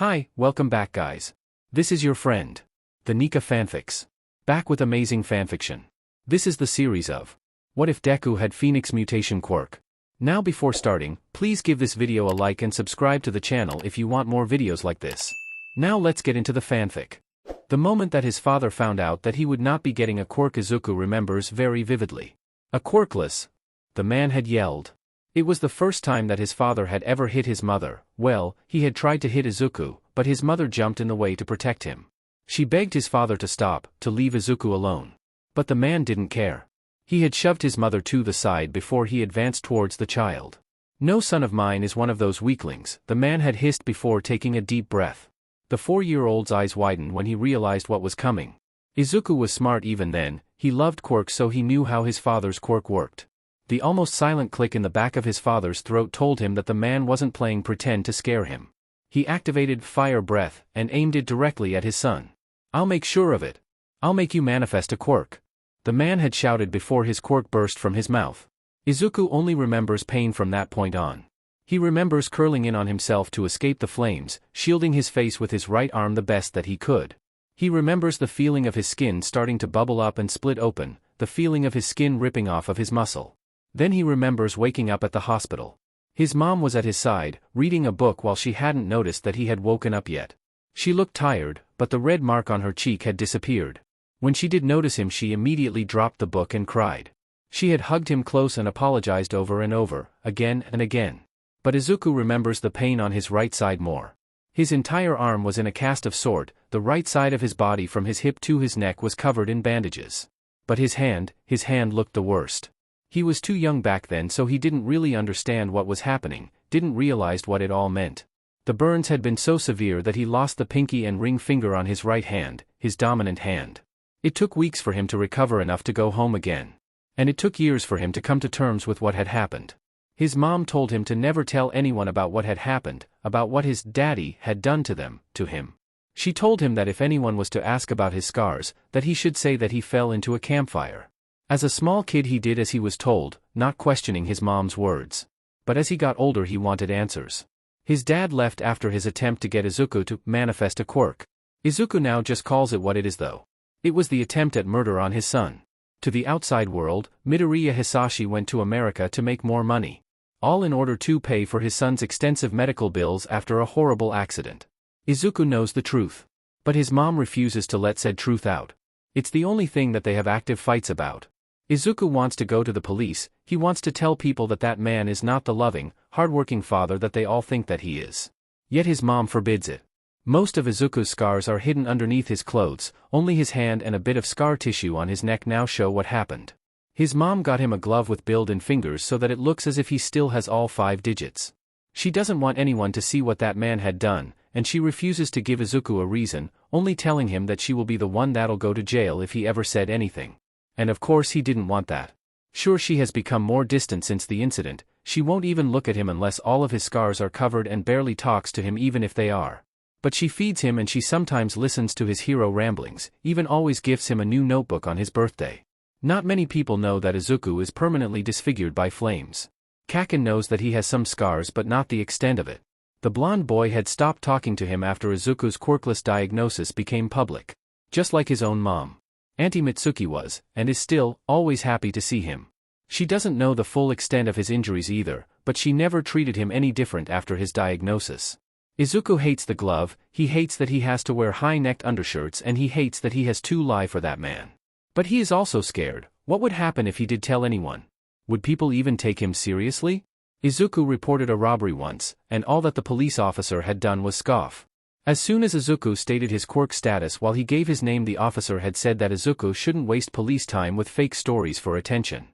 Hi, welcome back guys. This is your friend, the Nika Fanfics. Back with amazing fanfiction. This is the series of What if Deku had Pheonix Mutation Quirk? Now before starting, please give this video a like and subscribe to the channel if you want more videos like this. Now let's get into the fanfic. The moment that his father found out that he would not be getting a quirk, Izuku remembers very vividly. A quirkless, the man had yelled. It was the first time that his father had ever hit his mother. Well, he had tried to hit Izuku, but his mother jumped in the way to protect him. She begged his father to stop, to leave Izuku alone. But the man didn't care. He had shoved his mother to the side before he advanced towards the child. No son of mine is one of those weaklings, the man had hissed before taking a deep breath. The 4-year-old's eyes widened when he realized what was coming. Izuku was smart even then, he loved quirks, so he knew how his father's quirk worked. The almost silent click in the back of his father's throat told him that the man wasn't playing pretend to scare him. He activated Fire Breath and aimed it directly at his son. "I'll make sure of it. I'll make you manifest a quirk," the man had shouted before his quirk burst from his mouth. Izuku only remembers pain from that point on. He remembers curling in on himself to escape the flames, shielding his face with his right arm the best that he could. He remembers the feeling of his skin starting to bubble up and split open, the feeling of his skin ripping off of his muscle. Then he remembers waking up at the hospital. His mom was at his side, reading a book while she hadn't noticed that he had woken up yet. She looked tired, but the red mark on her cheek had disappeared. When she did notice him, she immediately dropped the book and cried. She had hugged him close and apologized over and over, again and again. But Izuku remembers the pain on his right side more. His entire arm was in a cast of sort, the right side of his body from his hip to his neck was covered in bandages. But his hand looked the worst. He was too young back then, so he didn't really understand what was happening, didn't realize what it all meant. The burns had been so severe that he lost the pinky and ring finger on his right hand, his dominant hand. It took weeks for him to recover enough to go home again. And it took years for him to come to terms with what had happened. His mom told him to never tell anyone about what had happened, about what his daddy had done to him. She told him that if anyone was to ask about his scars, that he should say that he fell into a campfire. As a small kid he did as he was told, not questioning his mom's words. But as he got older he wanted answers. His dad left after his attempt to get Izuku to manifest a quirk. Izuku now just calls it what it is though. It was the attempt at murder on his son. To the outside world, Midoriya Hisashi went to America to make more money. All in order to pay for his son's extensive medical bills after a horrible accident. Izuku knows the truth. But his mom refuses to let said truth out. It's the only thing that they have active fights about. Izuku wants to go to the police, he wants to tell people that that man is not the loving, hardworking father that they all think that he is. Yet his mom forbids it. Most of Izuku's scars are hidden underneath his clothes, only his hand and a bit of scar tissue on his neck now show what happened. His mom got him a glove with built-in fingers so that it looks as if he still has all 5 digits. She doesn't want anyone to see what that man had done, and she refuses to give Izuku a reason, only telling him that she will be the one that'll go to jail if he ever said anything. And of course he didn't want that. Sure, she has become more distant since the incident, she won't even look at him unless all of his scars are covered and barely talks to him even if they are. But she feeds him and she sometimes listens to his hero ramblings, even always gifts him a new notebook on his birthday. Not many people know that Izuku is permanently disfigured by flames. Kaken knows that he has some scars but not the extent of it. The blonde boy had stopped talking to him after Izuku's quirkless diagnosis became public. Just like his own mom. Auntie Mitsuki was, and is still, always happy to see him. She doesn't know the full extent of his injuries either, but she never treated him any different after his diagnosis. Izuku hates the glove, he hates that he has to wear high-necked undershirts, and he hates that he has to lie for that man. But he is also scared. What would happen if he did tell anyone? Would people even take him seriously? Izuku reported a robbery once, and all that the police officer had done was scoff. As soon as Izuku stated his quirk status while he gave his name, the officer had said that Izuku shouldn't waste police time with fake stories for attention.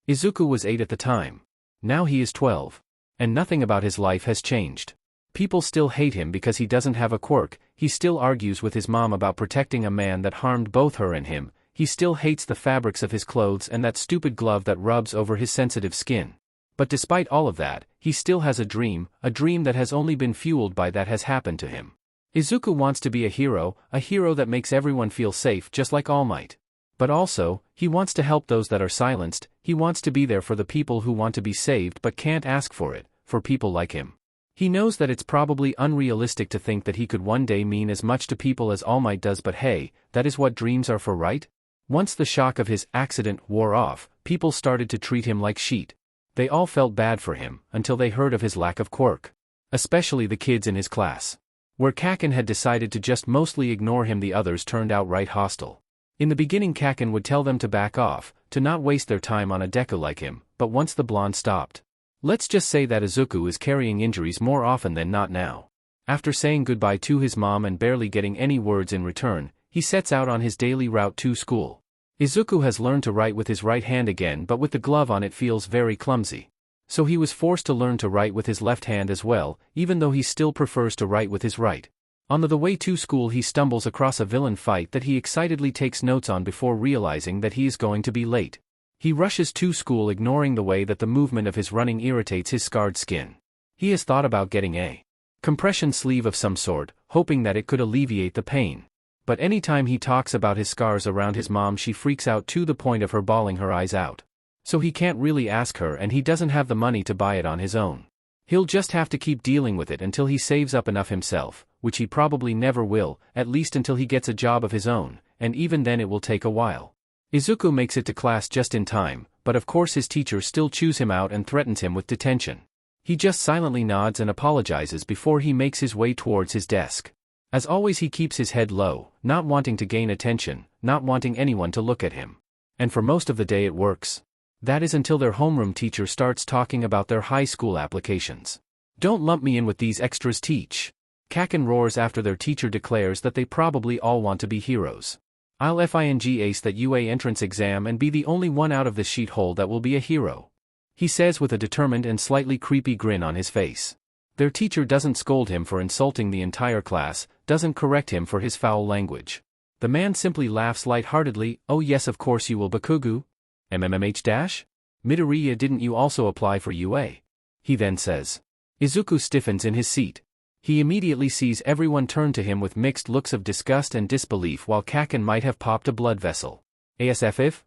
Izuku was 8 at the time. Now he is 12. And nothing about his life has changed. People still hate him because he doesn't have a quirk, he still argues with his mom about protecting a man that harmed both her and him, he still hates the fabrics of his clothes and that stupid glove that rubs over his sensitive skin. But despite all of that, he still has a dream that has only been fueled by that has happened to him. Izuku wants to be a hero that makes everyone feel safe just like All Might. But also, he wants to help those that are silenced, he wants to be there for the people who want to be saved but can't ask for it, for people like him. He knows that it's probably unrealistic to think that he could one day mean as much to people as All Might does, but hey, that is what dreams are for, right? Once the shock of his accident wore off, people started to treat him like shit. They all felt bad for him, until they heard of his lack of quirk. Especially the kids in his class. Where Kaken had decided to just mostly ignore him, the others turned outright hostile. In the beginning Kaken would tell them to back off, to not waste their time on a Deku like him, but once the blonde stopped. Let's just say that Izuku is carrying injuries more often than not now. After saying goodbye to his mom and barely getting any words in return, he sets out on his daily route to school. Izuku has learned to write with his right hand again, but with the glove on it feels very clumsy. So he was forced to learn to write with his left hand as well, even though he still prefers to write with his right. On the way to school he stumbles across a villain fight that he excitedly takes notes on before realizing that he is going to be late. He rushes to school, ignoring the way that the movement of his running irritates his scarred skin. He has thought about getting a compression sleeve of some sort, hoping that it could alleviate the pain. But anytime he talks about his scars around his mom, she freaks out to the point of her bawling her eyes out. So he can't really ask her, and he doesn't have the money to buy it on his own. He'll just have to keep dealing with it until he saves up enough himself, which he probably never will, at least until he gets a job of his own, and even then it will take a while. Izuku makes it to class just in time, but of course his teacher still chews him out and threatens him with detention. He just silently nods and apologizes before he makes his way towards his desk. As always he keeps his head low, not wanting to gain attention, not wanting anyone to look at him. And for most of the day it works. That is until their homeroom teacher starts talking about their high school applications. "Don't lump me in with these extras, teach." Kaken roars after their teacher declares that they probably all want to be heroes. "I'll FING ace that UA entrance exam and be the only one out of this sheet-hole that will be a hero," he says with a determined and slightly creepy grin on his face. Their teacher doesn't scold him for insulting the entire class, doesn't correct him for his foul language. The man simply laughs lightheartedly. "Oh yes, of course you will, Bakugu. MMMH-? Midoriya, didn't you also apply for UA?" he then says. Izuku stiffens in his seat. He immediately sees everyone turn to him with mixed looks of disgust and disbelief, while Kaken might have popped a blood vessel. "ASFF?"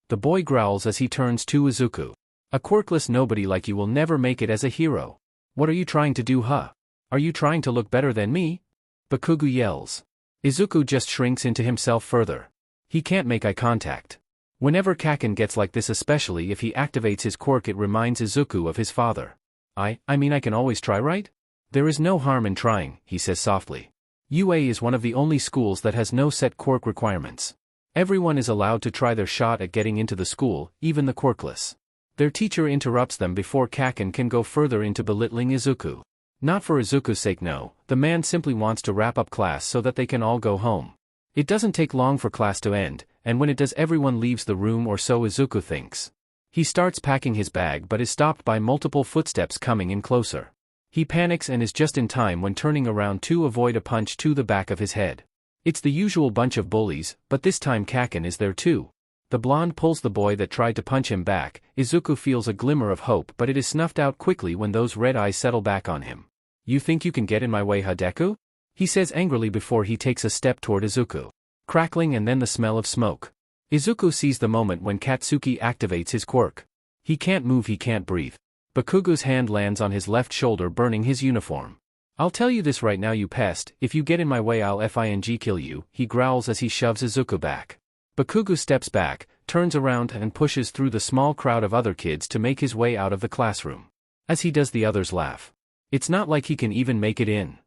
the boy growls as he turns to Izuku. "A quirkless nobody like you will never make it as a hero. What are you trying to do, huh? Are you trying to look better than me?" Bakugu yells. Izuku just shrinks into himself further. He can't make eye contact. Whenever Kaken gets like this, especially if he activates his quirk, it reminds Izuku of his father. I mean I can always try, right? "There is no harm in trying," he says softly. UA is one of the only schools that has no set quirk requirements. Everyone is allowed to try their shot at getting into the school, even the quirkless. Their teacher interrupts them before Kaken can go further into belittling Izuku. Not for Izuku's sake, no, the man simply wants to wrap up class so that they can all go home. It doesn't take long for class to end, and when it does everyone leaves the room, or so Izuku thinks. He starts packing his bag but is stopped by multiple footsteps coming in closer. He panics and is just in time when turning around to avoid a punch to the back of his head. It's the usual bunch of bullies, but this time Kaken is there too. The blonde pulls the boy that tried to punch him back. Izuku feels a glimmer of hope, but it is snuffed out quickly when those red eyes settle back on him. "You think you can get in my way, huh, Deku?" he says angrily before he takes a step toward Izuku. Crackling and then the smell of smoke. Izuku sees the moment when Katsuki activates his quirk. He can't move, he can't breathe. Bakugu's hand lands on his left shoulder, burning his uniform. "I'll tell you this right now, you pest, if you get in my way I'll FING kill you," he growls as he shoves Izuku back. Bakugu steps back, turns around and pushes through the small crowd of other kids to make his way out of the classroom. As he does, the others laugh. It's not like he can even make it in.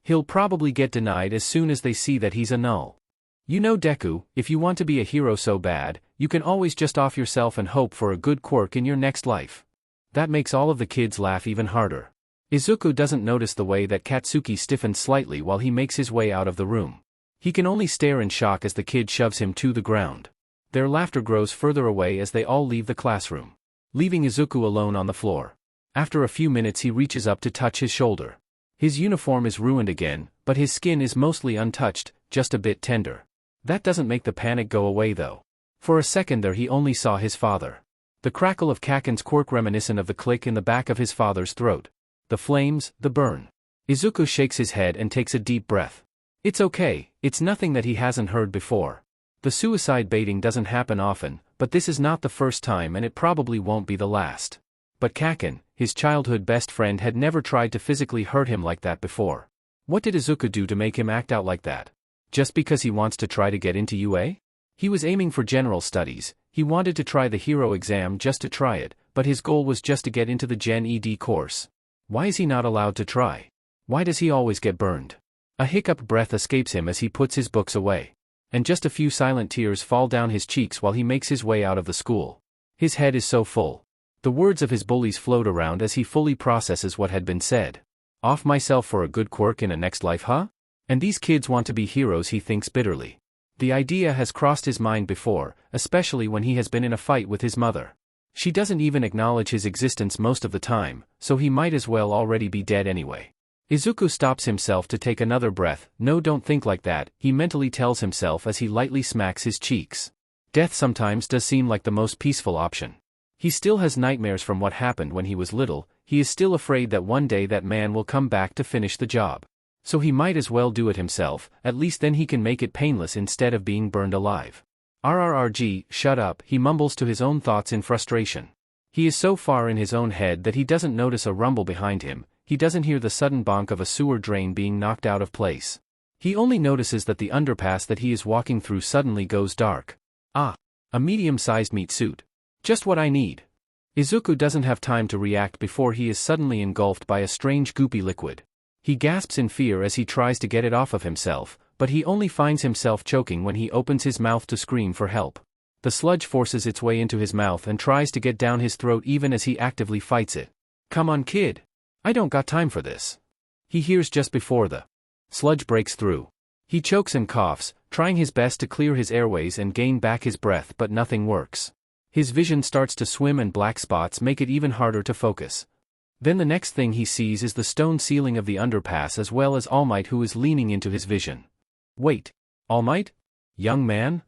He'll probably get denied as soon as they see that he's a null. "You know, Deku, if you want to be a hero so bad, you can always just off yourself and hope for a good quirk in your next life." That makes all of the kids laugh even harder. Izuku doesn't notice the way that Katsuki stiffens slightly while he makes his way out of the room. He can only stare in shock as the kid shoves him to the ground. Their laughter grows further away as they all leave the classroom, leaving Izuku alone on the floor. After a few minutes he reaches up to touch his shoulder. His uniform is ruined again, but his skin is mostly untouched, just a bit tender. That doesn't make the panic go away though. For a second there he only saw his father. The crackle of Kaken's quirk reminiscent of the click in the back of his father's throat. The flames, the burn. Izuku shakes his head and takes a deep breath. It's okay, it's nothing that he hasn't heard before. The suicide baiting doesn't happen often, but this is not the first time and it probably won't be the last. But Kaken, his childhood best friend, had never tried to physically hurt him like that before. What did Izuku do to make him act out like that? Just because he wants to try to get into UA? He was aiming for general studies, he wanted to try the hero exam just to try it, but his goal was just to get into the Gen ED course. Why is he not allowed to try? Why does he always get burned? A hiccuped breath escapes him as he puts his books away. And just a few silent tears fall down his cheeks while he makes his way out of the school. His head is so full. The words of his bullies float around as he fully processes what had been said. Off myself for a good quirk in a next life, huh? And these kids want to be heroes, he thinks bitterly. The idea has crossed his mind before, especially when he has been in a fight with his mother. She doesn't even acknowledge his existence most of the time, so he might as well already be dead anyway. Izuku stops himself to take another breath. No, don't think like that, he mentally tells himself as he lightly smacks his cheeks. Death sometimes does seem like the most peaceful option. He still has nightmares from what happened when he was little, he is still afraid that one day that man will come back to finish the job. So he might as well do it himself, at least then he can make it painless instead of being burned alive. RRRG, shut up, he mumbles to his own thoughts in frustration. He is so far in his own head that he doesn't notice a rumble behind him, he doesn't hear the sudden bonk of a sewer drain being knocked out of place. He only notices that the underpass that he is walking through suddenly goes dark. Ah! A medium-sized meat suit. Just what I need. Izuku doesn't have time to react before he is suddenly engulfed by a strange goopy liquid. He gasps in fear as he tries to get it off of himself, but he only finds himself choking when he opens his mouth to scream for help. The sludge forces its way into his mouth and tries to get down his throat even as he actively fights it. Come on, kid. I don't got time for this. He hears just before the sludge breaks through. He chokes and coughs, trying his best to clear his airways and gain back his breath, but nothing works. His vision starts to swim and black spots make it even harder to focus. Then the next thing he sees is the stone ceiling of the underpass as well as All Might, who is leaning into his vision. Wait. All Might? Young man?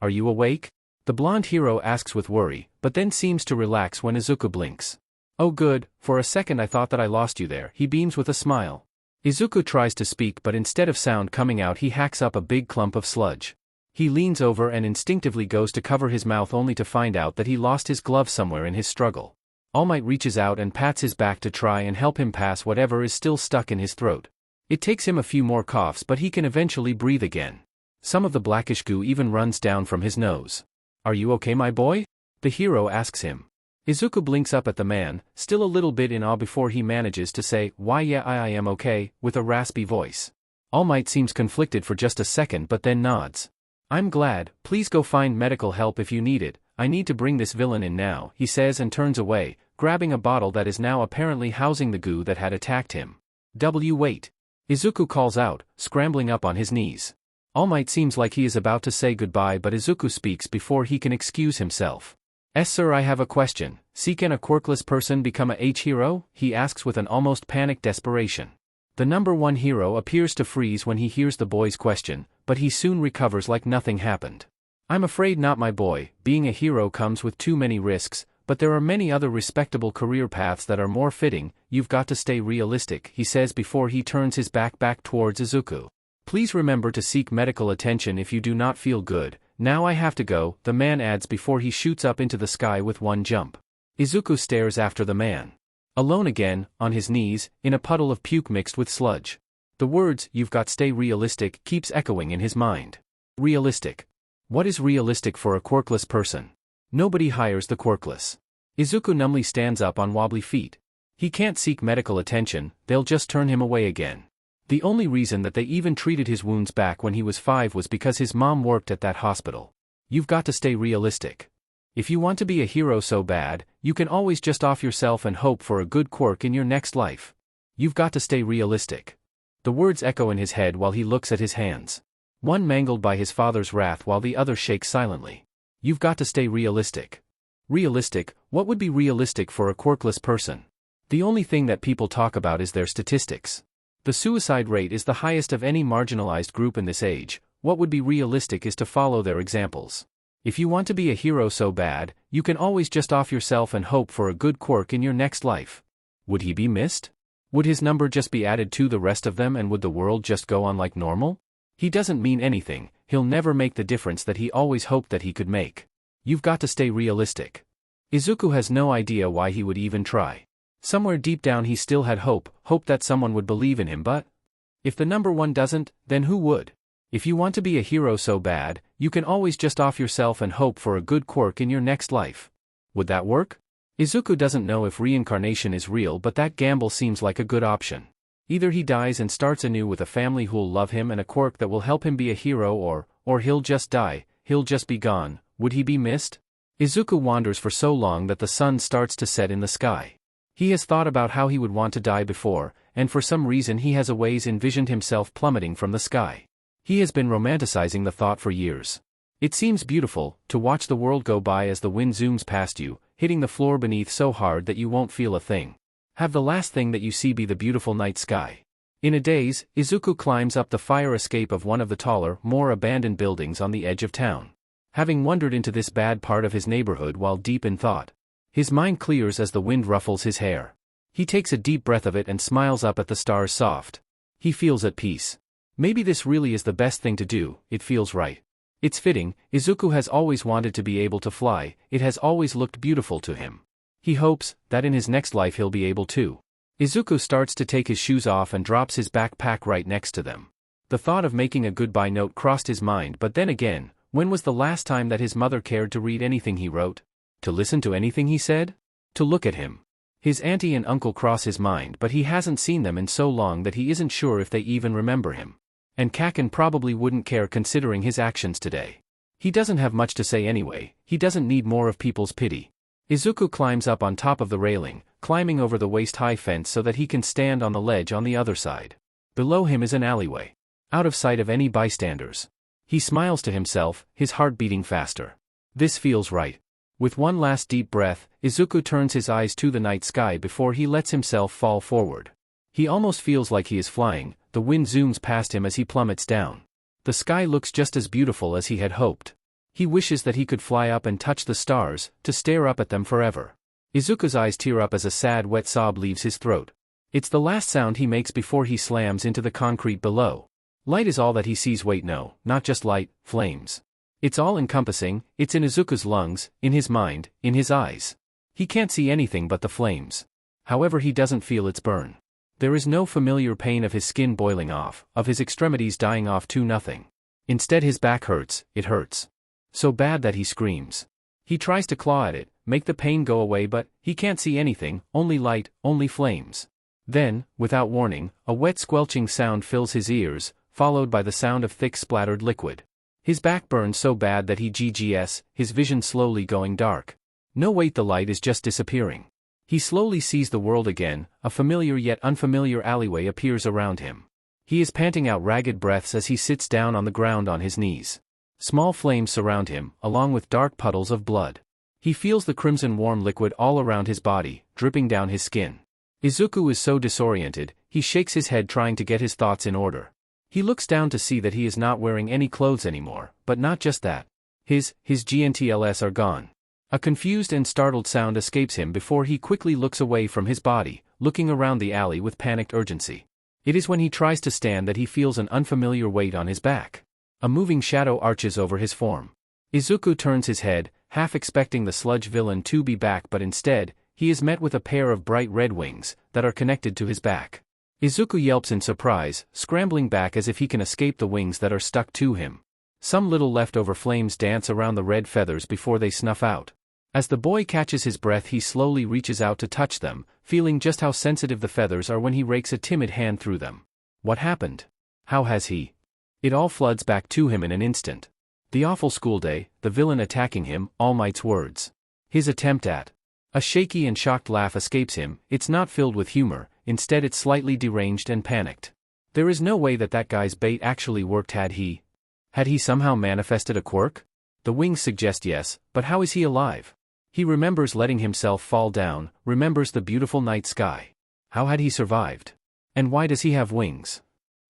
Are you awake? The blonde hero asks with worry, but then seems to relax when Izuku blinks. Oh good, for a second I thought that I lost you there, he beams with a smile. Izuku tries to speak, but instead of sound coming out he hacks up a big clump of sludge. He leans over and instinctively goes to cover his mouth only to find out that he lost his glove somewhere in his struggle. All Might reaches out and pats his back to try and help him pass whatever is still stuck in his throat. It takes him a few more coughs, but he can eventually breathe again. Some of the blackish goo even runs down from his nose. Are you okay, my boy? The hero asks him. Izuku blinks up at the man, still a little bit in awe before he manages to say, why yeah, I am okay, with a raspy voice. All Might seems conflicted for just a second but then nods. I'm glad, please go find medical help if you need it, I need to bring this villain in now, he says and turns away, grabbing a bottle that is now apparently housing the goo that had attacked him. Wait. Izuku calls out, scrambling up on his knees. All Might seems like he is about to say goodbye, but Izuku speaks before he can excuse himself. Sir, I have a question. Can a quirkless person become a H-hero? He asks with an almost panicked desperation. The number one hero appears to freeze when he hears the boy's question, but he soon recovers like nothing happened. I'm afraid not, my boy, being a hero comes with too many risks, but there are many other respectable career paths that are more fitting, you've got to stay realistic, he says before he turns his back towards Izuku. Please remember to seek medical attention if you do not feel good. Now I have to go, the man adds before he shoots up into the sky with one jump. Izuku stares after the man. Alone again, on his knees, in a puddle of puke mixed with sludge. The words, you've got stay realistic, keeps echoing in his mind. Realistic. What is realistic for a quirkless person? Nobody hires the quirkless. Izuku numbly stands up on wobbly feet. He can't seek medical attention, they'll just turn him away again. The only reason that they even treated his wounds back when he was 5 was because his mom worked at that hospital. You've got to stay realistic. If you want to be a hero so bad, you can always just off yourself and hope for a good quirk in your next life. You've got to stay realistic. The words echo in his head while he looks at his hands. One mangled by his father's wrath while the other shakes silently. You've got to stay realistic. Realistic, what would be realistic for a quirkless person? The only thing that people talk about is their statistics. The suicide rate is the highest of any marginalized group in this age. What would be realistic is to follow their examples. If you want to be a hero so bad, you can always just off yourself and hope for a good quirk in your next life. Would he be missed? Would his number just be added to the rest of them and would the world just go on like normal? He doesn't mean anything, he'll never make the difference that he always hoped that he could make. You've got to stay realistic. Izuku has no idea why he would even try. Somewhere deep down he still had hope that someone would believe in him, but if the number one doesn't, then who would? If you want to be a hero so bad, you can always just off yourself and hope for a good quirk in your next life. Would that work? Izuku doesn't know if reincarnation is real, but that gamble seems like a good option. Either he dies and starts anew with a family who'll love him and a quirk that will help him be a hero, or he'll just die, he'll just be gone. Would he be missed? Izuku wanders for so long that the sun starts to set in the sky. He has thought about how he would want to die before, and for some reason he has always envisioned himself plummeting from the sky. He has been romanticizing the thought for years. It seems beautiful to watch the world go by as the wind zooms past you, hitting the floor beneath so hard that you won't feel a thing. Have the last thing that you see be the beautiful night sky. In a daze, Izuku climbs up the fire escape of one of the taller, more abandoned buildings on the edge of town. Having wandered into this bad part of his neighborhood while deep in thought, his mind clears as the wind ruffles his hair. He takes a deep breath of it and smiles up at the stars soft. He feels at peace. Maybe this really is the best thing to do, it feels right. It's fitting, Izuku has always wanted to be able to fly, it has always looked beautiful to him. He hopes that in his next life he'll be able to. Izuku starts to take his shoes off and drops his backpack right next to them. The thought of making a goodbye note crossed his mind, but then again, when was the last time that his mother cared to read anything he wrote? To listen to anything he said? To look at him? His auntie and uncle cross his mind, but he hasn't seen them in so long that he isn't sure if they even remember him. And Kaken probably wouldn't care considering his actions today. He doesn't have much to say anyway, he doesn't need more of people's pity. Izuku climbs up on top of the railing, climbing over the waist-high fence so that he can stand on the ledge on the other side. Below him is an alleyway, out of sight of any bystanders. He smiles to himself, his heart beating faster. This feels right. With one last deep breath, Izuku turns his eyes to the night sky before he lets himself fall forward. He almost feels like he is flying, the wind zooms past him as he plummets down. The sky looks just as beautiful as he had hoped. He wishes that he could fly up and touch the stars, to stare up at them forever. Izuku's eyes tear up as a sad wet sob leaves his throat. It's the last sound he makes before he slams into the concrete below. Light is all that he sees. Wait, no, not just light, flames. It's all-encompassing, it's in Izuku's lungs, in his mind, in his eyes. He can't see anything but the flames. However, he doesn't feel its burn. There is no familiar pain of his skin boiling off, of his extremities dying off to nothing. Instead his back hurts, it hurts. So bad that he screams. He tries to claw at it, make the pain go away, but he can't see anything, only light, only flames. Then, without warning, a wet squelching sound fills his ears, followed by the sound of thick splattered liquid. His back burns so bad that he GGS, his vision slowly going dark. No, wait, the light is just disappearing. He slowly sees the world again, a familiar yet unfamiliar alleyway appears around him. He is panting out ragged breaths as he sits down on the ground on his knees. Small flames surround him, along with dark puddles of blood. He feels the crimson warm liquid all around his body, dripping down his skin. Izuku is so disoriented, he shakes his head trying to get his thoughts in order. He looks down to see that he is not wearing any clothes anymore, but not just that. His GNTLS are gone. A confused and startled sound escapes him before he quickly looks away from his body, looking around the alley with panicked urgency. It is when he tries to stand that he feels an unfamiliar weight on his back. A moving shadow arches over his form. Izuku turns his head, half expecting the sludge villain to be back, but instead, he is met with a pair of bright red wings that are connected to his back. Izuku yelps in surprise, scrambling back as if he can escape the wings that are stuck to him. Some little leftover flames dance around the red feathers before they snuff out. As the boy catches his breath, he slowly reaches out to touch them, feeling just how sensitive the feathers are when he rakes a timid hand through them. What happened? How has he? It all floods back to him in an instant. The awful school day, the villain attacking him, All Might's words. His attempt at. A shaky and shocked laugh escapes him. It's not filled with humor, instead it's slightly deranged and panicked. There is no way that that guy's bait actually worked. Had he somehow manifested a quirk? The wings suggest yes, but how is he alive? He remembers letting himself fall down, remembers the beautiful night sky. How had he survived? And why does he have wings?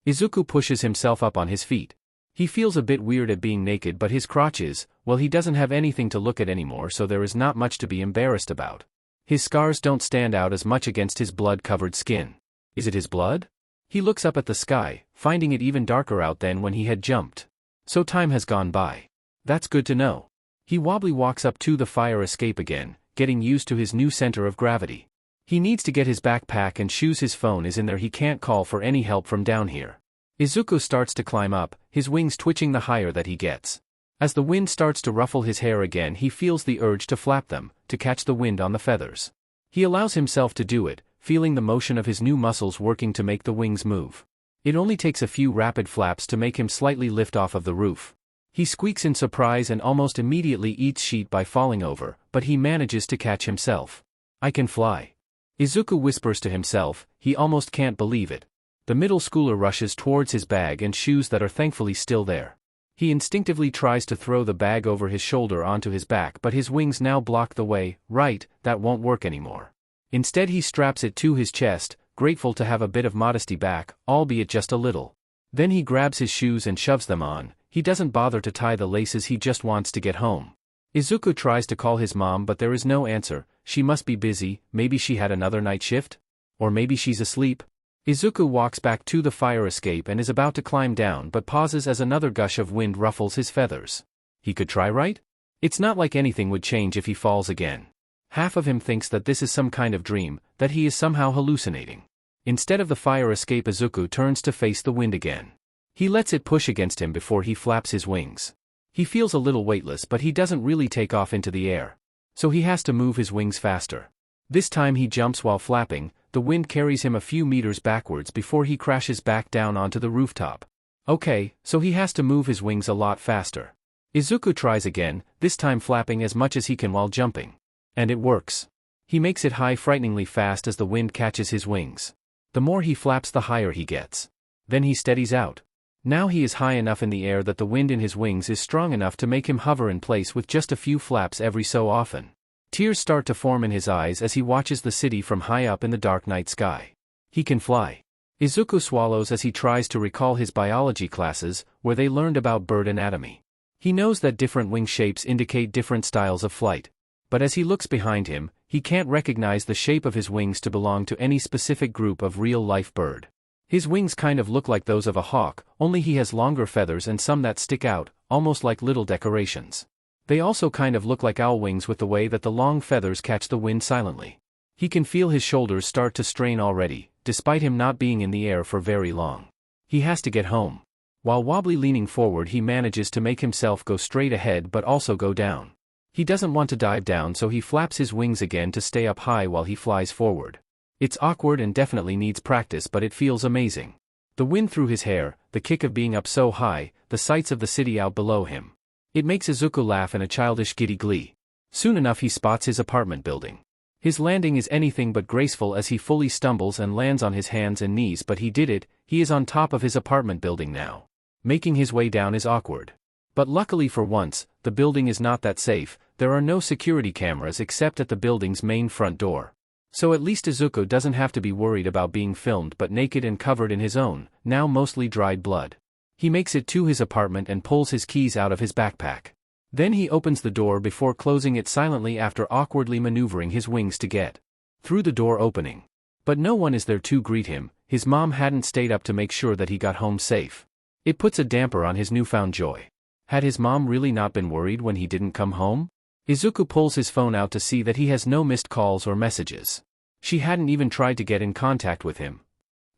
Izuku pushes himself up on his feet. He feels a bit weird at being naked, but his crotch is, well, he doesn't have anything to look at anymore, so there is not much to be embarrassed about. His scars don't stand out as much against his blood-covered skin. Is it his blood? He looks up at the sky, finding it even darker out than when he had jumped. So time has gone by. That's good to know. He wobbly walks up to the fire escape again, getting used to his new center of gravity. He needs to get his backpack and shoes. His phone is in there. He can't call for any help from down here. Izuku starts to climb up, his wings twitching the higher that he gets. As the wind starts to ruffle his hair again, he feels the urge to flap them, to catch the wind on the feathers. He allows himself to do it, feeling the motion of his new muscles working to make the wings move. It only takes a few rapid flaps to make him slightly lift off of the roof. He squeaks in surprise and almost immediately eats sheet by falling over, but he manages to catch himself. I can fly. Izuku whispers to himself, he almost can't believe it. The middle schooler rushes towards his bag and shoes that are thankfully still there. He instinctively tries to throw the bag over his shoulder onto his back, but his wings now block the way. Right, that won't work anymore. Instead he straps it to his chest, grateful to have a bit of modesty back, albeit just a little. Then he grabs his shoes and shoves them on. He doesn't bother to tie the laces, he just wants to get home. Izuku tries to call his mom, but there is no answer. She must be busy, maybe she had another night shift? Or maybe she's asleep? Izuku walks back to the fire escape and is about to climb down, but pauses as another gush of wind ruffles his feathers. He could try, right? It's not like anything would change if he falls again. Half of him thinks that this is some kind of dream, that he is somehow hallucinating. Instead of the fire escape, Izuku turns to face the wind again. He lets it push against him before he flaps his wings. He feels a little weightless, but he doesn't really take off into the air. So he has to move his wings faster. This time he jumps while flapping. The wind carries him a few meters backwards before he crashes back down onto the rooftop. Okay, so he has to move his wings a lot faster. Izuku tries again, this time flapping as much as he can while jumping. And it works. He makes it high frighteningly fast as the wind catches his wings. The more he flaps, the higher he gets. Then he steadies out. Now he is high enough in the air that the wind in his wings is strong enough to make him hover in place with just a few flaps every so often. Tears start to form in his eyes as he watches the city from high up in the dark night sky. He can fly. Izuku swallows as he tries to recall his biology classes, where they learned about bird anatomy. He knows that different wing shapes indicate different styles of flight. But as he looks behind him, he can't recognize the shape of his wings to belong to any specific group of real-life bird. His wings kind of look like those of a hawk, only he has longer feathers and some that stick out, almost like little decorations. They also kind of look like owl wings with the way that the long feathers catch the wind silently. He can feel his shoulders start to strain already, despite him not being in the air for very long. He has to get home. While wobbly leaning forward, he manages to make himself go straight ahead but also go down. He doesn't want to dive down, so he flaps his wings again to stay up high while he flies forward. It's awkward and definitely needs practice, but it feels amazing. The wind through his hair, the kick of being up so high, the sights of the city out below him. It makes Izuku laugh in a childish giddy glee. Soon enough he spots his apartment building. His landing is anything but graceful as he fully stumbles and lands on his hands and knees, but he did it. He is on top of his apartment building now. Making his way down is awkward. But luckily for once, the building is not that safe. There are no security cameras except at the building's main front door. So at least Izuku doesn't have to be worried about being filmed, but naked and covered in his own, now mostly dried blood. He makes it to his apartment and pulls his keys out of his backpack. Then he opens the door before closing it silently after awkwardly maneuvering his wings to get through the door opening. But no one is there to greet him. His mom hadn't stayed up to make sure that he got home safe. It puts a damper on his newfound joy. Had his mom really not been worried when he didn't come home? Izuku pulls his phone out to see that he has no missed calls or messages. She hadn't even tried to get in contact with him.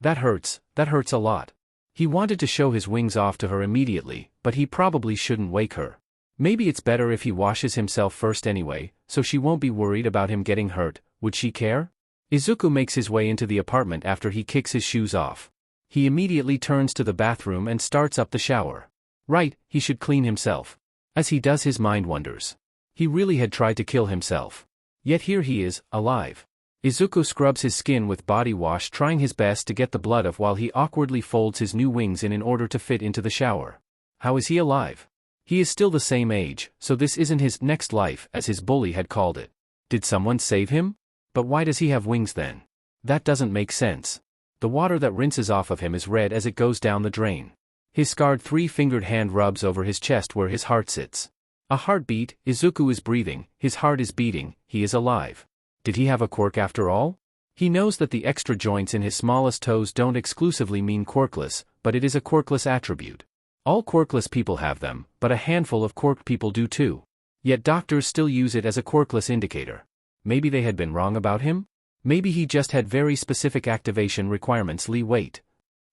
That hurts a lot. He wanted to show his wings off to her immediately, but he probably shouldn't wake her. Maybe it's better if he washes himself first anyway, so she won't be worried about him getting hurt. Would she care? Izuku makes his way into the apartment after he kicks his shoes off. He immediately turns to the bathroom and starts up the shower. Right, he should clean himself. As he does, his mind wonders. He really had tried to kill himself. Yet here he is, alive. Izuku scrubs his skin with body wash, trying his best to get the blood off while he awkwardly folds his new wings in order to fit into the shower. How is he alive? He is still the same age, so this isn't his next life, as his bully had called it. Did someone save him? But why does he have wings then? That doesn't make sense. The water that rinses off of him is red as it goes down the drain. His scarred three-fingered hand rubs over his chest where his heart sits. A heartbeat. Izuku is breathing, his heart is beating, he is alive. Did he have a quirk after all? He knows that the extra joints in his smallest toes don't exclusively mean quirkless, but it is a quirkless attribute. All quirkless people have them, but a handful of quirked people do too. Yet doctors still use it as a quirkless indicator. Maybe they had been wrong about him? Maybe he just had very specific activation requirements. Wait.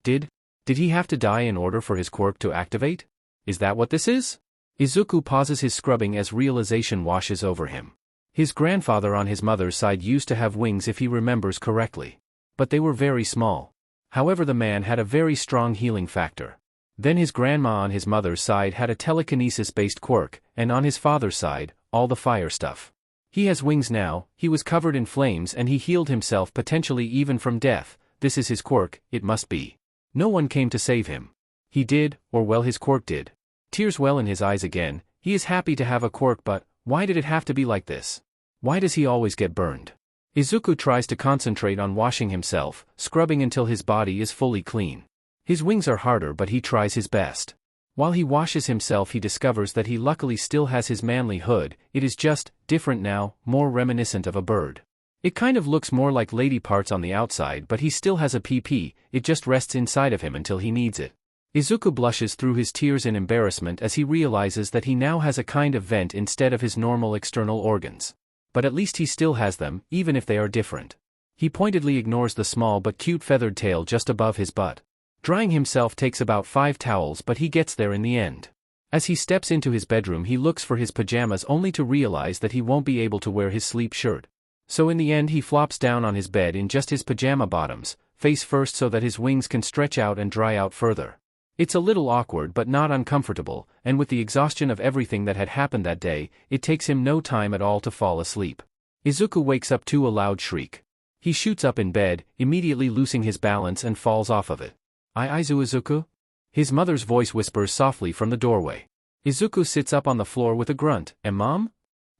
Did he have to die in order for his quirk to activate? Is that what this is? Izuku pauses his scrubbing as realization washes over him. His grandfather on his mother's side used to have wings if he remembers correctly. But they were very small. However, the man had a very strong healing factor. Then his grandma on his mother's side had a telekinesis-based quirk, and on his father's side, all the fire stuff. He has wings now, he was covered in flames and he healed himself potentially even from death. This is his quirk, it must be. No one came to save him. He did, or well, his quirk did. Tears well in his eyes again. He is happy to have a quirk, but why did it have to be like this? Why does he always get burned? Izuku tries to concentrate on washing himself, scrubbing until his body is fully clean. His wings are harder, but he tries his best. While he washes himself, he discovers that he luckily still has his manly hood. It is just different now, more reminiscent of a bird. It kind of looks more like lady parts on the outside, but he still has a PP, it just rests inside of him until he needs it. Izuku blushes through his tears in embarrassment as he realizes that he now has a kind of vent instead of his normal external organs. But at least he still has them, even if they are different. He pointedly ignores the small but cute feathered tail just above his butt. Drying himself takes about 5 towels, but he gets there in the end. As he steps into his bedroom, he looks for his pajamas only to realize that he won't be able to wear his sleep shirt. So in the end he flops down on his bed in just his pajama bottoms, face first so that his wings can stretch out and dry out further. It's a little awkward but not uncomfortable, and with the exhaustion of everything that had happened that day, it takes him no time at all to fall asleep. Izuku wakes up to a loud shriek. He shoots up in bed, immediately losing his balance and falls off of it. Izuku? His mother's voice whispers softly from the doorway. Izuku sits up on the floor with a grunt. Mom?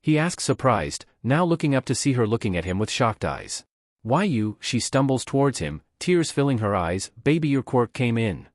He asks surprised, now looking up to see her looking at him with shocked eyes. Why you? She stumbles towards him, tears filling her eyes. Baby, your quirk came in,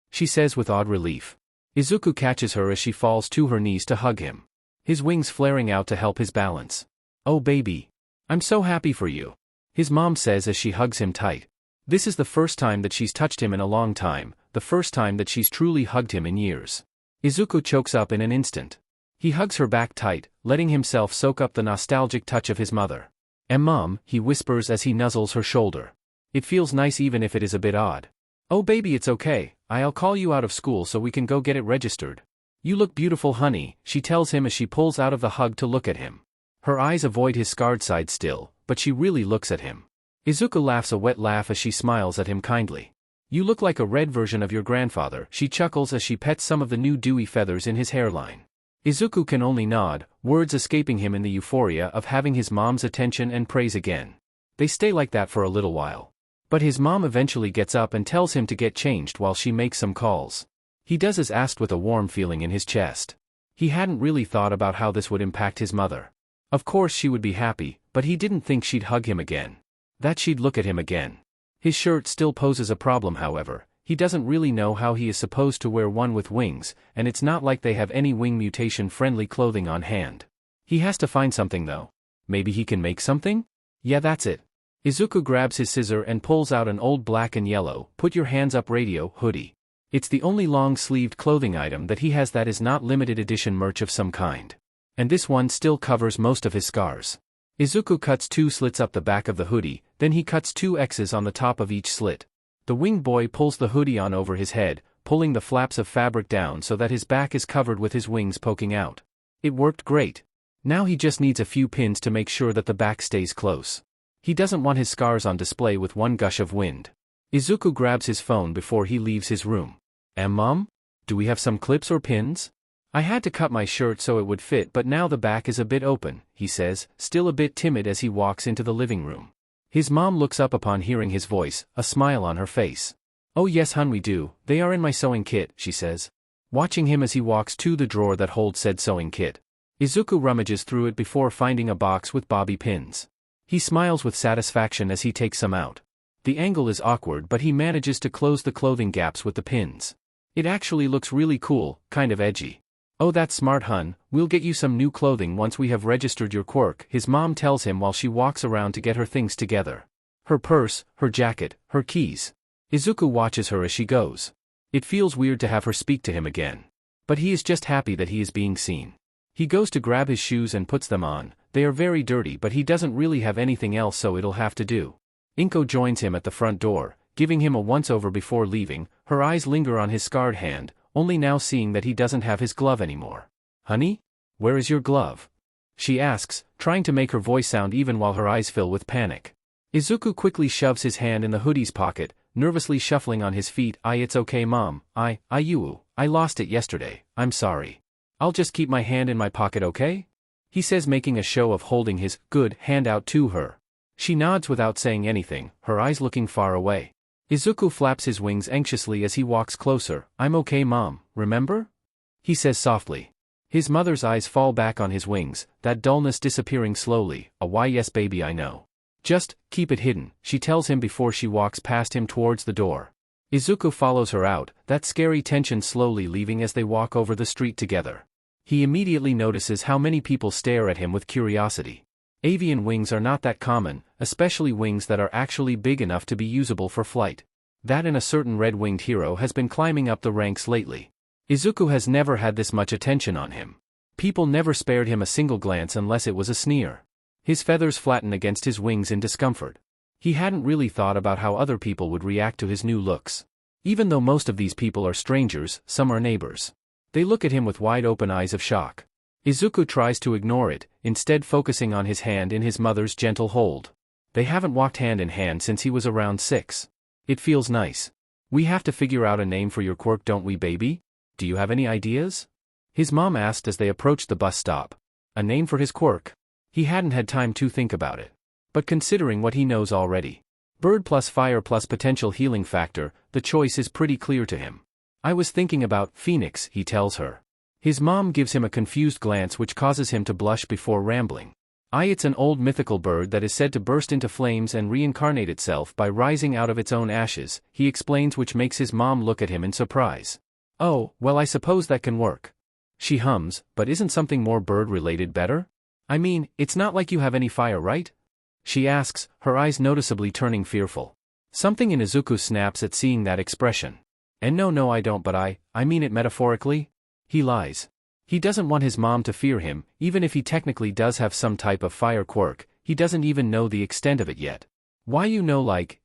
she says with odd relief. Izuku catches her as she falls to her knees to hug him, his wings flaring out to help his balance. Oh baby. I'm so happy for you, his mom says as she hugs him tight. This is the first time that she's touched him in a long time, the first time that she's truly hugged him in years. Izuku chokes up in an instant. He hugs her back tight, letting himself soak up the nostalgic touch of his mother. Mom, he whispers as he nuzzles her shoulder. It feels nice even if it is a bit odd. Oh baby, it's okay, I'll call you out of school so we can go get it registered. You look beautiful honey, she tells him as she pulls out of the hug to look at him. Her eyes avoid his scarred side still, but she really looks at him. Izuku laughs a wet laugh as she smiles at him kindly. You look like a red version of your grandfather, she chuckles as she pets some of the new dewy feathers in his hairline. Izuku can only nod, words escaping him in the euphoria of having his mom's attention and praise again. They stay like that for a little while. But his mom eventually gets up and tells him to get changed while she makes some calls. He does as asked with a warm feeling in his chest. He hadn't really thought about how this would impact his mother. Of course she would be happy, but he didn't think she'd hug him again. That she'd look at him again. His shirt still poses a problem, however. He doesn't really know how he is supposed to wear one with wings, and it's not like they have any wing mutation-friendly clothing on hand. He has to find something though. Maybe he can make something? Yeah, that's it. Izuku grabs his scissor and pulls out an old black and yellow, put your hands up radio, hoodie. It's the only long-sleeved clothing item that he has that is not limited edition merch of some kind. And this one still covers most of his scars. Izuku cuts 2 slits up the back of the hoodie, then he cuts 2 X's on the top of each slit. The winged boy pulls the hoodie on over his head, pulling the flaps of fabric down so that his back is covered with his wings poking out. It worked great. Now he just needs a few pins to make sure that the back stays close. He doesn't want his scars on display with one gush of wind. Izuku grabs his phone before he leaves his room. Mom? Do we have some clips or pins? I had to cut my shirt so it would fit, but now the back is a bit open, he says, still a bit timid as he walks into the living room. His mom looks up upon hearing his voice, a smile on her face. Oh yes hun, we do, they are in my sewing kit, she says, watching him as he walks to the drawer that holds said sewing kit. Izuku rummages through it before finding a box with bobby pins. He smiles with satisfaction as he takes some out. The angle is awkward, but he manages to close the clothing gaps with the pins. It actually looks really cool, kind of edgy. Oh that's smart hun, we'll get you some new clothing once we have registered your quirk, his mom tells him while she walks around to get her things together. Her purse, her jacket, her keys. Izuku watches her as she goes. It feels weird to have her speak to him again. But he is just happy that he is being seen. He goes to grab his shoes and puts them on, they are very dirty but he doesn't really have anything else so it'll have to do. Inko joins him at the front door, giving him a once-over before leaving. Her eyes linger on his scarred hand, only now seeing that he doesn't have his glove anymore. "Honey? Where is your glove?" she asks, trying to make her voice sound even while her eyes fill with panic. Izuku quickly shoves his hand in the hoodie's pocket, nervously shuffling on his feet. It's okay mom, I lost it yesterday, I'm sorry. I'll just keep my hand in my pocket, okay? He says, making a show of holding his good hand out to her. She nods without saying anything, her eyes looking far away. Izuku flaps his wings anxiously as he walks closer. "I'm okay mom, remember?" he says softly. His mother's eyes fall back on his wings, that dullness disappearing slowly. "Why yes baby, I know. Just keep it hidden," she tells him before she walks past him towards the door. Izuku follows her out, that scary tension slowly leaving as they walk over the street together. He immediately notices how many people stare at him with curiosity. Avian wings are not that common, especially wings that are actually big enough to be usable for flight. That and a certain red-winged hero has been climbing up the ranks lately. Izuku has never had this much attention on him. People never spared him a single glance unless it was a sneer. His feathers flatten against his wings in discomfort. He hadn't really thought about how other people would react to his new looks. Even though most of these people are strangers, some are neighbors. They look at him with wide-open eyes of shock. Izuku tries to ignore it, instead focusing on his hand in his mother's gentle hold. They haven't walked hand in hand since he was around 6. It feels nice. "We have to figure out a name for your quirk, don't we baby? Do you have any ideas?" his mom asked as they approached the bus stop. A name for his quirk? He hadn't had time to think about it. But considering what he knows already, bird plus fire plus potential healing factor, the choice is pretty clear to him. "I was thinking about Pheonix," he tells her. His mom gives him a confused glance which causes him to blush before rambling. It's an old mythical bird that is said to burst into flames and reincarnate itself by rising out of its own ashes, he explains, which makes his mom look at him in surprise. "Oh, well I suppose that can work," she hums, "but isn't something more bird-related better? I mean, it's not like you have any fire, right?" she asks, her eyes noticeably turning fearful. Something in Izuku snaps at seeing that expression. "And no I don't, but I mean it metaphorically." He lies. He doesn't want his mom to fear him, even if he technically does have some type of fire quirk, he doesn't even know the extent of it yet. "Why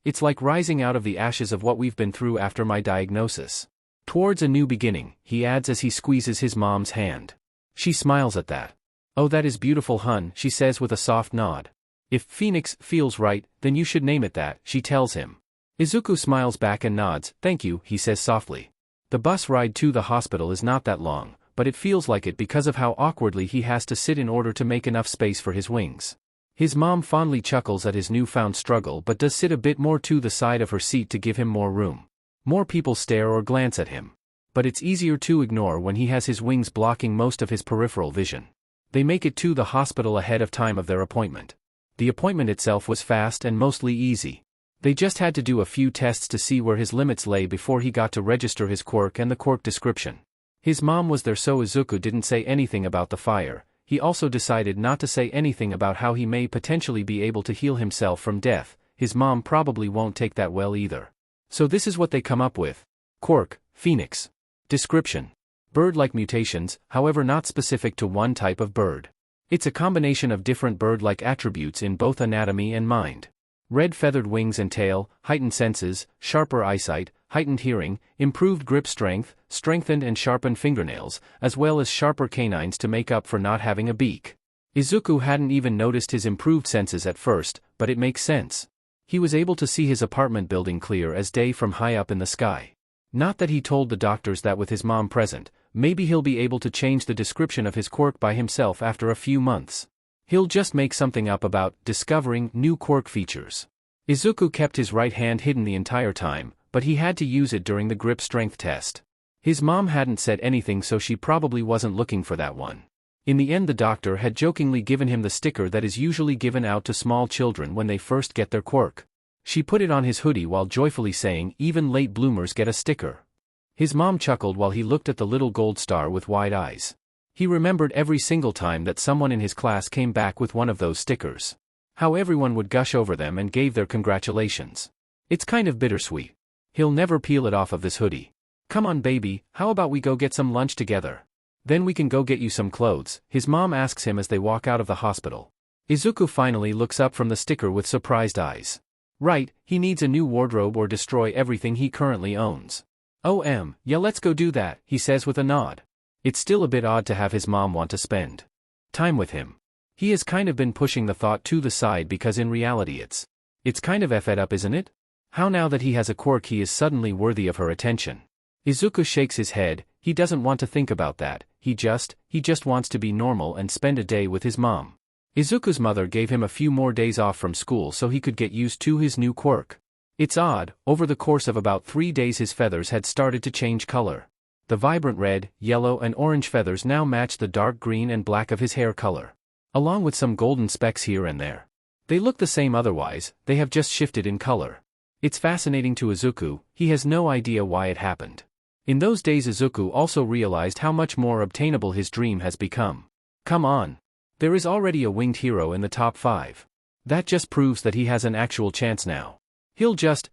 it's like rising out of the ashes of what we've been through after my diagnosis. Towards a new beginning," he adds as he squeezes his mom's hand. She smiles at that. "Oh, that is beautiful hun," she says with a soft nod. "If Pheonix feels right, then you should name it that," she tells him. Izuku smiles back and nods. "Thank you," he says softly. The bus ride to the hospital is not that long, but it feels like it because of how awkwardly he has to sit in order to make enough space for his wings. His mom fondly chuckles at his newfound struggle but does sit a bit more to the side of her seat to give him more room. More people stare or glance at him. But it's easier to ignore when he has his wings blocking most of his peripheral vision. They make it to the hospital ahead of time of their appointment. The appointment itself was fast and mostly easy. They just had to do a few tests to see where his limits lay before he got to register his quirk and the quirk description. His mom was there so Izuku didn't say anything about the fire. He also decided not to say anything about how he may potentially be able to heal himself from death. His mom probably won't take that well either. So this is what they come up with. Quirk, Pheonix. Description: bird-like mutations, however not specific to one type of bird. It's a combination of different bird-like attributes in both anatomy and mind. Red feathered wings and tail, heightened senses, sharper eyesight, heightened hearing, improved grip strength, strengthened and sharpened fingernails, as well as sharper canines to make up for not having a beak. Izuku hadn't even noticed his improved senses at first, but it makes sense. He was able to see his apartment building clear as day from high up in the sky. Not that he told the doctors that with his mom present, maybe he'll be able to change the description of his quirk by himself after a few months. He'll just make something up about discovering new quirk features. Izuku kept his right hand hidden the entire time, but he had to use it during the grip strength test. His mom hadn't said anything, so she probably wasn't looking for that one. In the end, the doctor had jokingly given him the sticker that is usually given out to small children when they first get their quirk. She put it on his hoodie while joyfully saying, "Even late bloomers get a sticker." His mom chuckled while he looked at the little gold star with wide eyes. He remembered every single time that someone in his class came back with one of those stickers. How everyone would gush over them and gave their congratulations. It's kind of bittersweet. He'll never peel it off of this hoodie. "Come on baby, how about we go get some lunch together? Then we can go get you some clothes," his mom asks him as they walk out of the hospital. Izuku finally looks up from the sticker with surprised eyes. Right, he needs a new wardrobe or destroy everything he currently owns. Yeah, let's go do that, he says with a nod. It's still a bit odd to have his mom want to spend time with him. He has kind of been pushing the thought to the side because in reality it's kind of effed up, isn't it? How now that he has a quirk he is suddenly worthy of her attention? Izuku shakes his head. He doesn't want to think about that, he just wants to be normal and spend a day with his mom. Izuku's mother gave him a few more days off from school so he could get used to his new quirk. It's odd, over the course of about 3 days his feathers had started to change color. The vibrant red, yellow and orange feathers now match the dark green and black of his hair color, along with some golden specks here and there. They look the same otherwise, they have just shifted in color. It's fascinating to Izuku, he has no idea why it happened. In those days Izuku also realized how much more obtainable his dream has become. Come on. There is already a winged hero in the top 5. That just proves that he has an actual chance now. He'll just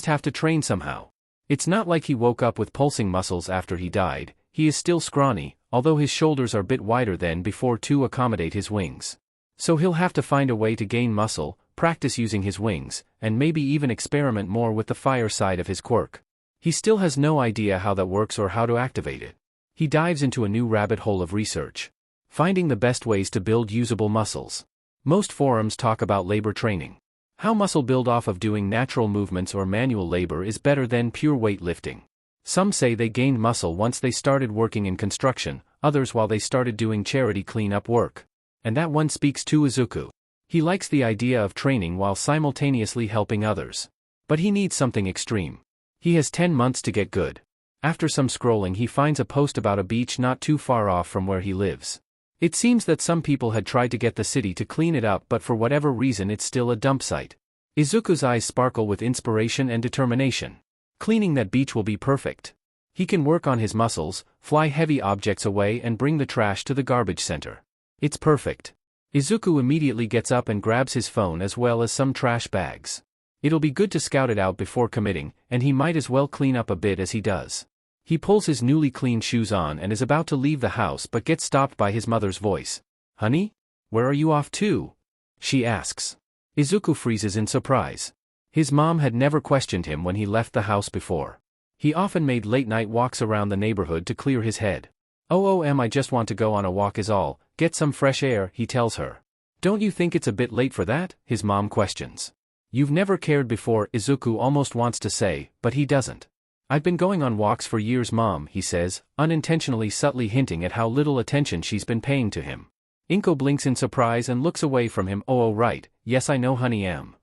have to train somehow. It's not like he woke up with pulsing muscles after he died, he is still scrawny, although his shoulders are a bit wider than before to accommodate his wings. So he'll have to find a way to gain muscle, practice using his wings, and maybe even experiment more with the fire side of his quirk. He still has no idea how that works or how to activate it. He dives into a new rabbit hole of research, finding the best ways to build usable muscles. Most forums talk about labor training. How muscle build off of doing natural movements or manual labor is better than pure weightlifting. Some say they gained muscle once they started working in construction, others while they started doing charity cleanup work. And that one speaks to Izuku. He likes the idea of training while simultaneously helping others. But he needs something extreme. He has 10 months to get good. After some scrolling he finds a post about a beach not too far off from where he lives. It seems that some people had tried to get the city to clean it up but for whatever reason it's still a dump site. Izuku's eyes sparkle with inspiration and determination. Cleaning that beach will be perfect. He can work on his muscles, fly heavy objects away and bring the trash to the garbage center. It's perfect. Izuku immediately gets up and grabs his phone as well as some trash bags. It'll be good to scout it out before committing, and he might as well clean up a bit as he does. He pulls his newly cleaned shoes on and is about to leave the house but gets stopped by his mother's voice. "Honey? Where are you off to?" she asks. Izuku freezes in surprise. His mom had never questioned him when he left the house before. He often made late-night walks around the neighborhood to clear his head. I just want to go on a walk is all, get some fresh air, he tells her. "Don't you think it's a bit late for that?" his mom questions. "You've never cared before," Izuku almost wants to say, but he doesn't. "I've been going on walks for years, Mom," he says, unintentionally subtly hinting at how little attention she's been paying to him. Inko blinks in surprise and looks away from him. "Oh right, yes I know honey am.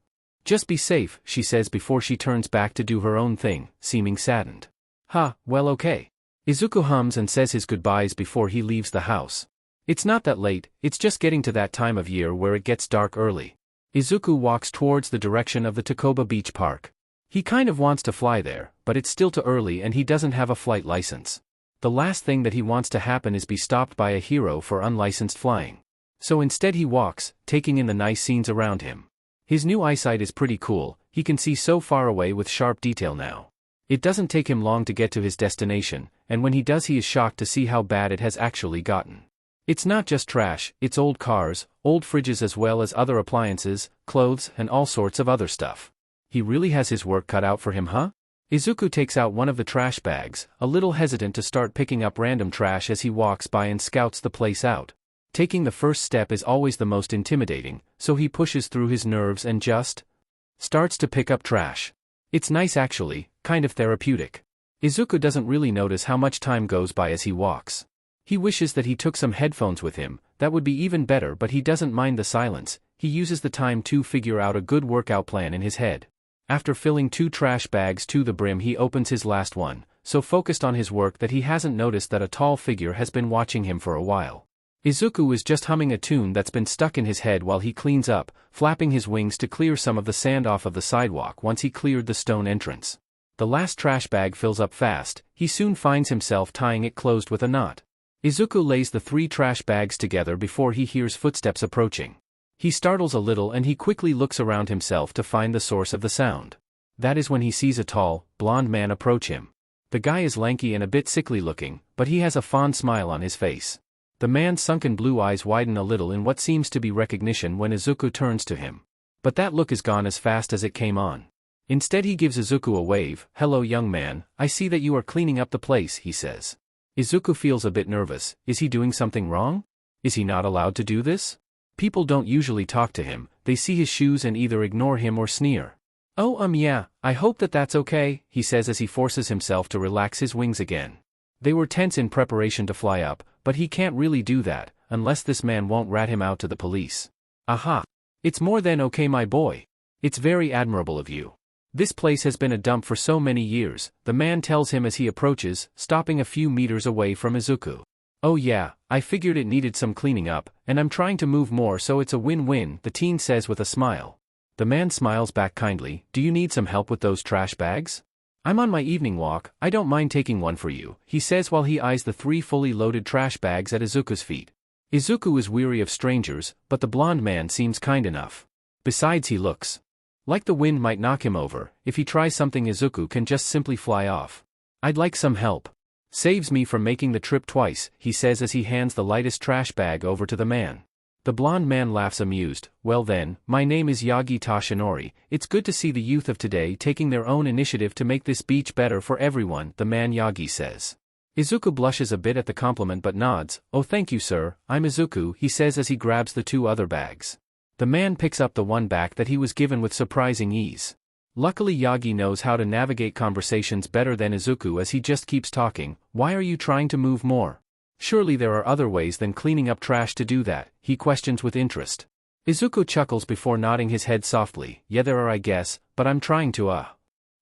Just be safe," she says before she turns back to do her own thing, seeming saddened. Well okay." Izuku hums and says his goodbyes before he leaves the house. It's not that late, it's just getting to that time of year where it gets dark early. Izuku walks towards the direction of the Takoba Beach Park. He kind of wants to fly there, but it's still too early and he doesn't have a flight license. The last thing that he wants to happen is be stopped by a hero for unlicensed flying. So instead he walks, taking in the nice scenes around him. His new eyesight is pretty cool, he can see so far away with sharp detail now. It doesn't take him long to get to his destination, and when he does he is shocked to see how bad it has actually gotten. It's not just trash, it's old cars, old fridges as well as other appliances, clothes and all sorts of other stuff. He really has his work cut out for him, huh? Izuku takes out one of the trash bags, a little hesitant to start picking up random trash as he walks by and scouts the place out. Taking the first step is always the most intimidating, so he pushes through his nerves and just starts to pick up trash. It's nice actually, kind of therapeutic. Izuku doesn't really notice how much time goes by as he walks. He wishes that he took some headphones with him, that would be even better, but he doesn't mind the silence. He uses the time to figure out a good workout plan in his head. After filling 2 trash bags to the brim he opens his last one, so focused on his work that he hasn't noticed that a tall figure has been watching him for a while. Izuku is just humming a tune that's been stuck in his head while he cleans up, flapping his wings to clear some of the sand off of the sidewalk once he cleared the stone entrance. The last trash bag fills up fast, he soon finds himself tying it closed with a knot. Izuku lays the 3 trash bags together before he hears footsteps approaching. He startles a little and he quickly looks around himself to find the source of the sound. That is when he sees a tall, blonde man approach him. The guy is lanky and a bit sickly looking, but he has a fond smile on his face. The man's sunken blue eyes widen a little in what seems to be recognition when Izuku turns to him. But that look is gone as fast as it came on. Instead he gives Izuku a wave. "Hello young man, I see that you are cleaning up the place," he says. Izuku feels a bit nervous. Is he doing something wrong? Is he not allowed to do this? People don't usually talk to him, they see his shoes and either ignore him or sneer. "Oh yeah, I hope that's okay," he says as he forces himself to relax his wings again. They were tense in preparation to fly up, but he can't really do that, unless this man won't rat him out to the police. Aha! It's more than okay my boy. It's very admirable of you. This place has been a dump for so many years, the man tells him as he approaches, stopping a few meters away from Izuku. "Oh yeah, I figured it needed some cleaning up, and I'm trying to move more so it's a win-win," the teen says with a smile. The man smiles back kindly. "Do you need some help with those trash bags? I'm on my evening walk, I don't mind taking one for you," he says while he eyes the 3 fully loaded trash bags at Izuku's feet. Izuku is weary of strangers, but the blonde man seems kind enough. Besides he looks like the wind might knock him over. If he tries something Izuku can just simply fly off. "I'd like some help. Saves me from making the trip twice," he says as he hands the lightest trash bag over to the man. The blonde man laughs amused. "Well then, my name is Yagi Tashinori, it's good to see the youth of today taking their own initiative to make this beach better for everyone," the man Yagi says. Izuku blushes a bit at the compliment but nods. "Oh thank you sir, I'm Izuku," he says as he grabs the 2 other bags. The man picks up the one back that he was given with surprising ease. Luckily Yagi knows how to navigate conversations better than Izuku as he just keeps talking. "Why are you trying to move more? Surely there are other ways than cleaning up trash to do that," he questions with interest. Izuku chuckles before nodding his head softly. "Yeah there are I guess, but I'm trying to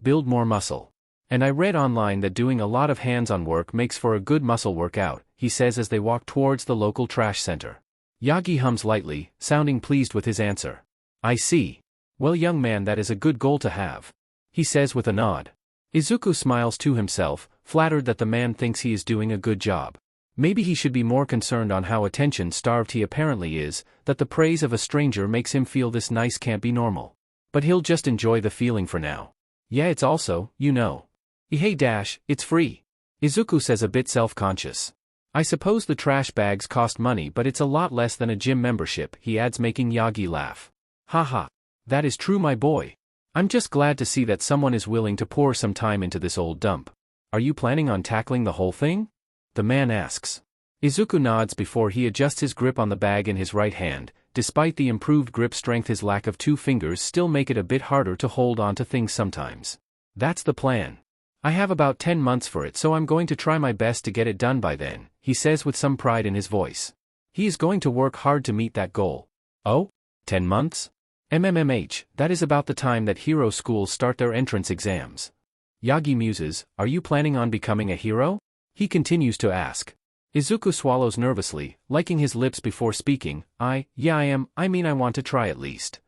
build more muscle. And I read online that doing a lot of hands-on work makes for a good muscle workout," he says as they walk towards the local trash center. Yagi hums lightly, sounding pleased with his answer. "I see. Well young man that is a good goal to have," he says with a nod. Izuku smiles to himself, flattered that the man thinks he is doing a good job. Maybe he should be more concerned on how attention-starved he apparently is, that the praise of a stranger makes him feel this nice can't be normal. But he'll just enjoy the feeling for now. "Yeah it's also, you know. Hey dash, it's free," Izuku says a bit self-conscious. "I suppose the trash bags cost money but it's a lot less than a gym membership," he adds making Yagi laugh. "Haha. That is true my boy. I'm just glad to see that someone is willing to pour some time into this old dump. Are you planning on tackling the whole thing?" the man asks. Izuku nods before he adjusts his grip on the bag in his right hand. Despite the improved grip strength his lack of 2 fingers still make it a bit harder to hold on to things sometimes. "That's the plan. I have about 10 months for it so I'm going to try my best to get it done by then," he says with some pride in his voice. He is going to work hard to meet that goal. "Oh? 10 months? That is about the time that hero schools start their entrance exams." Yagi muses. "Are you planning on becoming a hero?" he continues to ask. Izuku swallows nervously, licking his lips before speaking. Yeah I am, I mean I want to try at least,"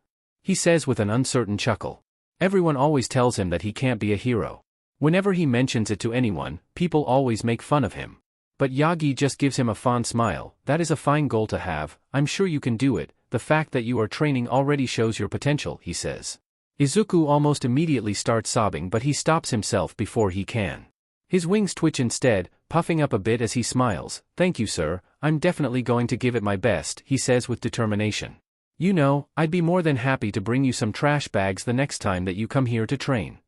he says with an uncertain chuckle. Everyone always tells him that he can't be a hero. Whenever he mentions it to anyone, people always make fun of him. But Yagi just gives him a fond smile. "That is a fine goal to have, I'm sure you can do it, the fact that you are training already shows your potential," he says. Izuku almost immediately starts sobbing but he stops himself before he can. His wings twitch instead, puffing up a bit as he smiles. "Thank you sir, I'm definitely going to give it my best," he says with determination. "You know, I'd be more than happy to bring you some trash bags the next time that you come here to train,"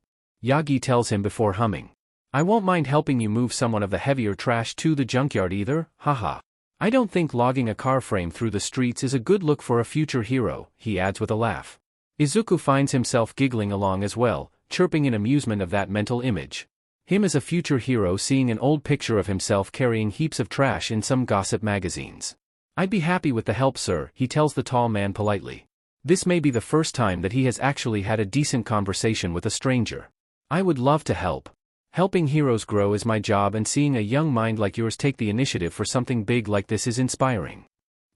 Yagi tells him before humming. "I won't mind helping you move someone of the heavier trash to the junkyard either, haha. I don't think logging a car frame through the streets is a good look for a future hero," he adds with a laugh. Izuku finds himself giggling along as well, chirping in amusement of that mental image. Him as a future hero seeing an old picture of himself carrying heaps of trash in some gossip magazines. "I'd be happy with the help sir," he tells the tall man politely. This may be the first time that he has actually had a decent conversation with a stranger. "I would love to help. Helping heroes grow is my job and seeing a young mind like yours take the initiative for something big like this is inspiring."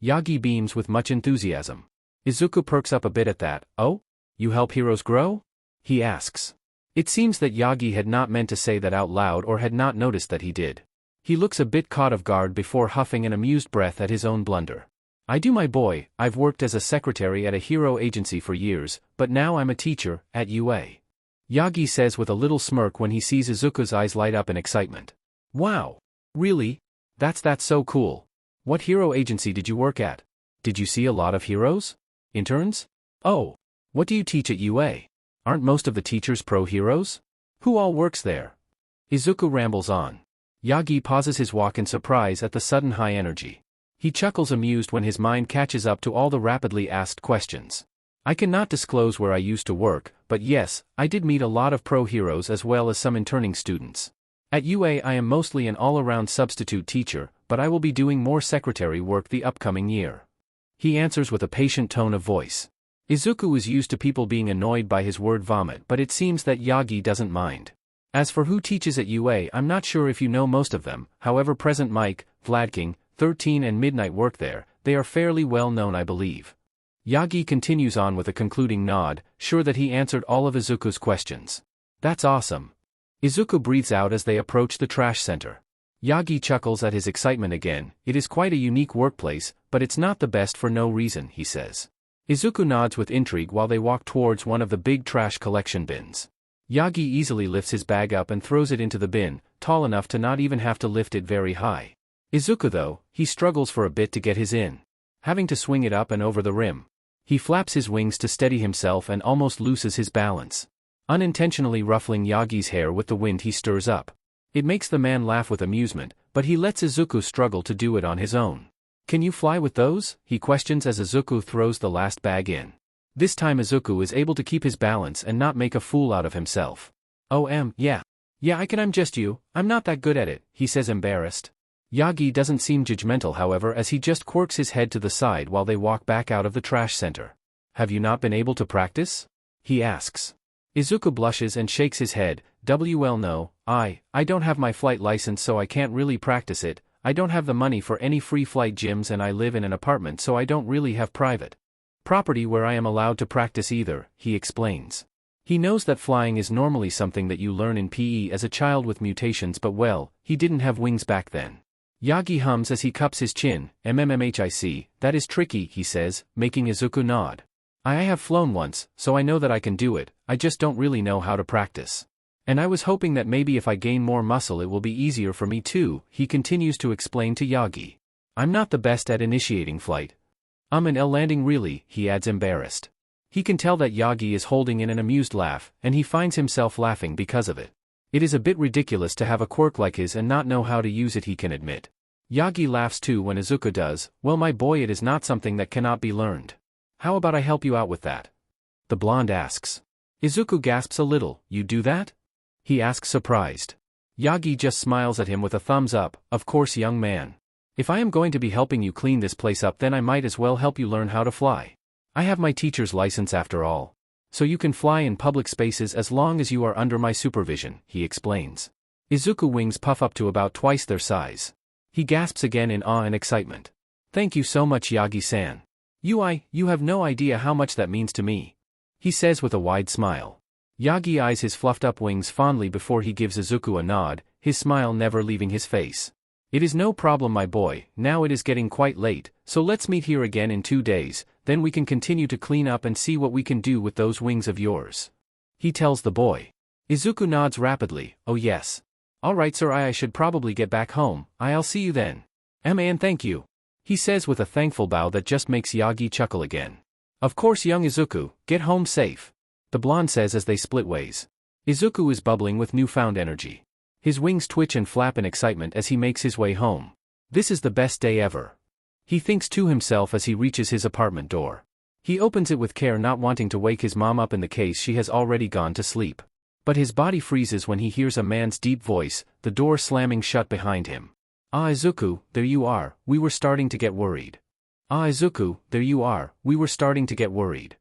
Yagi beams with much enthusiasm. Izuku perks up a bit at that. "Oh? You help heroes grow?" he asks. It seems that Yagi had not meant to say that out loud or had not noticed that he did. He looks a bit caught off guard before huffing an amused breath at his own blunder. "I do my boy, I've worked as a secretary at a hero agency for years, but now I'm a teacher, at UA." Yagi says with a little smirk when he sees Izuku's eyes light up in excitement. "Wow! Really? That's so cool. What hero agency did you work at? Did you see a lot of heroes? Interns? Oh. What do you teach at UA? Aren't most of the teachers pro heroes? Who all works there? Izuku rambles on. Yagi pauses his walk in surprise at the sudden high energy. He chuckles amused when his mind catches up to all the rapidly asked questions. I cannot disclose where I used to work, but yes, I did meet a lot of pro heroes as well as some interning students. At UA I am mostly an all-around substitute teacher, but I will be doing more secretary work the upcoming year. He answers with a patient tone of voice. Izuku is used to people being annoyed by his word vomit, but it seems that Yagi doesn't mind. As for who teaches at UA, I'm not sure if you know most of them, however Present Mike, Vladking, 13 and Midnight work there, they are fairly well known I believe. Yagi continues on with a concluding nod, sure that he answered all of Izuku's questions. That's awesome. Izuku breathes out as they approach the trash center. Yagi chuckles at his excitement again. It is quite a unique workplace, but it's not the best for no reason, he says. Izuku nods with intrigue while they walk towards one of the big trash collection bins. Yagi easily lifts his bag up and throws it into the bin, tall enough to not even have to lift it very high. Izuku though, he struggles for a bit to get his in. Having to swing it up and over the rim. He flaps his wings to steady himself and almost loses his balance. Unintentionally ruffling Yagi's hair with the wind he stirs up. It makes the man laugh with amusement, but he lets Izuku struggle to do it on his own. Can you fly with those? He questions as Izuku throws the last bag in. This time Izuku is able to keep his balance and not make a fool out of himself. Yeah. Yeah, I'm just you, I'm not that good at it, he says embarrassed. Yagi doesn't seem judgmental however as he just quirks his head to the side while they walk back out of the trash center. Have you not been able to practice? He asks. Izuku blushes and shakes his head. Well no, I don't have my flight license so I can't really practice it, I don't have the money for any free flight gyms and I live in an apartment so I don't really have private property where I am allowed to practice either, he explains. He knows that flying is normally something that you learn in PE as a child with mutations but well, he didn't have wings back then. Yagi hums as he cups his chin. That is tricky, he says, making Izuku nod. I have flown once, so I know that I can do it, I just don't really know how to practice. And I was hoping that maybe if I gain more muscle it will be easier for me too, he continues to explain to Yagi. I'm not the best at initiating flight. And landing really, he adds embarrassed. He can tell that Yagi is holding in an amused laugh, and he finds himself laughing because of it. It is a bit ridiculous to have a quirk like his and not know how to use it, he can admit. Yagi laughs too when Izuku does. Well my boy, it is not something that cannot be learned. How about I help you out with that? The blonde asks. Izuku gasps a little. You do that? He asks surprised. Yagi just smiles at him with a thumbs up. Of course young man. If I am going to be helping you clean this place up then I might as well help you learn how to fly. I have my teacher's license after all. So you can fly in public spaces as long as you are under my supervision, he explains. Izuku wings puff up to about twice their size. He gasps again in awe and excitement. Thank you so much Yagi-san. You have no idea how much that means to me. He says with a wide smile. Yagi eyes his fluffed up wings fondly before he gives Izuku a nod, his smile never leaving his face. It is no problem my boy, now it is getting quite late, so let's meet here again in 2 days, then we can continue to clean up and see what we can do with those wings of yours. He tells the boy. Izuku nods rapidly. Oh yes. Alright sir, I should probably get back home, I'll see you then. And thank you. He says with a thankful bow that just makes Yagi chuckle again. Of course young Izuku, get home safe. The blonde says as they split ways. Izuku is bubbling with newfound energy. His wings twitch and flap in excitement as he makes his way home. This is the best day ever. He thinks to himself as he reaches his apartment door. He opens it with care, not wanting to wake his mom up in the case she has already gone to sleep. But his body freezes when he hears a man's deep voice, the door slamming shut behind him. Ah Izuku, there you are, we were starting to get worried. Ah Izuku, there you are, we were starting to get worried.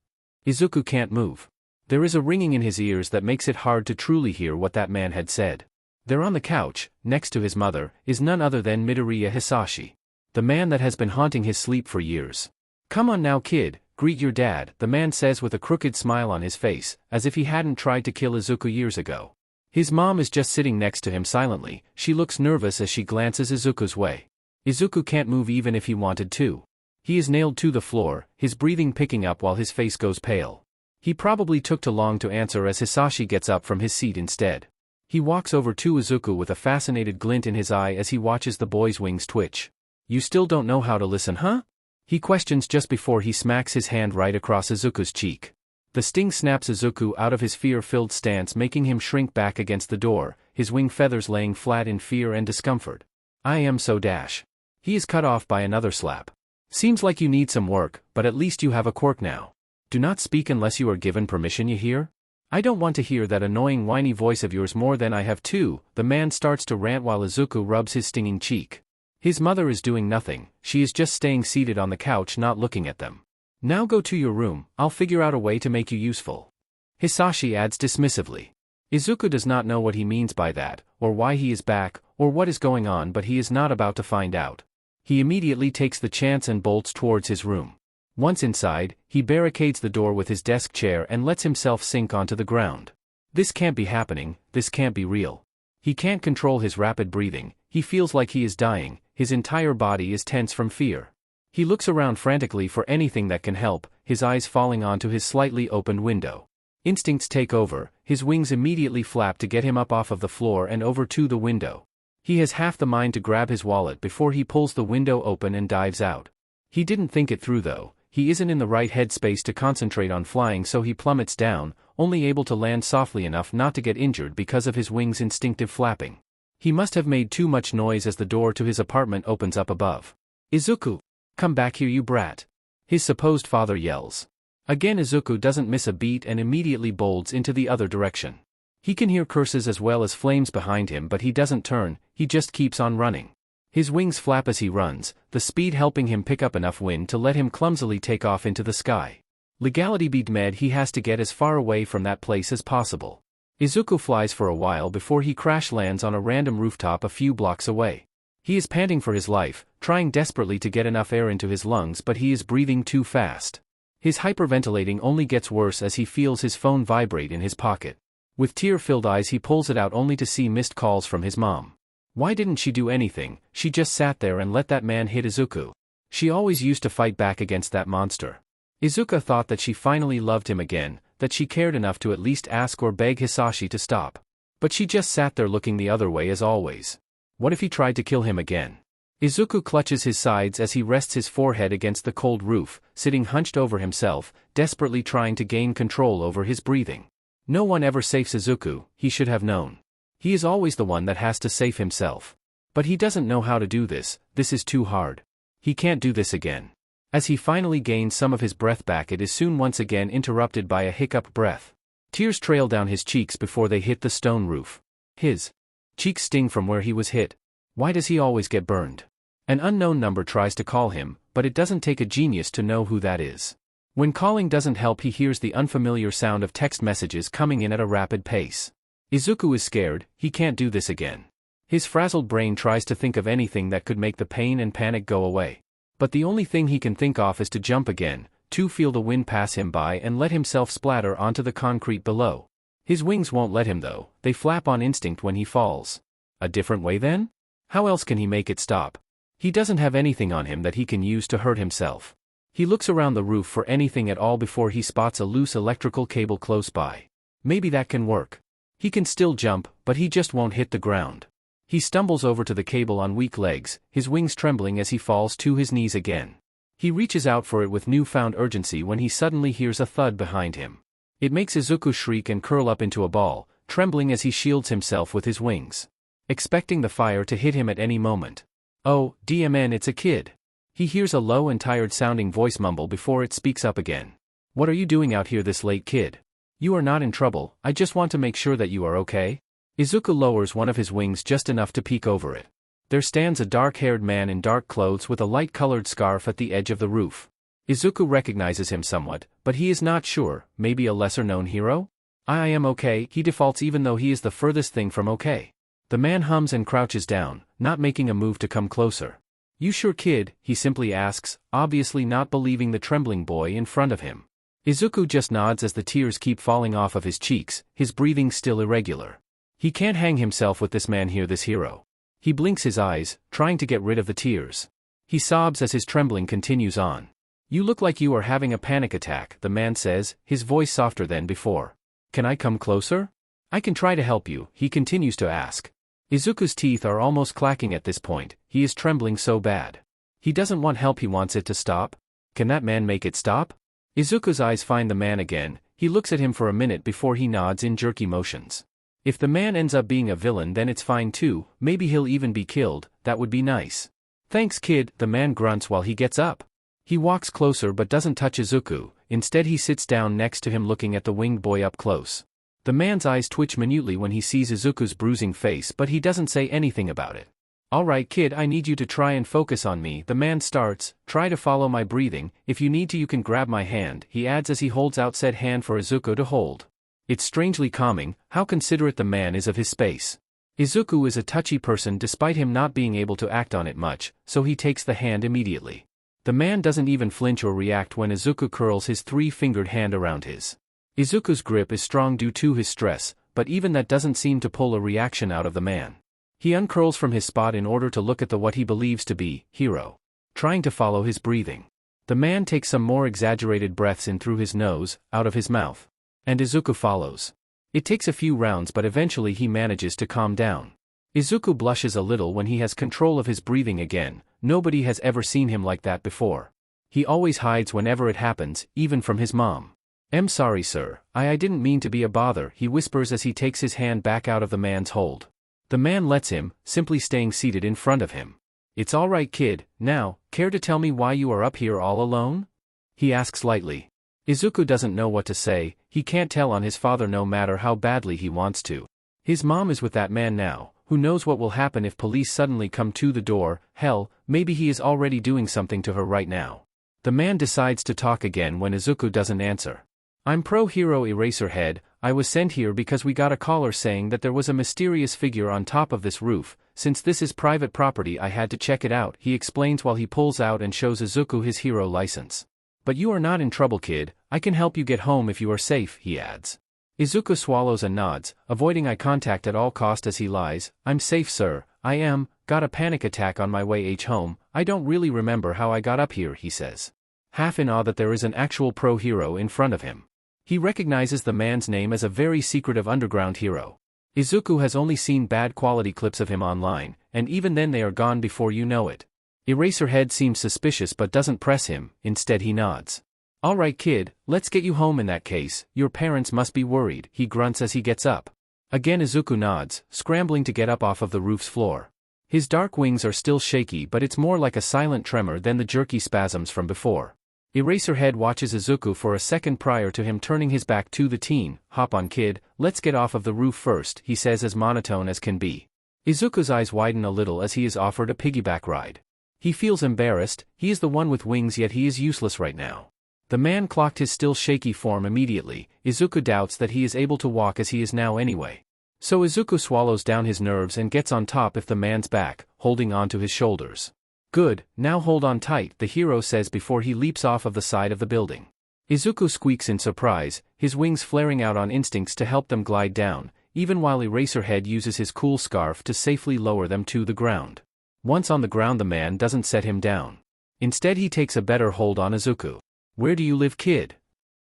Izuku can't move. There is a ringing in his ears that makes it hard to truly hear what that man had said. There on the couch, next to his mother, is none other than Midoriya Hisashi. The man that has been haunting his sleep for years. Come on now kid, greet your dad, the man says with a crooked smile on his face, as if he hadn't tried to kill Izuku years ago. His mom is just sitting next to him silently, she looks nervous as she glances Izuku's way. Izuku can't move even if he wanted to. He is nailed to the floor, his breathing picking up while his face goes pale. He probably took too long to answer as Hisashi gets up from his seat instead. He walks over to Izuku with a fascinated glint in his eye as he watches the boy's wings twitch. You still don't know how to listen, huh? He questions just before he smacks his hand right across Izuku's cheek. The sting snaps Izuku out of his fear-filled stance, making him shrink back against the door, his wing feathers laying flat in fear and discomfort. I am so dash. He is cut off by another slap. Seems like you need some work, but at least you have a quirk now. Do not speak unless you are given permission, you hear? I don't want to hear that annoying whiny voice of yours more than I have to. The man starts to rant while Izuku rubs his stinging cheek. His mother is doing nothing, she is just staying seated on the couch not looking at them. Now go to your room, I'll figure out a way to make you useful. Hisashi adds dismissively. Izuku does not know what he means by that, or why he is back, or what is going on, but he is not about to find out. He immediately takes the chance and bolts towards his room. Once inside, he barricades the door with his desk chair and lets himself sink onto the ground. This can't be happening, this can't be real. He can't control his rapid breathing, he feels like he is dying, his entire body is tense from fear. He looks around frantically for anything that can help, his eyes falling onto his slightly opened window. Instincts take over, his wings immediately flap to get him up off of the floor and over to the window. He has half the mind to grab his wallet before he pulls the window open and dives out. He didn't think it through though, he isn't in the right headspace to concentrate on flying, so he plummets down, only able to land softly enough not to get injured because of his wings' instinctive flapping. He must have made too much noise as the door to his apartment opens up above. Izuku! Come back here, you brat! His supposed father yells. Again Izuku doesn't miss a beat and immediately bolts into the other direction. He can hear curses as well as flames behind him, but he doesn't turn, he just keeps on running. His wings flap as he runs, the speed helping him pick up enough wind to let him clumsily take off into the sky. Legality be damned, he has to get as far away from that place as possible. Izuku flies for a while before he crash lands on a random rooftop a few blocks away. He is panting for his life, trying desperately to get enough air into his lungs, but he is breathing too fast. His hyperventilating only gets worse as he feels his phone vibrate in his pocket. With tear-filled eyes he pulls it out only to see missed calls from his mom. Why didn't she do anything? She just sat there and let that man hit Izuku. She always used to fight back against that monster. Izuku thought that she finally loved him again, that she cared enough to at least ask or beg Hisashi to stop. But she just sat there looking the other way as always. What if he tried to kill him again? Izuku clutches his sides as he rests his forehead against the cold roof, sitting hunched over himself, desperately trying to gain control over his breathing. No one ever saves Izuku, he should have known. He is always the one that has to save himself. But he doesn't know how to do this, this is too hard. He can't do this again. As he finally gains some of his breath back, it is soon once again interrupted by a hiccup breath. Tears trail down his cheeks before they hit the stone roof. His cheeks sting from where he was hit. Why does he always get burned? An unknown number tries to call him, but it doesn't take a genius to know who that is. When calling doesn't help, he hears the unfamiliar sound of text messages coming in at a rapid pace. Izuku is scared, he can't do this again. His frazzled brain tries to think of anything that could make the pain and panic go away. But the only thing he can think of is to jump again, to feel the wind pass him by and let himself splatter onto the concrete below. His wings won't let him though, they flap on instinct when he falls. A different way then? How else can he make it stop? He doesn't have anything on him that he can use to hurt himself. He looks around the roof for anything at all before he spots a loose electrical cable close by. Maybe that can work. He can still jump, but he just won't hit the ground. He stumbles over to the cable on weak legs, his wings trembling as he falls to his knees again. He reaches out for it with newfound urgency when he suddenly hears a thud behind him. It makes Izuku shriek and curl up into a ball, trembling as he shields himself with his wings, expecting the fire to hit him at any moment. Oh, DMN, it's a kid. He hears a low and tired-sounding voice mumble before it speaks up again. What are you doing out here this late, kid? You are not in trouble, I just want to make sure that you are okay. Izuku lowers one of his wings just enough to peek over it. There stands a dark-haired man in dark clothes with a light-colored scarf at the edge of the roof. Izuku recognizes him somewhat, but he is not sure, maybe a lesser-known hero? I am okay, he defaults even though he is the furthest thing from okay. The man hums and crouches down, not making a move to come closer. You sure, kid? He simply asks, obviously not believing the trembling boy in front of him. Izuku just nods as the tears keep falling off of his cheeks, his breathing still irregular. He can't hang himself with this man here, this hero. He blinks his eyes, trying to get rid of the tears. He sobs as his trembling continues on. You look like you are having a panic attack, the man says, his voice softer than before. Can I come closer? I can try to help you, he continues to ask. Izuku's teeth are almost clacking at this point, he is trembling so bad. He doesn't want help, he wants it to stop. Can that man make it stop? Izuku's eyes find the man again. He looks at him for a minute before he nods in jerky motions. If the man ends up being a villain, then it's fine too, maybe he'll even be killed, that would be nice. Thanks kid, the man grunts while he gets up. He walks closer but doesn't touch Izuku, instead he sits down next to him looking at the winged boy up close. The man's eyes twitch minutely when he sees Izuku's bruising face, but he doesn't say anything about it. Alright kid, I need you to try and focus on me, the man starts, try to follow my breathing, if you need to you can grab my hand, he adds as he holds out said hand for Izuku to hold. It's strangely calming, how considerate the man is of his space. Izuku is a touchy person despite him not being able to act on it much, so he takes the hand immediately. The man doesn't even flinch or react when Izuku curls his three-fingered hand around his. Izuku's grip is strong due to his stress, but even that doesn't seem to pull a reaction out of the man. He uncurls from his spot in order to look at the what he believes to be hero, trying to follow his breathing. The man takes some more exaggerated breaths in through his nose, out of his mouth. And Izuku follows. It takes a few rounds but eventually he manages to calm down. Izuku blushes a little when he has control of his breathing again, nobody has ever seen him like that before. He always hides whenever it happens, even from his mom. "I'm sorry sir, I didn't mean to be a bother," he whispers as he takes his hand back out of the man's hold. The man lets him, simply staying seated in front of him. "It's alright kid, now, care to tell me why you are up here all alone?" he asks lightly. Izuku doesn't know what to say, he can't tell on his father no matter how badly he wants to. His mom is with that man now, who knows what will happen if police suddenly come to the door, hell, maybe he is already doing something to her right now. The man decides to talk again when Izuku doesn't answer. "I'm pro-hero Eraserhead, I was sent here because we got a caller saying that there was a mysterious figure on top of this roof, since this is private property I had to check it out," he explains while he pulls out and shows Izuku his hero license. "But you are not in trouble kid, I can help you get home if you are safe," he adds. Izuku swallows and nods, avoiding eye contact at all cost as he lies. "I'm safe sir, I am, got a panic attack on my way home, I don't really remember how I got up here," he says. Half in awe that there is an actual pro-hero in front of him. He recognizes the man's name as a very secretive underground hero. Izuku has only seen bad quality clips of him online, and even then they are gone before you know it. Eraserhead seems suspicious but doesn't press him, instead he nods. "Alright kid, let's get you home in that case, your parents must be worried," he grunts as he gets up. Again Izuku nods, scrambling to get up off of the roof's floor. His dark wings are still shaky but it's more like a silent tremor than the jerky spasms from before. Eraserhead watches Izuku for a second prior to him turning his back to the teen. "Hop on kid, let's get off of the roof first," he says as monotone as can be. Izuku's eyes widen a little as he is offered a piggyback ride. He feels embarrassed, he is the one with wings yet he is useless right now. The man clocked his still shaky form immediately. Izuku doubts that he is able to walk as he is now anyway. So Izuku swallows down his nerves and gets on top of the man's back, holding on to his shoulders. "Good, now hold on tight," the hero says before he leaps off of the side of the building. Izuku squeaks in surprise, his wings flaring out on instincts to help them glide down, even while Eraserhead uses his cool scarf to safely lower them to the ground. Once on the ground the man doesn't set him down. Instead he takes a better hold on Izuku. "Where do you live kid?"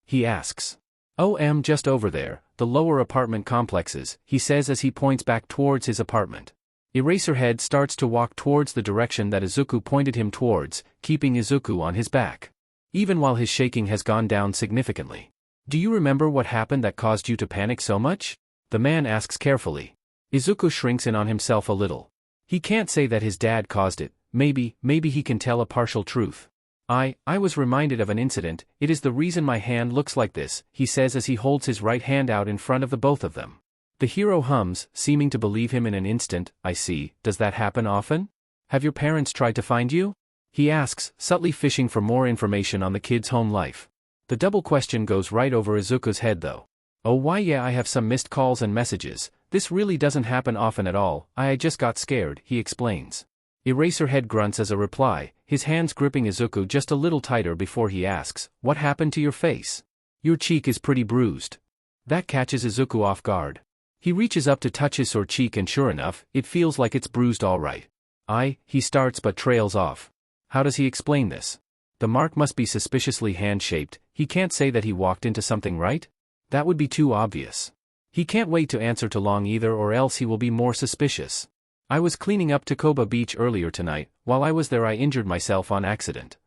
he asks. "Oh, just over there, the lower apartment complexes," he says as he points back towards his apartment. Eraserhead starts to walk towards the direction that Izuku pointed him towards, keeping Izuku on his back. Even while his shaking has gone down significantly. "Do you remember what happened that caused you to panic so much?" the man asks carefully. Izuku shrinks in on himself a little. He can't say that his dad caused it, maybe he can tell a partial truth. I was reminded of an incident, it is the reason my hand looks like this," he says as he holds his right hand out in front of the both of them. The hero hums, seeming to believe him in an instant. "I see, does that happen often? Have your parents tried to find you?" he asks, subtly fishing for more information on the kid's home life. The double question goes right over Izuku's head though. "Oh why yeah, I have some missed calls and messages, this really doesn't happen often at all, I just got scared," he explains. Eraserhead grunts as a reply, his hands gripping Izuku just a little tighter before he asks, "What happened to your face? Your cheek is pretty bruised." That catches Izuku off guard. He reaches up to touch his sore cheek and sure enough, it feels like it's bruised alright. He starts but trails off. How does he explain this? The mark must be suspiciously hand-shaped, he can't say that he walked into something right? That would be too obvious. He can't wait to answer too long either or else he will be more suspicious. I was cleaning up Takoba Beach earlier tonight. While I was there I injured myself on accident.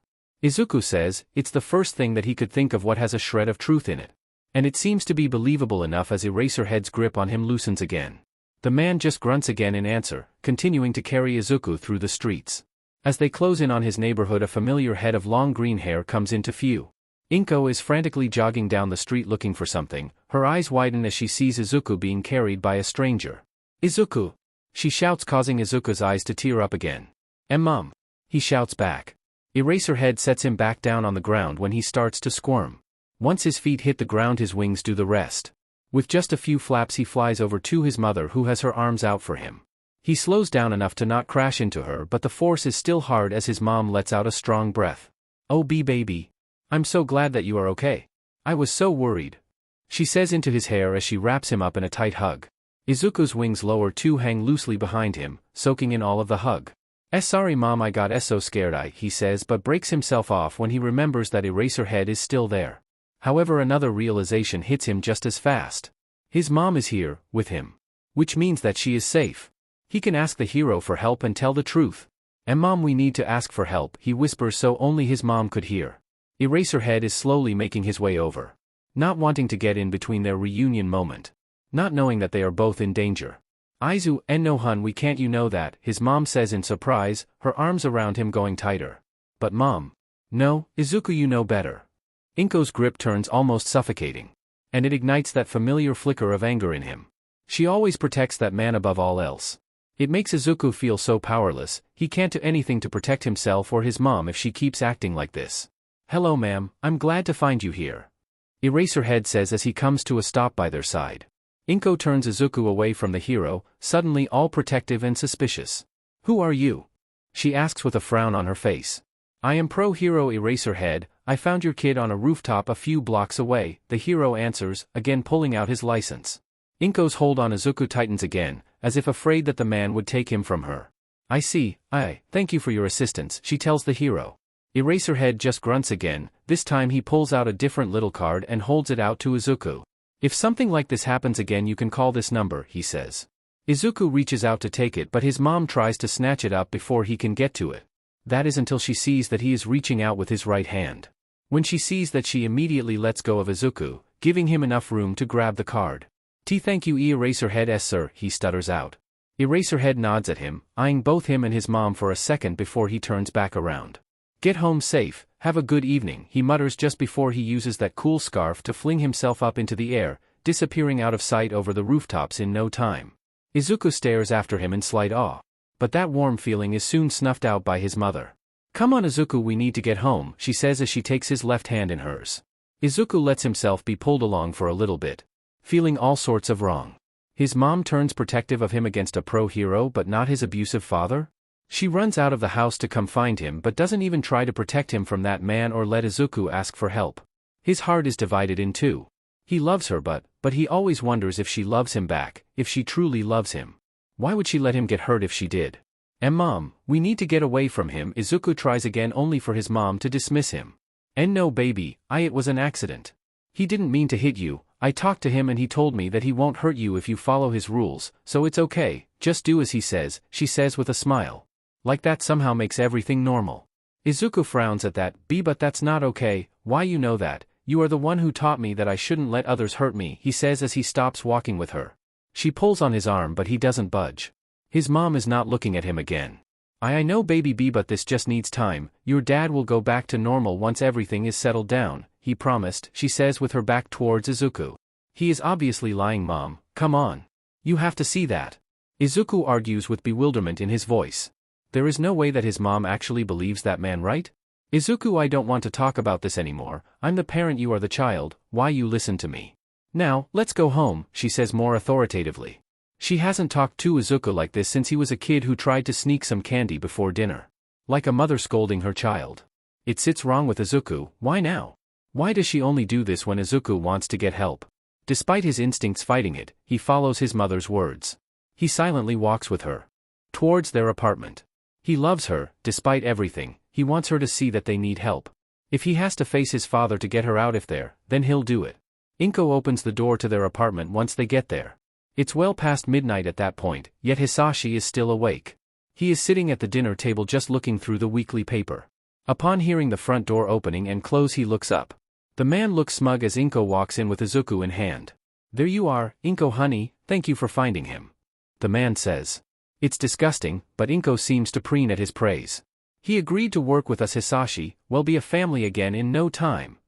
Izuku says, it's the first thing that he could think of what has a shred of truth in it. And it seems to be believable enough as Eraserhead's grip on him loosens again. The man just grunts again in answer, continuing to carry Izuku through the streets. As they close in on his neighborhood, a familiar head of long green hair comes into view. Inko is frantically jogging down the street looking for something. Her eyes widen as she sees Izuku being carried by a stranger. Izuku! She shouts, causing Izuku's eyes to tear up again. Mom! He shouts back. Eraserhead sets him back down on the ground when he starts to squirm. Once his feet hit the ground, his wings do the rest. With just a few flaps he flies over to his mother, who has her arms out for him. He slows down enough to not crash into her, but the force is still hard as his mom lets out a strong breath. Oh baby. I'm so glad that you are okay. I was so worried. She says into his hair as she wraps him up in a tight hug. Izuku's wings lower too, hang loosely behind him, soaking in all of the hug. Sorry mom, I got so scared he says, but breaks himself off when he remembers that Eraserhead is still there. However, another realization hits him just as fast. His mom is here, with him. Which means that she is safe. He can ask the hero for help and tell the truth. Mom, we need to ask for help, he whispers so only his mom could hear. Eraserhead is slowly making his way over. Not wanting to get in between their reunion moment. Not knowing that they are both in danger. Aizu, no hun, we can't, you know that, his mom says in surprise, her arms around him going tighter. But mom. No, Izuku, you know better. Inko's grip turns almost suffocating. And it ignites that familiar flicker of anger in him. She always protects that man above all else. It makes Izuku feel so powerless, he can't do anything to protect himself or his mom if she keeps acting like this. Hello ma'am, I'm glad to find you here. Eraserhead says as he comes to a stop by their side. Inko turns Izuku away from the hero, suddenly all protective and suspicious. Who are you? She asks with a frown on her face. I am pro-hero Eraserhead, I found your kid on a rooftop a few blocks away, the hero answers, again pulling out his license. Inko's hold on Izuku tightens again, as if afraid that the man would take him from her. I see, thank you for your assistance, she tells the hero. Eraserhead just grunts again, this time he pulls out a different little card and holds it out to Izuku. If something like this happens again you can call this number, he says. Izuku reaches out to take it but his mom tries to snatch it up before he can get to it. That is until she sees that he is reaching out with his right hand. When she sees that, she immediately lets go of Izuku, giving him enough room to grab the card. Thank you Eraserhead sir, he stutters out. Eraserhead nods at him, eyeing both him and his mom for a second before he turns back around. Get home safe, have a good evening, he mutters just before he uses that cool scarf to fling himself up into the air, disappearing out of sight over the rooftops in no time. Izuku stares after him in slight awe. But that warm feeling is soon snuffed out by his mother. Come on Izuku, we need to get home, she says as she takes his left hand in hers. Izuku lets himself be pulled along for a little bit. Feeling all sorts of wrong. His mom turns protective of him against a pro-hero but not his abusive father? She runs out of the house to come find him but doesn't even try to protect him from that man or let Izuku ask for help. His heart is divided in two. He loves her but he always wonders if she loves him back, if she truly loves him. Why would she let him get hurt if she did? Mom, we need to get away from him, Izuku tries again only for his mom to dismiss him. No baby, it was an accident. He didn't mean to hit you, I talked to him and he told me that he won't hurt you if you follow his rules, so it's okay, just do as he says, she says with a smile. Like that somehow makes everything normal. Izuku frowns at that, but that's not okay, why you know that, you are the one who taught me that I shouldn't let others hurt me, he says as he stops walking with her. She pulls on his arm but he doesn't budge. His mom is not looking at him again. I know baby but this just needs time, your dad will go back to normal once everything is settled down, he promised, she says with her back towards Izuku. He is obviously lying mom, come on. You have to see that. Izuku argues with bewilderment in his voice. There is no way that his mom actually believes that man, right? Izuku, I don't want to talk about this anymore, I'm the parent, you are the child, why you listen to me? Now, let's go home, she says more authoritatively. She hasn't talked to Izuku like this since he was a kid who tried to sneak some candy before dinner. Like a mother scolding her child. It sits wrong with Izuku, why now? Why does she only do this when Izuku wants to get help? Despite his instincts fighting it, he follows his mother's words. He silently walks with her. Towards their apartment. He loves her, despite everything, he wants her to see that they need help. If he has to face his father to get her out of there, then he'll do it. Inko opens the door to their apartment once they get there. It's well past midnight at that point, yet Hisashi is still awake. He is sitting at the dinner table just looking through the weekly paper. Upon hearing the front door opening and close, he looks up. The man looks smug as Inko walks in with Izuku in hand. "There you are, Inko honey, thank you for finding him," the man says. It's disgusting, but Inko seems to preen at his praise. "He agreed to work with us, Hisashi, we'll be a family again in no time,"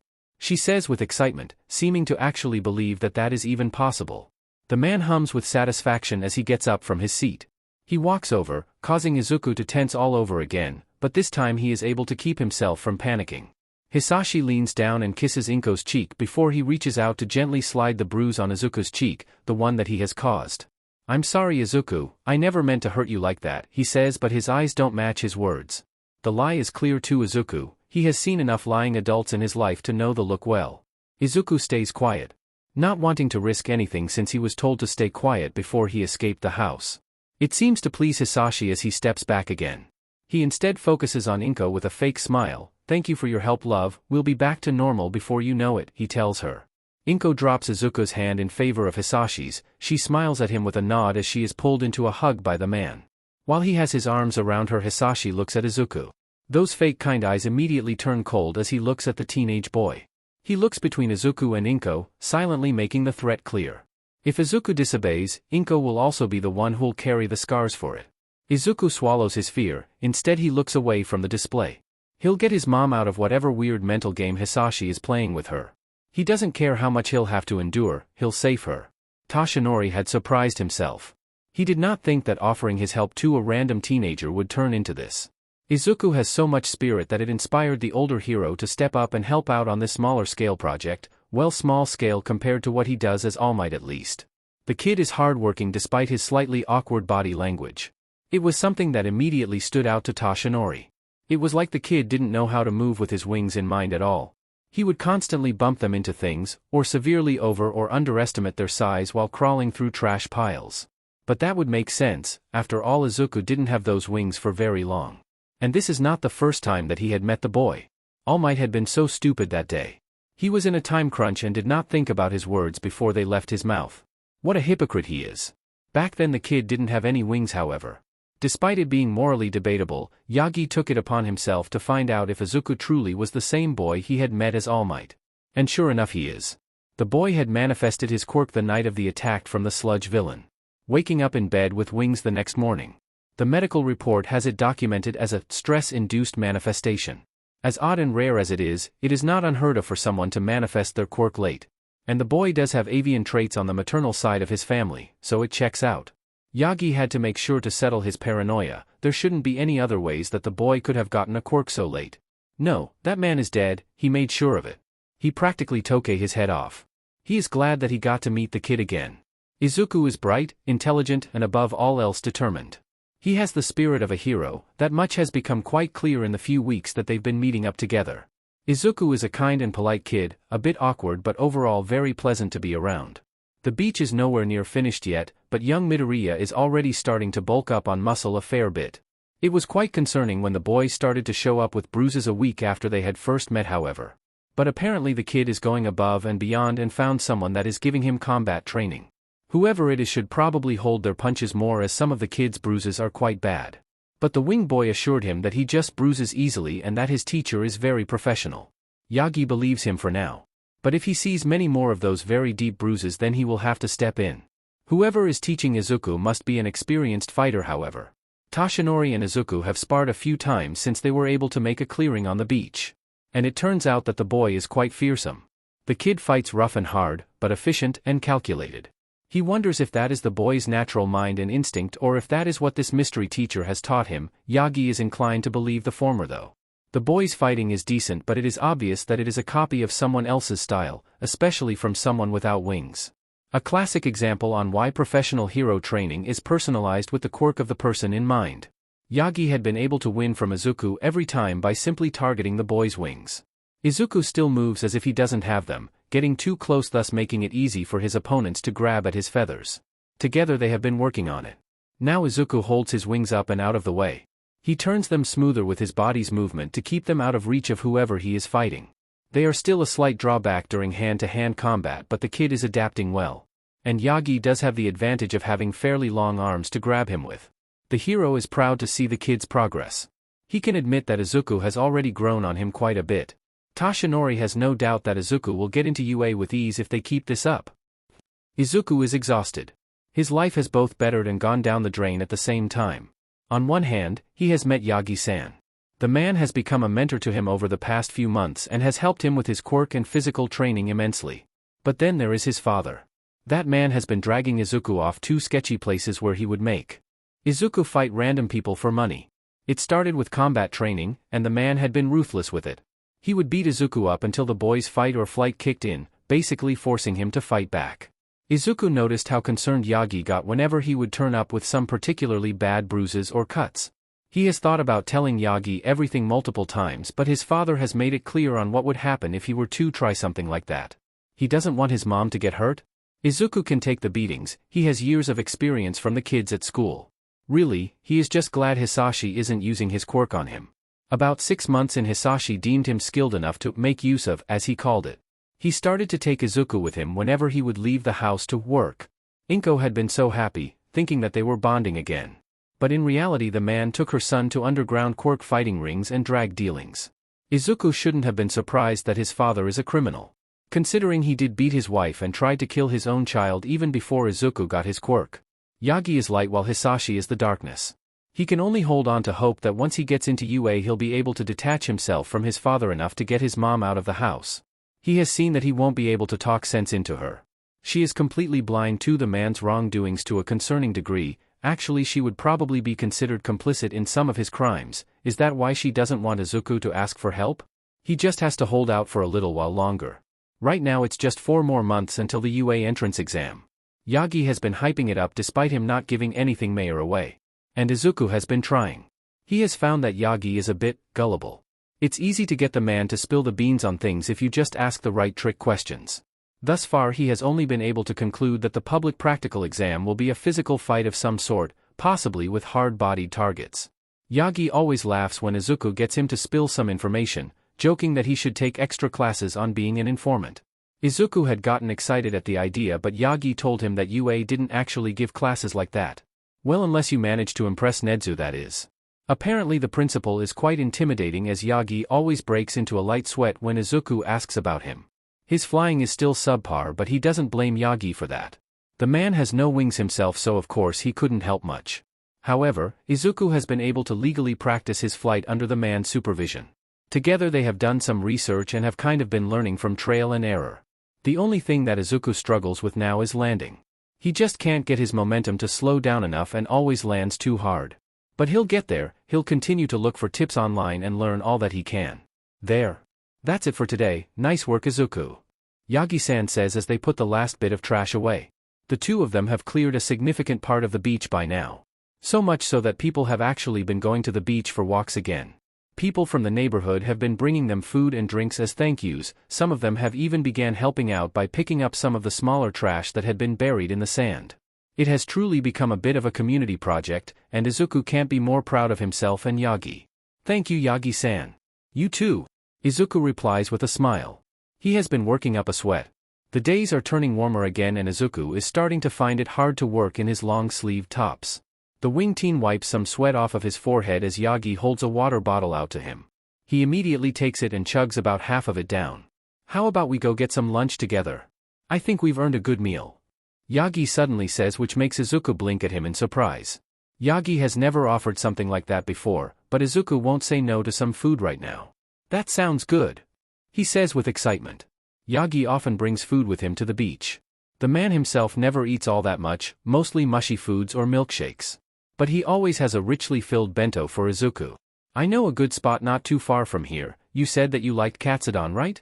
she says with excitement, seeming to actually believe that that is even possible. The man hums with satisfaction as he gets up from his seat. He walks over, causing Izuku to tense all over again, but this time he is able to keep himself from panicking. Hisashi leans down and kisses Inko's cheek before he reaches out to gently slide the bruise on Izuku's cheek, the one that he has caused. "I'm sorry Izuku, I never meant to hurt you like that," he says, but his eyes don't match his words. The lie is clear to Izuku, he has seen enough lying adults in his life to know the look well. Izuku stays quiet, not wanting to risk anything since he was told to stay quiet before he escaped the house. It seems to please Hisashi as he steps back again. He instead focuses on Inko with a fake smile. "Thank you for your help, love, we'll be back to normal before you know it," he tells her. Inko drops Izuku's hand in favor of Hisashi's, she smiles at him with a nod as she is pulled into a hug by the man. While he has his arms around her, Hisashi looks at Izuku. Those fake kind eyes immediately turn cold as he looks at the teenage boy. He looks between Izuku and Inko, silently making the threat clear. If Izuku disobeys, Inko will also be the one who'll carry the scars for it. Izuku swallows his fear, instead he looks away from the display. He'll get his mom out of whatever weird mental game Hisashi is playing with her. He doesn't care how much he'll have to endure, he'll save her. Tashinori had surprised himself. He did not think that offering his help to a random teenager would turn into this. Izuku has so much spirit that it inspired the older hero to step up and help out on this smaller scale project, well, small scale compared to what he does as All Might at least. The kid is hardworking despite his slightly awkward body language. It was something that immediately stood out to Tashinori. It was like the kid didn't know how to move with his wings in mind at all. He would constantly bump them into things, or severely over or underestimate their size while crawling through trash piles. But that would make sense, after all Izuku didn't have those wings for very long. And this is not the first time that he had met the boy. All Might had been so stupid that day. He was in a time crunch and did not think about his words before they left his mouth. What a hypocrite he is. Back then the kid didn't have any wings, however. Despite it being morally debatable, Yagi took it upon himself to find out if Izuku truly was the same boy he had met as All Might. And sure enough he is. The boy had manifested his quirk the night of the attack from the sludge villain. Waking up in bed with wings the next morning. The medical report has it documented as a stress-induced manifestation. As odd and rare as it is not unheard of for someone to manifest their quirk late. And the boy does have avian traits on the maternal side of his family, so it checks out. Yagi had to make sure to settle his paranoia, there shouldn't be any other ways that the boy could have gotten a quirk so late. No, that man is dead, he made sure of it. He practically took his head off. He is glad that he got to meet the kid again. Izuku is bright, intelligent and above all else determined. He has the spirit of a hero, that much has become quite clear in the few weeks that they've been meeting up together. Izuku is a kind and polite kid, a bit awkward but overall very pleasant to be around. The beach is nowhere near finished yet, but young Midoriya is already starting to bulk up on muscle a fair bit. It was quite concerning when the boys started to show up with bruises a week after they had first met, however. But apparently the kid is going above and beyond and found someone that is giving him combat training. Whoever it is should probably hold their punches more, as some of the kid's bruises are quite bad. But the wing boy assured him that he just bruises easily and that his teacher is very professional. Yagi believes him for now. But if he sees many more of those very deep bruises, then he will have to step in. Whoever is teaching Izuku must be an experienced fighter, however. Tashinori and Izuku have sparred a few times since they were able to make a clearing on the beach. And it turns out that the boy is quite fearsome. The kid fights rough and hard, but efficient and calculated. He wonders if that is the boy's natural mind and instinct or if that is what this mystery teacher has taught him. Yagi is inclined to believe the former though. The boy's fighting is decent, but it is obvious that it is a copy of someone else's style, especially from someone without wings. A classic example on why professional hero training is personalized with the quirk of the person in mind. Yagi had been able to win from Izuku every time by simply targeting the boy's wings. Izuku still moves as if he doesn't have them, getting too close, thus making it easy for his opponents to grab at his feathers. Together they have been working on it. Now Izuku holds his wings up and out of the way. He turns them smoother with his body's movement to keep them out of reach of whoever he is fighting. They are still a slight drawback during hand-to-hand combat, but the kid is adapting well. And Yagi does have the advantage of having fairly long arms to grab him with. The hero is proud to see the kid's progress. He can admit that Izuku has already grown on him quite a bit. Toshinori has no doubt that Izuku will get into UA with ease if they keep this up. Izuku is exhausted. His life has both bettered and gone down the drain at the same time. On one hand, he has met Yagi-san. The man has become a mentor to him over the past few months and has helped him with his quirk and physical training immensely. But then there is his father. That man has been dragging Izuku off to sketchy places where he would make Izuku fight random people for money. It started with combat training, and the man had been ruthless with it. He would beat Izuku up until the boy's fight or flight kicked in, basically forcing him to fight back. Izuku noticed how concerned Yagi got whenever he would turn up with some particularly bad bruises or cuts. He has thought about telling Yagi everything multiple times, but his father has made it clear on what would happen if he were to try something like that. He doesn't want his mom to get hurt. Izuku can take the beatings, he has years of experience from the kids at school. Really, he is just glad Hisashi isn't using his quirk on him. About 6 months in, Hisashi deemed him skilled enough to make use of, as he called it. He started to take Izuku with him whenever he would leave the house to work. Inko had been so happy, thinking that they were bonding again. But in reality the man took her son to underground quirk fighting rings and drag dealings. Izuku shouldn't have been surprised that his father is a criminal, considering he did beat his wife and tried to kill his own child even before Izuku got his quirk. Yagi is light while Hisashi is the darkness. He can only hold on to hope that once he gets into UA he'll be able to detach himself from his father enough to get his mom out of the house. He has seen that he won't be able to talk sense into her. She is completely blind to the man's wrongdoings to a concerning degree. Actually, she would probably be considered complicit in some of his crimes. Is that why she doesn't want Izuku to ask for help? He just has to hold out for a little while longer. Right now it's just 4 more months until the UA entrance exam. Yagi has been hyping it up despite him not giving anything Mayor away. And Izuku has been trying. He has found that Yagi is a bit gullible. It's easy to get the man to spill the beans on things if you just ask the right trick questions. Thus far he has only been able to conclude that the public practical exam will be a physical fight of some sort, possibly with hard-bodied targets. Yagi always laughs when Izuku gets him to spill some information, joking that he should take extra classes on being an informant. Izuku had gotten excited at the idea, but Yagi told him that UA didn't actually give classes like that. Well, unless you manage to impress Nedzu, that is. Apparently the principal is quite intimidating, as Yagi always breaks into a light sweat when Izuku asks about him. His flying is still subpar, but he doesn't blame Yagi for that. The man has no wings himself, so of course he couldn't help much. However, Izuku has been able to legally practice his flight under the man's supervision. Together they have done some research and have kind of been learning from trial and error. The only thing that Izuku struggles with now is landing. He just can't get his momentum to slow down enough and always lands too hard. But he'll get there. He'll continue to look for tips online and learn all that he can. There. That's it for today. Nice work, Izuku. Yagi-san says as they put the last bit of trash away. The two of them have cleared a significant part of the beach by now. So much so that people have actually been going to the beach for walks again. People from the neighborhood have been bringing them food and drinks as thank yous. Some of them have even began helping out by picking up some of the smaller trash that had been buried in the sand. It has truly become a bit of a community project, and Izuku can't be more proud of himself and Yagi. Thank you, Yagi-san. You too. Izuku replies with a smile. He has been working up a sweat. The days are turning warmer again and Izuku is starting to find it hard to work in his long-sleeved tops. The wing teen wipes some sweat off of his forehead as Yagi holds a water bottle out to him. He immediately takes it and chugs about half of it down. How about we go get some lunch together? I think we've earned a good meal. Yagi suddenly says, which makes Izuku blink at him in surprise. Yagi has never offered something like that before, but Izuku won't say no to some food right now. That sounds good, he says with excitement. Yagi often brings food with him to the beach. The man himself never eats all that much, mostly mushy foods or milkshakes. But he always has a richly filled bento for Izuku. I know a good spot not too far from here. You said that you liked katsudon, right?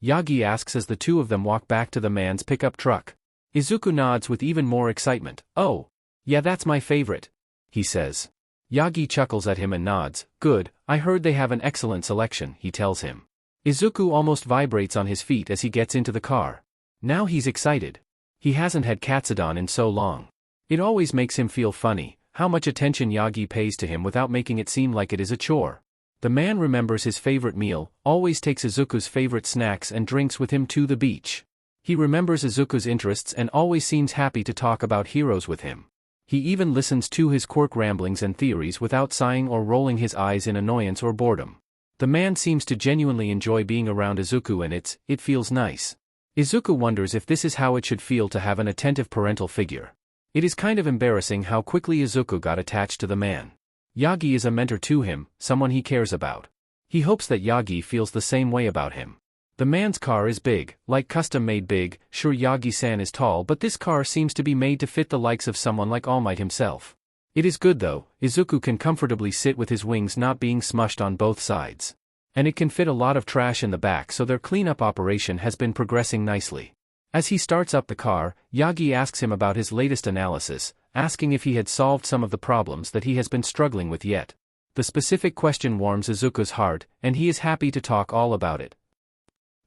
Yagi asks as the two of them walk back to the man's pickup truck. Izuku nods with even more excitement. Oh, yeah, that's my favorite, he says. Yagi chuckles at him and nods. Good, I heard they have an excellent selection, he tells him. Izuku almost vibrates on his feet as he gets into the car. Now he's excited. He hasn't had katsudon in so long. It always makes him feel funny how much attention Yagi pays to him without making it seem like it is a chore. The man remembers his favorite meal, always takes Izuku's favorite snacks and drinks with him to the beach. He remembers Izuku's interests and always seems happy to talk about heroes with him. He even listens to his quirk ramblings and theories without sighing or rolling his eyes in annoyance or boredom. The man seems to genuinely enjoy being around Izuku and it feels nice. Izuku wonders if this is how it should feel to have an attentive parental figure. It is kind of embarrassing how quickly Izuku got attached to the man. Yagi is a mentor to him, someone he cares about. He hopes that Yagi feels the same way about him. The man's car is big, like custom-made big. Sure, Yagi-san is tall, but this car seems to be made to fit the likes of someone like All Might himself. It is good though. Izuku can comfortably sit with his wings not being smushed on both sides. And it can fit a lot of trash in the back, so their cleanup operation has been progressing nicely. As he starts up the car, Yagi asks him about his latest analysis, asking if he had solved some of the problems that he has been struggling with yet. The specific question warms Izuku's heart, and he is happy to talk all about it.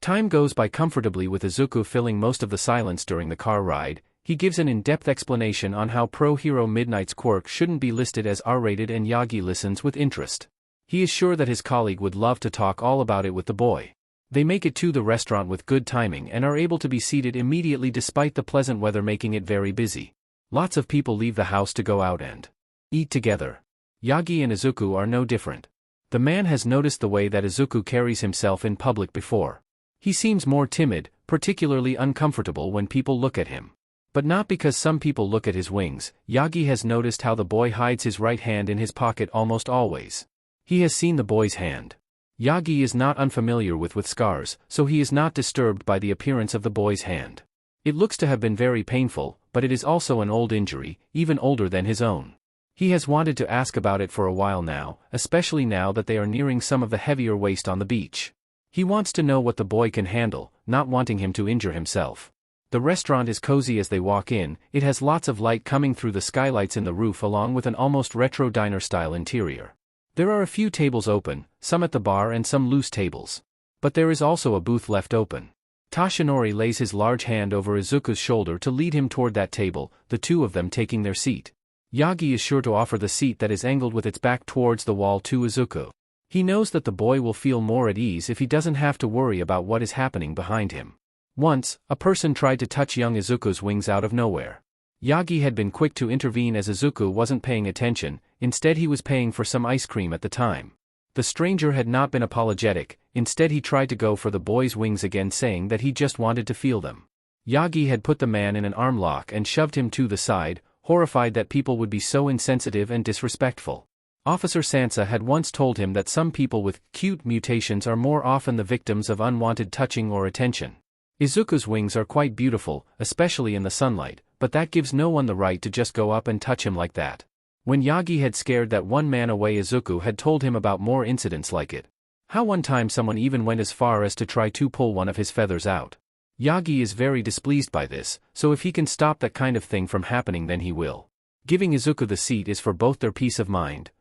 Time goes by comfortably with Izuku filling most of the silence during the car ride. He gives an in-depth explanation on how Pro-Hero Midnight's quirk shouldn't be listed as R-rated, and Yagi listens with interest. He is sure that his colleague would love to talk all about it with the boy. They make it to the restaurant with good timing and are able to be seated immediately despite the pleasant weather making it very busy. Lots of people leave the house to go out and eat together. Yagi and Izuku are no different. The man has noticed the way that Izuku carries himself in public before. He seems more timid, particularly uncomfortable when people look at him. But not because some people look at his wings. Yagi has noticed how the boy hides his right hand in his pocket almost always. He has seen the boy's hand. Yagi is not unfamiliar with scars, so he is not disturbed by the appearance of the boy's hand. It looks to have been very painful, but it is also an old injury, even older than his own. He has wanted to ask about it for a while now, especially now that they are nearing some of the heavier waste on the beach. He wants to know what the boy can handle, not wanting him to injure himself. The restaurant is cozy as they walk in. It has lots of light coming through the skylights in the roof along with an almost retro diner-style interior. There are a few tables open, some at the bar and some loose tables. But there is also a booth left open. Toshinori lays his large hand over Izuku's shoulder to lead him toward that table, the two of them taking their seat. Yagi is sure to offer the seat that is angled with its back towards the wall to Izuku. He knows that the boy will feel more at ease if he doesn't have to worry about what is happening behind him. Once, a person tried to touch young Izuku's wings out of nowhere. Yagi had been quick to intervene as Izuku wasn't paying attention. Instead he was paying for some ice cream at the time. The stranger had not been apologetic. Instead he tried to go for the boy's wings again, saying that he just wanted to feel them. Yagi had put the man in an arm lock and shoved him to the side, horrified that people would be so insensitive and disrespectful. Officer Sansa had once told him that some people with cute mutations are more often the victims of unwanted touching or attention. Izuku's wings are quite beautiful, especially in the sunlight, but that gives no one the right to just go up and touch him like that. When Yagi had scared that one man away, Izuku had told him about more incidents like it. How one time someone even went as far as to try to pull one of his feathers out. Yagi is very displeased by this, so if he can stop that kind of thing from happening then he will. Giving Izuku the seat is for both their peace of mind.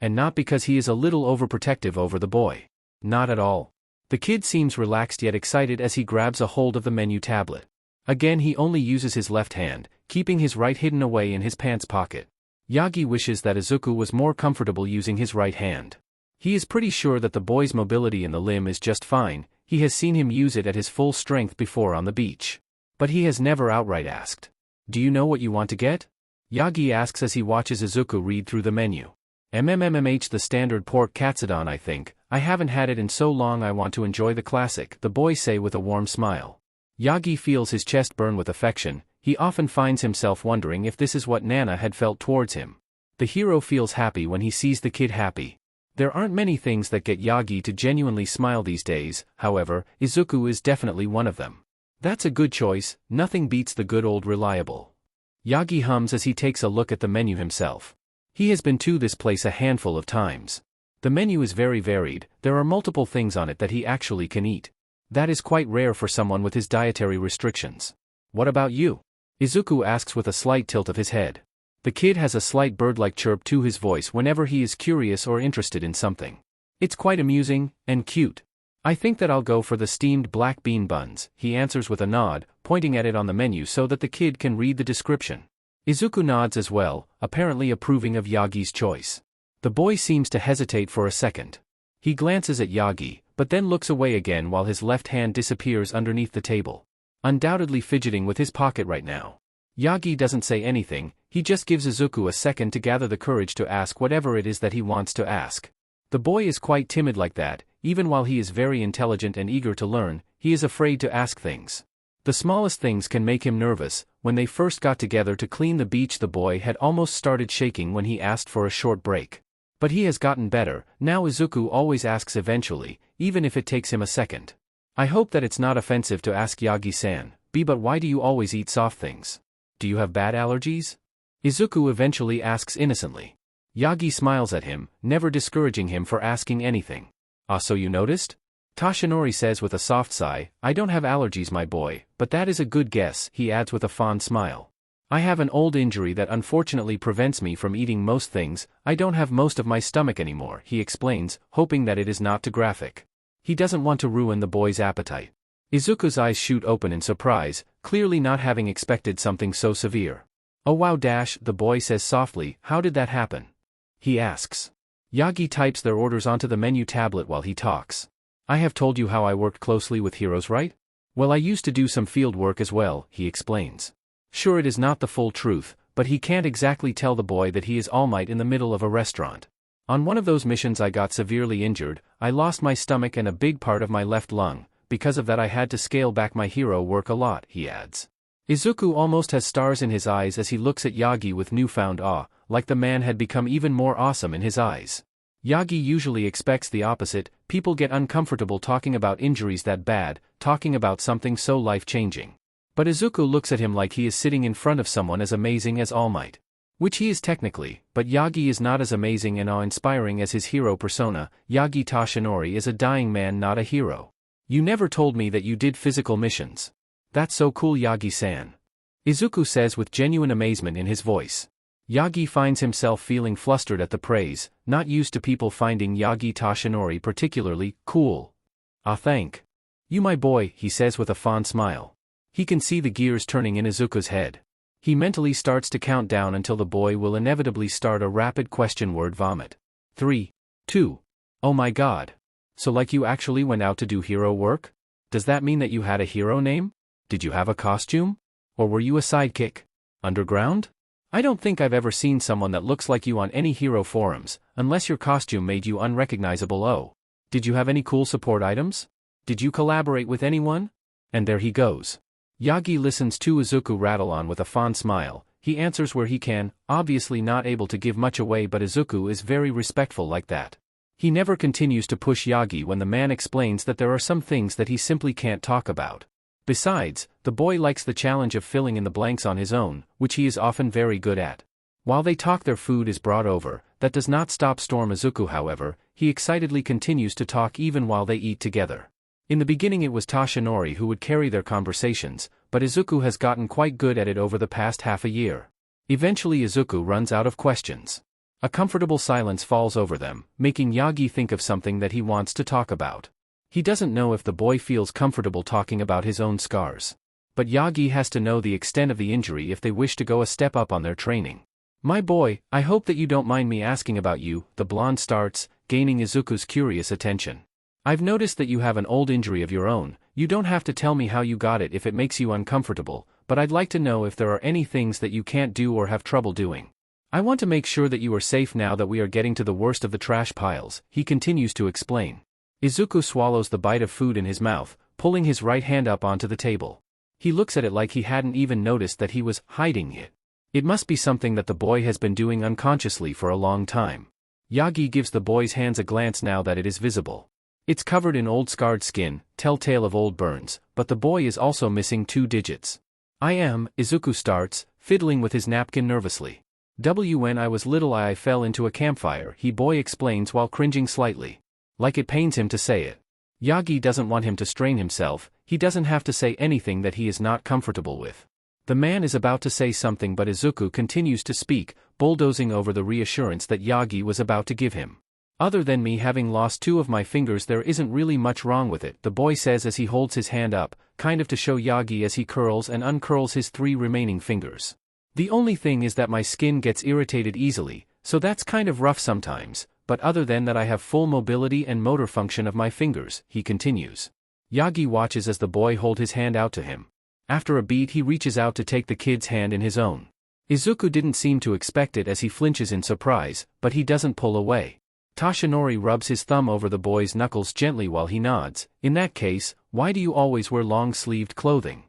And not because he is a little overprotective over the boy. Not at all. The kid seems relaxed yet excited as he grabs a hold of the menu tablet. Again he only uses his left hand, keeping his right hidden away in his pants pocket. Yagi wishes that Izuku was more comfortable using his right hand. He is pretty sure that the boy's mobility in the limb is just fine. He has seen him use it at his full strength before on the beach. But he has never outright asked. "Do you know what you want to get?" Yagi asks as he watches Izuku read through the menu. The standard pork katsudon, I think. I haven't had it in so long, I want to enjoy the classic, the boy say with a warm smile. Yagi feels his chest burn with affection. He often finds himself wondering if this is what Nana had felt towards him. The hero feels happy when he sees the kid happy. There aren't many things that get Yagi to genuinely smile these days, however, Izuku is definitely one of them. That's a good choice, nothing beats the good old reliable. Yagi hums as he takes a look at the menu himself. He has been to this place a handful of times. The menu is very varied, there are multiple things on it that he actually can eat. That is quite rare for someone with his dietary restrictions. What about you? Izuku asks with a slight tilt of his head. The kid has a slight bird-like chirp to his voice whenever he is curious or interested in something. It's quite amusing, and cute. I think that I'll go for the steamed black bean buns, he answers with a nod, pointing at it on the menu so that the kid can read the description. Izuku nods as well, apparently approving of Yagi's choice. The boy seems to hesitate for a second. He glances at Yagi, but then looks away again while his left hand disappears underneath the table. undoubtedly fidgeting with his pocket right now. Yagi doesn't say anything, he just gives Izuku a second to gather the courage to ask whatever it is that he wants to ask. The boy is quite timid like that, even while he is very intelligent and eager to learn, he is afraid to ask things. The smallest things can make him nervous. When they first got together to clean the beach, the boy had almost started shaking when he asked for a short break. But he has gotten better. Now Izuku always asks eventually, even if it takes him a second. I hope that it's not offensive to ask Yagi-san, but why do you always eat soft things? Do you have bad allergies? Izuku eventually asks innocently. Yagi smiles at him, never discouraging him for asking anything. Ah, so you noticed? Toshinori says with a soft sigh, I don't have allergies, my boy, but that is a good guess, he adds with a fond smile. I have an old injury that unfortunately prevents me from eating most things. I don't have most of my stomach anymore, he explains, hoping that it is not too graphic. He doesn't want to ruin the boy's appetite. Izuku's eyes shoot open in surprise, clearly not having expected something so severe. Oh wow, the boy says softly, how did that happen? He asks. Yagi types their orders onto the menu tablet while he talks. I have told you how I worked closely with heroes, right? Well, I used to do some field work as well, he explains. Sure, it is not the full truth, but he can't exactly tell the boy that he is All Might in the middle of a restaurant. On one of those missions I got severely injured, I lost my stomach and a big part of my left lung. Because of that I had to scale back my hero work a lot, he adds. Izuku almost has stars in his eyes as he looks at Yagi with newfound awe, like the man had become even more awesome in his eyes. Yagi usually expects the opposite. People get uncomfortable talking about injuries that bad, talking about something so life-changing. But Izuku looks at him like he is sitting in front of someone as amazing as All Might. Which he is technically, but Yagi is not as amazing and awe-inspiring as his hero persona. Yagi Toshinori is a dying man, not a hero. You never told me that you did physical missions. That's so cool, Yagi-san. Izuku says with genuine amazement in his voice. Yagi finds himself feeling flustered at the praise, not used to people finding Yagi Toshinori particularly cool. Ah, thank you, my boy, he says with a fond smile. He can see the gears turning in Izuku's head. He mentally starts to count down until the boy will inevitably start a rapid question word vomit. 3, 2. Oh my god. So like you actually went out to do hero work? Does that mean that you had a hero name? Did you have a costume? Or were you a sidekick? Underground? I don't think I've ever seen someone that looks like you on any hero forums, unless your costume made you unrecognizable. Oh. Did you have any cool support items? Did you collaborate with anyone? And there he goes. Yagi listens to Izuku rattle on with a fond smile. He answers where he can, obviously not able to give much away, but Izuku is very respectful like that. He never continues to push Yagi when the man explains that there are some things that he simply can't talk about. Besides, the boy likes the challenge of filling in the blanks on his own, which he is often very good at. While they talk, their food is brought over. That does not stop Storm Izuku, however. He excitedly continues to talk even while they eat together. In the beginning it was Toshinori who would carry their conversations, but Izuku has gotten quite good at it over the past half a year. Eventually Izuku runs out of questions. A comfortable silence falls over them, making Yagi think of something that he wants to talk about. He doesn't know if the boy feels comfortable talking about his own scars. But Yagi has to know the extent of the injury if they wish to go a step up on their training. My boy, I hope that you don't mind me asking about you, the blonde starts, gaining Izuku's curious attention. I've noticed that you have an old injury of your own. You don't have to tell me how you got it if it makes you uncomfortable, but I'd like to know if there are any things that you can't do or have trouble doing. I want to make sure that you are safe now that we are getting to the worst of the trash piles, he continues to explain. Izuku swallows the bite of food in his mouth, pulling his right hand up onto the table. He looks at it like he hadn't even noticed that he was hiding it. It must be something that the boy has been doing unconsciously for a long time. Yagi gives the boy's hands a glance now that it is visible. It's covered in old scarred skin, telltale of old burns, but the boy is also missing 2 digits. Izuku starts, fiddling with his napkin nervously. When I was little I fell into a campfire, boy explains while cringing slightly. Like it pains him to say it. Yagi doesn't want him to strain himself. He doesn't have to say anything that he is not comfortable with. The man is about to say something, but Izuku continues to speak, bulldozing over the reassurance that Yagi was about to give him. Other than me having lost 2 of my fingers, there isn't really much wrong with it, the boy says as he holds his hand up, kind of to show Yagi as he curls and uncurls his 3 remaining fingers. The only thing is that my skin gets irritated easily, so that's kind of rough sometimes. But other than that I have full mobility and motor function of my fingers, he continues. Yagi watches as the boy holds his hand out to him. After a beat he reaches out to take the kid's hand in his own. Izuku didn't seem to expect it as he flinches in surprise, but he doesn't pull away. Toshinori rubs his thumb over the boy's knuckles gently while he nods. In that case, why do you always wear long-sleeved clothing?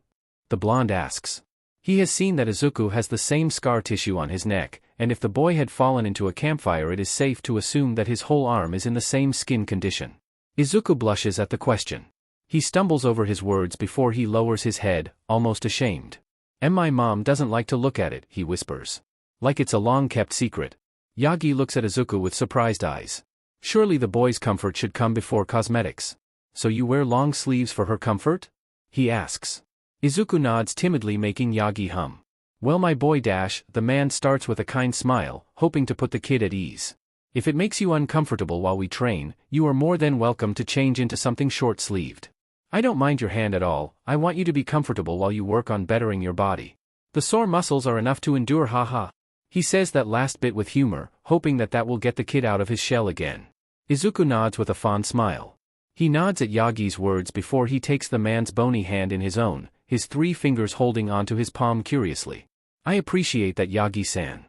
The blonde asks. He has seen that Izuku has the same scar tissue on his neck, and if the boy had fallen into a campfire it is safe to assume that his whole arm is in the same skin condition. Izuku blushes at the question. He stumbles over his words before he lowers his head, almost ashamed. And my mom doesn't like to look at it, he whispers. Like it's a long-kept secret. Yagi looks at Izuku with surprised eyes. Surely the boy's comfort should come before cosmetics. So you wear long sleeves for her comfort? He asks. Izuku nods timidly, making Yagi hum. Well, my boy dash, the man starts with a kind smile, hoping to put the kid at ease. If it makes you uncomfortable while we train, you are more than welcome to change into something short-sleeved. I don't mind your hand at all, I want you to be comfortable while you work on bettering your body. The sore muscles are enough to endure, haha. He says that last bit with humor, hoping that will get the kid out of his shell again. Izuku nods with a fond smile. He nods at Yagi's words before he takes the man's bony hand in his own, his 3 fingers holding onto his palm curiously. I appreciate that, Yagi-san.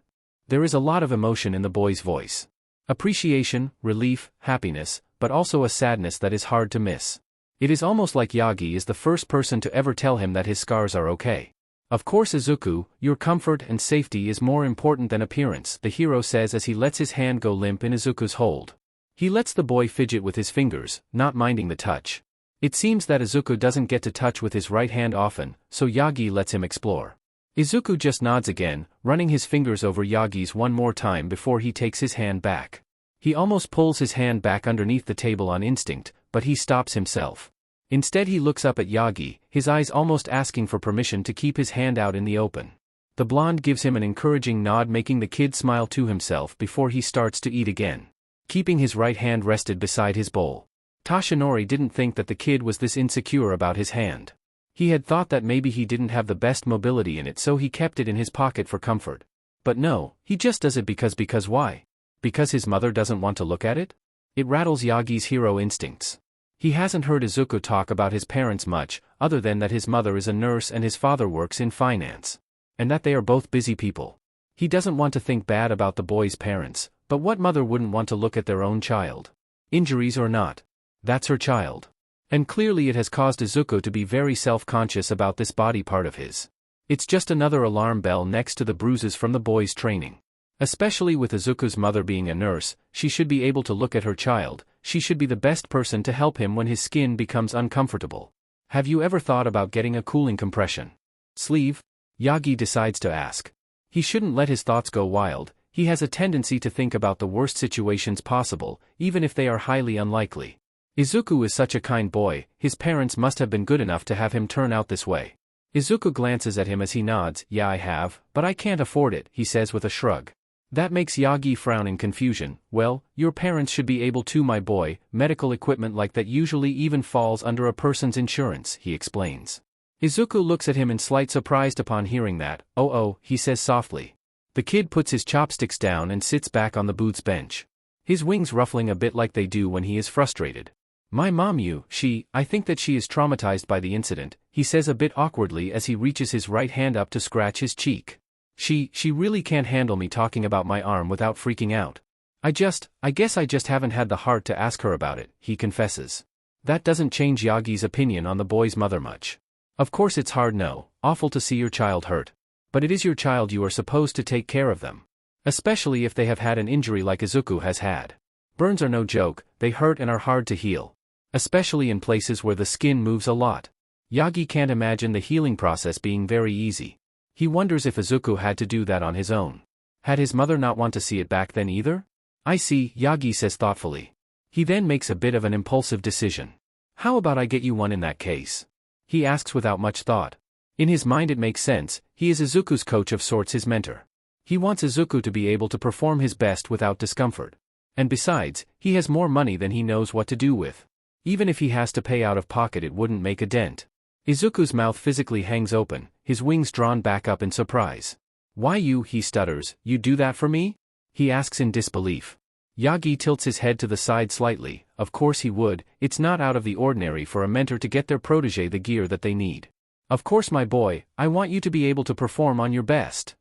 There is a lot of emotion in the boy's voice. Appreciation, relief, happiness, but also a sadness that is hard to miss. It is almost like Yagi is the first person to ever tell him that his scars are okay. Of course, Izuku, your comfort and safety is more important than appearance, the hero says as he lets his hand go limp in Izuku's hold. He lets the boy fidget with his fingers, not minding the touch. It seems that Izuku doesn't get to touch with his right hand often, so Yagi lets him explore. Izuku just nods again, running his fingers over Yagi's one more time before he takes his hand back. He almost pulls his hand back underneath the table on instinct, but he stops himself. Instead he looks up at Yagi, his eyes almost asking for permission to keep his hand out in the open. The blonde gives him an encouraging nod, making the kid smile to himself before he starts to eat again, keeping his right hand rested beside his bowl. Toshinori didn't think that the kid was this insecure about his hand. He had thought that maybe he didn't have the best mobility in it, so he kept it in his pocket for comfort. But no, he just does it because why? Because his mother doesn't want to look at it? It rattles Yagi's hero instincts. He hasn't heard Izuku talk about his parents much, other than that his mother is a nurse and his father works in finance. And that they are both busy people. He doesn't want to think bad about the boy's parents, but what mother wouldn't want to look at their own child? Injuries or not. That's her child. And clearly it has caused Izuku to be very self-conscious about this body part of his. It's just another alarm bell next to the bruises from the boy's training. Especially with Izuku's mother being a nurse, she should be able to look at her child, she should be the best person to help him when his skin becomes uncomfortable. Have you ever thought about getting a cooling compression sleeve? Yagi decides to ask. He shouldn't let his thoughts go wild, he has a tendency to think about the worst situations possible, even if they are highly unlikely. Izuku is such a kind boy, his parents must have been good enough to have him turn out this way. Izuku glances at him as he nods. Yeah, I have, but I can't afford it, he says with a shrug. That makes Yagi frown in confusion. Well, your parents should be able to, my boy, medical equipment like that usually even falls under a person's insurance, he explains. Izuku looks at him in slight surprise upon hearing that. Oh, he says softly. The kid puts his chopsticks down and sits back on the booth's bench. His wings ruffling a bit like they do when he is frustrated. My mom, I think that she is traumatized by the incident, he says a bit awkwardly as he reaches his right hand up to scratch his cheek. She really can't handle me talking about my arm without freaking out. I guess I just haven't had the heart to ask her about it, he confesses. That doesn't change Yagi's opinion on the boy's mother much. Of course it's hard, no, awful to see your child hurt. But it is your child, you are supposed to take care of them. Especially if they have had an injury like Izuku has had. Burns are no joke, they hurt and are hard to heal. Especially in places where the skin moves a lot. Yagi can't imagine the healing process being very easy. He wonders if Izuku had to do that on his own. Had his mother not want to see it back then either? I see, Yagi says thoughtfully. He then makes a bit of an impulsive decision. How about I get you one in that case? He asks without much thought. In his mind it makes sense, he is Izuku's coach of sorts, his mentor. He wants Izuku to be able to perform his best without discomfort. And besides, he has more money than he knows what to do with. Even if he has to pay out of pocket it wouldn't make a dent. Izuku's mouth physically hangs open, his wings drawn back up in surprise. Why he stutters, you do that for me? He asks in disbelief. Yagi tilts his head to the side slightly. Of course he would, it's not out of the ordinary for a mentor to get their protege the gear that they need. Of course my boy, I want you to be able to perform on your best.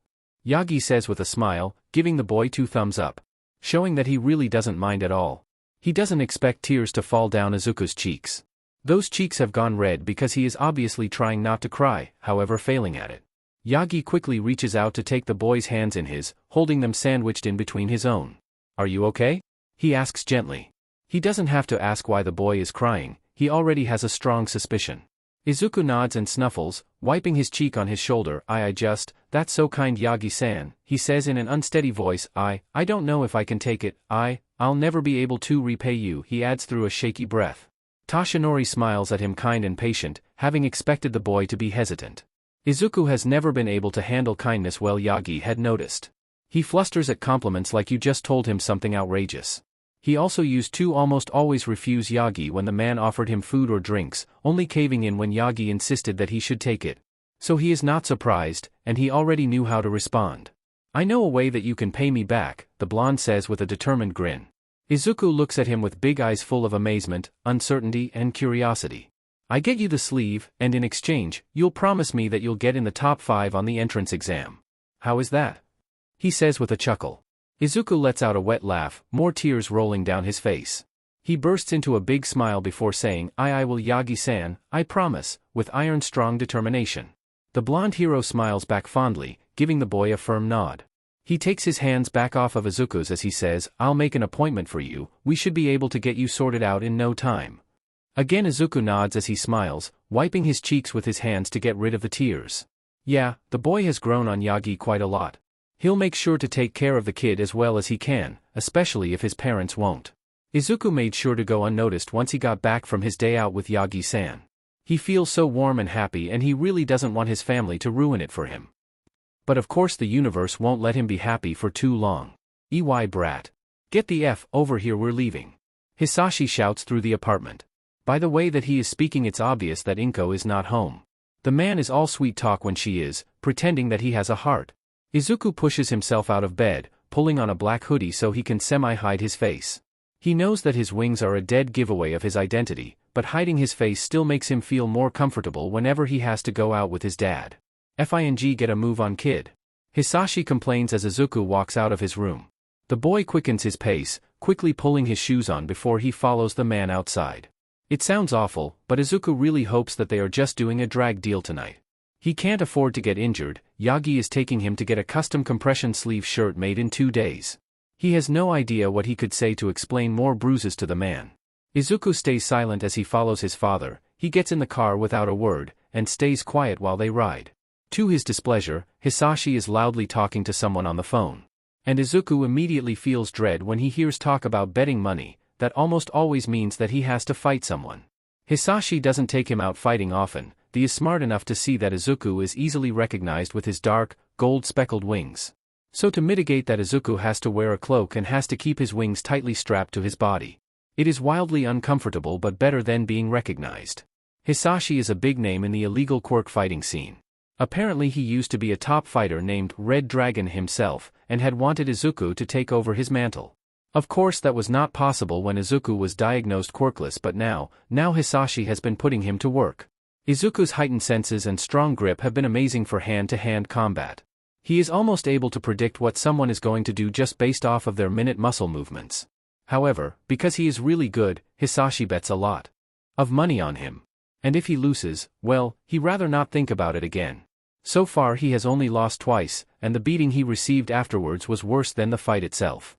Yagi says with a smile, giving the boy 2 thumbs up. Showing that he really doesn't mind at all. He doesn't expect tears to fall down Izuku's cheeks. Those cheeks have gone red because he is obviously trying not to cry, however failing at it. Yagi quickly reaches out to take the boy's hands in his, holding them sandwiched in between his own. Are you okay? He asks gently. He doesn't have to ask why the boy is crying, he already has a strong suspicion. Izuku nods and snuffles, wiping his cheek on his shoulder. That's so kind Yagi-san, he says in an unsteady voice. I don't know if I can take it. I'll never be able to repay you, he adds through a shaky breath. Toshinori smiles at him, kind and patient, having expected the boy to be hesitant. Izuku has never been able to handle kindness well, Yagi had noticed. He flusters at compliments like you just told him something outrageous. He also used to almost always refuse Yagi when the man offered him food or drinks, only caving in when Yagi insisted that he should take it. So he is not surprised, and he already knew how to respond. I know a way that you can pay me back, the blonde says with a determined grin. Izuku looks at him with big eyes full of amazement, uncertainty, and curiosity. I get you the sleeve, and in exchange, you'll promise me that you'll get in the top 5 on the entrance exam. How is that? He says with a chuckle. Izuku lets out a wet laugh, more tears rolling down his face. He bursts into a big smile before saying, I will Yagi-san, I promise, with iron-strong determination. The blonde hero smiles back fondly, giving the boy a firm nod. He takes his hands back off of Izuku's as he says, I'll make an appointment for you, we should be able to get you sorted out in no time. Again Izuku nods as he smiles, wiping his cheeks with his hands to get rid of the tears. Yeah, the boy has grown on Yagi quite a lot. He'll make sure to take care of the kid as well as he can, especially if his parents won't. Izuku made sure to go unnoticed once he got back from his day out with Yagi-san. He feels so warm and happy and he really doesn't want his family to ruin it for him. But of course the universe won't let him be happy for too long. Brat. Get the F over here, we're leaving. Hisashi shouts through the apartment. By the way that he is speaking, it's obvious that Inko is not home. The man is all sweet talk when she is, pretending that he has a heart. Izuku pushes himself out of bed, pulling on a black hoodie so he can semi-hide his face. He knows that his wings are a dead giveaway of his identity, but hiding his face still makes him feel more comfortable whenever he has to go out with his dad. Get a move on, kid. Hisashi complains as Izuku walks out of his room. The boy quickens his pace, quickly pulling his shoes on before he follows the man outside. It sounds awful, but Izuku really hopes that they are just doing a drag deal tonight. He can't afford to get injured. Yagi is taking him to get a custom compression sleeve shirt made in 2 days. He has no idea what he could say to explain more bruises to the man. Izuku stays silent as he follows his father. He gets in the car without a word, and stays quiet while they ride. To his displeasure, Hisashi is loudly talking to someone on the phone. And Izuku immediately feels dread when he hears talk about betting money. That almost always means that he has to fight someone. Hisashi doesn't take him out fighting often. He is smart enough to see that Izuku is easily recognized with his dark, gold-speckled wings. So to mitigate that, Izuku has to wear a cloak and has to keep his wings tightly strapped to his body. It is wildly uncomfortable but better than being recognized. Hisashi is a big name in the illegal quirk fighting scene. Apparently he used to be a top fighter named Red Dragon himself, and had wanted Izuku to take over his mantle. Of course that was not possible when Izuku was diagnosed quirkless, but now Hisashi has been putting him to work. Izuku's heightened senses and strong grip have been amazing for hand-to-hand combat. He is almost able to predict what someone is going to do just based off of their minute muscle movements. However, because he is really good, Hisashi bets a lot of money on him. And if he loses, well, he'd rather not think about it again. So far he has only lost twice, and the beating he received afterwards was worse than the fight itself.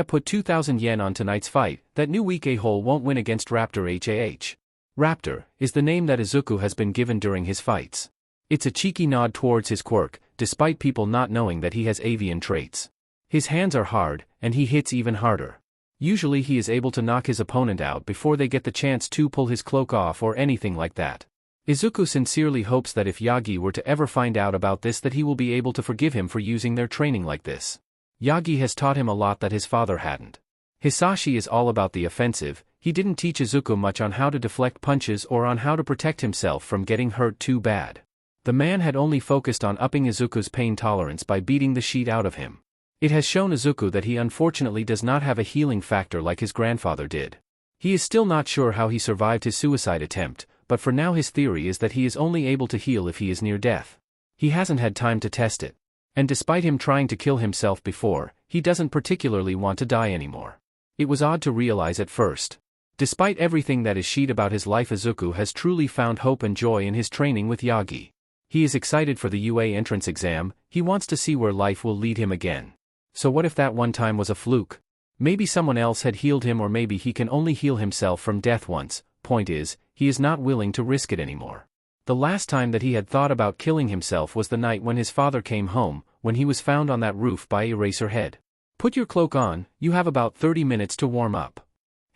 Put 2,000 yen on tonight's fight. That new weak a-hole won't win against Raptor. Raptor is the name that Izuku has been given during his fights. It's a cheeky nod towards his quirk, despite people not knowing that he has avian traits. His hands are hard, and he hits even harder. Usually he is able to knock his opponent out before they get the chance to pull his cloak off or anything like that. Izuku sincerely hopes that if Yagi were to ever find out about this, that he will be able to forgive him for using their training like this. Yagi has taught him a lot that his father hadn't. Hisashi is all about the offensive. He didn't teach Izuku much on how to deflect punches or on how to protect himself from getting hurt too bad. The man had only focused on upping Izuku's pain tolerance by beating the shit out of him. It has shown Izuku that he unfortunately does not have a healing factor like his grandfather did. He is still not sure how he survived his suicide attempt, but for now his theory is that he is only able to heal if he is near death. He hasn't had time to test it. And despite him trying to kill himself before, he doesn't particularly want to die anymore. It was odd to realize at first. Despite everything that is sheet about his life, Izuku has truly found hope and joy in his training with Yagi. He is excited for the UA entrance exam, he wants to see where life will lead him again. So what if that one time was a fluke? Maybe someone else had healed him, or maybe he can only heal himself from death once. Point is, he is not willing to risk it anymore. The last time that he had thought about killing himself was the night when his father came home, when he was found on that roof by Eraserhead. Put your cloak on, you have about 30 minutes to warm up,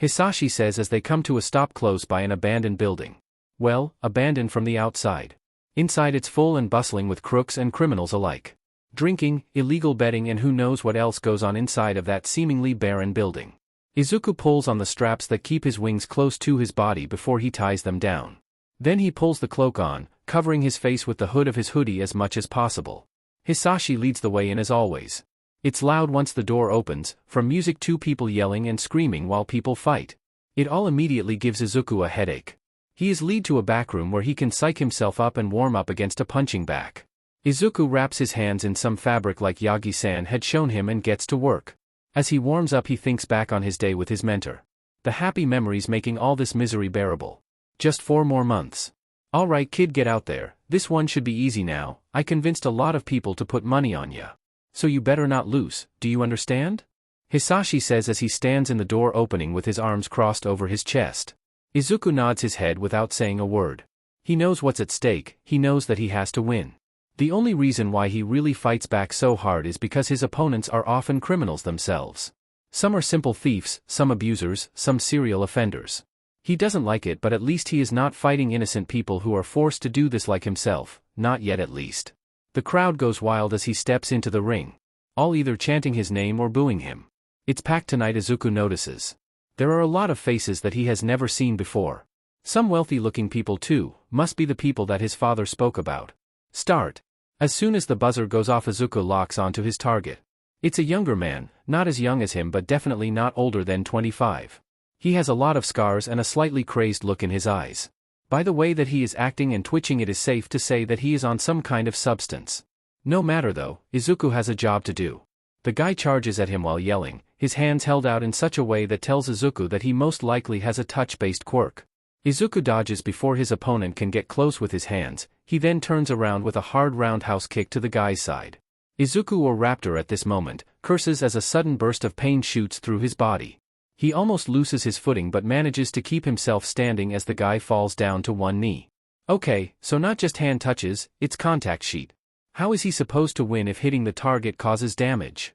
Hisashi says as they come to a stop close by an abandoned building. Well, abandoned from the outside. Inside it's full and bustling with crooks and criminals alike. Drinking, illegal betting, and who knows what else goes on inside of that seemingly barren building. Izuku pulls on the straps that keep his wings close to his body before he ties them down. Then he pulls the cloak on, covering his face with the hood of his hoodie as much as possible. Hisashi leads the way in as always. It's loud once the door opens, from music to people yelling and screaming while people fight. It all immediately gives Izuku a headache. He is led to a back room where he can psych himself up and warm up against a punching bag. Izuku wraps his hands in some fabric like Yagi-san had shown him and gets to work. As he warms up, he thinks back on his day with his mentor. The happy memories making all this misery bearable. Just 4 more months. Alright kid, get out there, this one should be easy now. I convinced a lot of people to put money on ya. So you better not lose, do you understand? Hisashi says as he stands in the door opening with his arms crossed over his chest. Izuku nods his head without saying a word. He knows what's at stake, he knows that he has to win. The only reason why he really fights back so hard is because his opponents are often criminals themselves. Some are simple thieves, some abusers, some serial offenders. He doesn't like it, but at least he is not fighting innocent people who are forced to do this like himself, not yet at least. The crowd goes wild as he steps into the ring, all either chanting his name or booing him. It's packed tonight, Izuku notices. There are a lot of faces that he has never seen before. Some wealthy-looking people too, must be the people that his father spoke about. Start. As soon as the buzzer goes off, Izuku locks onto his target. It's a younger man, not as young as him but definitely not older than 25. He has a lot of scars and a slightly crazed look in his eyes. By the way that he is acting and twitching, it is safe to say that he is on some kind of substance. No matter though, Izuku has a job to do. The guy charges at him while yelling, his hands held out in such a way that tells Izuku that he most likely has a touch-based quirk. Izuku dodges before his opponent can get close with his hands, he then turns around with a hard roundhouse kick to the guy's side. Izuku, or Raptor at this moment, curses as a sudden burst of pain shoots through his body. He almost loses his footing but manages to keep himself standing as the guy falls down to one knee. Okay, so not just hand touches, it's contact sheet. How is he supposed to win if hitting the target causes damage?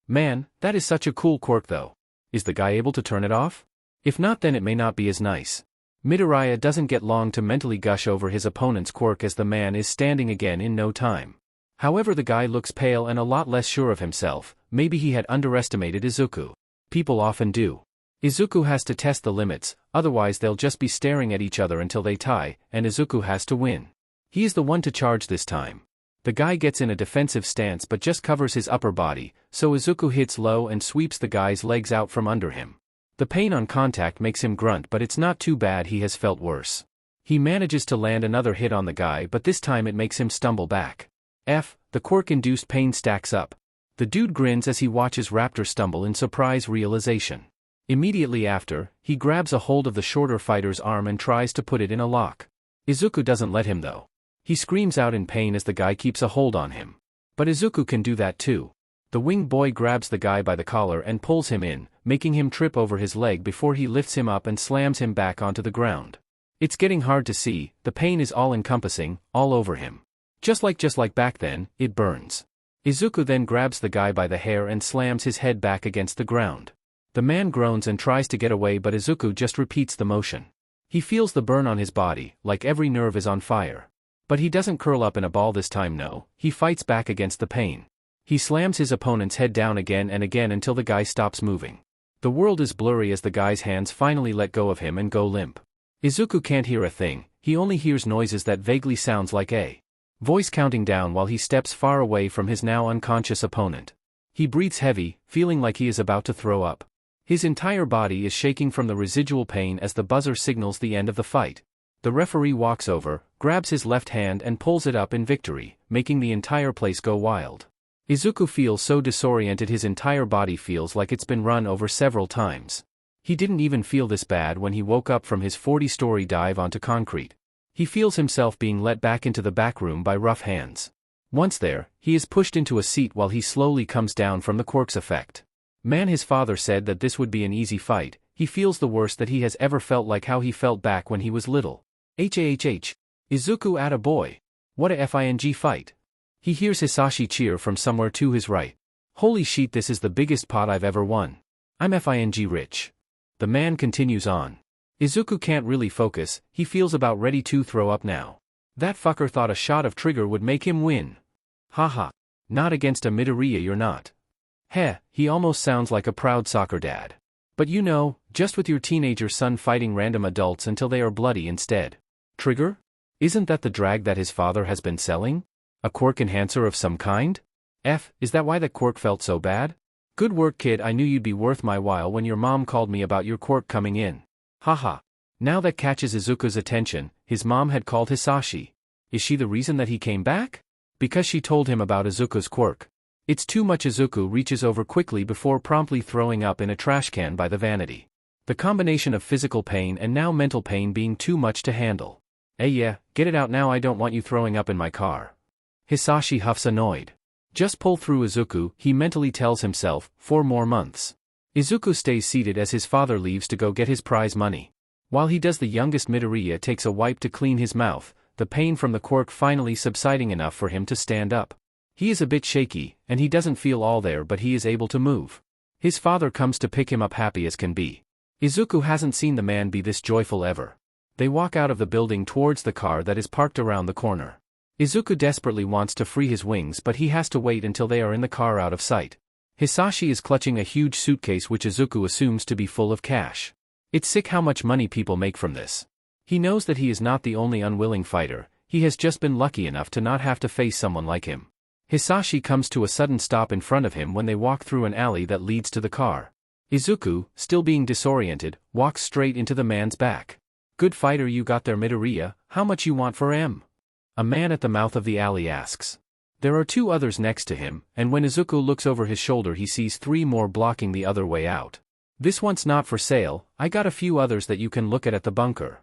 Man, that is such a cool quirk though. Is the guy able to turn it off? If not, then it may not be as nice. Midoriya doesn't get long to mentally gush over his opponent's quirk as the man is standing again in no time. However, the guy looks pale and a lot less sure of himself. Maybe he had underestimated Izuku. People often do. Izuku has to test the limits, otherwise they'll just be staring at each other until they tie, and Izuku has to win. He is the one to charge this time. The guy gets in a defensive stance but just covers his upper body, so Izuku hits low and sweeps the guy's legs out from under him. The pain on contact makes him grunt, but it's not too bad, he has felt worse. He manages to land another hit on the guy, but this time it makes him stumble back. The quirk-induced pain stacks up. The dude grins as he watches Raptor stumble in surprise realization. Immediately after, he grabs a hold of the shorter fighter's arm and tries to put it in a lock. Izuku doesn't let him though. He screams out in pain as the guy keeps a hold on him. But Izuku can do that too. The winged boy grabs the guy by the collar and pulls him in, making him trip over his leg before he lifts him up and slams him back onto the ground. It's getting hard to see, the pain is all-encompassing, all over him. Just like back then, it burns. Izuku then grabs the guy by the hair and slams his head back against the ground. The man groans and tries to get away, but Izuku just repeats the motion. He feels the burn on his body, like every nerve is on fire. But he doesn't curl up in a ball this time, no, he fights back against the pain. He slams his opponent's head down again and again until the guy stops moving. The world is blurry as the guy's hands finally let go of him and go limp. Izuku can't hear a thing, he only hears noises that vaguely sounds like a voice counting down while he steps far away from his now unconscious opponent. He breathes heavy, feeling like he is about to throw up. His entire body is shaking from the residual pain as the buzzer signals the end of the fight. The referee walks over, grabs his left hand and pulls it up in victory, making the entire place go wild. Izuku feels so disoriented his entire body feels like it's been run over several times. He didn't even feel this bad when he woke up from his 40-story dive onto concrete. He feels himself being let back into the back room by rough hands. Once there, he is pushed into a seat while he slowly comes down from the quirk's effect. Man, his father said that this would be an easy fight. He feels the worst that he has ever felt, like how he felt back when he was little. HHH. Izuku atta boy. What a FING fight. He hears Hisashi cheer from somewhere to his right. Holy shit, this is the biggest pot I've ever won. I'm FING rich. The man continues on. Izuku can't really focus, he feels about ready to throw up now. That fucker thought a shot of trigger would make him win. Haha. Not against a Midoriya, you're not. Heh, he almost sounds like a proud soccer dad. But you know, just with your teenager son fighting random adults until they are bloody instead. Trigger? Isn't that the drag that his father has been selling? A quirk enhancer of some kind? Is that why that quirk felt so bad? Good work, kid, I knew you'd be worth my while when your mom called me about your quirk coming in. Haha. Now that catches Izuku's attention, his mom had called Hisashi. Is she the reason that he came back? Because she told him about Izuku's quirk. It's too much. Izuku reaches over quickly before promptly throwing up in a trash can by the vanity. The combination of physical pain and now mental pain being too much to handle. Hey yeah, get it out now, I don't want you throwing up in my car. Hisashi huffs annoyed. Just pull through, Izuku, he mentally tells himself, 4 more months. Izuku stays seated as his father leaves to go get his prize money. While he does, the youngest Midoriya takes a wipe to clean his mouth, the pain from the quirk finally subsiding enough for him to stand up. He is a bit shaky, and he doesn't feel all there, but he is able to move. His father comes to pick him up, happy as can be. Izuku hasn't seen the man be this joyful ever. They walk out of the building towards the car that is parked around the corner. Izuku desperately wants to free his wings, but he has to wait until they are in the car out of sight. Hisashi is clutching a huge suitcase which Izuku assumes to be full of cash. It's sick how much money people make from this. He knows that he is not the only unwilling fighter, he has just been lucky enough to not have to face someone like him. Hisashi comes to a sudden stop in front of him when they walk through an alley that leads to the car. Izuku, still being disoriented, walks straight into the man's back. Good fighter you got there, Midoriya, how much you want for him? A man at the mouth of the alley asks. There are 2 others next to him, and when Izuku looks over his shoulder he sees 3 more blocking the other way out. This one's not for sale, I got a few others that you can look at the bunker.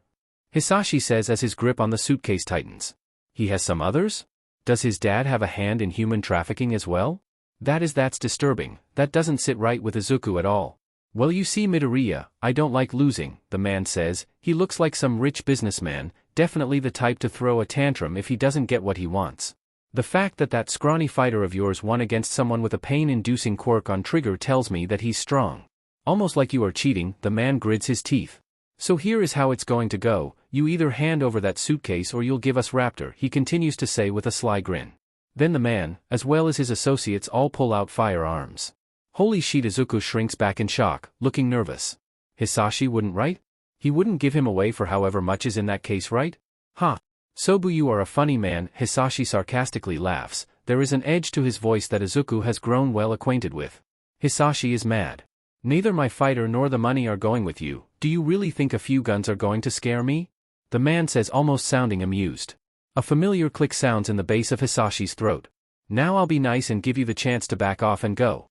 Hisashi says as his grip on the suitcase tightens. He has some others? Does his dad have a hand in human trafficking as well? That's disturbing, that doesn't sit right with Izuku at all. Well, you see, Midoriya, I don't like losing, the man says. He looks like some rich businessman, definitely the type to throw a tantrum if he doesn't get what he wants. The fact that that scrawny fighter of yours won against someone with a pain-inducing quirk on trigger tells me that he's strong. Almost like you are cheating, the man grits his teeth. So here is how it's going to go, you either hand over that suitcase or you'll give us Raptor, he continues to say with a sly grin. Then the man, as well as his associates, all pull out firearms. Holy shit, Izuku shrinks back in shock, looking nervous. Hisashi wouldn't, right? He wouldn't give him away for however much is in that case, right? Ha! Sobu, you are a funny man, Hisashi sarcastically laughs. There is an edge to his voice that Izuku has grown well acquainted with. Hisashi is mad. Neither my fighter nor the money are going with you, do you really think a few guns are going to scare me? The man says, almost sounding amused. A familiar click sounds in the base of Hisashi's throat. Now I'll be nice and give you the chance to back off and go.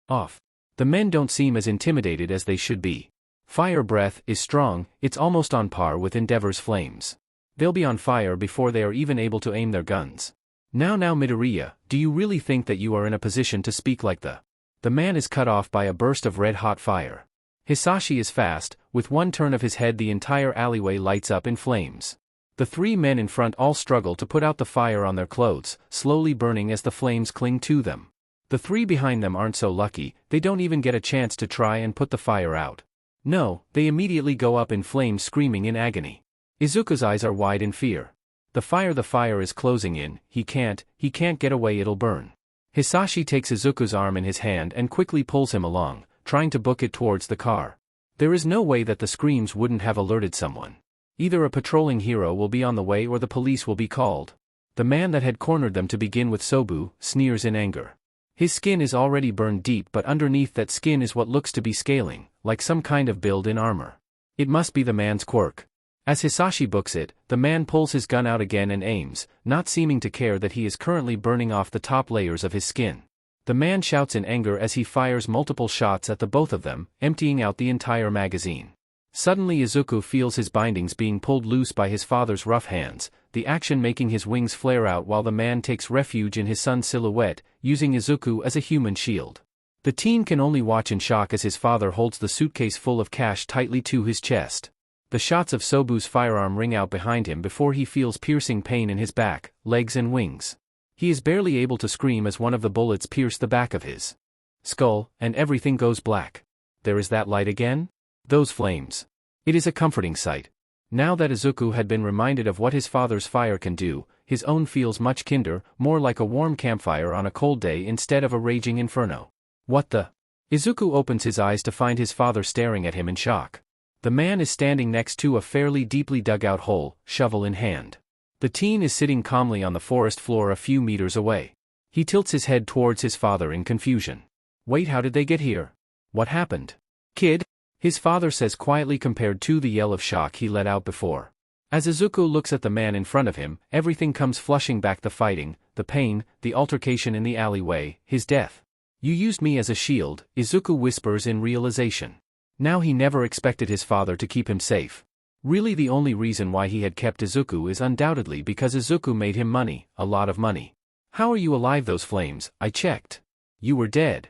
Off. The men don't seem as intimidated as they should be. Fire breath is strong, it's almost on par with Endeavor's flames. They'll be on fire before they are even able to aim their guns. Now Midoriya, do you really think that you are in a position to speak like the man is cut off by a burst of red-hot fire. Hisashi is fast, with one turn of his head the entire alleyway lights up in flames. The 3 men in front all struggle to put out the fire on their clothes, slowly burning as the flames cling to them. The 3 behind them aren't so lucky, they don't even get a chance to try and put the fire out. No, they immediately go up in flames, screaming in agony. Izuku's eyes are wide in fear. The fire is closing in, he can't get away, it'll burn. Hisashi takes Izuku's arm in his hand and quickly pulls him along, trying to book it towards the car. There is no way that the screams wouldn't have alerted someone. Either a patrolling hero will be on the way or the police will be called. The man that had cornered them to begin with, Sobu, sneers in anger. His skin is already burned deep, but underneath that skin is what looks to be scaling, like some kind of build-in armor. It must be the man's quirk. As Hisashi books it, the man pulls his gun out again and aims, not seeming to care that he is currently burning off the top layers of his skin. The man shouts in anger as he fires multiple shots at the both of them, emptying out the entire magazine. Suddenly Izuku feels his bindings being pulled loose by his father's rough hands, the action making his wings flare out while the man takes refuge in his son's silhouette, using Izuku as a human shield. The teen can only watch in shock as his father holds the suitcase full of cash tightly to his chest. The shots of Sobu's firearm ring out behind him before he feels piercing pain in his back, legs and wings. He is barely able to scream as one of the bullets pierce the back of his skull, and everything goes black. There is that light again? Those flames. It is a comforting sight. Now that Izuku had been reminded of what his father's fire can do, his own feels much kinder, more like a warm campfire on a cold day instead of a raging inferno. What the? Izuku opens his eyes to find his father staring at him in shock. The man is standing next to a fairly deeply dug out hole, shovel in hand. The teen is sitting calmly on the forest floor a few meters away. He tilts his head towards his father in confusion. Wait, how did they get here? What happened? Kid? His father says quietly compared to the yell of shock he let out before. As Izuku looks at the man in front of him, everything comes flushing back: the fighting, the pain, the altercation in the alleyway, his death. You used me as a shield, Izuku whispers in realization. Now he never expected his father to keep him safe. Really the only reason why he had kept Izuku is undoubtedly because Izuku made him money, a lot of money. How are you alive? Those flames, I checked. You were dead.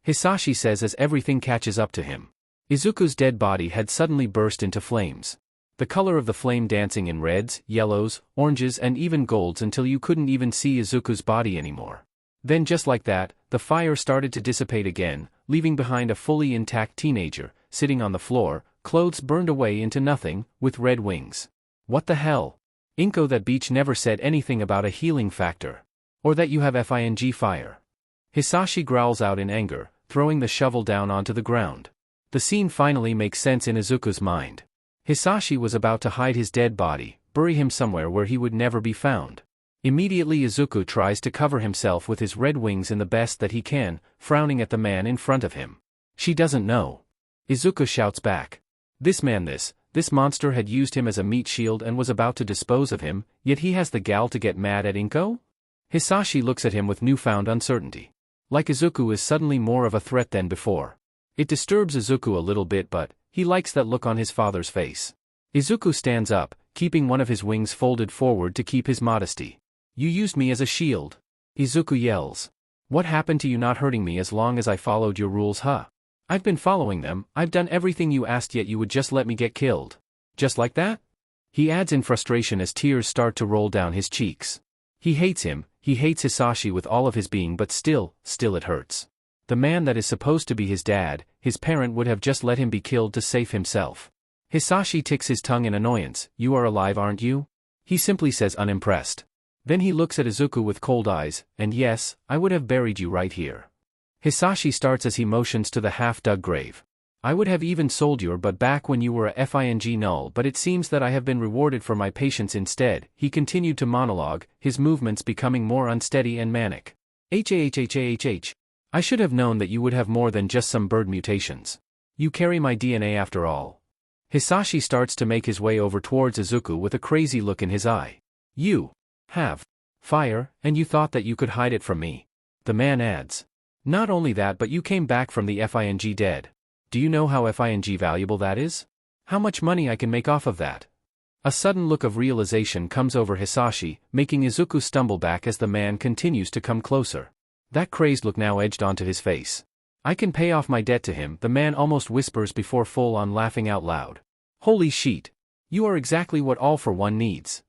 Hisashi says as everything catches up to him. Izuku's dead body had suddenly burst into flames. The color of the flame dancing in reds, yellows, oranges and even golds until you couldn't even see Izuku's body anymore. Then just like that, the fire started to dissipate again, leaving behind a fully intact teenager, sitting on the floor, clothes burned away into nothing, with red wings. What the hell? Inko, that beach never said anything about a healing factor. Or that you have fire. Hisashi growls out in anger, throwing the shovel down onto the ground. The scene finally makes sense in Izuku's mind. Hisashi was about to hide his dead body, bury him somewhere where he would never be found. Immediately Izuku tries to cover himself with his red wings in the best that he can, frowning at the man in front of him. She doesn't know. Izuku shouts back. This man, this monster had used him as a meat shield and was about to dispose of him, yet he has the gall to get mad at Inko? Hisashi looks at him with newfound uncertainty. Like Izuku is suddenly more of a threat than before. It disturbs Izuku a little bit, but he likes that look on his father's face. Izuku stands up, keeping one of his wings folded forward to keep his modesty. You used me as a shield. Izuku yells. What happened to you not hurting me as long as I followed your rules, huh? I've been following them, I've done everything you asked, yet you would just let me get killed. Just like that? He adds in frustration as tears start to roll down his cheeks. He hates him, he hates Hisashi with all of his being, but still it hurts. The man that is supposed to be his dad, his parent, would have just let him be killed to save himself. Hisashi ticks his tongue in annoyance. You are alive, aren't you? He simply says, unimpressed. Then he looks at Izuku with cold eyes, and yes, I would have buried you right here. Hisashi starts as he motions to the half-dug grave. I would have even sold your butt back when you were a fing null, but it seems that I have been rewarded for my patience instead, he continued to monologue, his movements becoming more unsteady and manic. I should have known that you would have more than just some bird mutations. You carry my DNA after all. Hisashi starts to make his way over towards Izuku with a crazy look in his eye. You have fire, and you thought that you could hide it from me. The man adds. Not only that, but you came back from the fing dead. Do you know how fing valuable that is? How much money I can make off of that? A sudden look of realization comes over Hisashi, making Izuku stumble back as the man continues to come closer. That crazed look now edged onto his face. I can pay off my debt to him, the man almost whispers before full-on laughing out loud. Holy shit! You are exactly what All for One needs.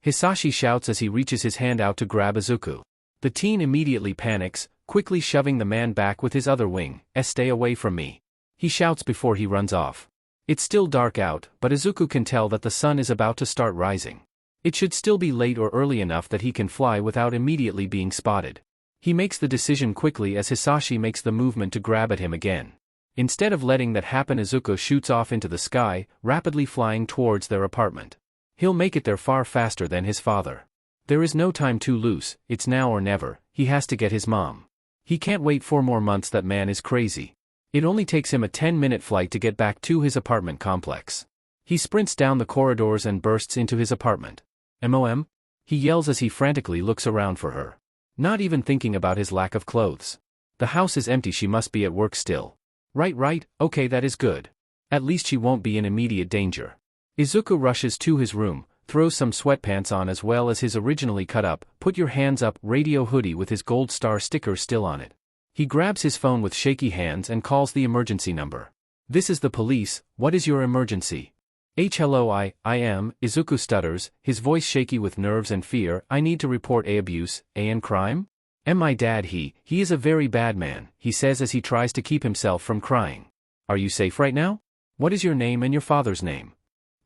Hisashi shouts as he reaches his hand out to grab Izuku. The teen immediately panics, quickly shoving the man back with his other wing. Stay away from me. He shouts before he runs off. It's still dark out, but Izuku can tell that the sun is about to start rising. It should still be late or early enough that he can fly without immediately being spotted. He makes the decision quickly as Hisashi makes the movement to grab at him again. Instead of letting that happen, Izuku shoots off into the sky, rapidly flying towards their apartment. He'll make it there far faster than his father. There is no time to lose, it's now or never, he has to get his mom. He can't wait 4 more months, that man is crazy. It only takes him a 10-minute flight to get back to his apartment complex. He sprints down the corridors and bursts into his apartment. "Mom?" he yells as he frantically looks around for her. Not even thinking about his lack of clothes. The house is empty, she must be at work still. Right, okay, that is good. At least she won't be in immediate danger. Izuku rushes to his room, throws some sweatpants on as well as his originally cut up, put your hands up radio hoodie with his gold star sticker still on it. He grabs his phone with shaky hands and calls the emergency number. "This is the police, what is your emergency?" Hello, I am," Izuku stutters, his voice shaky with nerves and fear. "I need to report abuse, and crime? My dad, he is a very bad man," he says as he tries to keep himself from crying. "Are you safe right now? What is your name and your father's name?"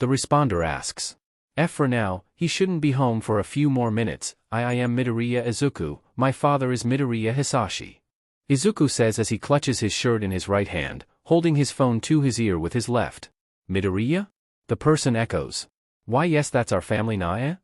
The responder asks. For now, he shouldn't be home for a few more minutes. I am Midoriya Izuku, my father is Midoriya Hisashi. Izuku says as he clutches his shirt in his right hand, holding his phone to his ear with his left. "Midoriya?" The person echoes. "Why yes, that's our family na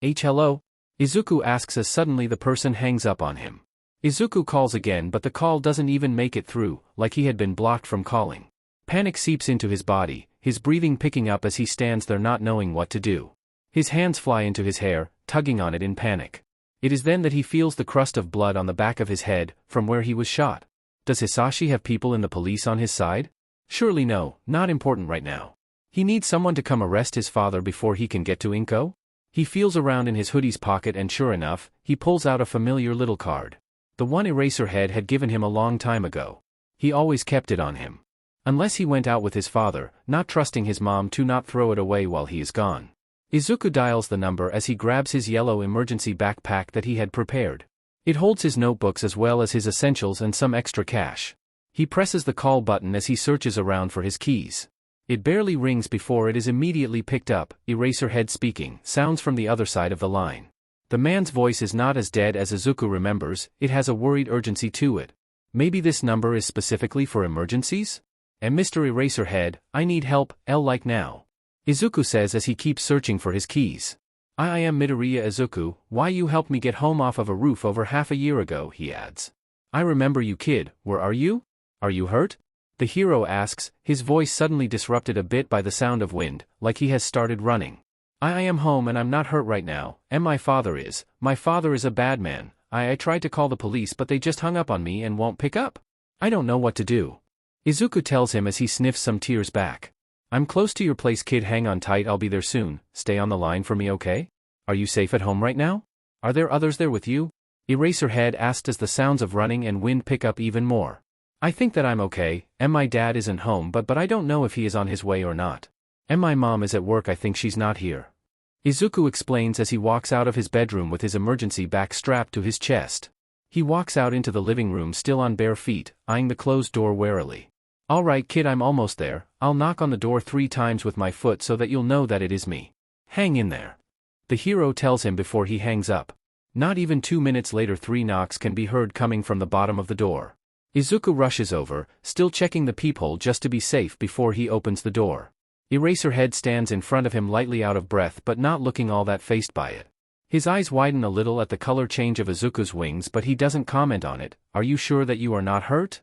hello?" Izuku asks as suddenly the person hangs up on him. Izuku calls again but the call doesn't even make it through, like he had been blocked from calling. Panic seeps into his body, his breathing picking up as he stands there not knowing what to do. His hands fly into his hair, tugging on it in panic. It is then that he feels the crust of blood on the back of his head, from where he was shot. Does Hisashi have people in the police on his side? Surely no, not important right now. He needs someone to come arrest his father before he can get to Inko? He feels around in his hoodie's pocket and sure enough, he pulls out a familiar little card. The one Eraserhead had given him a long time ago. He always kept it on him. Unless he went out with his father, not trusting his mom to not throw it away while he is gone. Izuku dials the number as he grabs his yellow emergency backpack that he had prepared. It holds his notebooks as well as his essentials and some extra cash. He presses the call button as he searches around for his keys. It barely rings before it is immediately picked up. Eraserhead speaking, sounds from the other side of the line. The man's voice is not as dead as Izuku remembers, it has a worried urgency to it. Maybe this number is specifically for emergencies? And Mr. Eraserhead, I need help, like now. Izuku says as he keeps searching for his keys. I am Midoriya Izuku, why you helped me get home off of a roof over half a year ago, he adds. I remember you kid, where are you? Are you hurt? The hero asks, his voice suddenly disrupted a bit by the sound of wind, like he has started running. I am home and I'm not hurt right now, and my father is a bad man. I tried to call the police but they just hung up on me and won't pick up. I don't know what to do. Izuku tells him as he sniffs some tears back. I'm close to your place kid, hang on tight, I'll be there soon, stay on the line for me okay? Are you safe at home right now? Are there others there with you? Eraserhead asked as the sounds of running and wind pick up even more. I think that I'm okay, and my dad isn't home but I don't know if he is on his way or not. And my mom is at work, I think she's not here. Izuku explains as he walks out of his bedroom with his emergency back strapped to his chest. He walks out into the living room still on bare feet, eyeing the closed door warily. Alright kid, I'm almost there, I'll knock on the door 3 times with my foot so that you'll know that it is me. Hang in there. The hero tells him before he hangs up. Not even 2 minutes later 3 knocks can be heard coming from the bottom of the door. Izuku rushes over, still checking the peephole just to be safe before he opens the door. Eraserhead stands in front of him lightly out of breath but not looking all that fazed by it. His eyes widen a little at the color change of Izuku's wings but he doesn't comment on it. Are you sure that you are not hurt?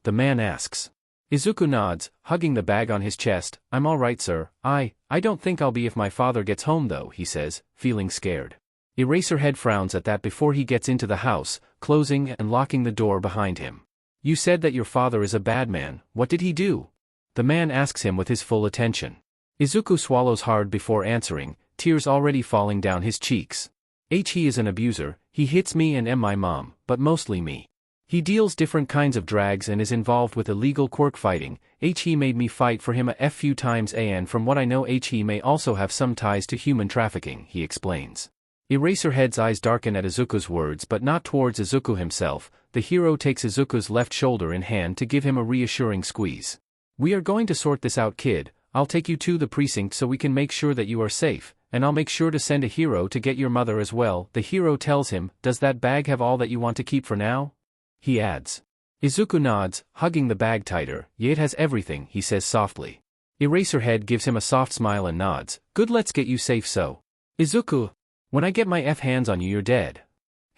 The man asks. Izuku nods, hugging the bag on his chest. I'm alright sir, I don't think I'll be if my father gets home though, he says, feeling scared. Eraserhead frowns at that before he gets into the house, closing and locking the door behind him. You said that your father is a bad man, what did he do? The man asks him with his full attention. Izuku swallows hard before answering, tears already falling down his cheeks. He is an abuser, he hits me and my mom, but mostly me. He deals different kinds of drags and is involved with illegal quirk fighting. He made me fight for him a few times and from what I know he may also have some ties to human trafficking, he explains. Eraserhead's eyes darken at Izuku's words but not towards Izuku himself. The hero takes Izuku's left shoulder in hand to give him a reassuring squeeze. We are going to sort this out kid, I'll take you to the precinct so we can make sure that you are safe, and I'll make sure to send a hero to get your mother as well. The hero tells him, does that bag have all that you want to keep for now? He adds. Izuku nods, hugging the bag tighter. Yeah, it has everything, he says softly. Eraserhead gives him a soft smile and nods. Good, let's get you safe so. Izuku, when I get my hands on you you're dead.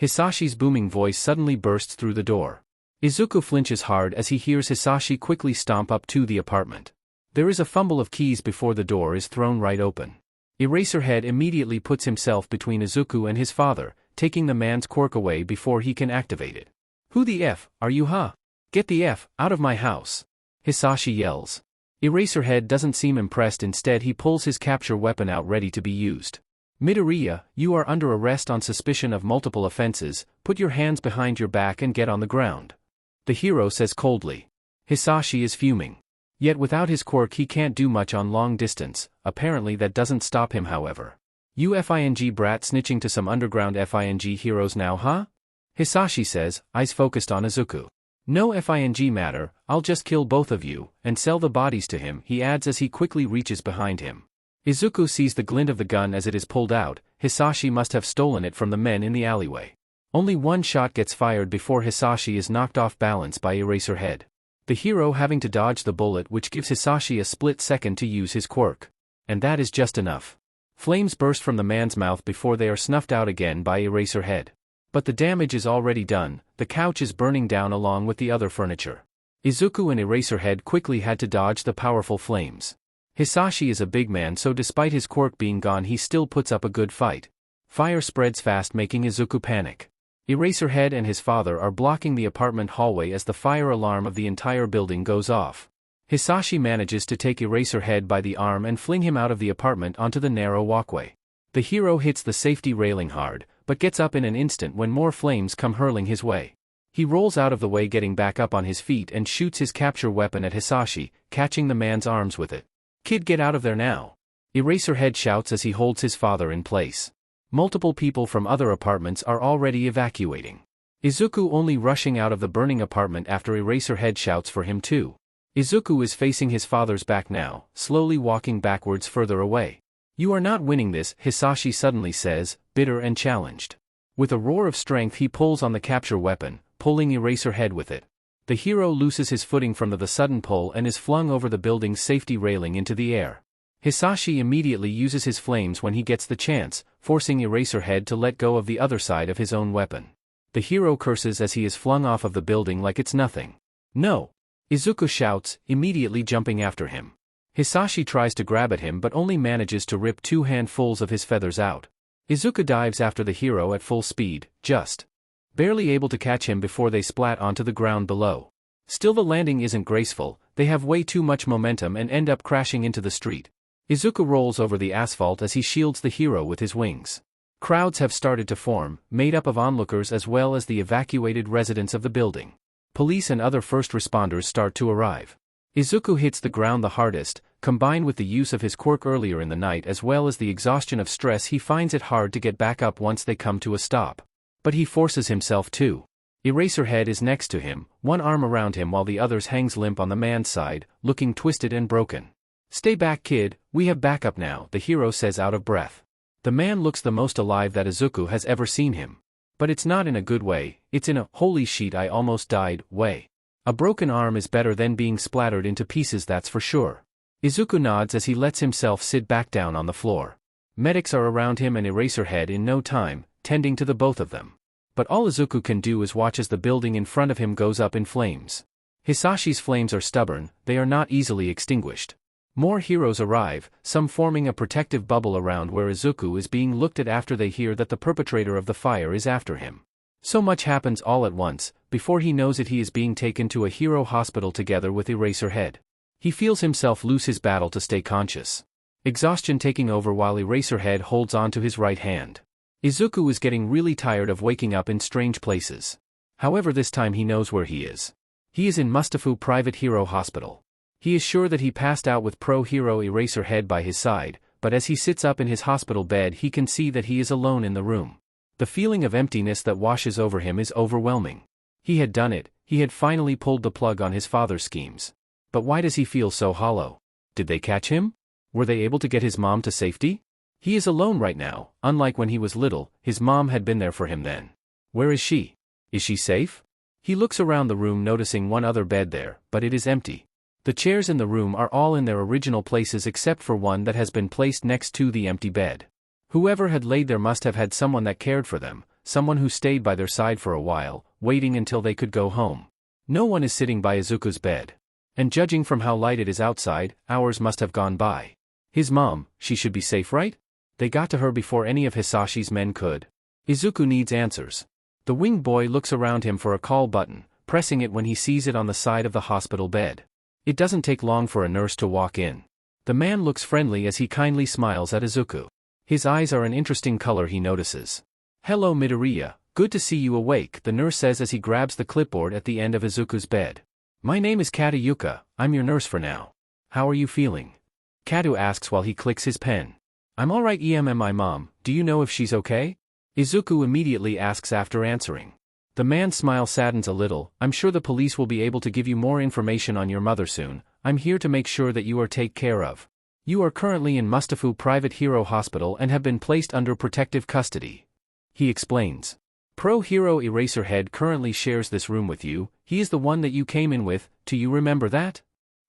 Hisashi's booming voice suddenly bursts through the door. Izuku flinches hard as he hears Hisashi quickly stomp up to the apartment. There is a fumble of keys before the door is thrown right open. Eraserhead immediately puts himself between Izuku and his father, taking the man's quirk away before he can activate it. "Who the F are you, huh? Get the F out of my house!" Hisashi yells. Eraserhead doesn't seem impressed. Instead he pulls his capture weapon out ready to be used. "Midoriya, you are under arrest on suspicion of multiple offenses. Put your hands behind your back and get on the ground," the hero says coldly. Hisashi is fuming. Yet without his quirk he can't do much on long distance. Apparently that doesn't stop him however. "You FING brat snitching to some underground FING heroes now, huh?" Hisashi says, eyes focused on Izuku. "No FING matter, I'll just kill both of you, and sell the bodies to him," he adds as he quickly reaches behind him. Izuku sees the glint of the gun as it is pulled out. Hisashi must have stolen it from the men in the alleyway. Only one shot gets fired before Hisashi is knocked off balance by Eraserhead. The hero having to dodge the bullet, which gives Hisashi a split second to use his quirk. And that is just enough. Flames burst from the man's mouth before they are snuffed out again by Eraserhead. But the damage is already done. The couch is burning down along with the other furniture. Izuku and Eraserhead quickly had to dodge the powerful flames. Hisashi is a big man, so despite his quirk being gone he still puts up a good fight. Fire spreads fast, making Izuku panic. Eraserhead and his father are blocking the apartment hallway as the fire alarm of the entire building goes off. Hisashi manages to take Eraserhead by the arm and fling him out of the apartment onto the narrow walkway. The hero hits the safety railing hard, but gets up in an instant when more flames come hurling his way. He rolls out of the way, getting back up on his feet, and shoots his capture weapon at Hisashi, catching the man's arms with it. "Kid, get out of there now!" Eraserhead shouts as he holds his father in place. Multiple people from other apartments are already evacuating. Izuku only rushing out of the burning apartment after Eraserhead shouts for him too. Izuku is facing his father's back now, slowly walking backwards further away. "You are not winning this," Hisashi suddenly says, bitter and challenged. With a roar of strength he pulls on the capture weapon, pulling Eraserhead with it. The hero loses his footing from the sudden pull and is flung over the building's safety railing into the air. Hisashi immediately uses his flames when he gets the chance, forcing Eraserhead to let go of the other side of his own weapon. The hero curses as he is flung off of the building like it's nothing. "No!" Izuku shouts, immediately jumping after him. Hisashi tries to grab at him but only manages to rip 2 handfuls of his feathers out. Izuku dives after the hero at full speed, just barely able to catch him before they splat onto the ground below. Still, the landing isn't graceful. They have way too much momentum and end up crashing into the street. Izuku rolls over the asphalt as he shields the hero with his wings. Crowds have started to form, made up of onlookers as well as the evacuated residents of the building. Police and other first responders start to arrive. Izuku hits the ground the hardest. Combined with the use of his quirk earlier in the night as well as the exhaustion of stress, he finds it hard to get back up once they come to a stop. But he forces himself to. Eraserhead is next to him, one arm around him while the others hangs limp on the man's side, looking twisted and broken. "Stay back, kid, we have backup now," the hero says out of breath. The man looks the most alive that Izuku has ever seen him. But it's not in a good way, it's in a "holy shit I almost died" way. A broken arm is better than being splattered into pieces, that's for sure. Izuku nods as he lets himself sit back down on the floor. Medics are around him and Eraserhead in no time, tending to the both of them. But all Izuku can do is watch as the building in front of him goes up in flames. Hisashi's flames are stubborn, they are not easily extinguished. More heroes arrive, some forming a protective bubble around where Izuku is being looked at after they hear that the perpetrator of the fire is after him. So much happens all at once. Before he knows it, he is being taken to a hero hospital together with Eraserhead. He feels himself lose his battle to stay conscious. Exhaustion taking over while Eraserhead holds on to his right hand. Izuku is getting really tired of waking up in strange places. However, this time he knows where he is. He is in Mustafu Private Hero Hospital. He is sure that he passed out with pro hero Eraserhead by his side, but as he sits up in his hospital bed he can see that he is alone in the room. The feeling of emptiness that washes over him is overwhelming. He had done it, he had finally pulled the plug on his father's schemes. But why does he feel so hollow? Did they catch him? Were they able to get his mom to safety? He is alone right now, unlike when he was little. His mom had been there for him then. Where is she? Is she safe? He looks around the room, noticing one other bed there, but it is empty. The chairs in the room are all in their original places except for one that has been placed next to the empty bed. Whoever had laid there must have had someone that cared for them, someone who stayed by their side for a while, waiting until they could go home. No one is sitting by Izuku's bed. And judging from how light it is outside, hours must have gone by. His mom, she should be safe, right? They got to her before any of Hisashi's men could. Izuku needs answers. The winged boy looks around him for a call button, pressing it when he sees it on the side of the hospital bed. It doesn't take long for a nurse to walk in. The man looks friendly as he kindly smiles at Izuku. His eyes are an interesting color, he notices. "Hello Midoriya, good to see you awake," the nurse says as he grabs the clipboard at the end of Izuku's bed. "My name is Katayuka, I'm your nurse for now. How are you feeling?" Katu asks while he clicks his pen. "I'm alright, my mom, do you know if she's okay?" Izuku immediately asks after answering. The man's smile saddens a little. "I'm sure the police will be able to give you more information on your mother soon. I'm here to make sure that you are taken care of. You are currently in Mustafu Private Hero Hospital and have been placed under protective custody," he explains. "Pro Hero Eraserhead currently shares this room with you. He is the one that you came in with, do you remember that?"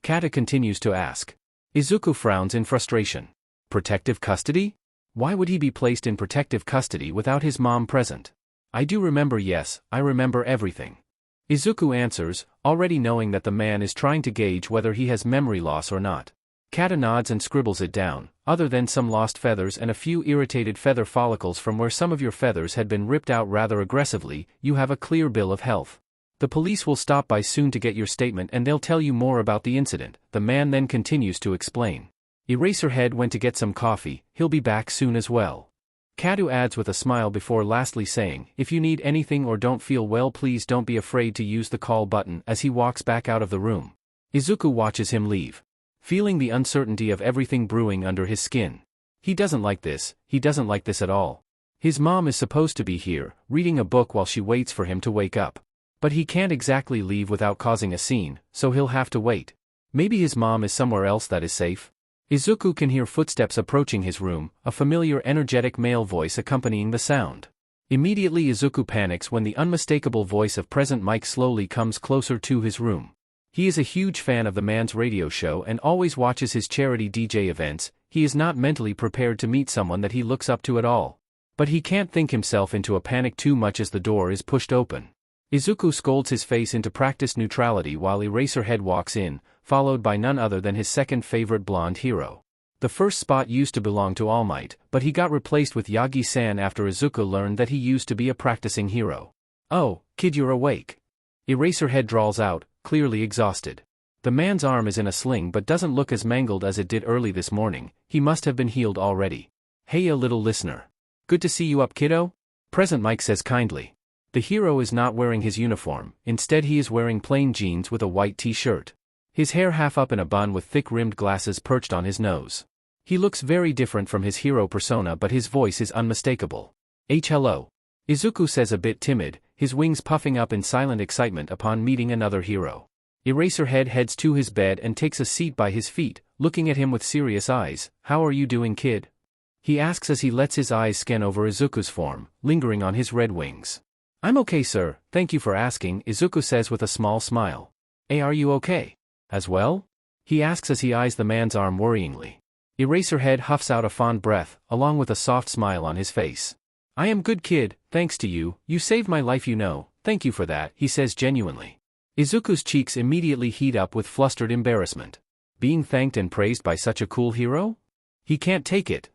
Kata continues to ask. Izuku frowns in frustration. Protective custody? Why would he be placed in protective custody without his mom present? "I do remember, yes, I remember everything," Izuku answers, already knowing that the man is trying to gauge whether he has memory loss or not. Kata nods and scribbles it down. "Other than some lost feathers and a few irritated feather follicles from where some of your feathers had been ripped out rather aggressively, you have a clear bill of health. The police will stop by soon to get your statement and they'll tell you more about the incident," the man then continues to explain. Eraserhead went to get some coffee, he'll be back soon as well. Katu adds with a smile before lastly saying, "If you need anything or don't feel well, please don't be afraid to use the call button," as he walks back out of the room. Izuku watches him leave, feeling the uncertainty of everything brewing under his skin. He doesn't like this at all. His mom is supposed to be here, reading a book while she waits for him to wake up. But he can't exactly leave without causing a scene, so he'll have to wait. Maybe his mom is somewhere else that is safe. Izuku can hear footsteps approaching his room, a familiar energetic male voice accompanying the sound. Immediately Izuku panics when the unmistakable voice of Present Mike slowly comes closer to his room. He is a huge fan of the man's radio show and always watches his charity DJ events. He is not mentally prepared to meet someone that he looks up to at all. But he can't think himself into a panic too much as the door is pushed open. Izuku scolds his face into practiced neutrality while Eraserhead walks in, followed by none other than his second favorite blonde hero. The first spot used to belong to All Might, but he got replaced with Yagi-san after Izuku learned that he used to be a practicing hero. "Oh, kid, you're awake." Eraserhead drawls out, clearly exhausted. The man's arm is in a sling but doesn't look as mangled as it did early this morning. He must have been healed already. "Hey, a little listener. Good to see you up, kiddo?" Present Mike says kindly. The hero is not wearing his uniform, instead he is wearing plain jeans with a white t-shirt. His hair half up in a bun with thick-rimmed glasses perched on his nose. He looks very different from his hero persona but his voice is unmistakable. Hello," Izuku says a bit timid, his wings puffing up in silent excitement upon meeting another hero. Eraserhead heads to his bed and takes a seat by his feet, looking at him with serious eyes. "How are you doing, kid?" he asks as he lets his eyes scan over Izuku's form, lingering on his red wings. "I'm okay, sir, thank you for asking," Izuku says with a small smile. Are you okay as well?" he asks as he eyes the man's arm worryingly. Eraserhead huffs out a fond breath, along with a soft smile on his face. "I am good, kid, thanks to you. You saved my life, you know. Thank you for that," he says genuinely. Izuku's cheeks immediately heat up with flustered embarrassment. Being thanked and praised by such a cool hero? He can't take it.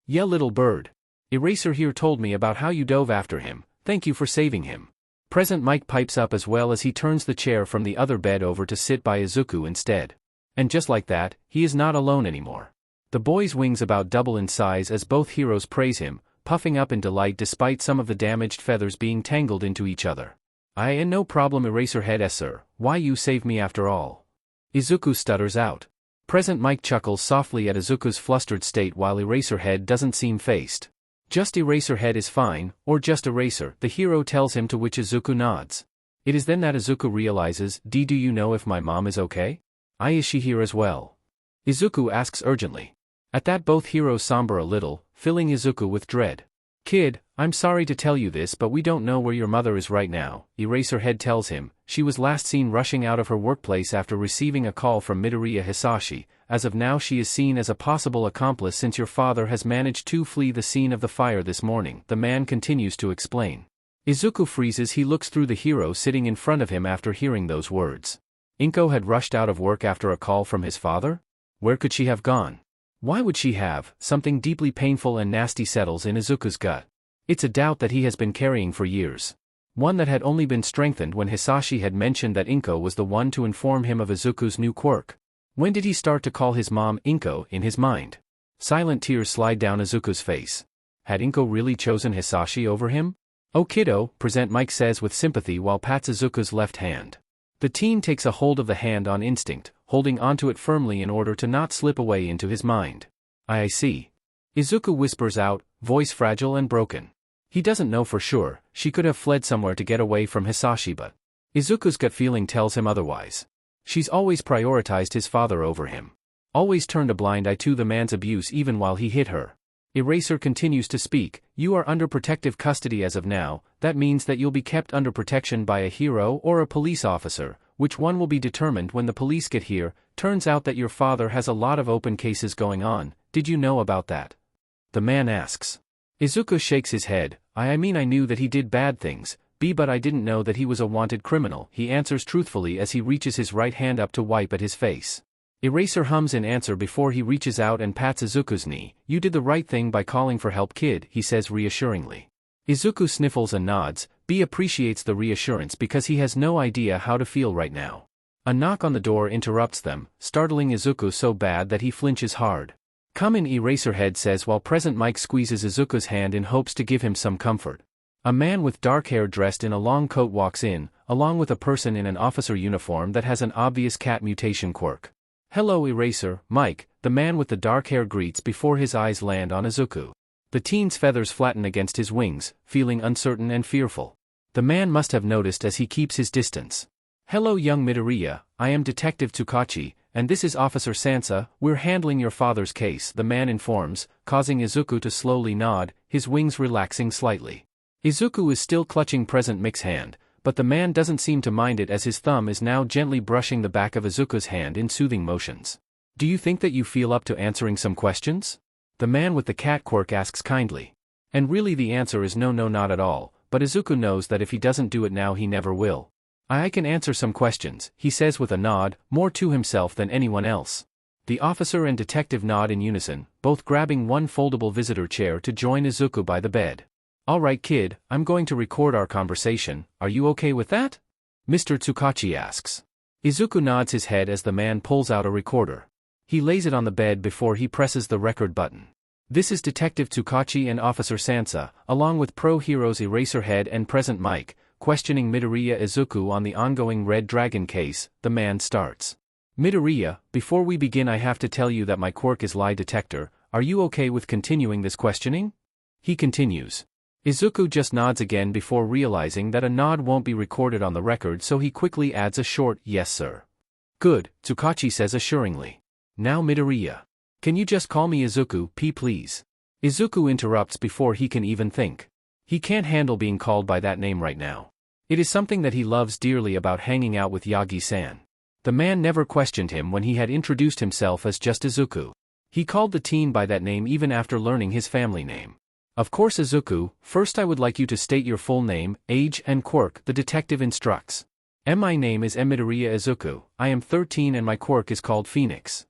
"Yeah, little bird. Eraser here told me about how you dove after him. Thank you for saving him." Present Mike pipes up as well as he turns the chair from the other bed over to sit by Izuku instead. And just like that, he is not alone anymore. The boy's wings about double in size as both heroes praise him, puffing up in delight despite some of the damaged feathers being tangled into each other. No problem, Eraserhead, sir, why you saved me after all?" Izuku stutters out. Present Mike chuckles softly at Izuku's flustered state while Eraserhead doesn't seem fazed. "Just Eraserhead is fine, or just Eraser," the hero tells him, to which Izuku nods. It is then that Izuku realizes, do you know if my mom is okay? Is she here as well?" Izuku asks urgently. At that both heroes somber a little, filling Izuku with dread. "Kid, I'm sorry to tell you this but we don't know where your mother is right now," Eraserhead tells him. "She was last seen rushing out of her workplace after receiving a call from Midoriya Hisashi. As of now she is seen as a possible accomplice since your father has managed to flee the scene of the fire this morning," the man continues to explain. Izuku freezes. He looks through the hero sitting in front of him after hearing those words. Inko had rushed out of work after a call from his father? Where could she have gone? Why would she have? Something deeply painful and nasty settles in Izuku's gut. It's a doubt that he has been carrying for years. One that had only been strengthened when Hisashi had mentioned that Inko was the one to inform him of Izuku's new quirk. When did he start to call his mom Inko in his mind? Silent tears slide down Izuku's face. Had Inko really chosen Hisashi over him? "Oh kiddo," Present Mike says with sympathy while pats Izuku's left hand. The teen takes a hold of the hand on instinct, holding onto it firmly in order to not slip away into his mind. I see. Izuku whispers out, voice fragile and broken. He doesn't know for sure, she could have fled somewhere to get away from Hisashi, but Izuku's gut feeling tells him otherwise. She's always prioritized his father over him. Always turned a blind eye to the man's abuse even while he hit her. Eraser continues to speak, "You are under protective custody as of now. That means that you'll be kept under protection by a hero or a police officer, which one will be determined when the police get here. Turns out that your father has a lot of open cases going on. Did you know about that?" The man asks. Izuku shakes his head. I mean I knew that he did bad things, but I didn't know that he was a wanted criminal," he answers truthfully as he reaches his right hand up to wipe at his face. Eraser hums in answer before he reaches out and pats Izuku's knee. "You did the right thing by calling for help, kid," he says reassuringly. Izuku sniffles and nods. Appreciates the reassurance because he has no idea how to feel right now. A knock on the door interrupts them, startling Izuku so bad that he flinches hard. "Come in," Eraserhead says while Present Mike squeezes Izuku's hand in hopes to give him some comfort. A man with dark hair dressed in a long coat walks in, along with a person in an officer uniform that has an obvious cat mutation quirk. "Hello Eraser, Mike," the man with the dark hair greets before his eyes land on Izuku. The teen's feathers flatten against his wings, feeling uncertain and fearful. The man must have noticed as he keeps his distance. "Hello young Midoriya, I am Detective Tsukachi, and this is Officer Sansa. We're handling your father's case," the man informs, causing Izuku to slowly nod, his wings relaxing slightly. Izuku is still clutching Present Mike's hand, but the man doesn't seem to mind it as his thumb is now gently brushing the back of Izuku's hand in soothing motions. "Do you think that you feel up to answering some questions?" The man with the cat quirk asks kindly. And really the answer is no, not at all, but Izuku knows that if he doesn't do it now he never will. I can answer some questions," he says with a nod, more to himself than anyone else. The officer and detective nod in unison, both grabbing one foldable visitor chair to join Izuku by the bed. "All right kid, I'm going to record our conversation, are you okay with that?" Mr. Tsukachi asks. Izuku nods his head as the man pulls out a recorder. He lays it on the bed before he presses the record button. This is Detective Tsukachi and Officer Sansa, along with pro heroes Eraserhead and Present Mike, questioning Midoriya Izuku on the ongoing Red Dragon case. The man starts. "Midoriya, before we begin I have to tell you that my quirk is lie detector. Are you okay with continuing this questioning?" He continues. Izuku just nods again before realizing that a nod won't be recorded on the record, so he quickly adds a short, "Yes sir." "Good," Tsukachi says assuringly. "Now Midoriya. Can you just call me Izuku, please?" Izuku interrupts before he can even think. He can't handle being called by that name right now. It is something that he loves dearly about hanging out with Yagi-san. The man never questioned him when he had introduced himself as just Izuku. He called the teen by that name even after learning his family name. "Of course Izuku, first I would like you to state your full name, age and quirk," the detective instructs. "My name is Midoriya Izuku, I am 13 and my quirk is called Pheonix."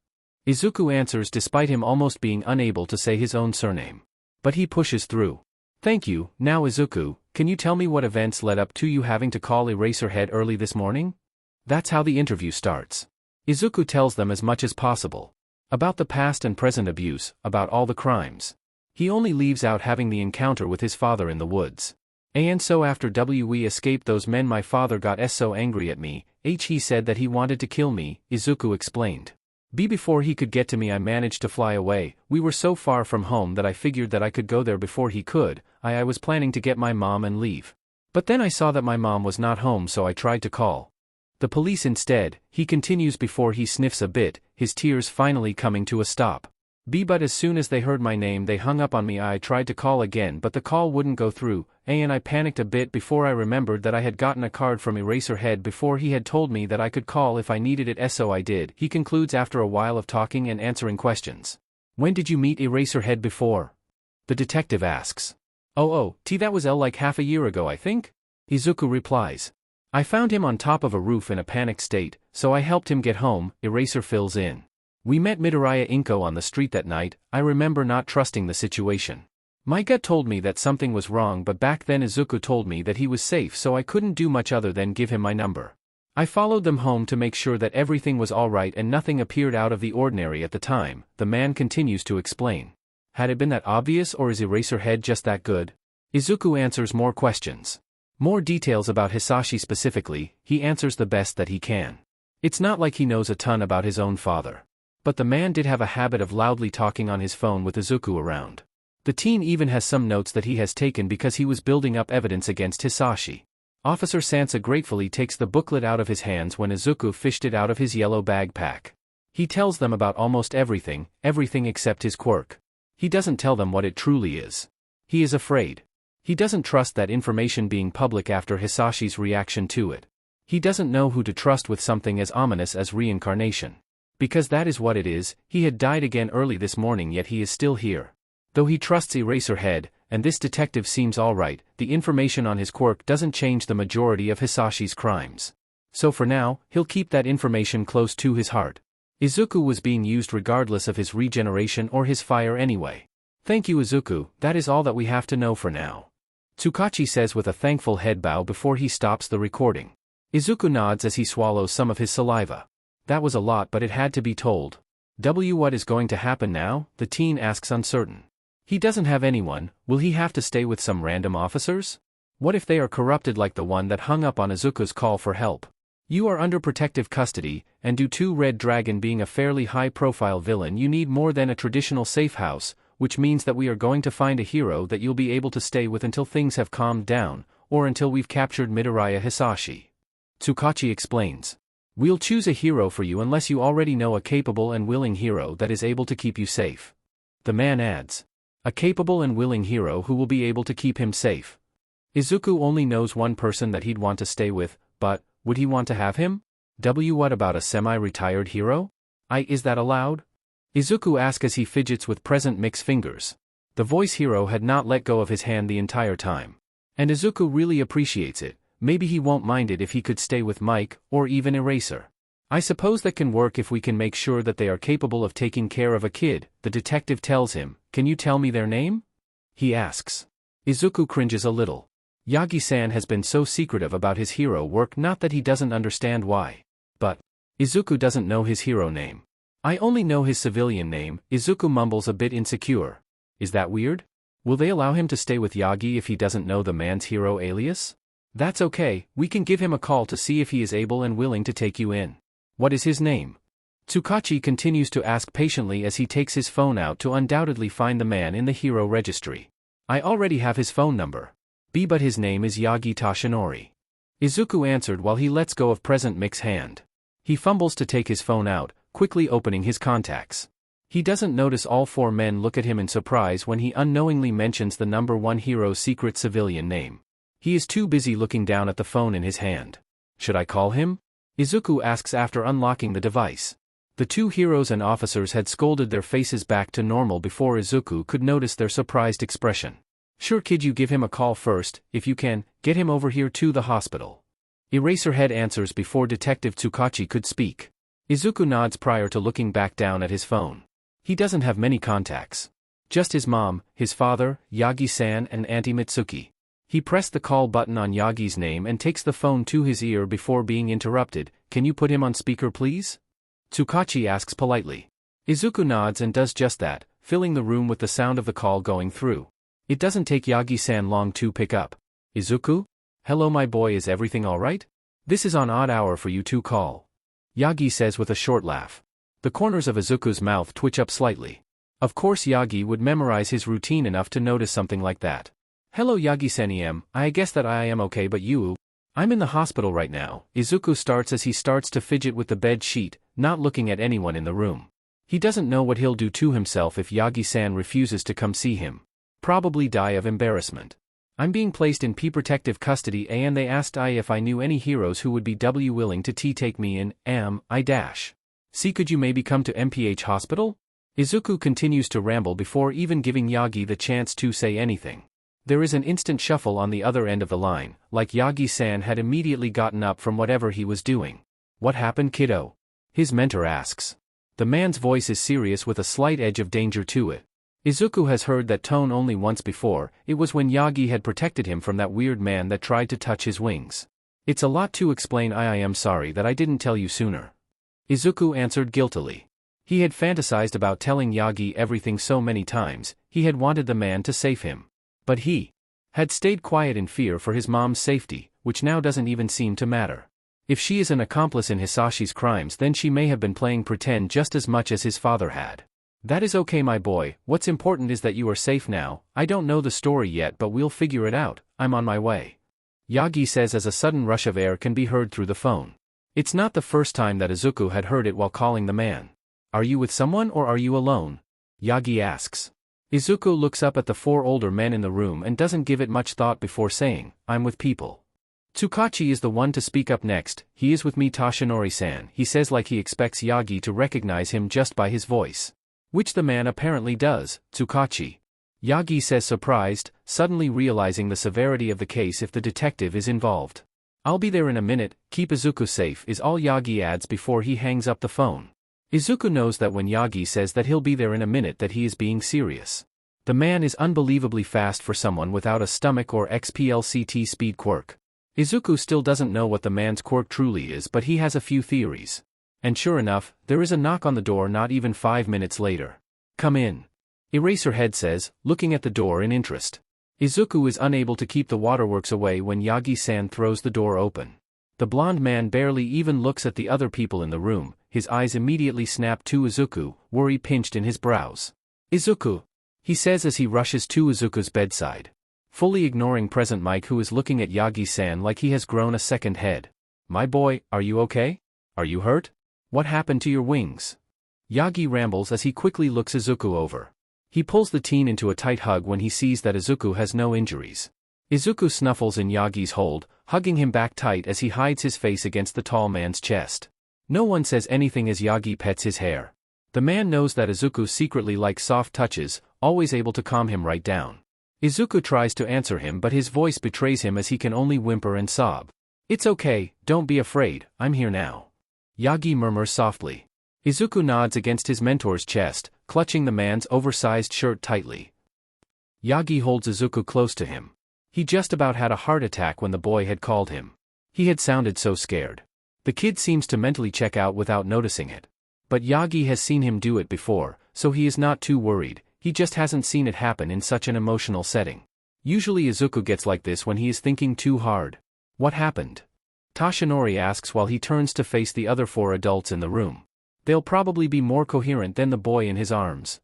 Izuku answers despite him almost being unable to say his own surname. But he pushes through. "Thank you. Now Izuku, can you tell me what events led up to you having to call Eraserhead early this morning?" That's how the interview starts. Izuku tells them as much as possible. About the past and present abuse, about all the crimes. He only leaves out having the encounter with his father in the woods. "And so after we escaped those men my father got so angry at me, he said that he wanted to kill me," Izuku explained. Before he could get to me I managed to fly away. We were so far from home that I figured that I could go there before he could. I was planning to get my mom and leave. But then I saw that my mom was not home, so I tried to call the police instead," he continues before he sniffs a bit, his tears finally coming to a stop. But as soon as they heard my name they hung up on me. I tried to call again but the call wouldn't go through, and I panicked a bit before I remembered that I had gotten a card from Eraserhead before he had told me that I could call if I needed it, so I did," he concludes after a while of talking and answering questions. "When did you meet Eraserhead before?" the detective asks. That was like half a year ago I think," Izuku replies. I found him on top of a roof in a panicked state, so I helped him get home, Eraser fills in. We met Midoriya Inko on the street that night. I remember not trusting the situation. My gut told me that something was wrong, but back then Izuku told me that he was safe, so I couldn't do much other than give him my number. I followed them home to make sure that everything was alright and nothing appeared out of the ordinary at the time, the man continues to explain. Had it been that obvious, or is Eraserhead just that good? Izuku answers more questions. More details about Hisashi specifically. He answers the best that he can. It's not like he knows a ton about his own father. But the man did have a habit of loudly talking on his phone with Izuku around. The teen even has some notes that he has taken because he was building up evidence against Hisashi. Officer Sansa gratefully takes the booklet out of his hands when Izuku fished it out of his yellow backpack. He tells them about almost everything except his quirk. He doesn't tell them what it truly is. He is afraid. He doesn't trust that information being public after Hisashi's reaction to it. He doesn't know who to trust with something as ominous as reincarnation. Because that is what it is. He had died again early this morning, yet he is still here. Though he trusts Eraserhead, and this detective seems alright, the information on his quirk doesn't change the majority of Hisashi's crimes. So for now, he'll keep that information close to his heart. Izuku was being used regardless of his regeneration or his fire anyway. Thank you, Izuku, that is all that we have to know for now. Tsukachi says with a thankful head bow before he stops the recording. Izuku nods as he swallows some of his saliva. That was a lot, but it had to be told. What is going to happen now? The teen asks uncertain. He doesn't have anyone. Will he have to stay with some random officers? What if they are corrupted like the one that hung up on Izuku's call for help? You are under protective custody, and due to Red Dragon being a fairly high-profile villain, you need more than a traditional safe house, which means that we are going to find a hero that you'll be able to stay with until things have calmed down, or until we've captured Midoriya Hisashi. Tsukachi explains. We'll choose a hero for you unless you already know a capable and willing hero that is able to keep you safe. The man adds. A capable and willing hero who will be able to keep him safe. Izuku only knows one person that he'd want to stay with, but, would he want to have him? What about a semi-retired hero? Is that allowed? Izuku asks as he fidgets with present mixed fingers. The voice hero had not let go of his hand the entire time. And Izuku really appreciates it. Maybe he won't mind it if he could stay with Mike, or even Eraser. I suppose that can work if we can make sure that they are capable of taking care of a kid, the detective tells him. Can you tell me their name? He asks. Izuku cringes a little. Yagi-san has been so secretive about his hero work, not that he doesn't understand why. But Izuku doesn't know his hero name. I only know his civilian name. Izuku mumbles a bit insecure. Is that weird? Will they allow him to stay with Yagi if he doesn't know the man's hero alias? That's okay, we can give him a call to see if he is able and willing to take you in. What is his name? Tsukachi continues to ask patiently as he takes his phone out to undoubtedly find the man in the hero registry. I already have his phone number. But his name is Yagi Tashinori. Izuku answered while he lets go of present Mick's hand. He fumbles to take his phone out, quickly opening his contacts. He doesn't notice all four men look at him in surprise when he unknowingly mentions the number one hero's secret civilian name. He is too busy looking down at the phone in his hand. Should I call him? Izuku asks after unlocking the device. The two heroes and officers had scolded their faces back to normal before Izuku could notice their surprised expression. Sure kid, you give him a call first, if you can, get him over here to the hospital. Eraserhead answers before Detective Tsukachi could speak. Izuku nods prior to looking back down at his phone. He doesn't have many contacts. Just his mom, his father, Yagi-san and Auntie Mitsuki. He pressed the call button on Yagi's name and takes the phone to his ear before being interrupted. Can you put him on speaker please? Tsukachi asks politely. Izuku nods and does just that, filling the room with the sound of the call going through. It doesn't take Yagi-san long to pick up. Izuku? Hello my boy, is everything alright? This is on odd hour for you to call. Yagi says with a short laugh. The corners of Izuku's mouth twitch up slightly. Of course Yagi would memorize his routine enough to notice something like that. Hello Yagi-san, I guess that I am okay, but you? I'm in the hospital right now. Izuku starts as he starts to fidget with the bed sheet, not looking at anyone in the room. He doesn't know what he'll do to himself if Yagi-san refuses to come see him. Probably die of embarrassment. I'm being placed in protective custody and they asked if I knew any heroes who would be willing to take me in. See, could you maybe come to MPH hospital? Izuku continues to ramble before even giving Yagi the chance to say anything. There is an instant shuffle on the other end of the line, like Yagi-san had immediately gotten up from whatever he was doing. What happened, kiddo? His mentor asks. The man's voice is serious with a slight edge of danger to it. Izuku has heard that tone only once before. It was when Yagi had protected him from that weird man that tried to touch his wings. It's a lot to explain. I am sorry that I didn't tell you sooner. Izuku answered guiltily. He had fantasized about telling Yagi everything so many times. He had wanted the man to save him. But he had stayed quiet in fear for his mom's safety, which now doesn't even seem to matter. If she is an accomplice in Hisashi's crimes, then she may have been playing pretend just as much as his father had. That is okay, my boy. What's important is that you are safe now. I don't know the story yet, but we'll figure it out. I'm on my way. Yagi says as a sudden rush of air can be heard through the phone. It's not the first time that Izuku had heard it while calling the man. Are you with someone or are you alone? Yagi asks. Izuku looks up at the 4 older men in the room and doesn't give it much thought before saying, I'm with people. Tsukachi is the one to speak up next. He is with me, Toshinori-san, he says like he expects Yagi to recognize him just by his voice. Which the man apparently does. Tsukachi. Yagi says, surprised, suddenly realizing the severity of the case if the detective is involved. I'll be there in a minute. Keep Izuku safe is all Yagi adds before he hangs up the phone. Izuku knows that when Yagi says that he'll be there in a minute that he is being serious. The man is unbelievably fast for someone without a stomach or XPLCT speed quirk. Izuku still doesn't know what the man's quirk truly is, but he has a few theories. And sure enough, there is a knock on the door not even 5 minutes later. Come in. Eraserhead says, looking at the door in interest. Izuku is unable to keep the waterworks away when Yagi-san throws the door open. The blonde man barely even looks at the other people in the room. His eyes immediately snap to Izuku, worry pinched in his brows. Izuku, he says as he rushes to Izuku's bedside. Fully ignoring present Mike, who is looking at Yagi-san like he has grown a second head. My boy, are you okay? Are you hurt? What happened to your wings? Yagi rambles as he quickly looks Izuku over. He pulls the teen into a tight hug when he sees that Izuku has no injuries. Izuku snuffles in Yagi's hold, hugging him back tight as he hides his face against the tall man's chest. No one says anything as Yagi pets his hair. The man knows that Izuku secretly likes soft touches, always able to calm him right down. Izuku tries to answer him, but his voice betrays him as he can only whimper and sob. It's okay, don't be afraid, I'm here now. Yagi murmurs softly. Izuku nods against his mentor's chest, clutching the man's oversized shirt tightly. Yagi holds Izuku close to him. He just about had a heart attack when the boy had called him. He had sounded so scared. The kid seems to mentally check out without noticing it. But Yagi has seen him do it before, so he is not too worried. He just hasn't seen it happen in such an emotional setting. Usually Izuku gets like this when he is thinking too hard. What happened? Toshinori asks while he turns to face the other 4 adults in the room. They'll probably be more coherent than the boy in his arms.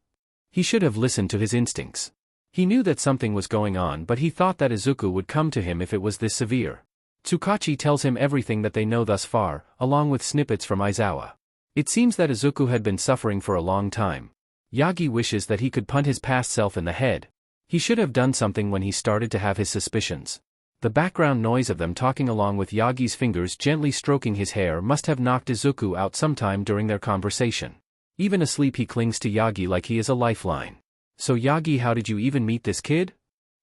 He should have listened to his instincts. He knew that something was going on, but he thought that Izuku would come to him if it was this severe. Tsukachi tells him everything that they know thus far, along with snippets from Aizawa. It seems that Izuku had been suffering for a long time. Yagi wishes that he could punt his past self in the head. He should have done something when he started to have his suspicions. The background noise of them talking along with Yagi's fingers gently stroking his hair must have knocked Izuku out sometime during their conversation. Even asleep he clings to Yagi like he is a lifeline. So Yagi, how did you even meet this kid?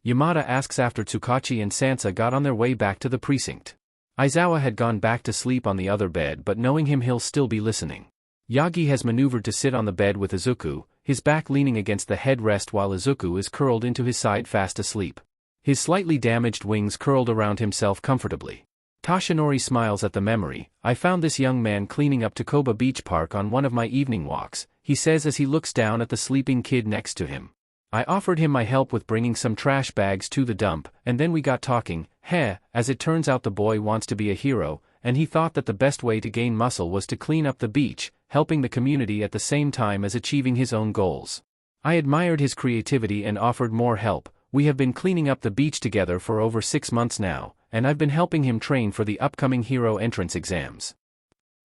Yamada asks after Tsukachi and Sansa got on their way back to the precinct. Aizawa had gone back to sleep on the other bed, but knowing him he'll still be listening. Yagi has maneuvered to sit on the bed with Izuku, his back leaning against the headrest while Izuku is curled into his side fast asleep. His slightly damaged wings curled around himself comfortably. Toshinori smiles at the memory. I found this young man cleaning up Takoba Beach Park on one of my evening walks, he says as he looks down at the sleeping kid next to him. I offered him my help with bringing some trash bags to the dump, and then we got talking. As it turns out the boy wants to be a hero, and he thought that the best way to gain muscle was to clean up the beach, helping the community at the same time as achieving his own goals. I admired his creativity and offered more help. We have been cleaning up the beach together for over 6 months now, and I've been helping him train for the upcoming hero entrance exams.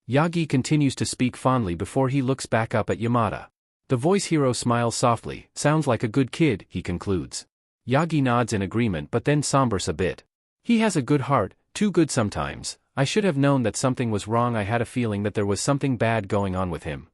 Yagi continues to speak fondly before he looks back up at Yamada. The voice hero smiles softly. Sounds like a good kid, he concludes. Yagi nods in agreement but then sombers a bit. He has a good heart, too good sometimes. I should have known that something was wrong. I had a feeling that there was something bad going on with him.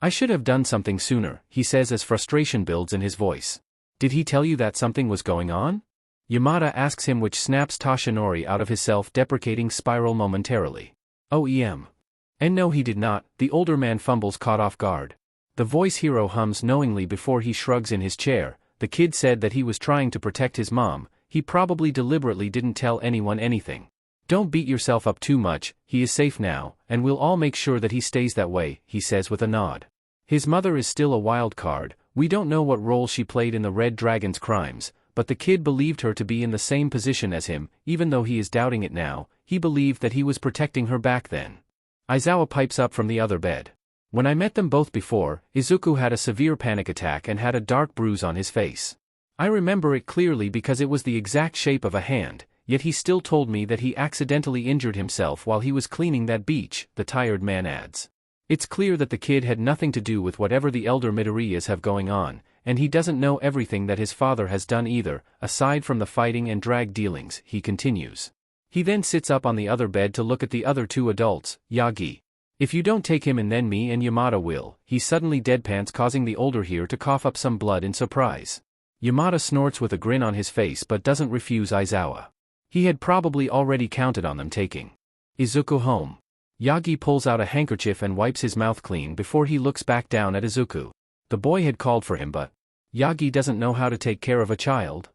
I should have done something sooner, he says as frustration builds in his voice. Did he tell you that something was going on? Yamada asks him, which snaps Toshinori out of his self-deprecating spiral momentarily. And no, he did not, the older man fumbles, caught off guard. The voice hero hums knowingly before he shrugs in his chair. The kid said that he was trying to protect his mom. He probably deliberately didn't tell anyone anything. Don't beat yourself up too much, he is safe now, and we'll all make sure that he stays that way, he says with a nod. His mother is still a wild card. We don't know what role she played in the Red Dragon's crimes, but the kid believed her to be in the same position as him, even though he is doubting it now. He believed that he was protecting her back then. Aizawa pipes up from the other bed. When I met them both before, Izuku had a severe panic attack and had a dark bruise on his face. I remember it clearly because it was the exact shape of a hand, yet he still told me that he accidentally injured himself while he was cleaning that beach, the tired man adds. It's clear that the kid had nothing to do with whatever the elder Midoriyas have going on, and he doesn't know everything that his father has done either, aside from the fighting and drag dealings, he continues. He then sits up on the other bed to look at the other two adults. Yagi. If you don't take him, and then me and Yamada will, he suddenly deadpans, causing the older here to cough up some blood in surprise. Yamada snorts with a grin on his face but doesn't refuse Aizawa. He had probably already counted on them taking Izuku home. Yagi pulls out a handkerchief and wipes his mouth clean before he looks back down at Izuku. The boy had called for him, but Yagi doesn't know how to take care of a child.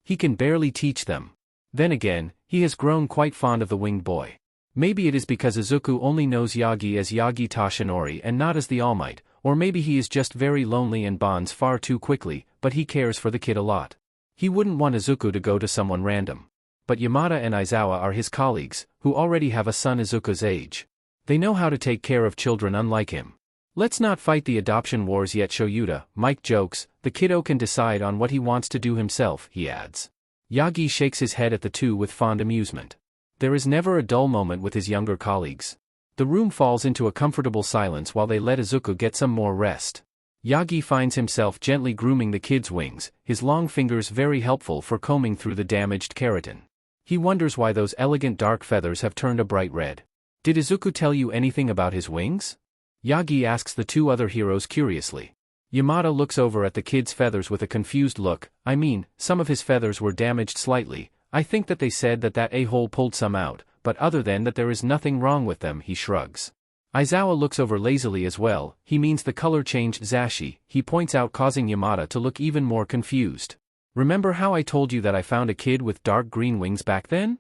He can barely teach them. Then again, he has grown quite fond of the winged boy. Maybe it is because Izuku only knows Yagi as Yagi Toshinori and not as the All Might, or maybe he is just very lonely and bonds far too quickly, but he cares for the kid a lot. He wouldn't want Izuku to go to someone random. But Yamada and Aizawa are his colleagues, who already have a son Izuku's age. They know how to take care of children unlike him. Let's not fight the adoption wars yet, Shoyuta, Mike jokes. The kiddo can decide on what he wants to do himself, he adds. Yagi shakes his head at the two with fond amusement. There is never a dull moment with his younger colleagues. The room falls into a comfortable silence while they let Izuku get some more rest. Yagi finds himself gently grooming the kid's wings, his long fingers very helpful for combing through the damaged keratin. He wonders why those elegant dark feathers have turned a bright red. Did Izuku tell you anything about his wings? Yagi asks the two other heroes curiously. Yamada looks over at the kid's feathers with a confused look. I mean, some of his feathers were damaged slightly. I think that they said that a-hole pulled some out, but other than that there is nothing wrong with them, he shrugs. Aizawa looks over lazily as well. He means the color change Zashi, he points out, causing Yamada to look even more confused. Remember how I told you that I found a kid with dark green wings back then?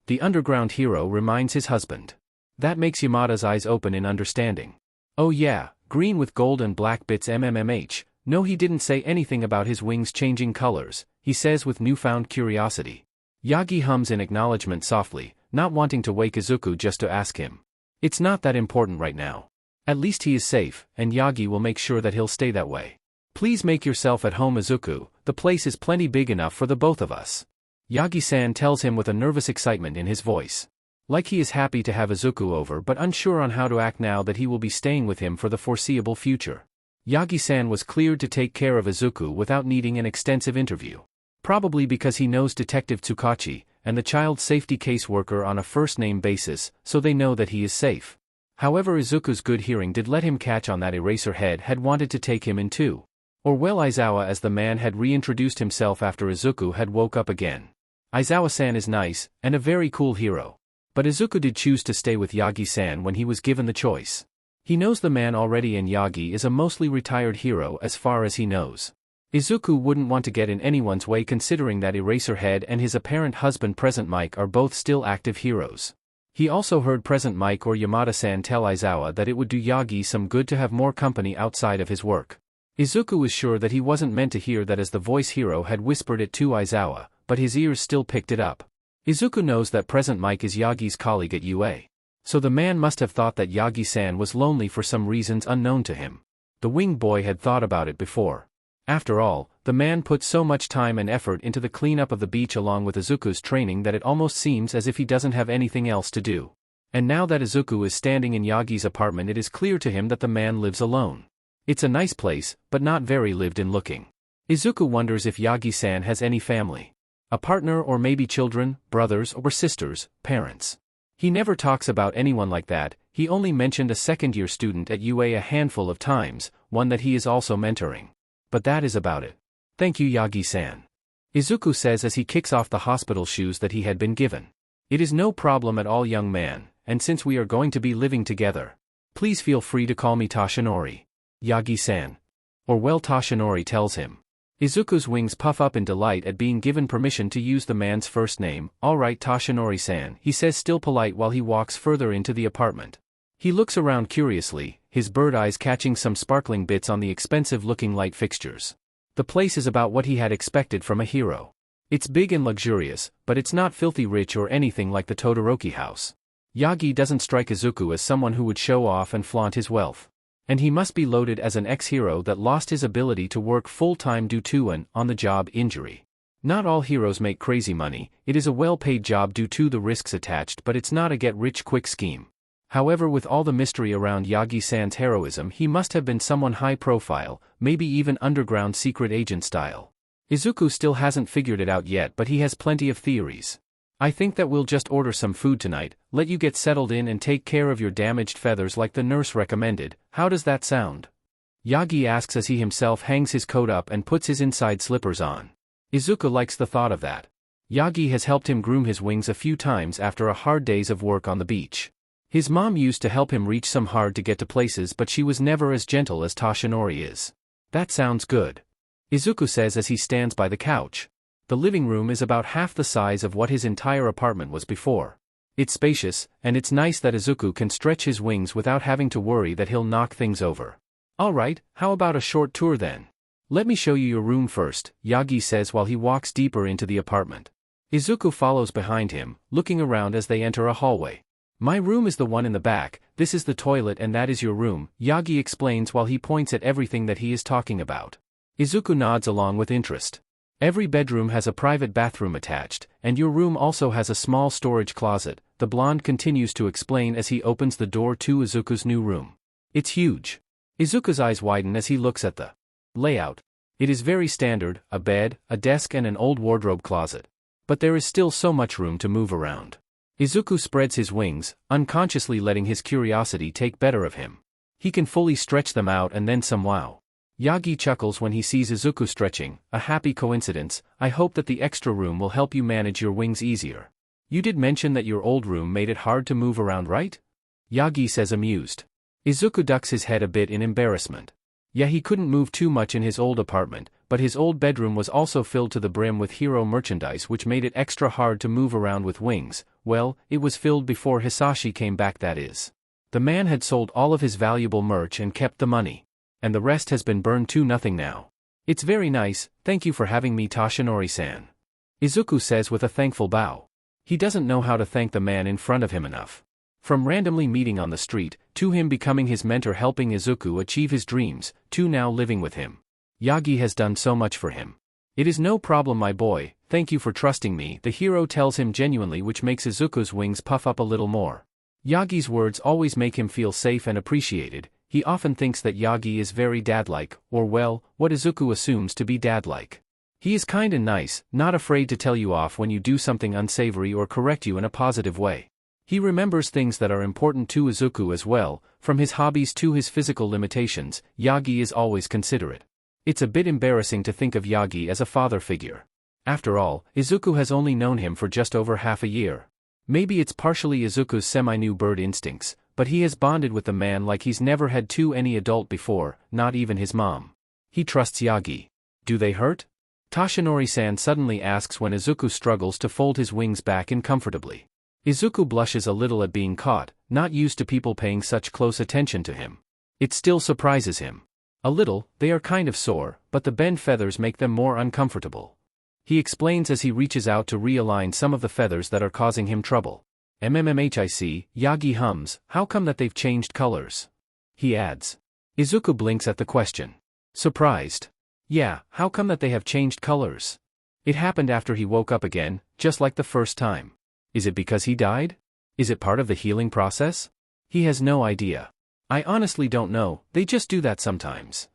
The underground hero reminds his husband. That makes Yamada's eyes open in understanding. Oh yeah, green with gold and black bits mmh. No, he didn't say anything about his wings changing colors, he says with newfound curiosity. Yagi hums in acknowledgement softly, not wanting to wake Izuku just to ask him. It's not that important right now. At least he is safe, and Yagi will make sure that he'll stay that way. Please make yourself at home, Izuku, the place is plenty big enough for the both of us. Yagi-san tells him with a nervous excitement in his voice. Like he is happy to have Izuku over but unsure on how to act now that he will be staying with him for the foreseeable future. Yagi-san was cleared to take care of Izuku without needing an extensive interview. Probably because he knows Detective Tsukachi, and the child safety caseworker on a first-name basis, so they know that he is safe. However, Izuku's good hearing did let him catch on that Eraserhead had wanted to take him in too. Or well, Aizawa, as the man had reintroduced himself after Izuku had woke up again. Aizawa-san is nice, and a very cool hero. But Izuku did choose to stay with Yagi-san when he was given the choice. He knows the man already, and Yagi is a mostly retired hero as far as he knows. Izuku wouldn't want to get in anyone's way, considering that Eraserhead and his apparent husband Present Mike are both still active heroes. He also heard Present Mike or Yamada-san tell Aizawa that it would do Yagi some good to have more company outside of his work. Izuku was sure that he wasn't meant to hear that, as the voice hero had whispered it to Aizawa, but his ears still picked it up. Izuku knows that Present Mike is Yagi's colleague at UA. So the man must have thought that Yagi-san was lonely for some reasons unknown to him. The winged boy had thought about it before. After all, the man put so much time and effort into the cleanup of the beach along with Izuku's training that it almost seems as if he doesn't have anything else to do. And now that Izuku is standing in Yagi's apartment, it is clear to him that the man lives alone. It's a nice place, but not very lived-in looking. Izuku wonders if Yagi-san has any family. A partner, or maybe children, brothers or sisters, parents. He never talks about anyone like that. He only mentioned a second-year student at UA a handful of times, one that he is also mentoring. But that is about it. Thank you, Yagi-san. Izuku says as he kicks off the hospital shoes that he had been given. It is no problem at all, young man, and since we are going to be living together, please feel free to call me Tashinori. Yagi-san. Or well, Tashinori tells him. Izuku's wings puff up in delight at being given permission to use the man's first name. Alright, Tashinori-san, he says, still polite while he walks further into the apartment. He looks around curiously, his bird eyes catching some sparkling bits on the expensive-looking light fixtures. The place is about what he had expected from a hero. It's big and luxurious, but it's not filthy rich or anything like the Todoroki house. Yagi doesn't strike Izuku as someone who would show off and flaunt his wealth. And he must be loaded as an ex-hero that lost his ability to work full-time due to an on-the-job injury. Not all heroes make crazy money, it is a well-paid job due to the risks attached, but it's not a get-rich-quick scheme. However, with all the mystery around Yagi-san's heroism, he must have been someone high-profile, maybe even underground secret agent style. Izuku still hasn't figured it out yet, but he has plenty of theories. I think that we'll just order some food tonight, let you get settled in and take care of your damaged feathers like the nurse recommended. How does that sound? Yagi asks as he himself hangs his coat up and puts his inside slippers on. Izuku likes the thought of that. Yagi has helped him groom his wings a few times after a hard days of work on the beach. His mom used to help him reach some hard to get to places, but she was never as gentle as Tashinori is. That sounds good. Izuku says as he stands by the couch. The living room is about half the size of what his entire apartment was before. It's spacious, and it's nice that Izuku can stretch his wings without having to worry that he'll knock things over. Alright, how about a short tour then? Let me show you your room first, Yagi says while he walks deeper into the apartment. Izuku follows behind him, looking around as they enter a hallway. My room is the one in the back, this is the toilet and that is your room, Yagi explains while he points at everything that he is talking about. Izuku nods along with interest. Every bedroom has a private bathroom attached, and your room also has a small storage closet, the blonde continues to explain as he opens the door to Izuku's new room. It's huge. Izuku's eyes widen as he looks at the layout. It is very standard, a bed, a desk and an old wardrobe closet. But there is still so much room to move around. Izuku spreads his wings, unconsciously letting his curiosity take better of him. He can fully stretch them out and then some. Wow. Yagi chuckles when he sees Izuku stretching, a happy coincidence. I hope that the extra room will help you manage your wings easier. You did mention that your old room made it hard to move around, right? Yagi says amused. Izuku ducks his head a bit in embarrassment. Yeah, he couldn't move too much in his old apartment, but his old bedroom was also filled to the brim with hero merchandise which made it extra hard to move around with wings. Well, it was filled before Hisashi came back, that is. The man had sold all of his valuable merch and kept the money. And the rest has been burned to nothing now. It's very nice, thank you for having me, Tashinori-san. Izuku says with a thankful bow. He doesn't know how to thank the man in front of him enough. From randomly meeting on the street, to him becoming his mentor helping Izuku achieve his dreams, to now living with him. Yagi has done so much for him. It is no problem, my boy, thank you for trusting me, the hero tells him genuinely, which makes Izuku's wings puff up a little more. Yagi's words always make him feel safe and appreciated. He often thinks that Yagi is very dad-like, or well, what Izuku assumes to be dad-like. He is kind and nice, not afraid to tell you off when you do something unsavory or correct you in a positive way. He remembers things that are important to Izuku as well, from his hobbies to his physical limitations. Yagi is always considerate. It's a bit embarrassing to think of Yagi as a father figure. After all, Izuku has only known him for just over half a year. Maybe it's partially Izuku's semi-new bird instincts, but he has bonded with the man like he's never had to any adult before, not even his mom. He trusts Yagi. Do they hurt? Tashinori-san suddenly asks when Izuku struggles to fold his wings back in comfortably. Izuku blushes a little at being caught, not used to people paying such close attention to him. It still surprises him. A little, they are kind of sore, but the bent feathers make them more uncomfortable. He explains as he reaches out to realign some of the feathers that are causing him trouble. MMMHIC, Yagi hums, how come that they've changed colors? He adds. Izuku blinks at the question. Surprised. Yeah, how come that they have changed colors? It happened after he woke up again, just like the first time. Is it because he died? Is it part of the healing process? He has no idea. I honestly don't know, they just do that sometimes.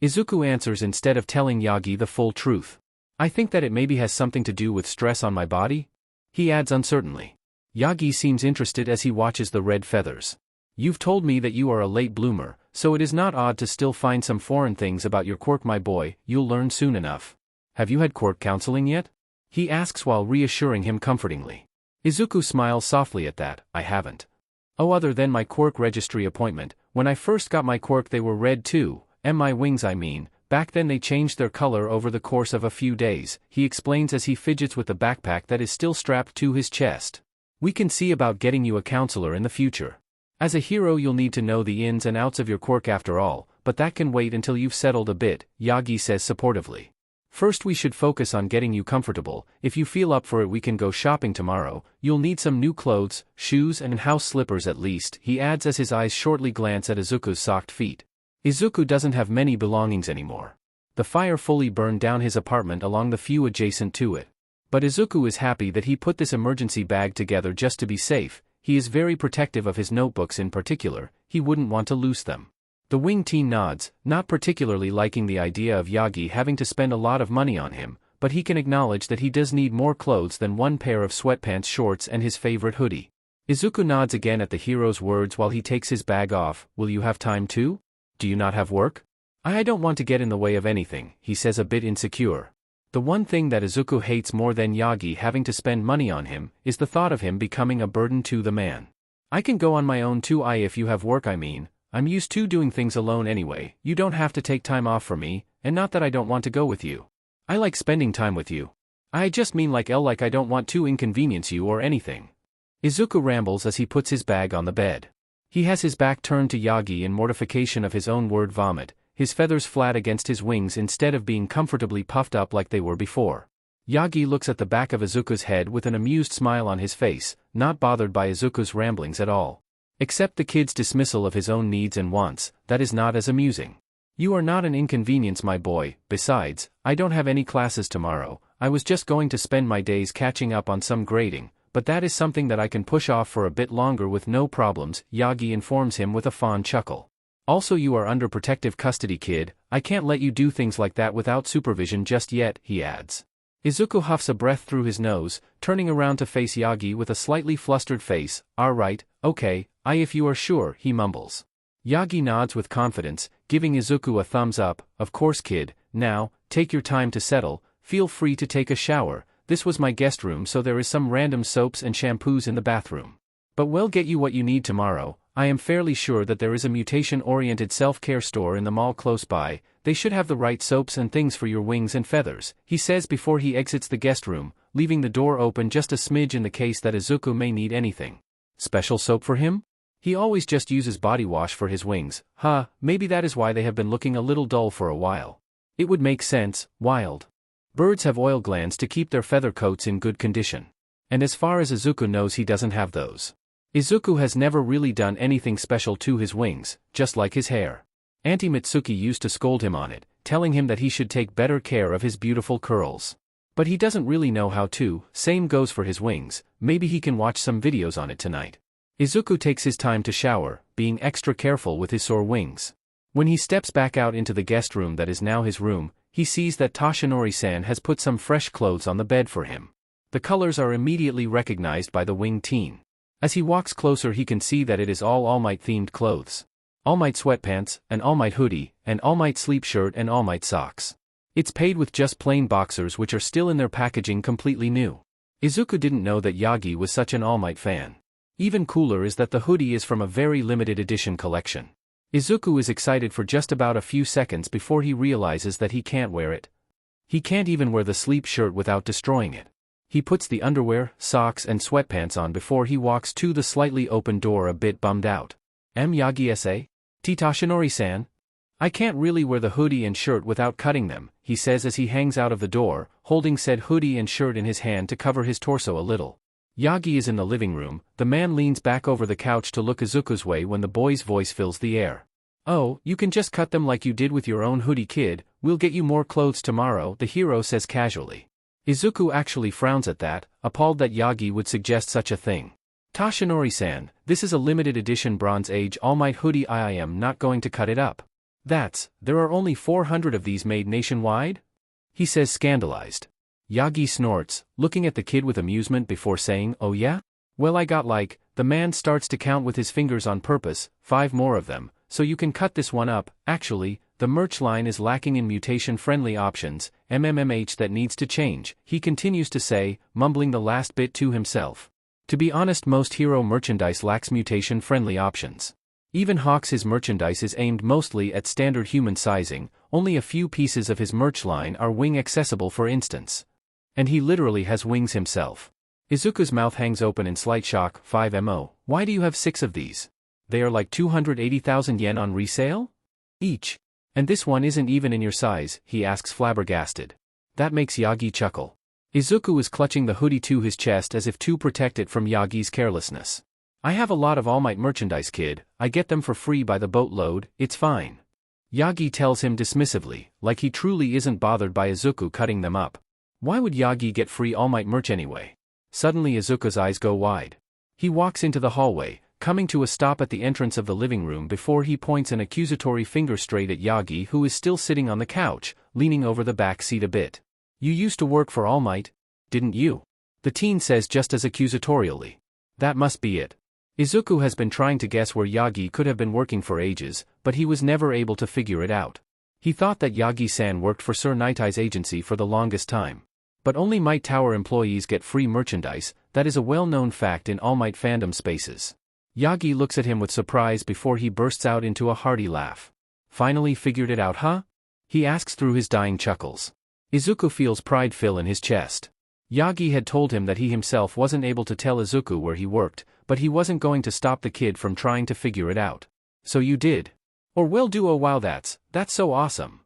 Izuku answers instead of telling Yagi the full truth. I think that it maybe has something to do with stress on my body? He adds uncertainly. Yagi seems interested as he watches the red feathers. You've told me that you are a late bloomer, so it is not odd to still find some foreign things about your quirk, my boy, you'll learn soon enough. Have you had quirk counseling yet? He asks while reassuring him comfortingly. Izuku smiles softly at that. I haven't. Oh, other than my quirk registry appointment. When I first got my quirk they were red too, and my wings I mean. Back then they changed their color over the course of a few days, he explains as he fidgets with the backpack that is still strapped to his chest. We can see about getting you a counselor in the future. As a hero you'll need to know the ins and outs of your quirk after all, but that can wait until you've settled a bit, Yagi says supportively. First we should focus on getting you comfortable. If you feel up for it we can go shopping tomorrow. You'll need some new clothes, shoes and house slippers at least, he adds as his eyes shortly glance at Izuku's socked feet. Izuku doesn't have many belongings anymore. The fire fully burned down his apartment along the few adjacent to it. But Izuku is happy that he put this emergency bag together just to be safe. He is very protective of his notebooks in particular, he wouldn't want to lose them. The wing teen nods, not particularly liking the idea of Yagi having to spend a lot of money on him, but he can acknowledge that he does need more clothes than one pair of sweatpants, shorts and his favorite hoodie. Izuku nods again at the hero's words while he takes his bag off. Will you have time too? Do you not have work? I don't want to get in the way of anything, he says a bit insecure. The one thing that Izuku hates more than Yagi having to spend money on him is the thought of him becoming a burden to the man. I can go on my own too. If you have work I mean. I'm used to doing things alone anyway. You don't have to take time off for me, and not that I don't want to go with you. I like spending time with you. I just mean like I don't want to inconvenience you or anything. Izuku rambles as he puts his bag on the bed. He has his back turned to Yagi in mortification of his own word vomit, his feathers flat against his wings instead of being comfortably puffed up like they were before. Yagi looks at the back of Izuku's head with an amused smile on his face, not bothered by Izuku's ramblings at all. Except the kid's dismissal of his own needs and wants, that is not as amusing. You are not an inconvenience my boy, besides, I don't have any classes tomorrow, I was just going to spend my days catching up on some grading, but that is something that I can push off for a bit longer with no problems, Yagi informs him with a fond chuckle. Also you are under protective custody kid, I can't let you do things like that without supervision just yet, he adds. Izuku huffs a breath through his nose, turning around to face Yagi with a slightly flustered face. Alright, okay, if you are sure, he mumbles. Yagi nods with confidence, giving Izuku a thumbs up. Of course kid, now, take your time to settle, feel free to take a shower, this was my guest room so there is some random soaps and shampoos in the bathroom. But we'll get you what you need tomorrow. I am fairly sure that there is a mutation-oriented self-care store in the mall close by, they should have the right soaps and things for your wings and feathers, he says before he exits the guest room, leaving the door open just a smidge in the case that Izuku may need anything. Special soap for him? He always just uses body wash for his wings. Maybe that is why they have been looking a little dull for a while. It would make sense, wild. Birds have oil glands to keep their feather coats in good condition. And as far as Izuku knows he doesn't have those. Izuku has never really done anything special to his wings, just like his hair. Auntie Mitsuki used to scold him on it, telling him that he should take better care of his beautiful curls. But he doesn't really know how to, same goes for his wings, maybe he can watch some videos on it tonight. Izuku takes his time to shower, being extra careful with his sore wings. When he steps back out into the guest room that is now his room, he sees that Toshinori-san has put some fresh clothes on the bed for him. The colors are immediately recognized by the winged teen. As he walks closer he can see that it is all All Might themed clothes. All Might sweatpants, an All Might hoodie, an All Might sleep shirt and All Might socks. It's paid with just plain boxers which are still in their packaging completely new. Izuku didn't know that Yagi was such an All Might fan. Even cooler is that the hoodie is from a very limited edition collection. Izuku is excited for just about a few seconds before he realizes that he can't wear it. He can't even wear the sleep shirt without destroying it. He puts the underwear, socks and sweatpants on before he walks to the slightly open door a bit bummed out. Yagi-sa? Toshinori-san? I can't really wear the hoodie and shirt without cutting them, he says as he hangs out of the door, holding said hoodie and shirt in his hand to cover his torso a little. Yagi is in the living room, the man leans back over the couch to look Izuku's way when the boy's voice fills the air. Oh, you can just cut them like you did with your own hoodie kid, we'll get you more clothes tomorrow, the hero says casually. Izuku actually frowns at that, appalled that Yagi would suggest such a thing. Toshinori-san, this is a limited edition Bronze Age All Might hoodie, I am not going to cut it up. There are only 400 of these made nationwide? He says scandalized. Yagi snorts, looking at the kid with amusement before saying, oh yeah? Well I got the man starts to count with his fingers on purpose, 5 more of them, so you can cut this one up, actually, the merch line is lacking in mutation-friendly options, MMMH that needs to change, he continues to say, mumbling the last bit to himself. To be honest, most hero merchandise lacks mutation-friendly options. Even Hawks' merchandise is aimed mostly at standard human sizing, only a few pieces of his merch line are wing accessible for instance. And he literally has wings himself. Izuku's mouth hangs open in slight shock. 5mo, why do you have 6 of these? They are like 280,000 yen on resale? Each. And this one isn't even in your size, he asks flabbergasted. That makes Yagi chuckle. Izuku is clutching the hoodie to his chest as if to protect it from Yagi's carelessness. I have a lot of All Might merchandise, kid, I get them for free by the boatload, it's fine. Yagi tells him dismissively, like he truly isn't bothered by Izuku cutting them up. Why would Yagi get free All Might merch anyway? Suddenly Izuku's eyes go wide. He walks into the hallway, coming to a stop at the entrance of the living room before he points an accusatory finger straight at Yagi, who is still sitting on the couch, leaning over the back seat a bit. You used to work for All Might, didn't you? The teen says just as accusatorially. That must be it. Izuku has been trying to guess where Yagi could have been working for ages, but he was never able to figure it out. He thought that Yagi-san worked for Sir Nightai's agency for the longest time. But only Might Tower employees get free merchandise, that is a well-known fact in All Might fandom spaces. Yagi looks at him with surprise before he bursts out into a hearty laugh. Finally figured it out, huh? He asks through his dying chuckles. Izuku feels pride fill in his chest. Yagi had told him that he himself wasn't able to tell Izuku where he worked, but he wasn't going to stop the kid from trying to figure it out. So you did? Or will do. Oh wow, that's so awesome.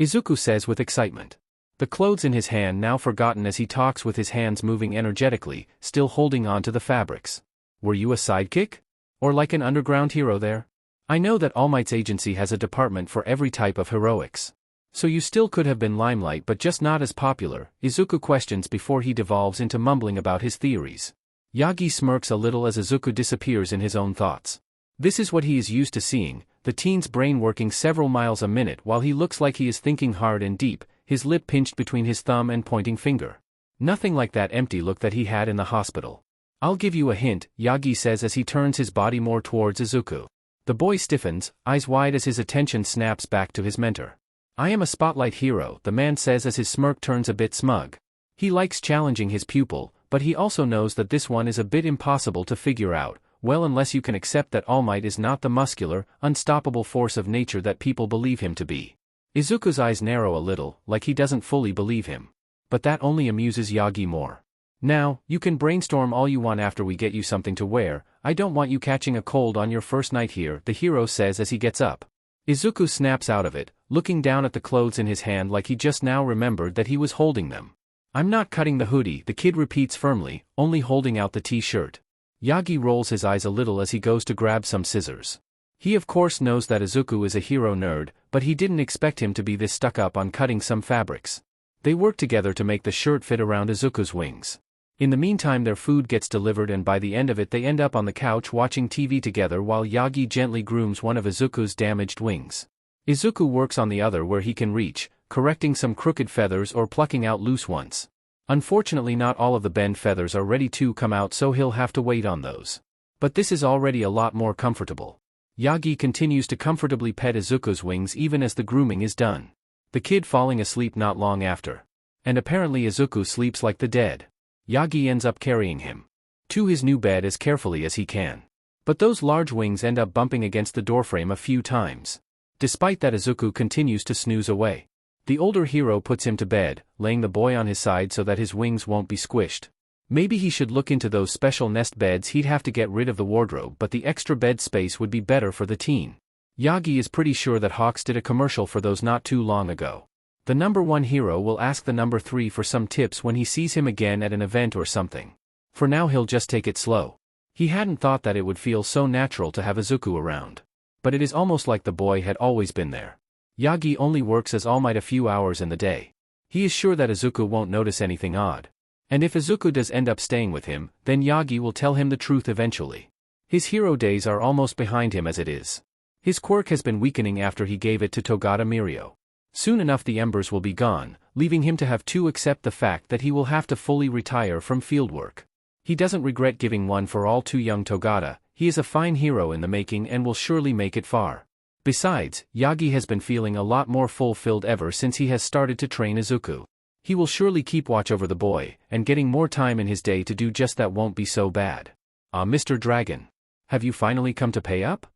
Izuku says with excitement. The clothes in his hand now forgotten as he talks with his hands moving energetically, still holding on to the fabrics. Were you a sidekick? Or like an underground hero there? I know that All Might's agency has a department for every type of heroics. So you still could have been Limelight but just not as popular, Izuku questions before he devolves into mumbling about his theories. Yagi smirks a little as Izuku disappears in his own thoughts. This is what he is used to seeing, the teen's brain working several miles a minute while he looks like he is thinking hard and deep, his lip pinched between his thumb and pointing finger. Nothing like that empty look that he had in the hospital. I'll give you a hint, Yagi says as he turns his body more towards Izuku. The boy stiffens, eyes wide as his attention snaps back to his mentor. I am a spotlight hero, the man says as his smirk turns a bit smug. He likes challenging his pupil, but he also knows that this one is a bit impossible to figure out, well unless you can accept that All Might is not the muscular, unstoppable force of nature that people believe him to be. Izuku's eyes narrow a little, like he doesn't fully believe him. But that only amuses Yagi more. Now, you can brainstorm all you want after we get you something to wear, I don't want you catching a cold on your first night here, the hero says as he gets up. Izuku snaps out of it, looking down at the clothes in his hand like he just now remembered that he was holding them. I'm not cutting the hoodie, the kid repeats firmly, only holding out the t-shirt. Yagi rolls his eyes a little as he goes to grab some scissors. He of course knows that Izuku is a hero nerd, but he didn't expect him to be this stuck up on cutting some fabrics. They work together to make the shirt fit around Izuku's wings. In the meantime their food gets delivered and by the end of it they end up on the couch watching TV together while Yagi gently grooms one of Izuku's damaged wings. Izuku works on the other where he can reach, correcting some crooked feathers or plucking out loose ones. Unfortunately not all of the bent feathers are ready to come out so he'll have to wait on those. But this is already a lot more comfortable. Yagi continues to comfortably pet Izuku's wings even as the grooming is done. The kid falling asleep not long after. And apparently Izuku sleeps like the dead. Yagi ends up carrying him to his new bed as carefully as he can. But those large wings end up bumping against the doorframe a few times. Despite that Izuku continues to snooze away. The older hero puts him to bed, laying the boy on his side so that his wings won't be squished. Maybe he should look into those special nest beds. He'd have to get rid of the wardrobe but the extra bed space would be better for the teen. Yagi is pretty sure that Hawks did a commercial for those not too long ago. The number 1 hero will ask the number 3 for some tips when he sees him again at an event or something. For now he'll just take it slow. He hadn't thought that it would feel so natural to have Izuku around. But it is almost like the boy had always been there. Yagi only works as All Might a few hours in the day. He is sure that Izuku won't notice anything odd. And if Izuku does end up staying with him, then Yagi will tell him the truth eventually. His hero days are almost behind him as it is. His quirk has been weakening after he gave it to Togata Mirio. Soon enough the embers will be gone, leaving him to have to accept the fact that he will have to fully retire from fieldwork. He doesn't regret giving one for all too young Togata, he is a fine hero in the making and will surely make it far. Besides, Yagi has been feeling a lot more fulfilled ever since he has started to train Izuku. He will surely keep watch over the boy, and getting more time in his day to do just that won't be so bad. Ah, Mr. Dragon. Have you finally come to pay up?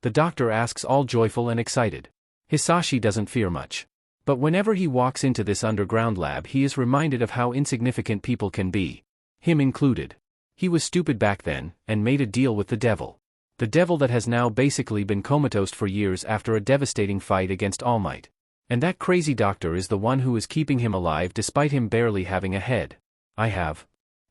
The doctor asks, all joyful and excited. Hisashi doesn't fear much. But whenever he walks into this underground lab, he is reminded of how insignificant people can be. Him included. He was stupid back then, and made a deal with the devil. The devil that has now basically been comatose for years after a devastating fight against All Might. And that crazy doctor is the one who is keeping him alive despite him barely having a head. I have.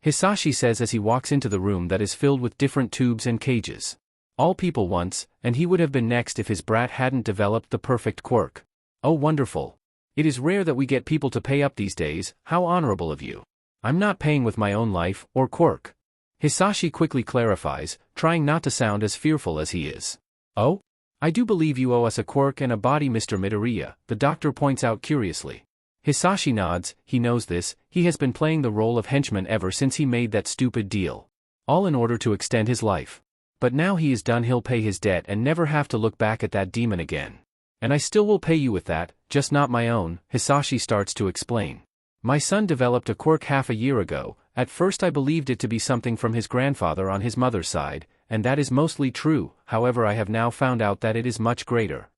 Hisashi says as he walks into the room that is filled with different tubes and cages. All people once, and he would have been next if his brat hadn't developed the perfect quirk. Oh wonderful. It is rare that we get people to pay up these days, how honorable of you. I'm not paying with my own life, or quirk. Hisashi quickly clarifies, trying not to sound as fearful as he is. Oh? I do believe you owe us a quirk and a body, Mr. Midoriya, the doctor points out curiously. Hisashi nods, he knows this, he has been playing the role of henchman ever since he made that stupid deal. All in order to extend his life. But now he is done, he'll pay his debt and never have to look back at that demon again. And I still will pay you with that, just not my own, Hisashi starts to explain. My son developed a quirk half a year ago. At first I believed it to be something from his grandfather on his mother's side, and that is mostly true, however I have now found out that it is much greater.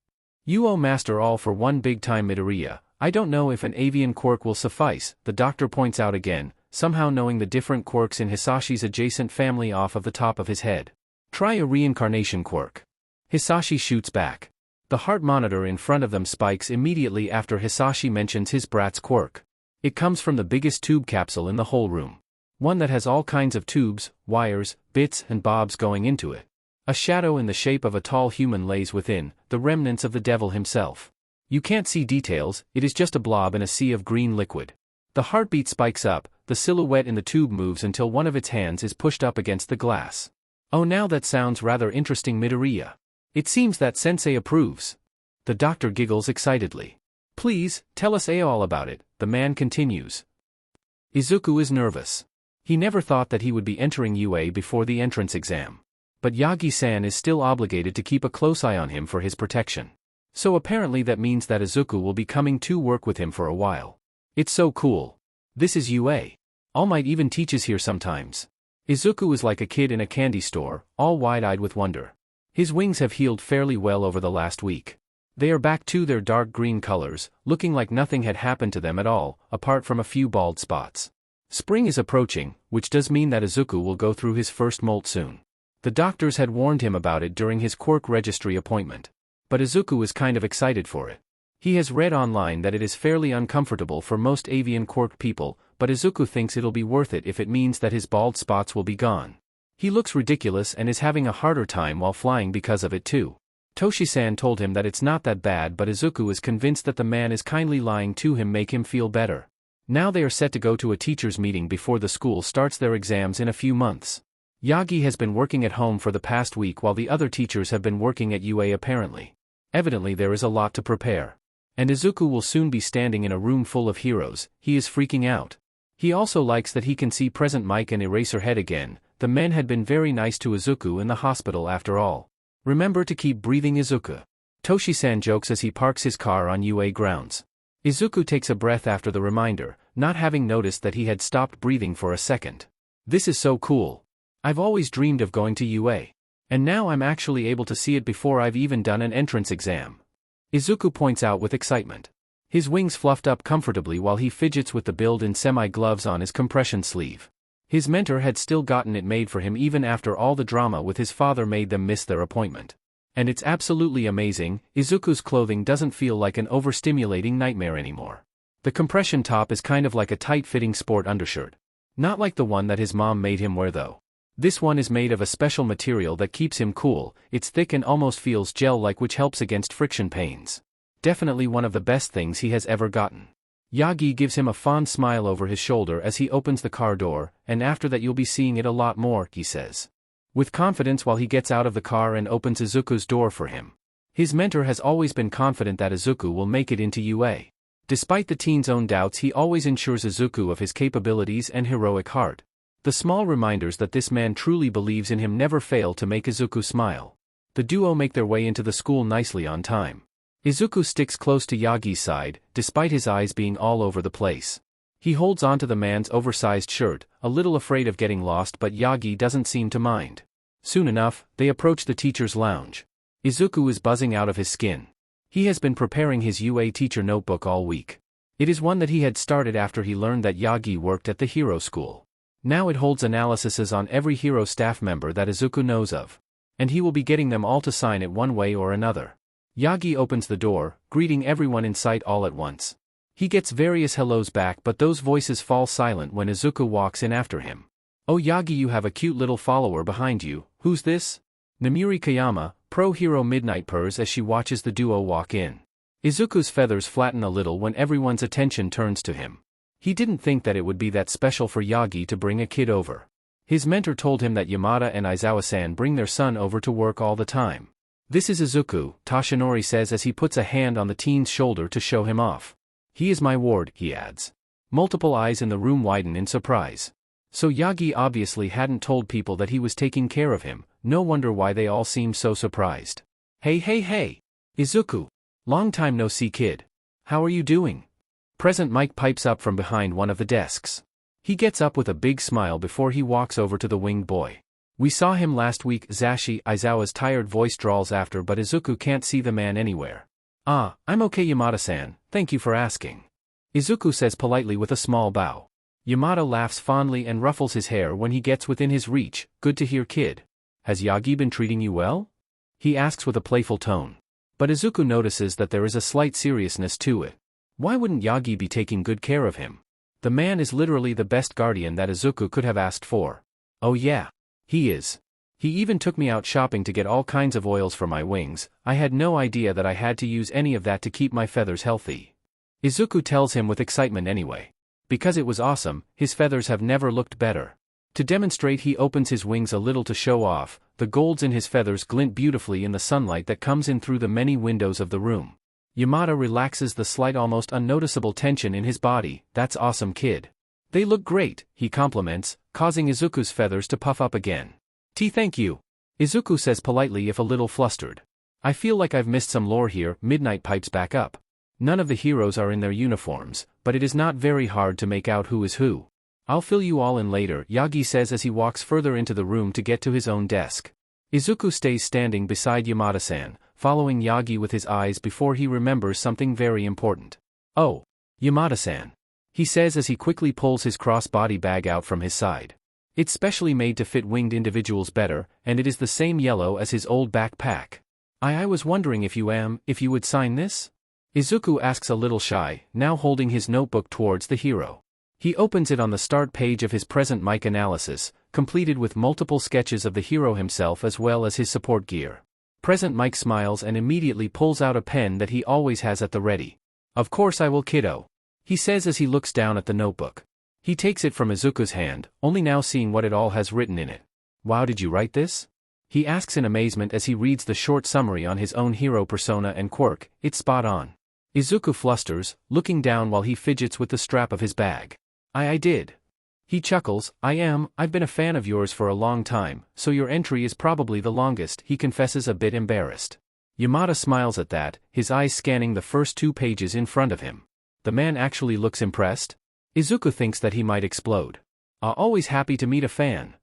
You owe Master all for one big time, Midoriya. I don't know if an avian quirk will suffice, the doctor points out again, somehow knowing the different quirks in Hisashi's adjacent family off of the top of his head. Try a reincarnation quirk. Hisashi shoots back. The heart monitor in front of them spikes immediately after Hisashi mentions his brat's quirk. It comes from the biggest tube capsule in the whole room. One that has all kinds of tubes, wires, bits and bobs going into it. A shadow in the shape of a tall human lays within, the remnants of the devil himself. You can't see details, it is just a blob in a sea of green liquid. The heartbeat spikes up, the silhouette in the tube moves until one of its hands is pushed up against the glass. Oh, now that sounds rather interesting, Midoriya. It seems that Sensei approves. The doctor giggles excitedly. Please, tell us all about it, the man continues. Izuku is nervous. He never thought that he would be entering UA before the entrance exam. But Yagi-san is still obligated to keep a close eye on him for his protection. So apparently that means that Izuku will be coming to work with him for a while. It's so cool. This is UA. All Might even teaches here sometimes. Izuku is like a kid in a candy store, all wide-eyed with wonder. His wings have healed fairly well over the last week. They are back to their dark green colors, looking like nothing had happened to them at all, apart from a few bald spots. Spring is approaching, which does mean that Izuku will go through his first molt soon. The doctors had warned him about it during his quirk registry appointment. But Izuku is kind of excited for it. He has read online that it is fairly uncomfortable for most avian quirk people, but Izuku thinks it'll be worth it if it means that his bald spots will be gone. He looks ridiculous and is having a harder time while flying because of it too. Toshi-san told him that it's not that bad, but Izuku is convinced that the man is kindly lying to him, make him feel better. Now they are set to go to a teachers' meeting before the school starts their exams in a few months. Yagi has been working at home for the past week while the other teachers have been working at UA apparently. Evidently there is a lot to prepare. And Izuku will soon be standing in a room full of heroes, he is freaking out. He also likes that he can see Present Mike and Eraserhead again. The men had been very nice to Izuku in the hospital after all. Remember to keep breathing, Izuku. Toshi-san jokes as he parks his car on UA grounds. Izuku takes a breath after the reminder, not having noticed that he had stopped breathing for a second. This is so cool. I've always dreamed of going to UA. And now I'm actually able to see it before I've even done an entrance exam. Izuku points out with excitement. His wings fluffed up comfortably while he fidgets with the build-in semi-gloves on his compression sleeve. His mentor had still gotten it made for him even after all the drama with his father made them miss their appointment. And it's absolutely amazing, Izuku's clothing doesn't feel like an overstimulating nightmare anymore. The compression top is kind of like a tight-fitting sport undershirt. Not like the one that his mom made him wear though. This one is made of a special material that keeps him cool, it's thick and almost feels gel-like, which helps against friction pains. Definitely one of the best things he has ever gotten. Yagi gives him a fond smile over his shoulder as he opens the car door, and after that you'll be seeing it a lot more, he says. With confidence while he gets out of the car and opens Izuku's door for him. His mentor has always been confident that Izuku will make it into UA. Despite the teen's own doubts, he always ensures Izuku of his capabilities and heroic heart. The small reminders that this man truly believes in him never fail to make Izuku smile. The duo make their way into the school nicely on time. Izuku sticks close to Yagi's side, despite his eyes being all over the place. He holds onto the man's oversized shirt, a little afraid of getting lost, but Yagi doesn't seem to mind. Soon enough, they approach the teacher's lounge. Izuku is buzzing out of his skin. He has been preparing his UA teacher notebook all week. It is one that he had started after he learned that Yagi worked at the hero school. Now it holds analyses on every hero staff member that Izuku knows of. And he will be getting them all to sign it one way or another. Yagi opens the door, greeting everyone in sight all at once. He gets various hellos back, but those voices fall silent when Izuku walks in after him. "Oh Yagi, you have a cute little follower behind you. Who's this?" Namiri Kayama, pro hero Midnight, purrs as she watches the duo walk in. Izuku's feathers flatten a little when everyone's attention turns to him. He didn't think that it would be that special for Yagi to bring a kid over. His mentor told him that Yamada and Aizawa-san bring their son over to work all the time. "This is Izuku," Toshinori says as he puts a hand on the teen's shoulder to show him off. "He is my ward," he adds. Multiple eyes in the room widen in surprise. So Yagi obviously hadn't told people that he was taking care of him. No wonder why they all seemed so surprised. Hey! Izuku! Long time no see, kid. How are you doing?" Present Mike pipes up from behind one of the desks. He gets up with a big smile before he walks over to the winged boy. "We saw him last week," Zashi, Aizawa's tired voice drawls after, but Izuku can't see the man anywhere. "Ah, I'm okay Yamada-san, thank you for asking," Izuku says politely with a small bow. Yamada laughs fondly and ruffles his hair when he gets within his reach. "Good to hear, kid. Has Yagi been treating you well?" he asks with a playful tone. But Izuku notices that there is a slight seriousness to it. Why wouldn't Yagi be taking good care of him? The man is literally the best guardian that Izuku could have asked for. "Oh yeah. He is. He even took me out shopping to get all kinds of oils for my wings. I had no idea that I had to use any of that to keep my feathers healthy," Izuku tells him with excitement anyway. Because it was awesome, his feathers have never looked better. To demonstrate, he opens his wings a little to show off. The golds in his feathers glint beautifully in the sunlight that comes in through the many windows of the room. Yamada relaxes the slight, almost unnoticeable tension in his body. "That's awesome, kid. They look great," he compliments, causing Izuku's feathers to puff up again. Thank you," Izuku says politely, if a little flustered. "I feel like I've missed some lore here," Midnight pipes back up. None of the heroes are in their uniforms, but it is not very hard to make out who is who. "I'll fill you all in later," Yagi says as he walks further into the room to get to his own desk. Izuku stays standing beside Yamada-san, following Yagi with his eyes before he remembers something very important. "Oh, Yamada-san," he says as he quickly pulls his cross-body bag out from his side. It's specially made to fit winged individuals better, and it is the same yellow as his old backpack. I was wondering if you would sign this?" Izuku asks a little shy, now holding his notebook towards the hero. He opens it on the start page of his present mic analysis, completed with multiple sketches of the hero himself as well as his support gear. Present Mike smiles and immediately pulls out a pen that he always has at the ready. "Of course I will, kiddo," he says as he looks down at the notebook. He takes it from Izuku's hand, only now seeing what it all has written in it. "Wow, did you write this?" he asks in amazement as he reads the short summary on his own hero persona and quirk. "It's spot on." Izuku flusters, looking down while he fidgets with the strap of his bag. I did." He chuckles. I've been a fan of yours for a long time, so your entry is probably the longest," he confesses, a bit embarrassed. Yamada smiles at that, his eyes scanning the first 2 pages in front of him. The man actually looks impressed. Izuku thinks that he might explode. Always happy to meet a fan,"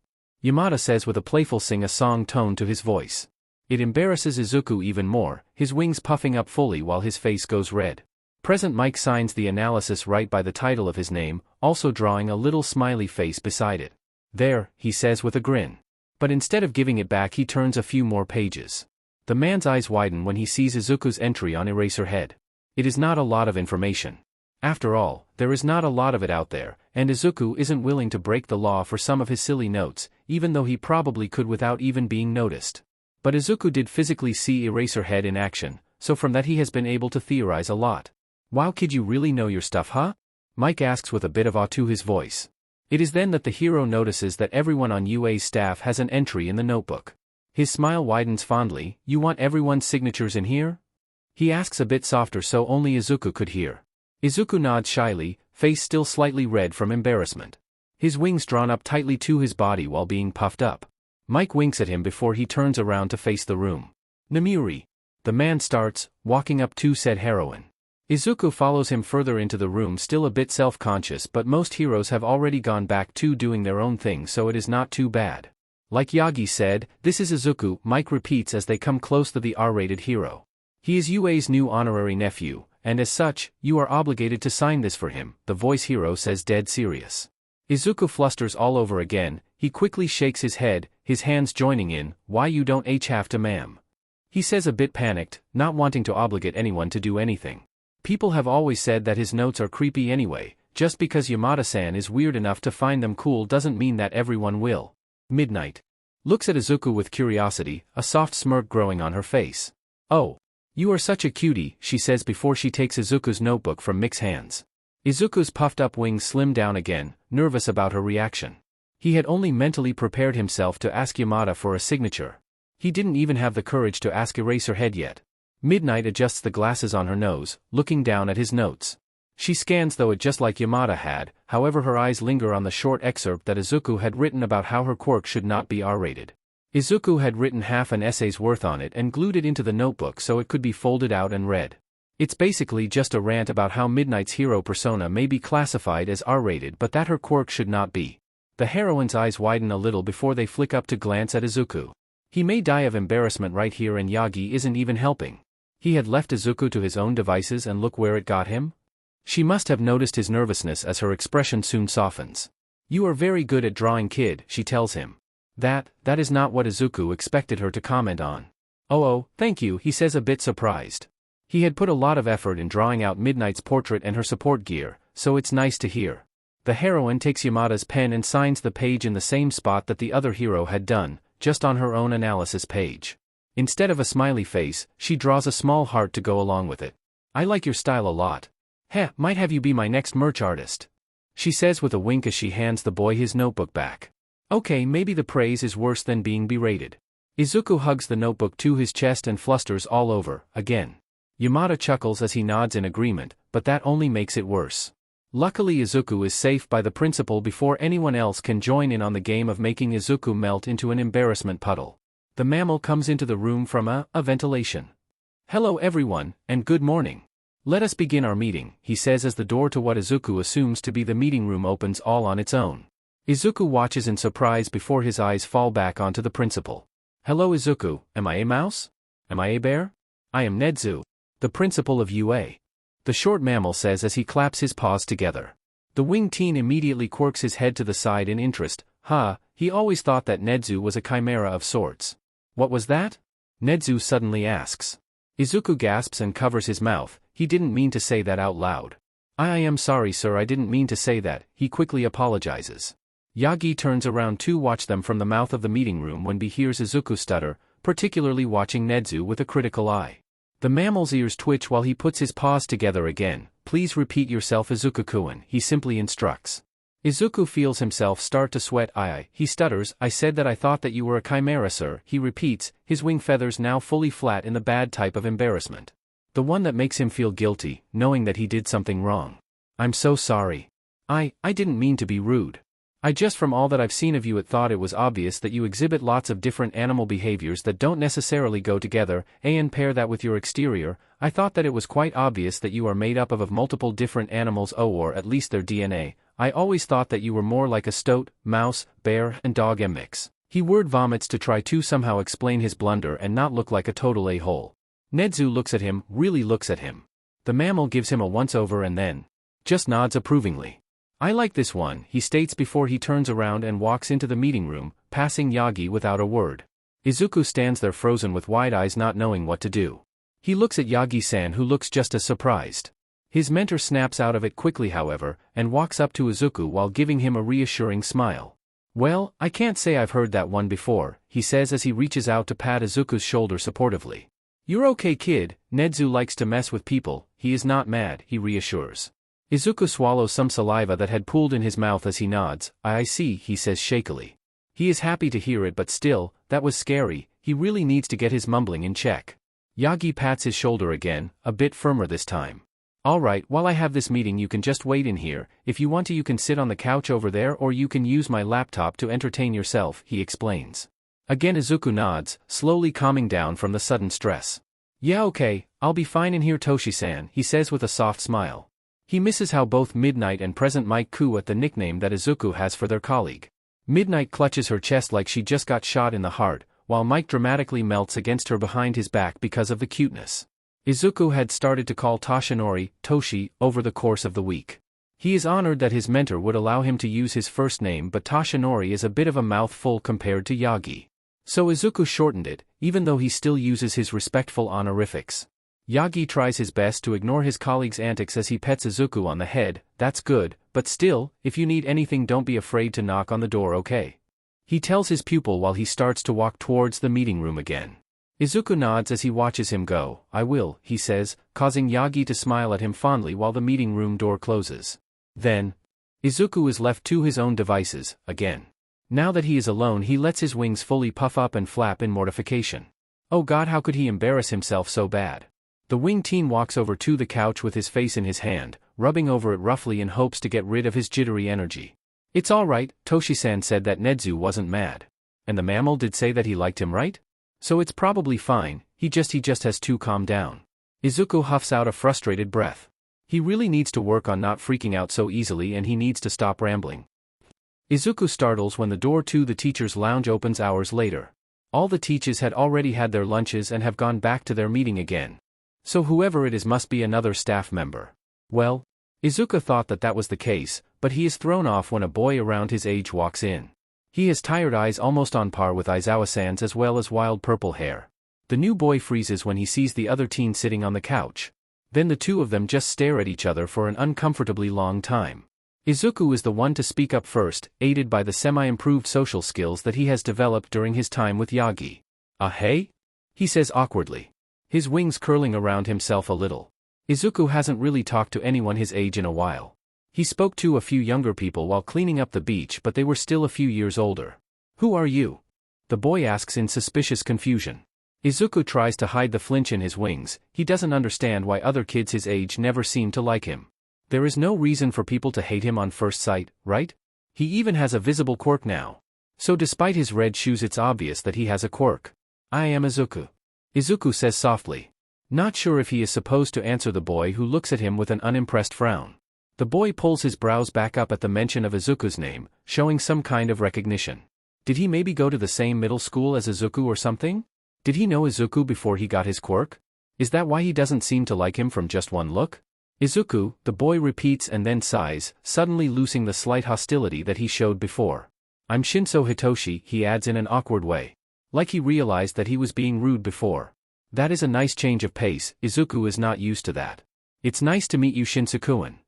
Yamada says with a playful sing-a-song tone to his voice. It embarrasses Izuku even more, his wings puffing up fully while his face goes red. Present Mike signs the analysis right by the title of his name, also drawing a little smiley face beside it. "There," he says with a grin. But instead of giving it back, he turns a few more pages. The man's eyes widen when he sees Izuku's entry on Eraserhead. It is not a lot of information. After all, there is not a lot of it out there, and Izuku isn't willing to break the law for some of his silly notes, even though he probably could without even being noticed. But Izuku did physically see Eraserhead in action, so from that he has been able to theorize a lot. "Wow, kid, you really know your stuff, huh?" Mike asks with a bit of awe to his voice. It is then that the hero notices that everyone on UA's staff has an entry in the notebook. His smile widens fondly. "You want everyone's signatures in here?" he asks a bit softer so only Izuku could hear. Izuku nods shyly, face still slightly red from embarrassment. His wings drawn up tightly to his body while being puffed up. Mike winks at him before he turns around to face the room. Namuri. The man starts, walking up to said heroine. Izuku follows him further into the room, still a bit self-conscious, but most heroes have already gone back to doing their own thing, so it is not too bad. Like Yagi said, this is Izuku, Mike repeats as they come close to the R-rated hero. He is Yue's new honorary nephew, and as such, you are obligated to sign this for him, the voice hero says dead serious. Izuku flusters all over again, he quickly shakes his head, his hands joining in, why you don't have to ma'am. He says a bit panicked, not wanting to obligate anyone to do anything. People have always said that his notes are creepy anyway, just because Yamada-san is weird enough to find them cool doesn't mean that everyone will. Midnight. Looks at Izuku with curiosity, a soft smirk growing on her face. Oh. You are such a cutie, she says before she takes Izuku's notebook from Mick's hands. Izuku's puffed up wings slim down again, nervous about her reaction. He had only mentally prepared himself to ask Yamada for a signature. He didn't even have the courage to ask Eraserhead yet. Midnight adjusts the glasses on her nose, looking down at his notes. She scans though it just like Yamada had, however her eyes linger on the short excerpt that Izuku had written about how her quirk should not be R-rated. Izuku had written half an essay's worth on it and glued it into the notebook so it could be folded out and read. It's basically just a rant about how Midnight's hero persona may be classified as R-rated but that her quirk should not be. The heroine's eyes widen a little before they flick up to glance at Izuku. He may die of embarrassment right here and Yagi isn't even helping. He had left Izuku to his own devices and look where it got him? She must have noticed his nervousness as her expression soon softens. You are very good at drawing, kid, she tells him. That is not what Izuku expected her to comment on. Oh, thank you, he says a bit surprised. He had put a lot of effort in drawing out Midnight's portrait and her support gear, so it's nice to hear. The heroine takes Yamada's pen and signs the page in the same spot that the other hero had done, just on her own analysis page. Instead of a smiley face, she draws a small heart to go along with it. I like your style a lot. Heh, might have you be my next merch artist. She says with a wink as she hands the boy his notebook back. Okay, maybe the praise is worse than being berated. Izuku hugs the notebook to his chest and flusters all over, again. Yamada chuckles as he nods in agreement, but that only makes it worse. Luckily Izuku is safe by the principal before anyone else can join in on the game of making Izuku melt into an embarrassment puddle. The mammal comes into the room from a ventilation. Hello everyone, and good morning. Let us begin our meeting, he says as the door to what Izuku assumes to be the meeting room opens all on its own. Izuku watches in surprise before his eyes fall back onto the principal. Hello Izuku, am I a mouse? Am I a bear? I am Nedzu, the principal of UA. The short mammal says as he claps his paws together. The winged teen immediately quirks his head to the side in interest. He always thought that Nedzu was a chimera of sorts. What was that? Nedzu suddenly asks. Izuku gasps and covers his mouth, he didn't mean to say that out loud. I am sorry sir, I didn't mean to say that, he quickly apologizes. Yagi turns around to watch them from the mouth of the meeting room when he hears Izuku stutter, particularly watching Nedzu with a critical eye. The mammal's ears twitch while he puts his paws together again. Please repeat yourself Izuku-kun, he simply instructs. Izuku feels himself start to sweat. He stutters, I said that I thought that you were a chimera sir, he repeats, his wing feathers now fully flat in the bad type of embarrassment. The one that makes him feel guilty, knowing that he did something wrong. I'm so sorry. I didn't mean to be rude. I just from all that I've seen of you it thought it was obvious that you exhibit lots of different animal behaviors that don't necessarily go together, and pair that with your exterior, I thought that it was quite obvious that you are made up of multiple different animals or at least their DNA. I always thought that you were more like a stoat, mouse, bear, and dog mix. He word vomits to try to somehow explain his blunder and not look like a total a-hole. Nedzu looks at him, really looks at him. The mammal gives him a once-over and then just nods approvingly. I like this one, he states before he turns around and walks into the meeting room, passing Yagi without a word. Izuku stands there frozen with wide eyes not knowing what to do. He looks at Yagi-san who looks just as surprised. His mentor snaps out of it quickly however, and walks up to Izuku while giving him a reassuring smile. Well, I can't say I've heard that one before, he says as he reaches out to pat Izuku's shoulder supportively. You're okay kid, Nedzu likes to mess with people, he is not mad, he reassures. Izuku swallows some saliva that had pooled in his mouth as he nods. I see, he says shakily. He is happy to hear it but still, that was scary, he really needs to get his mumbling in check. Yagi pats his shoulder again, a bit firmer this time. Alright, while I have this meeting you can just wait in here, if you want to you can sit on the couch over there or you can use my laptop to entertain yourself, he explains. Again Izuku nods, slowly calming down from the sudden stress. Yeah, okay, I'll be fine in here Toshi-san, he says with a soft smile. He misses how both Midnight and present Mike coo at the nickname that Izuku has for their colleague. Midnight clutches her chest like she just got shot in the heart, while Mike dramatically melts against her behind his back because of the cuteness. Izuku had started to call Toshinori, Toshi, over the course of the week. He is honored that his mentor would allow him to use his first name, but Toshinori is a bit of a mouthful compared to Yagi. So Izuku shortened it, even though he still uses his respectful honorifics. Yagi tries his best to ignore his colleague's antics as he pets Izuku on the head. That's good, but still, if you need anything don't be afraid to knock on the door, okay? He tells his pupil while he starts to walk towards the meeting room again. Izuku nods as he watches him go. I will, he says, causing Yagi to smile at him fondly while the meeting room door closes. Then, Izuku is left to his own devices, again. Now that he is alone he lets his wings fully puff up and flap in mortification. Oh god, how could he embarrass himself so bad? The winged teen walks over to the couch with his face in his hand, rubbing over it roughly in hopes to get rid of his jittery energy. It's alright, Toshi-san said that Nedzu wasn't mad. And the mammal did say that he liked him, right? So it's probably fine, he just has to calm down. Izuku huffs out a frustrated breath. He really needs to work on not freaking out so easily and he needs to stop rambling. Izuku startles when the door to the teacher's lounge opens hours later. All the teachers had already had their lunches and have gone back to their meeting again. So whoever it is must be another staff member. Well, Izuku thought that was the case, but he is thrown off when a boy around his age walks in. He has tired eyes almost on par with Aizawa-san's as well as wild purple hair. The new boy freezes when he sees the other teen sitting on the couch. Then the two of them just stare at each other for an uncomfortably long time. Izuku is the one to speak up first, aided by the semi-improved social skills that he has developed during his time with Yagi. Hey? He says awkwardly. His wings curling around himself a little. Izuku hasn't really talked to anyone his age in a while. He spoke to a few younger people while cleaning up the beach, but they were still a few years older. Who are you? The boy asks in suspicious confusion. Izuku tries to hide the flinch in his wings. He doesn't understand why other kids his age never seem to like him. There is no reason for people to hate him on first sight, right? He even has a visible quirk now. So despite his red shoes it's obvious that he has a quirk. I am Izuku. Izuku says softly. Not sure if he is supposed to answer the boy who looks at him with an unimpressed frown. The boy pulls his brows back up at the mention of Izuku's name, showing some kind of recognition. Did he maybe go to the same middle school as Izuku or something? Did he know Izuku before he got his quirk? Is that why he doesn't seem to like him from just one look? Izuku, the boy repeats and then sighs, suddenly losing the slight hostility that he showed before. I'm Shinso Hitoshi, he adds in an awkward way. Like he realized that he was being rude before. That is a nice change of pace, Izuku is not used to that. It's nice to meet you Shinso-kun.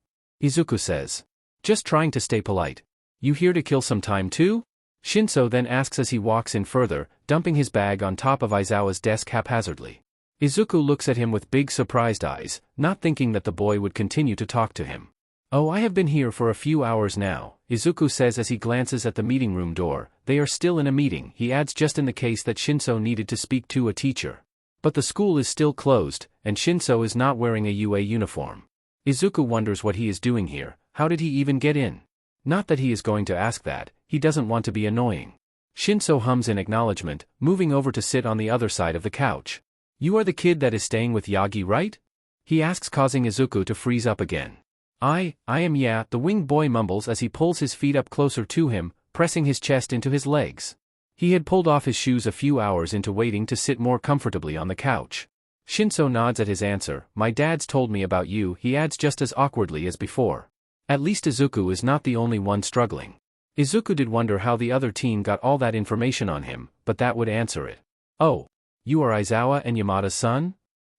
Izuku says. Just trying to stay polite. You here to kill some time too? Shinso then asks as he walks in further, dumping his bag on top of Aizawa's desk haphazardly. Izuku looks at him with big surprised eyes, not thinking that the boy would continue to talk to him. Oh, I have been here for a few hours now, Izuku says as he glances at the meeting room door. They are still in a meeting, he adds, just in the case that Shinso needed to speak to a teacher. But the school is still closed, and Shinso is not wearing a UA uniform. Izuku wonders what he is doing here. How did he even get in? Not that he is going to ask that, he doesn't want to be annoying. Shinso hums in acknowledgement, moving over to sit on the other side of the couch. You are the kid that is staying with Yagi, right? He asks, causing Izuku to freeze up again. I am, yeah, the winged boy mumbles as he pulls his feet up closer to him, pressing his chest into his legs. He had pulled off his shoes a few hours into waiting to sit more comfortably on the couch. Shinso nods at his answer. My dad's told me about you, he adds just as awkwardly as before. At least Izuku is not the only one struggling. Izuku did wonder how the other teen got all that information on him, but that would answer it. Oh. You are Aizawa and Yamada's son?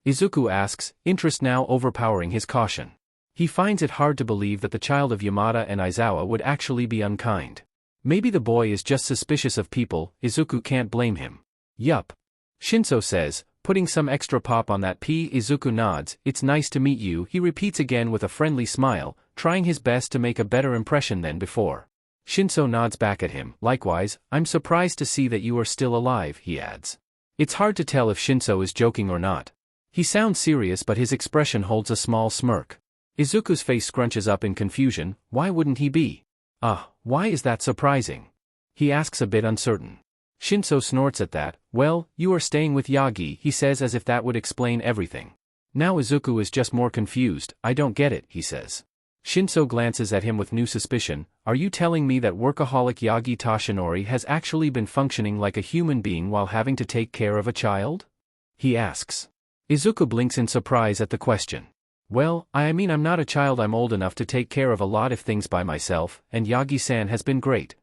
Izuku asks, interest now overpowering his caution. He finds it hard to believe that the child of Yamada and Aizawa would actually be unkind. Maybe the boy is just suspicious of people. Izuku can't blame him. Yup. Shinso says, putting some extra pop on that P. Izuku nods. It's nice to meet you, he repeats again with a friendly smile, trying his best to make a better impression than before. Shinso nods back at him. Likewise, I'm surprised to see that you are still alive, he adds. It's hard to tell if Shinso is joking or not. He sounds serious but his expression holds a small smirk. Izuku's face scrunches up in confusion. Why wouldn't he be? Why is that surprising? He asks a bit uncertain. Shinso snorts at that. Well, you are staying with Yagi, he says as if that would explain everything. Now Izuku is just more confused. I don't get it, he says. Shinso glances at him with new suspicion. Are you telling me that workaholic Yagi Toshinori has actually been functioning like a human being while having to take care of a child? He asks. Izuku blinks in surprise at the question. Well, I mean I'm not a child, I'm old enough to take care of a lot of things by myself, and Yagi-san has been great.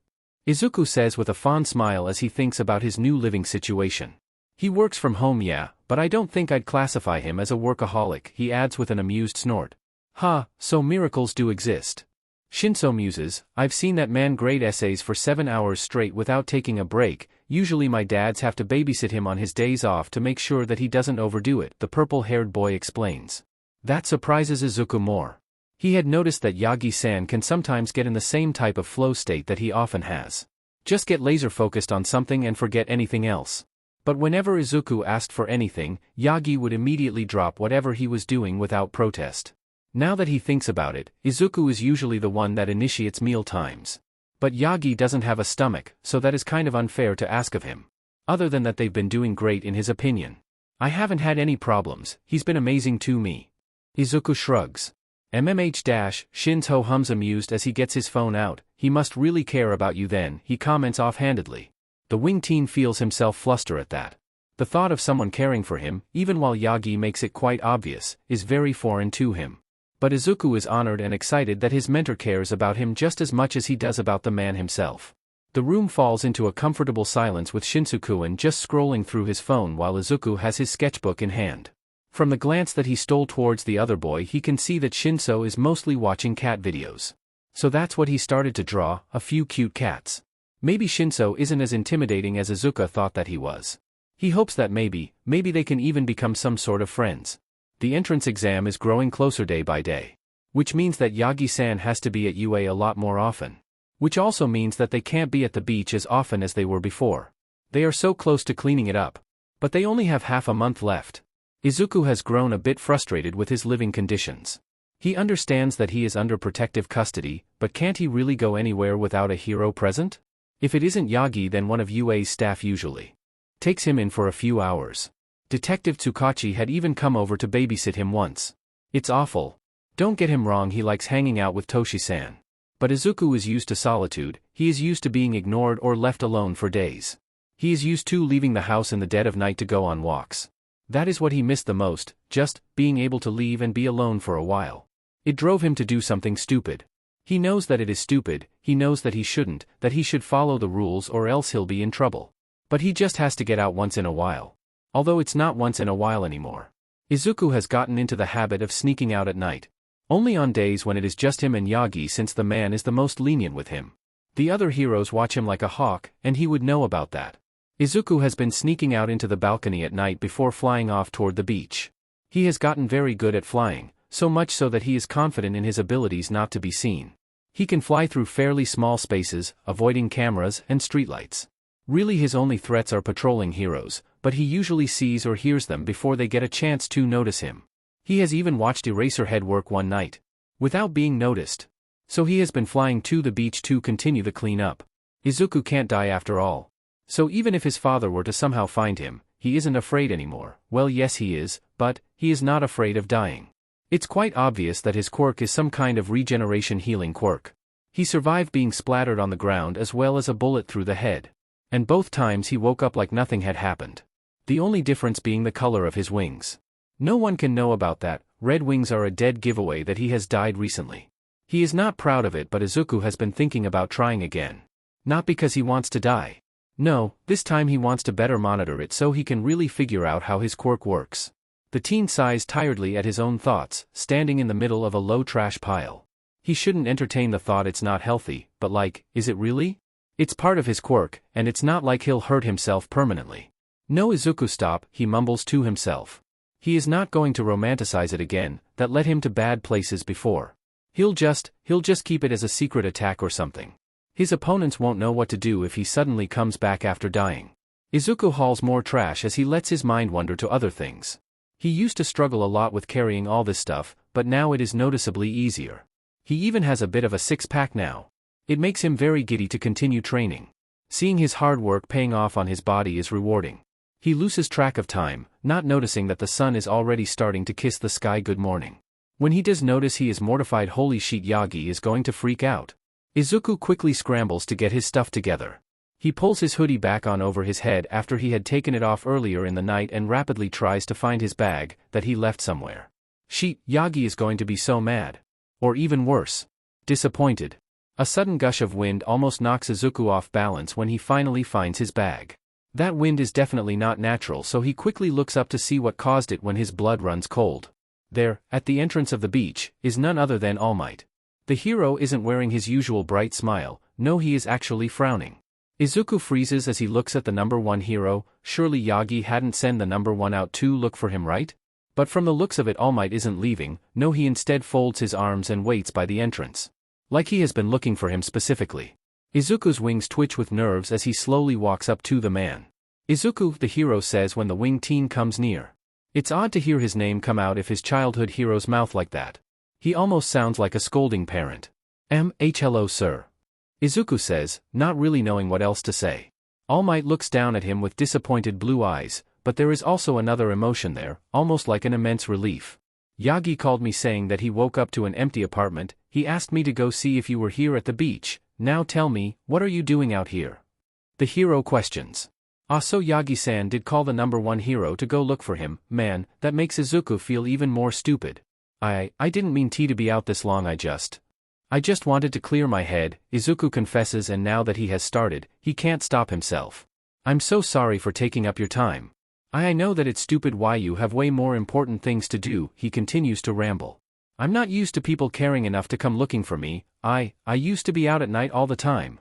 Izuku says with a fond smile as he thinks about his new living situation. He works from home, yeah, but I don't think I'd classify him as a workaholic, he adds with an amused snort. Ha, so miracles do exist. Shinso muses, I've seen that man grade essays for 7 hours straight without taking a break. Usually my dads have to babysit him on his days off to make sure that he doesn't overdo it, the purple-haired boy explains. That surprises Izuku more. He had noticed that Yagi-san can sometimes get in the same type of flow state that he often has. Just get laser-focused on something and forget anything else. But whenever Izuku asked for anything, Yagi would immediately drop whatever he was doing without protest. Now that he thinks about it, Izuku is usually the one that initiates meal times. But Yagi doesn't have a stomach, so that is kind of unfair to ask of him. Other than that, they've been doing great in his opinion. I haven't had any problems, he's been amazing to me. Izuku shrugs. Shinso hums amused as he gets his phone out. He must really care about you then, he comments offhandedly. The wing teen feels himself fluster at that. The thought of someone caring for him, even while Yagi makes it quite obvious, is very foreign to him. But Izuku is honored and excited that his mentor cares about him just as much as he does about the man himself. The room falls into a comfortable silence with Shinso-kun just scrolling through his phone while Izuku has his sketchbook in hand. From the glance that he stole towards the other boy, he can see that Shinso is mostly watching cat videos. So that's what he started to draw, a few cute cats. Maybe Shinso isn't as intimidating as Izuku thought that he was. He hopes that maybe they can even become some sort of friends. The entrance exam is growing closer day by day. Which means that Yagi-san has to be at UA a lot more often. Which also means that they can't be at the beach as often as they were before. They are so close to cleaning it up. But they only have half a month left. Izuku has grown a bit frustrated with his living conditions. He understands that he is under protective custody, but can't he really go anywhere without a hero present? If it isn't Yagi, then one of UA's staff usually takes him in for a few hours. Detective Tsukachi had even come over to babysit him once. It's awful. Don't get him wrong, he likes hanging out with Toshi-san. But Izuku is used to solitude, he is used to being ignored or left alone for days. He is used to leaving the house in the dead of night to go on walks. That is what he missed the most, just being able to leave and be alone for a while. It drove him to do something stupid. He knows that it is stupid, he knows that he shouldn't, that he should follow the rules or else he'll be in trouble. But he just has to get out once in a while. Although it's not once in a while anymore. Izuku has gotten into the habit of sneaking out at night. Only on days when it is just him and Yagi, since the man is the most lenient with him. The other heroes watch him like a hawk, and he would know about that. Izuku has been sneaking out into the balcony at night before flying off toward the beach. He has gotten very good at flying, so much so that he is confident in his abilities not to be seen. He can fly through fairly small spaces, avoiding cameras and streetlights. Really his only threats are patrolling heroes, but he usually sees or hears them before they get a chance to notice him. He has even watched Eraserhead work one night, without being noticed. So he has been flying to the beach to continue the cleanup. Izuku can't die after all. So even if his father were to somehow find him, he isn't afraid anymore. Well, yes he is, but he is not afraid of dying. It's quite obvious that his quirk is some kind of regeneration healing quirk. He survived being splattered on the ground as well as a bullet through the head. And both times he woke up like nothing had happened. The only difference being the color of his wings. No one can know about that. Red wings are a dead giveaway that he has died recently. He is not proud of it, but Izuku has been thinking about trying again. Not because he wants to die. No, this time he wants to better monitor it so he can really figure out how his quirk works. The teen sighs tiredly at his own thoughts, standing in the middle of a low trash pile. He shouldn't entertain the thought it's not healthy, but like, is it really? It's part of his quirk, and it's not like he'll hurt himself permanently. No, Izuku, stop, he mumbles to himself. He is not going to romanticize it again, that led him to bad places before. He'll just keep it as a secret attack or something. His opponents won't know what to do if he suddenly comes back after dying. Izuku hauls more trash as he lets his mind wander to other things. He used to struggle a lot with carrying all this stuff, but now it is noticeably easier. He even has a bit of a six-pack now. It makes him very giddy to continue training. Seeing his hard work paying off on his body is rewarding. He loses track of time, not noticing that the sun is already starting to kiss the sky good morning. When he does notice he is mortified, holy shit, Yagi is going to freak out. Izuku quickly scrambles to get his stuff together. He pulls his hoodie back on over his head after he had taken it off earlier in the night and rapidly tries to find his bag that he left somewhere. Shit, Yagi is going to be so mad. Or even worse, disappointed. A sudden gush of wind almost knocks Izuku off balance when he finally finds his bag. That wind is definitely not natural, so he quickly looks up to see what caused it when his blood runs cold. There, at the entrance of the beach, is none other than All Might. The hero isn't wearing his usual bright smile, no, he is actually frowning. Izuku freezes as he looks at the number 1 hero. Surely Yagi hadn't sent the number 1 out to look for him, right? But from the looks of it, All Might isn't leaving, no, he instead folds his arms and waits by the entrance. Like he has been looking for him specifically. Izuku's wings twitch with nerves as he slowly walks up to the man. Izuku, the hero says when the winged teen comes near. It's odd to hear his name come out of his childhood hero's mouth like that. He almost sounds like a scolding parent. Hello sir. Izuku says, not really knowing what else to say. All Might looks down at him with disappointed blue eyes, but there is also another emotion there, almost like an immense relief. Yagi called me saying that he woke up to an empty apartment. He asked me to go see if you were here at the beach. Now tell me, what are you doing out here? The hero questions. So Yagi-san did call the number 1 hero to go look for him. Man, that makes Izuku feel even more stupid. I didn't mean to be out this long, I just wanted to clear my head, Izuku confesses, and now that he has started, he can't stop himself. I'm so sorry for taking up your time. I know that it's stupid, why you have way more important things to do, he continues to ramble. I'm not used to people caring enough to come looking for me. I used to be out at night all the time.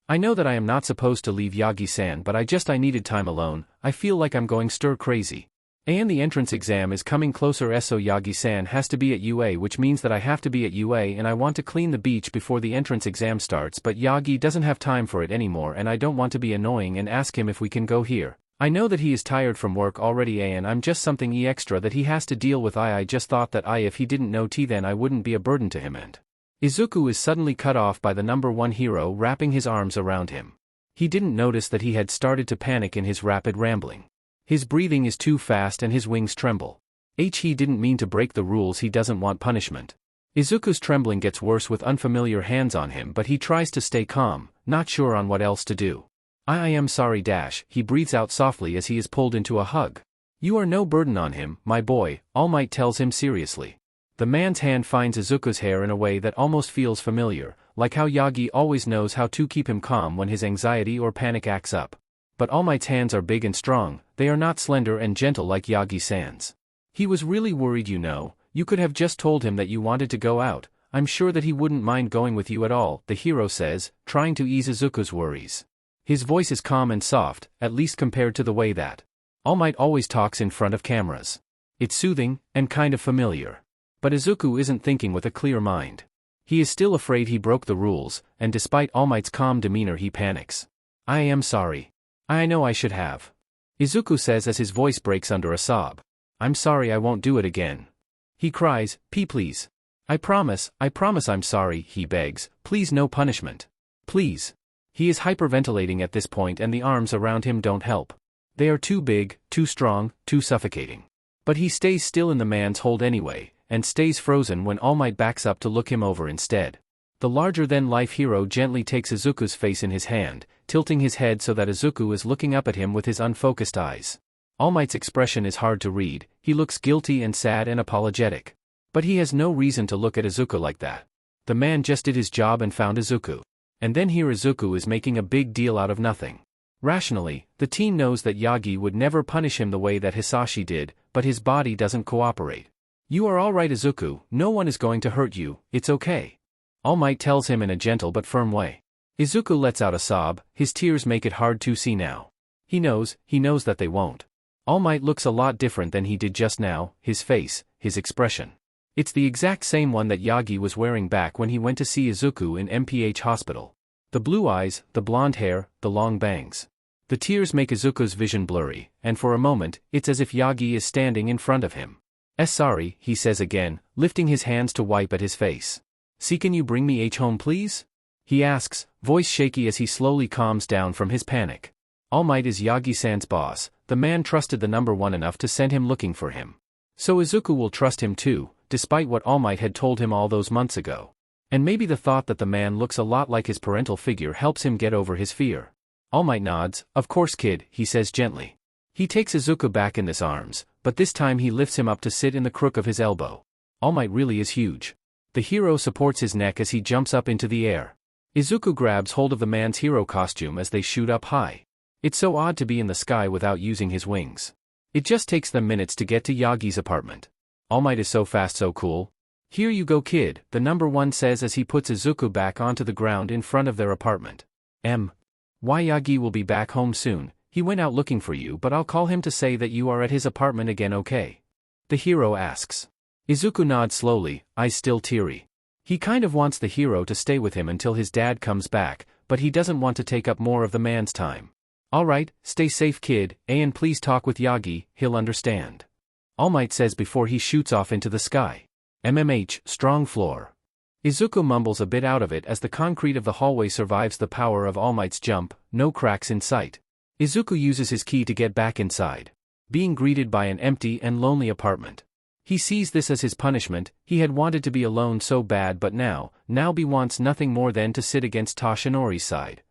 I know that I am not supposed to leave Yagi-san, but I needed time alone. I feel like I'm going stir crazy. And the entrance exam is coming closer, so Yagi-san has to be at UA, which means that I have to be at UA, and I want to clean the beach before the entrance exam starts, but Yagi doesn't have time for it anymore, and I don't want to be annoying and ask him if we can go here. I know that he is tired from work already, and I'm just something extra that he has to deal with. I just thought that if he didn't know then I wouldn't be a burden to him. And Izuku is suddenly cut off by the number 1 hero wrapping his arms around him. He didn't notice that he had started to panic in his rapid rambling. His breathing is too fast and his wings tremble. He didn't mean to break the rules, he doesn't want punishment. Izuku's trembling gets worse with unfamiliar hands on him, but he tries to stay calm, not sure on what else to do. I am sorry, he breathes out softly as he is pulled into a hug. You are no burden on him, my boy, All Might tells him seriously. The man's hand finds Izuku's hair in a way that almost feels familiar, like how Yagi always knows how to keep him calm when his anxiety or panic acts up. But All Might's hands are big and strong, they are not slender and gentle like Yagi-san's. He was really worried, you could have just told him that you wanted to go out. I'm sure that he wouldn't mind going with you at all, the hero says, trying to ease Izuku's worries. His voice is calm and soft, at least compared to the way that All Might always talks in front of cameras. It's soothing, and kind of familiar. But Izuku isn't thinking with a clear mind. He is still afraid he broke the rules, and despite All Might's calm demeanor he panics. I am sorry. I know I should have. Izuku says as his voice breaks under a sob. I'm sorry, I won't do it again. He cries, please. I promise I'm sorry, he begs, please no punishment. Please. He is hyperventilating at this point and the arms around him don't help. They are too big, too strong, too suffocating. But he stays still in the man's hold anyway, and stays frozen when All Might backs up to look him over instead. The larger-than-life hero gently takes Izuku's face in his hand, tilting his head so that Izuku is looking up at him with his unfocused eyes. All Might's expression is hard to read, he looks guilty and sad and apologetic. But he has no reason to look at Izuku like that. The man just did his job and found Izuku. And then here Izuku is making a big deal out of nothing. Rationally, the teen knows that Yagi would never punish him the way that Hisashi did, but his body doesn't cooperate. You are all right, Izuku, no one is going to hurt you, it's okay. All Might tells him in a gentle but firm way. Izuku lets out a sob, his tears make it hard to see now. He knows that they won't. All Might looks a lot different than he did just now, his face, his expression. It's the exact same one that Yagi was wearing back when he went to see Izuku in MPH hospital. The blue eyes, the blonde hair, the long bangs. The tears make Izuku's vision blurry, and for a moment, it's as if Yagi is standing in front of him. Sorry, he says again, lifting his hands to wipe at his face. See, can you bring me home please? he asks, voice shaky as he slowly calms down from his panic. All Might is Yagi-san's boss, the man trusted the number one enough to send him looking for him. So Izuku will trust him too, despite what All Might had told him all those months ago. And maybe the thought that the man looks a lot like his parental figure helps him get over his fear. All Might nods, of course kid, he says gently. He takes Izuku back in his arms, but this time he lifts him up to sit in the crook of his elbow. All Might really is huge. The hero supports his neck as he jumps up into the air. Izuku grabs hold of the man's hero costume as they shoot up high. It's so odd to be in the sky without using his wings. It just takes them minutes to get to Yagi's apartment. All Might is so fast, so cool. Here you go kid, the number one says as he puts Izuku back onto the ground in front of their apartment. Why Yagi will be back home soon, he went out looking for you but I'll call him to say that you are at his apartment again, okay? The hero asks. Izuku nods slowly, eyes still teary. He kind of wants the hero to stay with him until his dad comes back, but he doesn't want to take up more of the man's time. Alright, stay safe kid, and please talk with Yagi, he'll understand. All Might says before he shoots off into the sky. Strong floor. Izuku mumbles a bit out of it as the concrete of the hallway survives the power of All Might's jump, no cracks in sight. Izuku uses his key to get back inside. Being greeted by an empty and lonely apartment. He sees this as his punishment. He had wanted to be alone so bad but now he wants nothing more than to sit against Toshinori's side.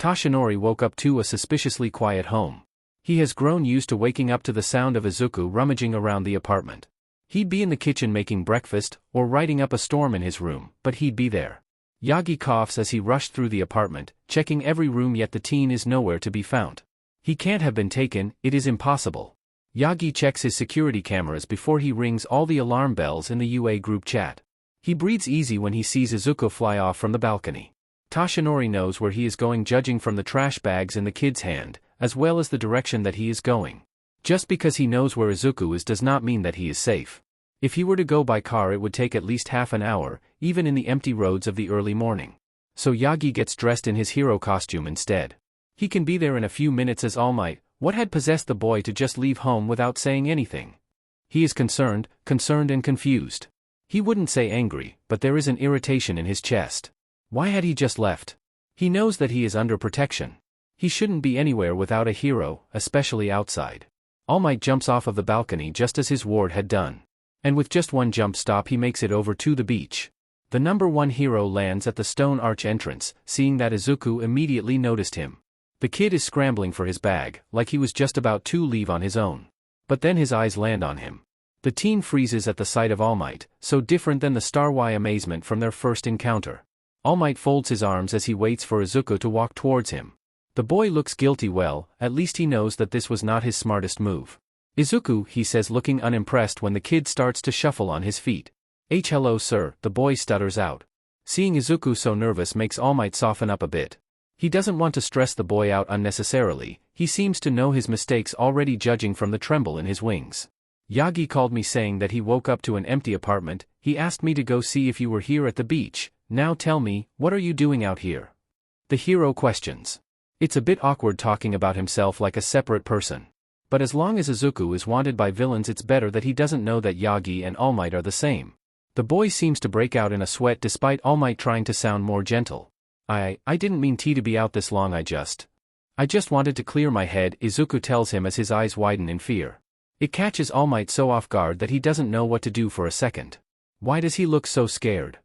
Toshinori woke up to a suspiciously quiet home. He has grown used to waking up to the sound of Izuku rummaging around the apartment. He'd be in the kitchen making breakfast, or writing up a storm in his room, but he'd be there. Yagi coughs as he rushed through the apartment, checking every room, yet the teen is nowhere to be found. He can't have been taken, it is impossible. Yagi checks his security cameras before he rings all the alarm bells in the UA group chat. He breathes easy when he sees Izuku fly off from the balcony. Toshinori knows where he is going, judging from the trash bags in the kid's hand, as well as the direction that he is going. Just because he knows where Izuku is does not mean that he is safe. If he were to go by car it would take at least half an hour, even in the empty roads of the early morning. So Yagi gets dressed in his hero costume instead. He can be there in a few minutes as All Might. What had possessed the boy to just leave home without saying anything? He is concerned and confused. He wouldn't say angry, but there is an irritation in his chest. Why had he just left? He knows that he is under protection. He shouldn't be anywhere without a hero, especially outside. All Might jumps off of the balcony just as his ward had done. And with just one jump stop he makes it over to the beach. The number one hero lands at the stone arch entrance, seeing that Izuku immediately noticed him. The kid is scrambling for his bag, like he was just about to leave on his own. But then his eyes land on him. The teen freezes at the sight of All Might, so different than the Star-Y amazement from their first encounter. All Might folds his arms as he waits for Izuku to walk towards him. The boy looks guilty. Well, at least he knows that this was not his smartest move. Izuku, he says, looking unimpressed when the kid starts to shuffle on his feet. Hello sir, the boy stutters out. Seeing Izuku so nervous makes All Might soften up a bit. He doesn't want to stress the boy out unnecessarily. He seems to know his mistakes already, judging from the tremble in his wings. Yagi called me saying that he woke up to an empty apartment. He asked me to go see if you were here at the beach. Now tell me, what are you doing out here? The hero questions. It's a bit awkward talking about himself like a separate person. But as long as Izuku is wanted by villains it's better that he doesn't know that Yagi and All Might are the same. The boy seems to break out in a sweat despite All Might trying to sound more gentle. I didn't mean to be out this long, I just wanted to clear my head, Izuku tells him as his eyes widen in fear. It catches All Might so off guard that he doesn't know what to do for a second. Why does he look so scared?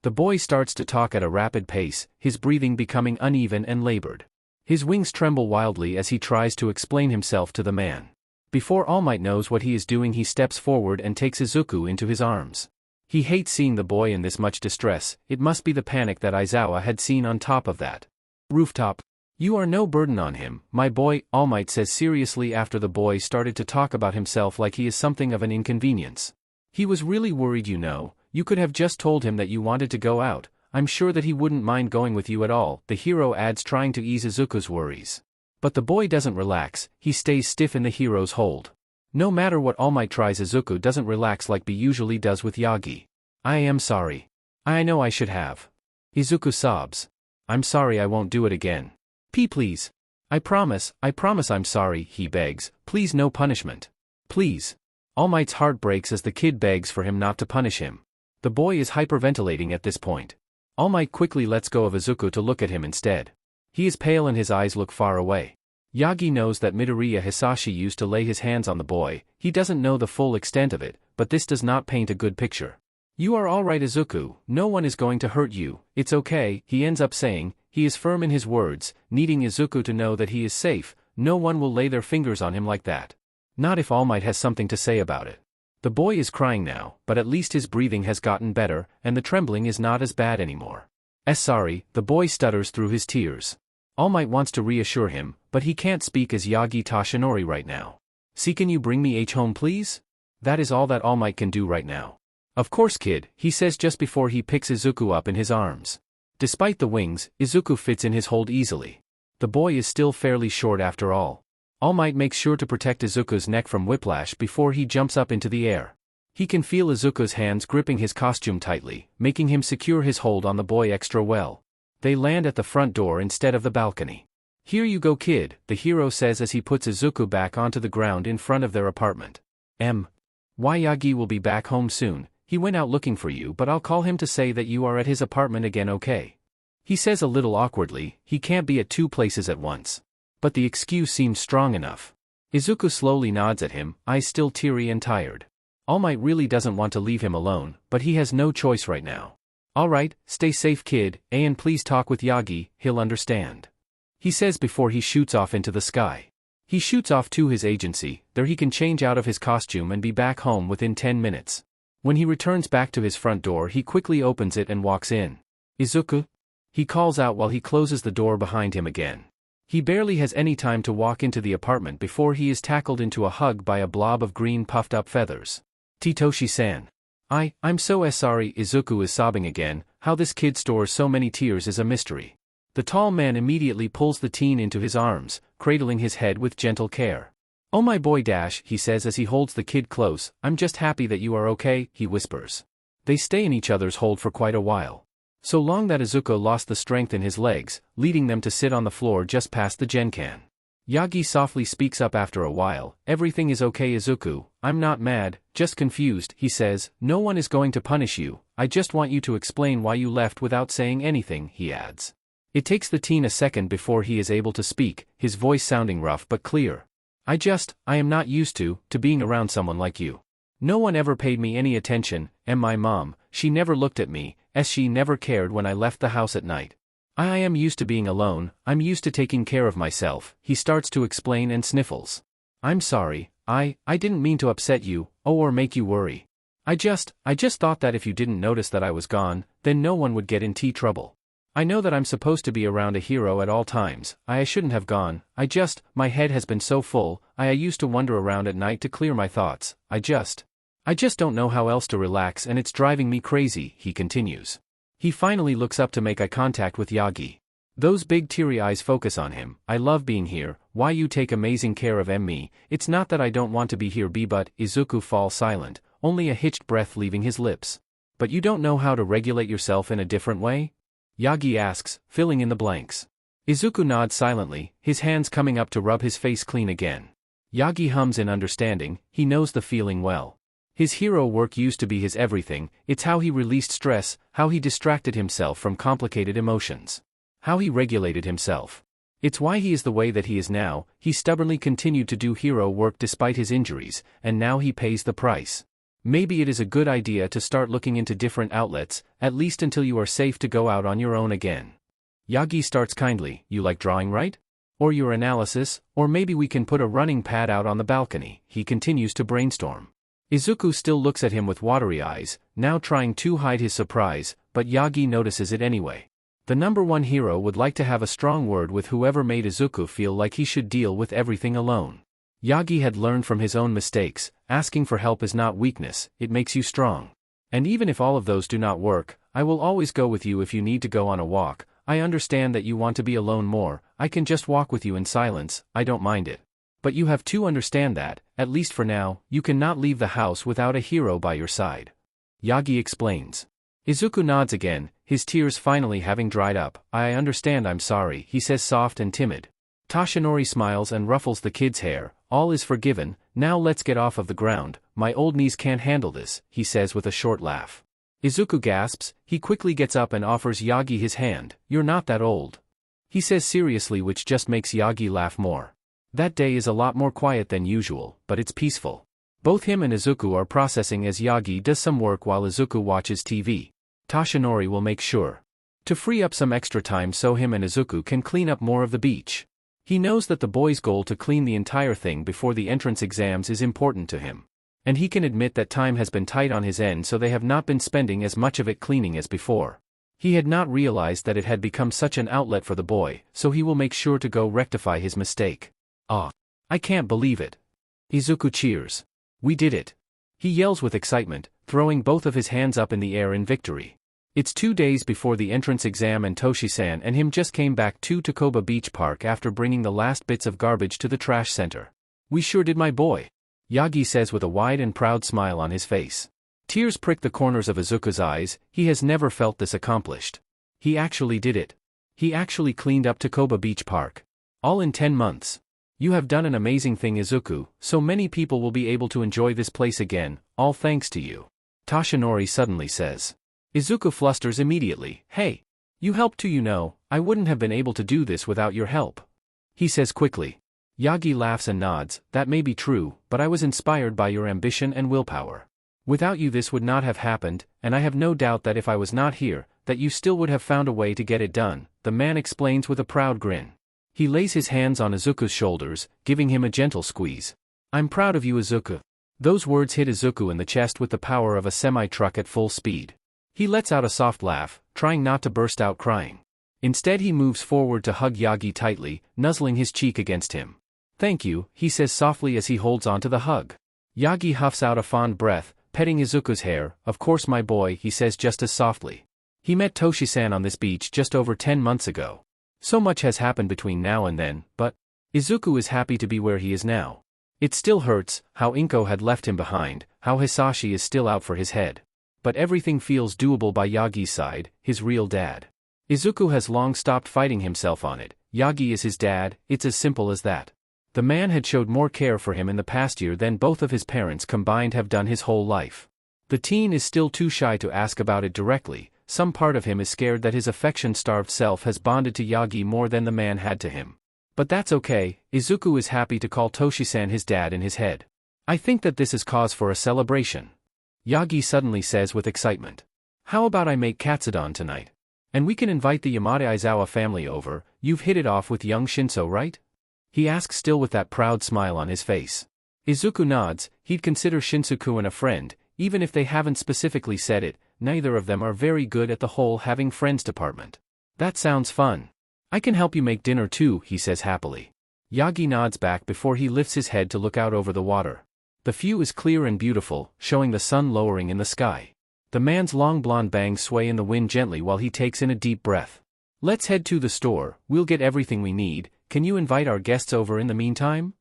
The boy starts to talk at a rapid pace, his breathing becoming uneven and labored. His wings tremble wildly as he tries to explain himself to the man. Before All Might knows what he is doing he steps forward and takes Izuku into his arms. He hates seeing the boy in this much distress. It must be the panic that Aizawa had seen on top of that. Rooftop. You are no burden on him, my boy, All Might says seriously after the boy started to talk about himself like he is something of an inconvenience. He was really worried, you know. You could have just told him that you wanted to go out. I'm sure that he wouldn't mind going with you at all, the hero adds, trying to ease Izuku's worries. But the boy doesn't relax, he stays stiff in the hero's hold. No matter what All Might tries, Izuku doesn't relax like B usually does with Yagi. I am sorry. I know I should have. Izuku sobs. I'm sorry, I won't do it again. Please. I promise I'm sorry, he begs, please no punishment. Please. All Might's heart breaks as the kid begs for him not to punish him. The boy is hyperventilating at this point. All Might quickly lets go of Izuku to look at him instead. He is pale and his eyes look far away. Yagi knows that Midoriya Hisashi used to lay his hands on the boy. He doesn't know the full extent of it, but this does not paint a good picture. You are alright, Izuku, no one is going to hurt you, it's okay, he ends up saying. He is firm in his words, needing Izuku to know that he is safe. No one will lay their fingers on him like that. Not if All Might has something to say about it. The boy is crying now, but at least his breathing has gotten better, and the trembling is not as bad anymore. Sorry, the boy stutters through his tears. All Might wants to reassure him, but he can't speak as Yagi Toshinori right now. See, can you bring me H home please? That is all that All Might can do right now. Of course kid, he says just before he picks Izuku up in his arms. Despite the wings, Izuku fits in his hold easily. The boy is still fairly short after all. All Might makes sure to protect Izuku's neck from whiplash before he jumps up into the air. He can feel Izuku's hands gripping his costume tightly, making him secure his hold on the boy extra well. They land at the front door instead of the balcony. Here you go kid, the hero says as he puts Izuku back onto the ground in front of their apartment. Why Yagi will be back home soon. He went out looking for you, but I'll call him to say that you are at his apartment again, okay? He says a little awkwardly, he can't be at two places at once. But the excuse seems strong enough. Izuku slowly nods at him, eyes still teary and tired. All Might really doesn't want to leave him alone, but he has no choice right now. Alright, stay safe kid, and please talk with Yagi, he'll understand. He says before he shoots off into the sky. He shoots off to his agency, there he can change out of his costume and be back home within 10 minutes. When he returns back to his front door he quickly opens it and walks in. Izuku? He calls out while he closes the door behind him again. He barely has any time to walk into the apartment before he is tackled into a hug by a blob of green puffed-up feathers. Titoshi-san. I'm so sorry, Izuku is sobbing again. How this kid stores so many tears is a mystery. The tall man immediately pulls the teen into his arms, cradling his head with gentle care. Oh my boy dash, he says as he holds the kid close. I'm just happy that you are okay, he whispers. They stay in each other's hold for quite a while. So long that Izuku lost the strength in his legs, leading them to sit on the floor just past the Genkan. Yagi softly speaks up after a while. Everything is okay Izuku, I'm not mad, just confused, he says. No one is going to punish you, I just want you to explain why you left without saying anything, he adds. It takes the teen a second before he is able to speak, his voice sounding rough but clear. I am not used to being around someone like you. No one ever paid me any attention, and my mom, she never looked at me, as she never cared when I left the house at night. I am used to being alone, I'm used to taking care of myself, he starts to explain and sniffles. I'm sorry, I didn't mean to upset you, or make you worry. I just thought that if you didn't notice that I was gone, then no one would get in trouble. I know that I'm supposed to be around a hero at all times, I shouldn't have gone, my head has been so full, I used to wander around at night to clear my thoughts, I just don't know how else to relax and it's driving me crazy, he continues. He finally looks up to make eye contact with Yagi. Those big teary eyes focus on him. I love being here, why you take amazing care of me, it's not that I don't want to be here but, Izuku falls silent, only a hitched breath leaving his lips. But you don't know how to regulate yourself in a different way? Yagi asks, filling in the blanks. Izuku nods silently, his hands coming up to rub his face clean again. Yagi hums in understanding, he knows the feeling well. His hero work used to be his everything, it's how he released stress, how he distracted himself from complicated emotions. How he regulated himself. It's why he is the way that he is now. He stubbornly continued to do hero work despite his injuries, and now he pays the price. Maybe it is a good idea to start looking into different outlets, at least until you are safe to go out on your own again. Yagi starts kindly, you like drawing, right? Or your analysis, or maybe we can put a running pad out on the balcony, he continues to brainstorm. Izuku still looks at him with watery eyes, now trying to hide his surprise, but Yagi notices it anyway. The number one hero would like to have a strong word with whoever made Izuku feel like he should deal with everything alone. Yagi had learned from his own mistakes, asking for help is not weakness, it makes you strong. And even if all of those do not work, I will always go with you if you need to go on a walk. I understand that you want to be alone more, I can just walk with you in silence, I don't mind it. But you have to understand that, at least for now, you cannot leave the house without a hero by your side. Yagi explains. Izuku nods again, his tears finally having dried up. I understand, I'm sorry, he says soft and timid. Toshinori smiles and ruffles the kid's hair. All is forgiven, now let's get off of the ground, my old knees can't handle this, he says with a short laugh. Izuku gasps. He quickly gets up and offers Yagi his hand. You're not that old, he says seriously, which just makes Yagi laugh more. That day is a lot more quiet than usual, but it's peaceful. Both him and Izuku are processing as Yagi does some work while Izuku watches TV. Toshinori will make sure to free up some extra time so him and Izuku can clean up more of the beach. He knows that the boy's goal to clean the entire thing before the entrance exams is important to him. And he can admit that time has been tight on his end, so they have not been spending as much of it cleaning as before. He had not realized that it had become such an outlet for the boy, so he will make sure to go rectify his mistake. Ah! I can't believe it. Izuku cheers. We did it. He yells with excitement, throwing both of his hands up in the air in victory. It's 2 days before the entrance exam and Toshi-san and him just came back to Takoba Beach Park after bringing the last bits of garbage to the trash center. We sure did, my boy, Yagi says with a wide and proud smile on his face. Tears prick the corners of Izuku's eyes. He has never felt this accomplished. He actually did it. He actually cleaned up Takoba Beach Park. All in 10 months. You have done an amazing thing, Izuku. So many people will be able to enjoy this place again, all thanks to you, Toshinori suddenly says. Izuku flusters immediately. Hey! You helped too, you know. I wouldn't have been able to do this without your help, he says quickly. Yagi laughs and nods. That may be true, but I was inspired by your ambition and willpower. Without you this would not have happened, and I have no doubt that if I was not here, that you still would have found a way to get it done, the man explains with a proud grin. He lays his hands on Izuku's shoulders, giving him a gentle squeeze. I'm proud of you, Izuku. Those words hit Izuku in the chest with the power of a semi-truck at full speed. He lets out a soft laugh, trying not to burst out crying. Instead he moves forward to hug Yagi tightly, nuzzling his cheek against him. Thank you, he says softly as he holds onto the hug. Yagi huffs out a fond breath, petting Izuku's hair. Of course, my boy, he says just as softly. He met Toshi-san on this beach just over 10 months ago. So much has happened between now and then, but Izuku is happy to be where he is now. It still hurts, how Inko had left him behind, how Hisashi is still out for his head. But everything feels doable by Yagi's side, his real dad. Izuku has long stopped fighting himself on it. Yagi is his dad, it's as simple as that. The man had showed more care for him in the past year than both of his parents combined have done his whole life. The teen is still too shy to ask about it directly. Some part of him is scared that his affection-starved self has bonded to Yagi more than the man had to him. But that's okay, Izuku is happy to call Toshi-san his dad in his head. I think that this is cause for a celebration, Yagi suddenly says with excitement. How about I make katsudon tonight? And we can invite the Yamada Aizawa family over. You've hit it off with young Shinso, right? He asks, still with that proud smile on his face. Izuku nods. He'd consider Shinsuku a friend, even if they haven't specifically said it. Neither of them are very good at the whole having friends department. That sounds fun. I can help you make dinner too, he says happily. Yagi nods back before he lifts his head to look out over the water. The view is clear and beautiful, showing the sun lowering in the sky. The man's long blonde bangs sway in the wind gently while he takes in a deep breath. Let's head to the store, we'll get everything we need. Can you invite our guests over in the meantime?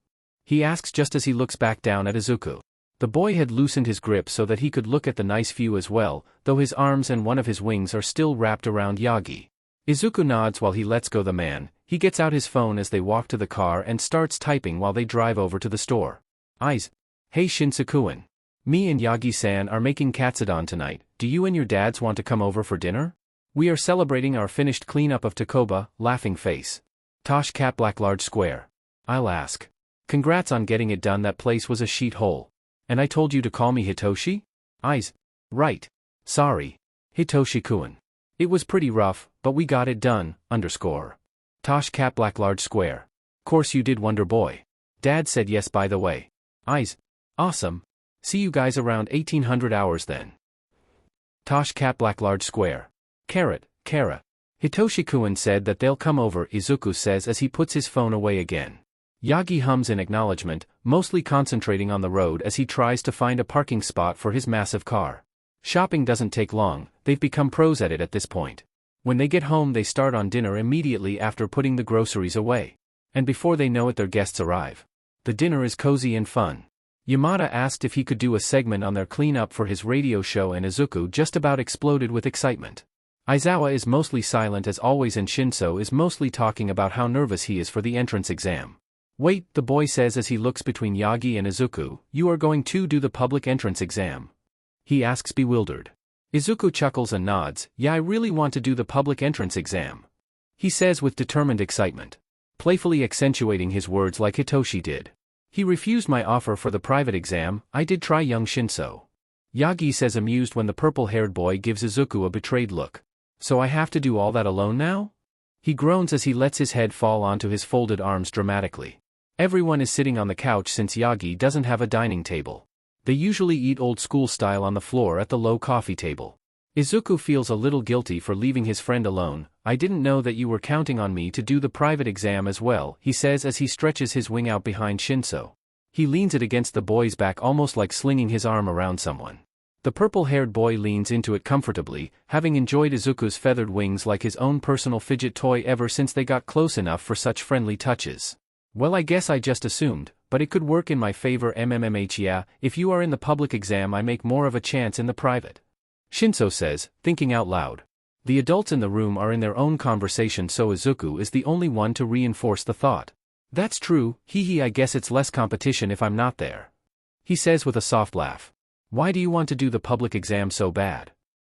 He asks just as he looks back down at Izuku. The boy had loosened his grip so that he could look at the nice view as well, though his arms and one of his wings are still wrapped around Yagi. Izuku nods while he lets go the man. He gets out his phone as they walk to the car and starts typing while they drive over to the store. Hey Shinsukuin. Me and Yagi-san are making katsudon tonight. Do you and your dads want to come over for dinner? We are celebrating our finished cleanup of Takoba, laughing face. Tosh Cat Black Large Square. I'll ask. Congrats on getting it done, that place was a sheet hole. And I told you to call me Hitoshi? Right. Sorry. Hitoshi-kun. It was pretty rough, but we got it done, underscore. Tosh Cat Black Large Square. Course you did, Wonder Boy. Dad said yes, by the way. Awesome. See you guys around 1800 hours then. Tosh Cat Black Large Square. Kara. Hitoshi-kun said that they'll come over, Izuku says as he puts his phone away again. Yagi hums in acknowledgement, mostly concentrating on the road as he tries to find a parking spot for his massive car. Shopping doesn't take long, they've become pros at it at this point. When they get home they start on dinner immediately after putting the groceries away. And before they know it their guests arrive. The dinner is cozy and fun. Yamada asked if he could do a segment on their cleanup for his radio show and Izuku just about exploded with excitement. Aizawa is mostly silent as always and Shinso is mostly talking about how nervous he is for the entrance exam. Wait, the boy says as he looks between Yagi and Izuku, you are going to do the public entrance exam? He asks bewildered. Izuku chuckles and nods. Yeah, I really want to do the public entrance exam, he says with determined excitement, playfully accentuating his words like Hitoshi did. He refused my offer for the private exam. I did try, young Shinso, Yagi says, amused when the purple-haired boy gives Izuku a betrayed look. So I have to do all that alone now? He groans as he lets his head fall onto his folded arms dramatically. Everyone is sitting on the couch since Yagi doesn't have a dining table. They usually eat old-school style on the floor at the low coffee table. Izuku feels a little guilty for leaving his friend alone. I didn't know that you were counting on me to do the private exam as well, he says as he stretches his wing out behind Shinso. He leans it against the boy's back almost like slinging his arm around someone. The purple-haired boy leans into it comfortably, having enjoyed Izuku's feathered wings like his own personal fidget toy ever since they got close enough for such friendly touches. Well, I guess I just assumed, but it could work in my favor. Yeah, if you are in the public exam I make more of a chance in the private, Shinso says, thinking out loud. The adults in the room are in their own conversation, so Izuku is the only one to reinforce the thought. That's true, I guess it's less competition if I'm not there, he says with a soft laugh. Why do you want to do the public exam so bad?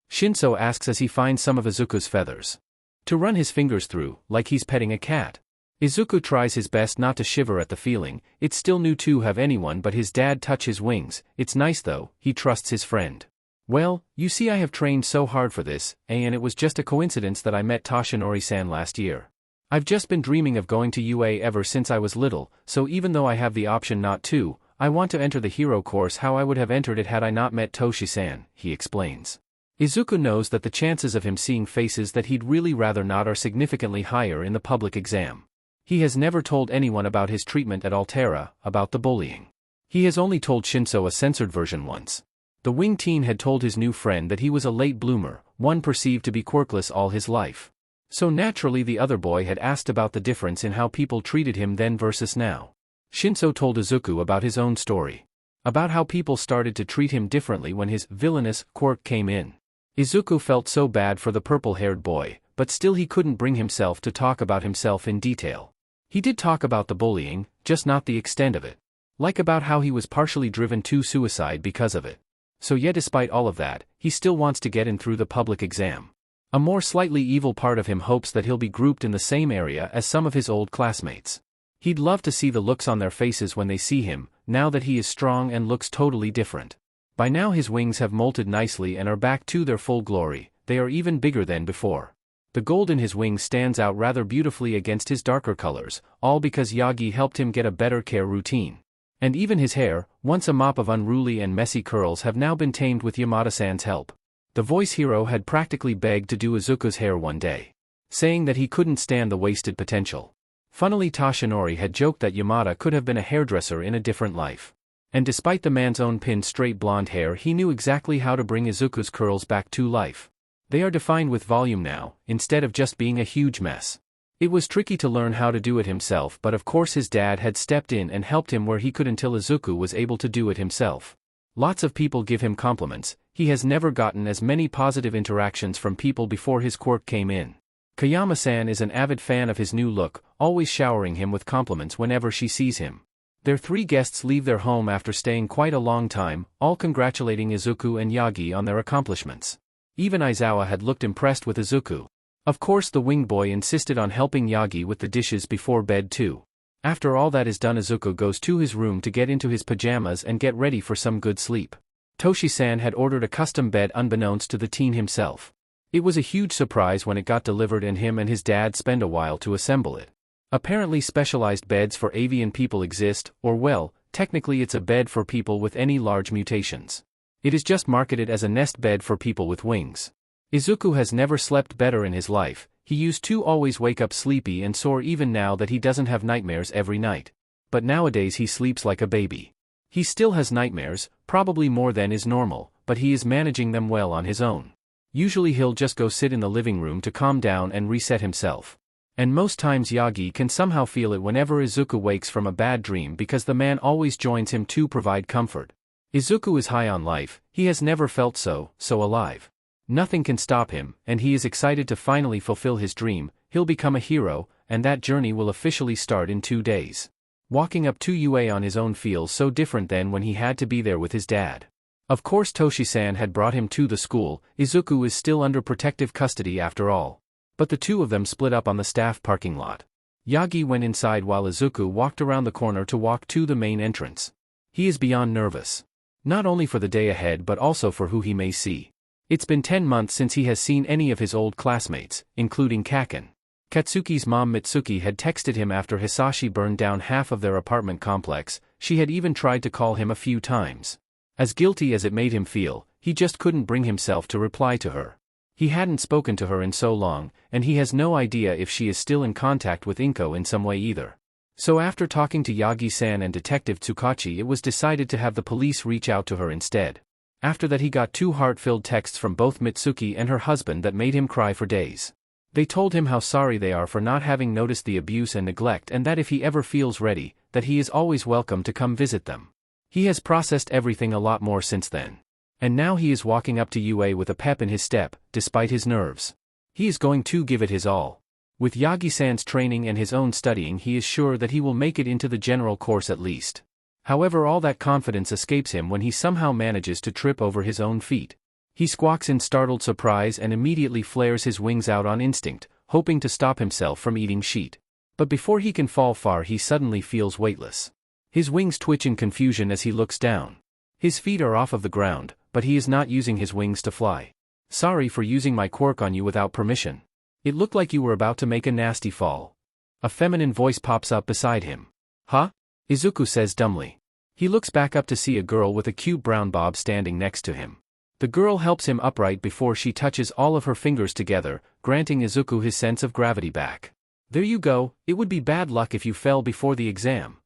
Shinso asks as he finds some of Izuku's feathers to run his fingers through, like he's petting a cat. Izuku tries his best not to shiver at the feeling. It's still new to have anyone but his dad touch his wings. It's nice though, he trusts his friend. Well, you see, I have trained so hard for this, and it was just a coincidence that I met Toshinori-san last year. I've just been dreaming of going to UA ever since I was little, so even though I have the option not to, I want to enter the hero course how I would have entered it had I not met Toshi-san, he explains. Izuku knows that the chances of him seeing faces that he'd really rather not are significantly higher in the public exam. He has never told anyone about his treatment at Altera, about the bullying. He has only told Shinso a censored version once. The wing teen had told his new friend that he was a late bloomer, one perceived to be quirkless all his life. So naturally the other boy had asked about the difference in how people treated him then versus now. Shinso told Izuku about his own story. About how people started to treat him differently when his villainous quirk came in. Izuku felt so bad for the purple-haired boy, but still he couldn't bring himself to talk about himself in detail. He did talk about the bullying, just not the extent of it. Like about how he was partially driven to suicide because of it. So yet despite all of that, he still wants to get in through the public exam. A more slightly evil part of him hopes that he'll be grouped in the same area as some of his old classmates. He'd love to see the looks on their faces when they see him, now that he is strong and looks totally different. By now his wings have molted nicely and are back to their full glory. They are even bigger than before. The gold in his wings stands out rather beautifully against his darker colors, all because Yagi helped him get a better care routine. And even his hair, once a mop of unruly and messy curls, have now been tamed with Yamada-san's help. The voice hero had practically begged to do Izuku's hair one day, saying that he couldn't stand the wasted potential. Funnily, Toshinori had joked that Yamada could have been a hairdresser in a different life. And despite the man's own pinned straight blonde hair, he knew exactly how to bring Izuku's curls back to life. They are defined with volume now, instead of just being a huge mess. It was tricky to learn how to do it himself, but of course his dad had stepped in and helped him where he could until Izuku was able to do it himself. Lots of people give him compliments. He has never gotten as many positive interactions from people before his quirk came in. Kayama-san is an avid fan of his new look, always showering him with compliments whenever she sees him. Their three guests leave their home after staying quite a long time, all congratulating Izuku and Yagi on their accomplishments. Even Aizawa had looked impressed with Izuku. Of course the winged boy insisted on helping Yagi with the dishes before bed too. After all that is done, Izuku goes to his room to get into his pajamas and get ready for some good sleep. Toshi-san had ordered a custom bed unbeknownst to the teen himself. It was a huge surprise when it got delivered and him and his dad spent a while to assemble it. Apparently specialized beds for avian people exist, or well, technically it's a bed for people with any large mutations. It is just marketed as a nest bed for people with wings. Izuku has never slept better in his life. He used to always wake up sleepy and sore even now that he doesn't have nightmares every night. But nowadays he sleeps like a baby. He still has nightmares, probably more than is normal, but he is managing them well on his own. Usually he'll just go sit in the living room to calm down and reset himself. And most times Yagi can somehow feel it whenever Izuku wakes from a bad dream because the man always joins him to provide comfort. Izuku is high on life. He has never felt so alive. Nothing can stop him, and he is excited to finally fulfill his dream. He'll become a hero, and that journey will officially start in 2 days. Walking up to UA on his own feels so different than when he had to be there with his dad. Of course Toshi-san had brought him to the school. Izuku is still under protective custody after all. But the two of them split up on the staff parking lot. Yagi went inside while Izuku walked around the corner to walk to the main entrance. He is beyond nervous. Not only for the day ahead but also for who he may see. It's been 10 months since he has seen any of his old classmates, including Kaken. Katsuki's mom Mitsuki had texted him after Hisashi burned down half of their apartment complex. She had even tried to call him a few times. As guilty as it made him feel, he just couldn't bring himself to reply to her. He hadn't spoken to her in so long, and he has no idea if she is still in contact with Inko in some way either. So after talking to Yagi-san and Detective Tsukachi, it was decided to have the police reach out to her instead. After that he got 2 heart-filled texts from both Mitsuki and her husband that made him cry for days. They told him how sorry they are for not having noticed the abuse and neglect, and that if he ever feels ready, that he is always welcome to come visit them. He has processed everything a lot more since then. And now he is walking up to UA with a pep in his step, despite his nerves. He is going to give it his all. With Yagi-san's training and his own studying, he is sure that he will make it into the general course at least. However, all that confidence escapes him when he somehow manages to trip over his own feet. He squawks in startled surprise and immediately flares his wings out on instinct, hoping to stop himself from eating sheet. But before he can fall far, he suddenly feels weightless. His wings twitch in confusion as he looks down. His feet are off of the ground, but he is not using his wings to fly. Sorry for using my quirk on you without permission. It looked like you were about to make a nasty fall. A feminine voice pops up beside him. Huh? Izuku says dumbly. He looks back up to see a girl with a cute brown bob standing next to him. The girl helps him upright before she touches all of her fingers together, granting Izuku his sense of gravity back. There you go, it would be bad luck if you fell before the exam.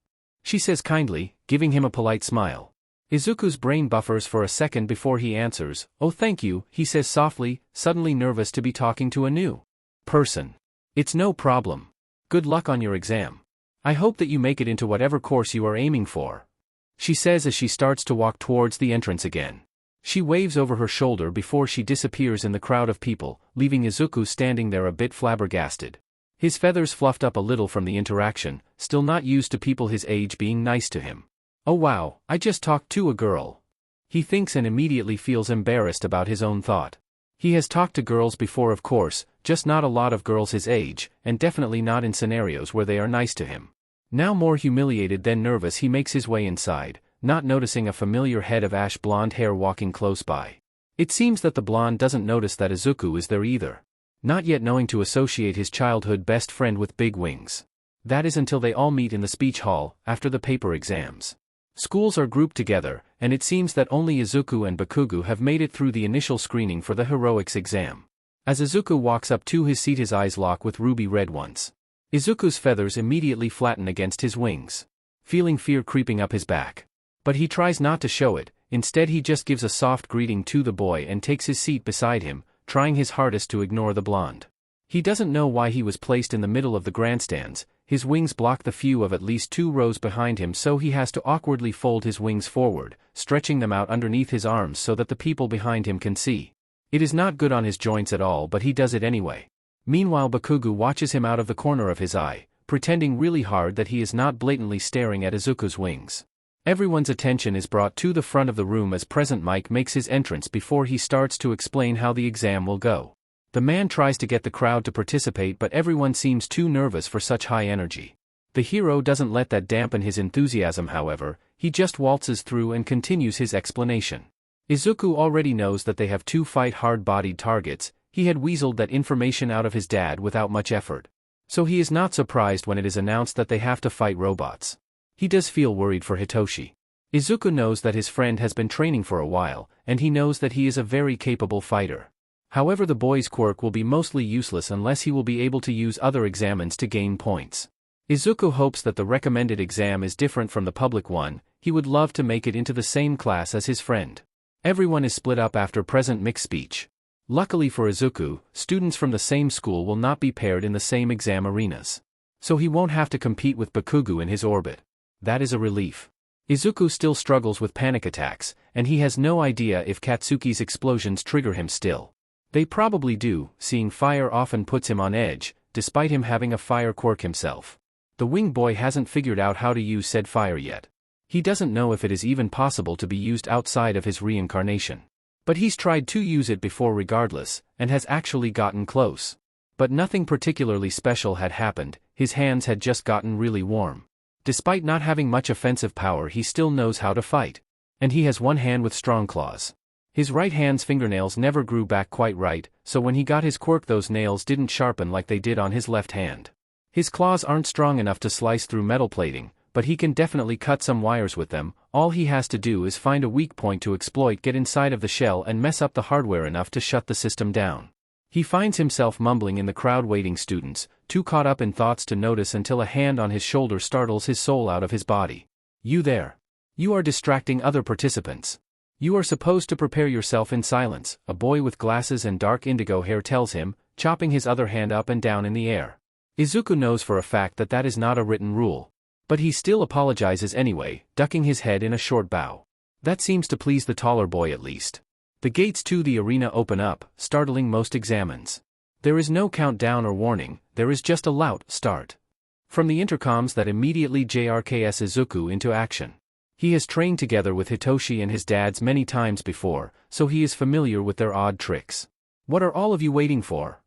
She says kindly, giving him a polite smile. Izuku's brain buffers for a second before he answers. Oh thank you, he says softly, suddenly nervous to be talking to a new person. It's no problem. Good luck on your exam. I hope that you make it into whatever course you are aiming for. She says as she starts to walk towards the entrance again. She waves over her shoulder before she disappears in the crowd of people, leaving Izuku standing there a bit flabbergasted. His feathers fluffed up a little from the interaction, still not used to people his age being nice to him. Oh wow, I just talked to a girl. He thinks and immediately feels embarrassed about his own thought. He has talked to girls before, of course, just not a lot of girls his age, and definitely not in scenarios where they are nice to him. Now more humiliated than nervous, he makes his way inside, not noticing a familiar head of ash blonde hair walking close by. It seems that the blonde doesn't notice that Izuku is there either. Not yet knowing to associate his childhood best friend with big wings. That is until they all meet in the speech hall, after the paper exams. Schools are grouped together, and it seems that only Izuku and Bakugo have made it through the initial screening for the heroics exam. As Izuku walks up to his seat, his eyes lock with ruby red ones. Izuku's feathers immediately flatten against his wings, feeling fear creeping up his back. But he tries not to show it. Instead he just gives a soft greeting to the boy and takes his seat beside him, trying his hardest to ignore the blonde. He doesn't know why he was placed in the middle of the grandstands. His wings block the view of at least 2 rows behind him, so he has to awkwardly fold his wings forward, stretching them out underneath his arms so that the people behind him can see. It is not good on his joints at all, but he does it anyway. Meanwhile Bakugo watches him out of the corner of his eye, pretending really hard that he is not blatantly staring at Izuku's wings. Everyone's attention is brought to the front of the room as Present Mike makes his entrance before he starts to explain how the exam will go. The man tries to get the crowd to participate, but everyone seems too nervous for such high energy. The hero doesn't let that dampen his enthusiasm, however. He just waltzes through and continues his explanation. Izuku already knows that they have 2 fight hard-bodied targets. He had weaseled that information out of his dad without much effort. So he is not surprised when it is announced that they have to fight robots. He does feel worried for Hitoshi. Izuku knows that his friend has been training for a while, and he knows that he is a very capable fighter. However, the boy's quirk will be mostly useless unless he will be able to use other examens to gain points. Izuku hopes that the recommended exam is different from the public one. He would love to make it into the same class as his friend. Everyone is split up after Present Mixed speech. Luckily for Izuku, students from the same school will not be paired in the same exam arenas. So he won't have to compete with Bakugo in his orbit. That is a relief. Izuku still struggles with panic attacks, and he has no idea if Katsuki's explosions trigger him still. They probably do. Seeing fire often puts him on edge, despite him having a fire quirk himself. The wing boy hasn't figured out how to use said fire yet. He doesn't know if it is even possible to be used outside of his reincarnation. But he's tried to use it before regardless, and has actually gotten close. But nothing particularly special had happened, his hands had just gotten really warm. Despite not having much offensive power, he still knows how to fight. And he has one hand with strong claws. His right hand's fingernails never grew back quite right, so when he got his quirk those nails didn't sharpen like they did on his left hand. His claws aren't strong enough to slice through metal plating, but he can definitely cut some wires with them. All he has to do is find a weak point to exploit, get inside of the shell and mess up the hardware enough to shut the system down. He finds himself mumbling in the crowd, waiting students, too caught up in thoughts to notice until a hand on his shoulder startles his soul out of his body. "You there. You are distracting other participants. You are supposed to prepare yourself in silence," a boy with glasses and dark indigo hair tells him, chopping his other hand up and down in the air. Izuku knows for a fact that that is not a written rule. But he still apologizes anyway, ducking his head in a short bow. That seems to please the taller boy at least. The gates to the arena open up, startling most examines. There is no countdown or warning, there is just a loud start. From the intercoms that immediately JRKS Izuku into action. He has trained together with Hitoshi and his dads many times before, so he is familiar with their odd tricks. "What are all of you waiting for?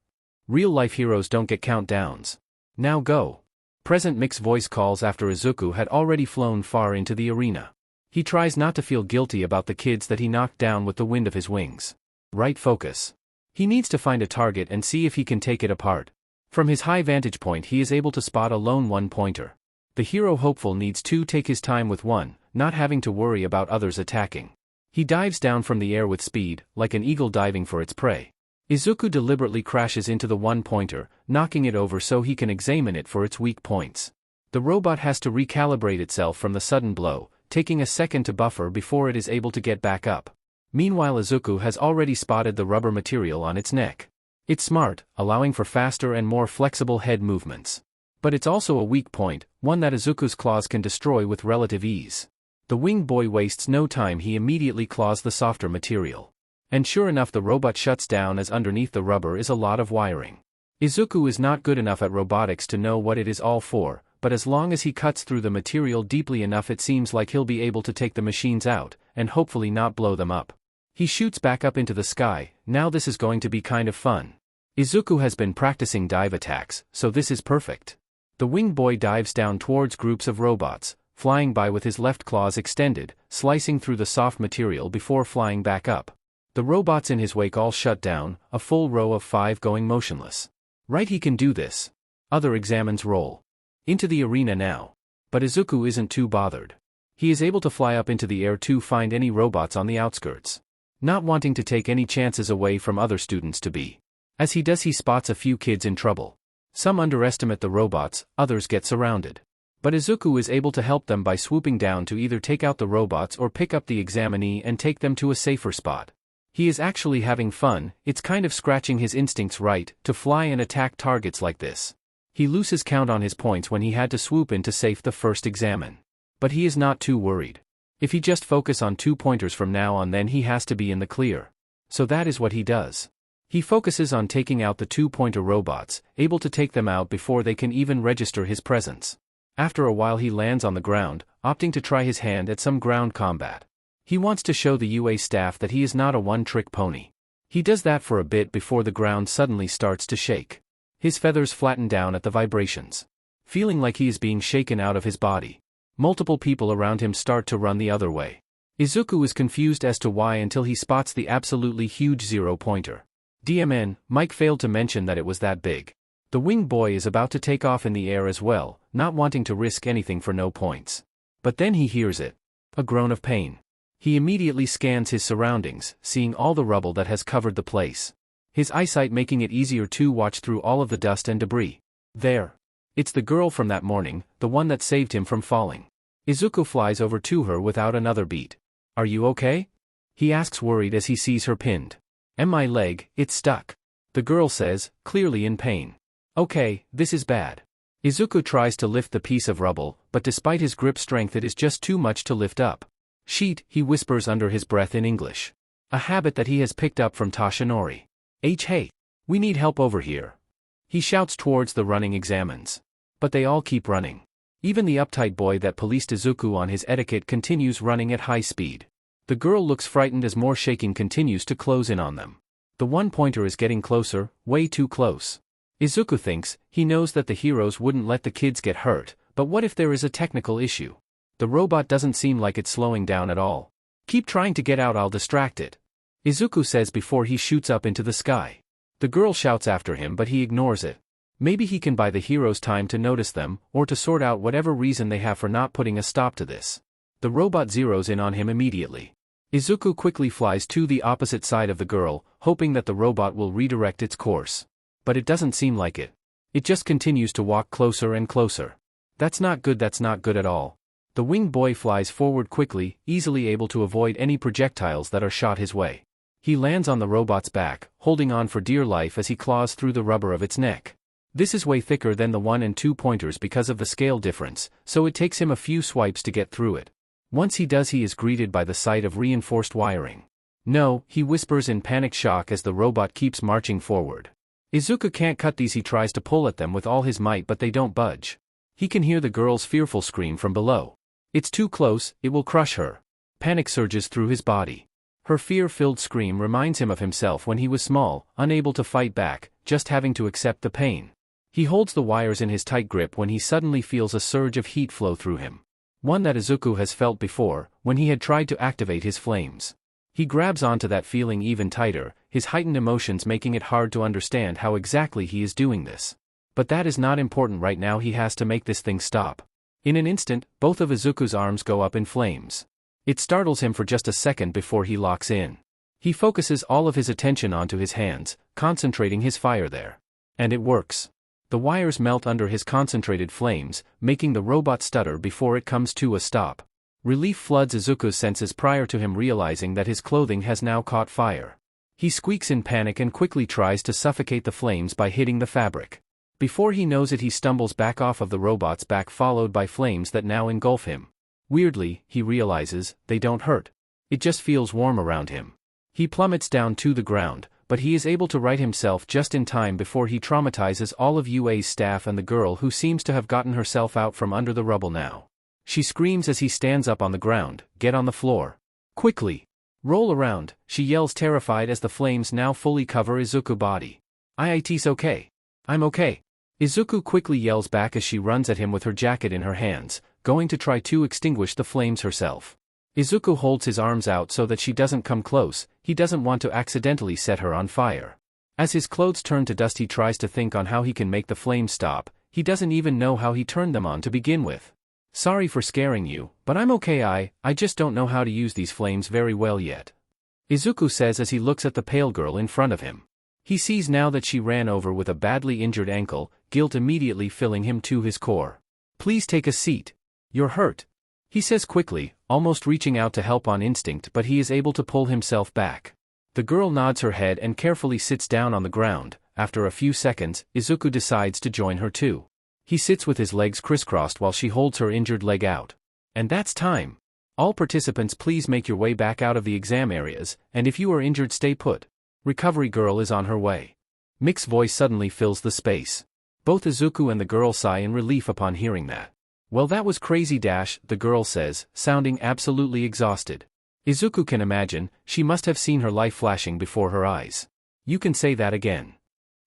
Real-life heroes don't get countdowns. Now go." Present Mick's voice calls after Izuku had already flown far into the arena. He tries not to feel guilty about the kids that he knocked down with the wind of his wings. Right focus. He needs to find a target and see if he can take it apart. From his high vantage point he is able to spot a lone one-pointer. The hero hopeful needs to take his time with one, not having to worry about others attacking. He dives down from the air with speed, like an eagle diving for its prey. Izuku deliberately crashes into the one-pointer, knocking it over so he can examine it for its weak points. The robot has to recalibrate itself from the sudden blow, taking a second to buffer before it is able to get back up. Meanwhile, Izuku has already spotted the rubber material on its neck. It's smart, allowing for faster and more flexible head movements. But it's also a weak point, one that Izuku's claws can destroy with relative ease. The winged boy wastes no time, he immediately claws the softer material. And sure enough, the robot shuts down as underneath the rubber is a lot of wiring. Izuku is not good enough at robotics to know what it is all for, but as long as he cuts through the material deeply enough it seems like he'll be able to take the machines out, and hopefully not blow them up. He shoots back up into the sky. Now this is going to be kind of fun. Izuku has been practicing dive attacks, so this is perfect. The winged boy dives down towards groups of robots, flying by with his left claws extended, slicing through the soft material before flying back up. The robots in his wake all shut down, a full row of 5 going motionless. Right, he can do this. Other examines roll into the arena now. But Izuku isn't too bothered. He is able to fly up into the air to find any robots on the outskirts. Not wanting to take any chances away from other students to be. As he does, he spots a few kids in trouble. Some underestimate the robots, others get surrounded. But Izuku is able to help them by swooping down to either take out the robots or pick up the examinee and take them to a safer spot. He is actually having fun, it's kind of scratching his instincts right, to fly and attack targets like this. He loses count on his points when he had to swoop in to save the first examine. But he is not too worried. If he just focus on 2 pointers from now on, then he has to be in the clear. So that is what he does. He focuses on taking out the 2-pointer robots, able to take them out before they can even register his presence. After a while he lands on the ground, opting to try his hand at some ground combat. He wants to show the UA staff that he is not a one-trick pony. He does that for a bit before the ground suddenly starts to shake. His feathers flatten down at the vibrations. Feeling like he is being shaken out of his body. Multiple people around him start to run the other way. Izuku is confused as to why until he spots the absolutely huge 0-pointer. DMN, Mike failed to mention that it was that big. The winged boy is about to take off in the air as well, not wanting to risk anything for no points. But then he hears it. A groan of pain. He immediately scans his surroundings, seeing all the rubble that has covered the place. His eyesight making it easier to watch through all of the dust and debris. There. It's the girl from that morning, the one that saved him from falling. Izuku flies over to her without another beat. "Are you okay?" he asks, worried as he sees her pinned. "My leg, it's stuck," the girl says, clearly in pain. "Okay, this is bad." Izuku tries to lift the piece of rubble, but despite his grip strength it is just too much to lift up. "Sheet," he whispers under his breath in English. A habit that he has picked up from Tashinori. Hey, we need help over here." He shouts towards the running examines. But they all keep running. Even the uptight boy that policed Izuku on his etiquette continues running at high speed. The girl looks frightened as more shaking continues to close in on them. The one-pointer is getting closer, way too close. Izuku thinks, he knows that the heroes wouldn't let the kids get hurt, but what if there is a technical issue? The robot doesn't seem like it's slowing down at all. Keep trying to get out, I'll distract it, Izuku says before he shoots up into the sky. The girl shouts after him but he ignores it. Maybe he can buy the heroes time to notice them, or to sort out whatever reason they have for not putting a stop to this. The robot zeroes in on him immediately. Izuku quickly flies to the opposite side of the girl, hoping that the robot will redirect its course. But it doesn't seem like it. It just continues to walk closer and closer. That's not good at all. The winged boy flies forward quickly, easily able to avoid any projectiles that are shot his way. He lands on the robot's back, holding on for dear life as he claws through the rubber of its neck. This is way thicker than the 1 and 2 pointers because of the scale difference, so it takes him a few swipes to get through it. Once he does, he is greeted by the sight of reinforced wiring. No, he whispers in panic shock as the robot keeps marching forward. Izuku can't cut these. He tries to pull at them with all his might but they don't budge. He can hear the girl's fearful scream from below. It's too close, it will crush her. Panic surges through his body. Her fear-filled scream reminds him of himself when he was small, unable to fight back, just having to accept the pain. He holds the wires in his tight grip when he suddenly feels a surge of heat flow through him. One that Izuku has felt before, when he had tried to activate his flames. He grabs onto that feeling even tighter, his heightened emotions making it hard to understand how exactly he is doing this. But that is not important right now. He has to make this thing stop. In an instant, both of Izuku's arms go up in flames. It startles him for just a second before he locks in. He focuses all of his attention onto his hands, concentrating his fire there. And it works. The wires melt under his concentrated flames, making the robot stutter before it comes to a stop. Relief floods Izuku's senses prior to him realizing that his clothing has now caught fire. He squeaks in panic and quickly tries to suffocate the flames by hitting the fabric. Before he knows it, he stumbles back off of the robot's back, followed by flames that now engulf him. Weirdly, he realizes, they don't hurt. It just feels warm around him. He plummets down to the ground, but he is able to right himself just in time before he traumatizes all of UA's staff and the girl who seems to have gotten herself out from under the rubble now. She screams as he stands up on the ground, "Get on the floor. Quickly. Roll around," she yells, terrified as the flames now fully cover Izuku's body. "It's okay. I'm okay," Izuku quickly yells back as she runs at him with her jacket in her hands, going to try to extinguish the flames herself. Izuku holds his arms out so that she doesn't come close. He doesn't want to accidentally set her on fire. As his clothes turn to dust, he tries to think on how he can make the flames stop. He doesn't even know how he turned them on to begin with. "Sorry for scaring you, but I'm okay. I just don't know how to use these flames very well yet," Izuku says as he looks at the pale girl in front of him. He sees now that she ran over with a badly injured ankle, guilt immediately filling him to his core. "Please take a seat. You're hurt," he says quickly, almost reaching out to help on instinct, but he is able to pull himself back. The girl nods her head and carefully sits down on the ground. After a few seconds, Izuku decides to join her too. He sits with his legs crisscrossed while she holds her injured leg out. And that's time. "All participants, please make your way back out of the exam areas, and if you are injured, stay put. Recovery girl is on her way." Mick's voice suddenly fills the space. Both Izuku and the girl sigh in relief upon hearing that. "Well, that was crazy," the girl says, sounding absolutely exhausted. Izuku can imagine, she must have seen her life flashing before her eyes. "You can say that again,"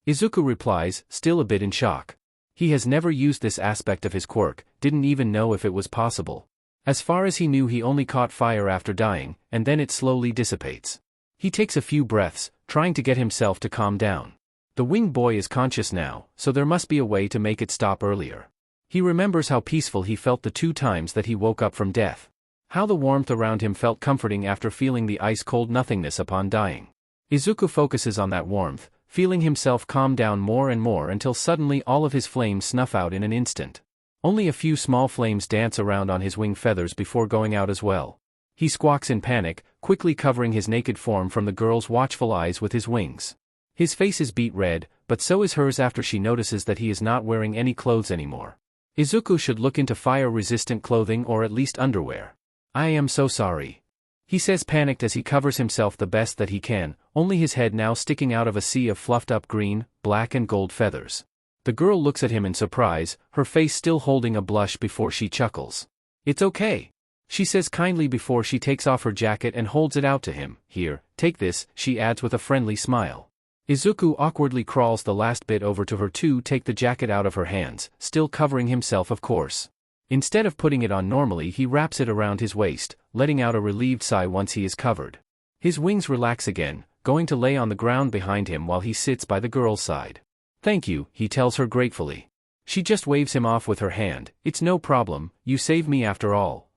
Izuku replies, still a bit in shock. He has never used this aspect of his quirk, didn't even know if it was possible. As far as he knew, he only caught fire after dying, and then it slowly dissipates. He takes a few breaths, trying to get himself to calm down. The winged boy is conscious now, so there must be a way to make it stop earlier. He remembers how peaceful he felt the 2 times that he woke up from death. How the warmth around him felt comforting after feeling the ice-cold nothingness upon dying. Izuku focuses on that warmth, feeling himself calm down more and more until suddenly all of his flames snuff out in an instant. Only a few small flames dance around on his wing feathers before going out as well. He squawks in panic, quickly covering his naked form from the girl's watchful eyes with his wings. His face is beet red, but so is hers after she notices that he is not wearing any clothes anymore. Izuku should look into fire-resistant clothing or at least underwear. "I am so sorry," he says, panicked as he covers himself the best that he can, only his head now sticking out of a sea of fluffed-up green, black and gold feathers. The girl looks at him in surprise, her face still holding a blush before she chuckles. "It's okay," she says kindly before she takes off her jacket and holds it out to him. "Here, take this," she adds with a friendly smile. Izuku awkwardly crawls the last bit over to her to take the jacket out of her hands, still covering himself of course. Instead of putting it on normally, he wraps it around his waist, letting out a relieved sigh once he is covered. His wings relax again, going to lay on the ground behind him while he sits by the girl's side. "Thank you," he tells her gratefully. She just waves him off with her hand. "It's no problem, you saved me after all,"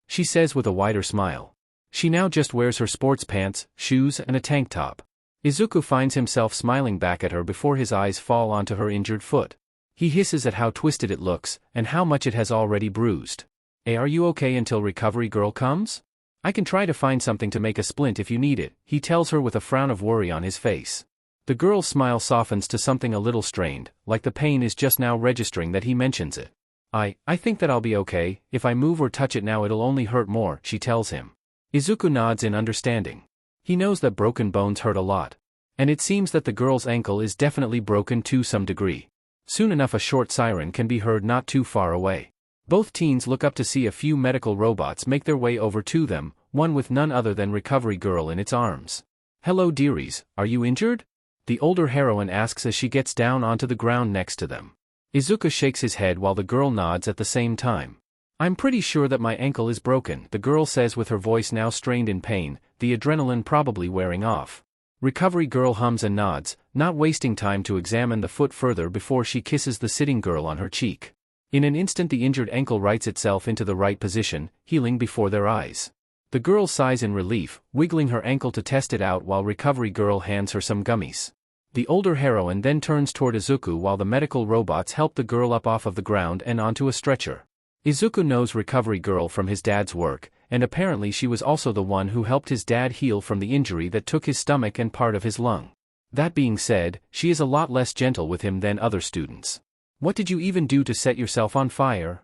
she says with a wider smile. She now just wears her sports pants, shoes, and a tank top. Izuku finds himself smiling back at her before his eyes fall onto her injured foot. He hisses at how twisted it looks, and how much it has already bruised. "Hey, are you okay until Recovery Girl comes? I can try to find something to make a splint if you need it," he tells her with a frown of worry on his face. The girl's smile softens to something a little strained, like the pain is just now registering that he mentions it. I think that I'll be okay. If I move or touch it now it'll only hurt more," she tells him. Izuku nods in understanding. He knows that broken bones hurt a lot. And it seems that the girl's ankle is definitely broken to some degree. Soon enough a short siren can be heard not too far away. Both teens look up to see a few medical robots make their way over to them, one with none other than Recovery Girl in its arms. "Hello dearies, are you injured?" the older heroine asks as she gets down onto the ground next to them. Izuku shakes his head while the girl nods at the same time. "I'm pretty sure that my ankle is broken," the girl says with her voice now strained in pain, the adrenaline probably wearing off. Recovery Girl hums and nods, not wasting time to examine the foot further before she kisses the sitting girl on her cheek. In an instant the injured ankle rights itself into the right position, healing before their eyes. The girl sighs in relief, wiggling her ankle to test it out while Recovery Girl hands her some gummies. The older heroine then turns toward Izuku while the medical robots help the girl up off of the ground and onto a stretcher. Izuku knows Recovery Girl from his dad's work, and apparently she was also the one who helped his dad heal from the injury that took his stomach and part of his lung. That being said, she is a lot less gentle with him than other students. "What did you even do to set yourself on fire?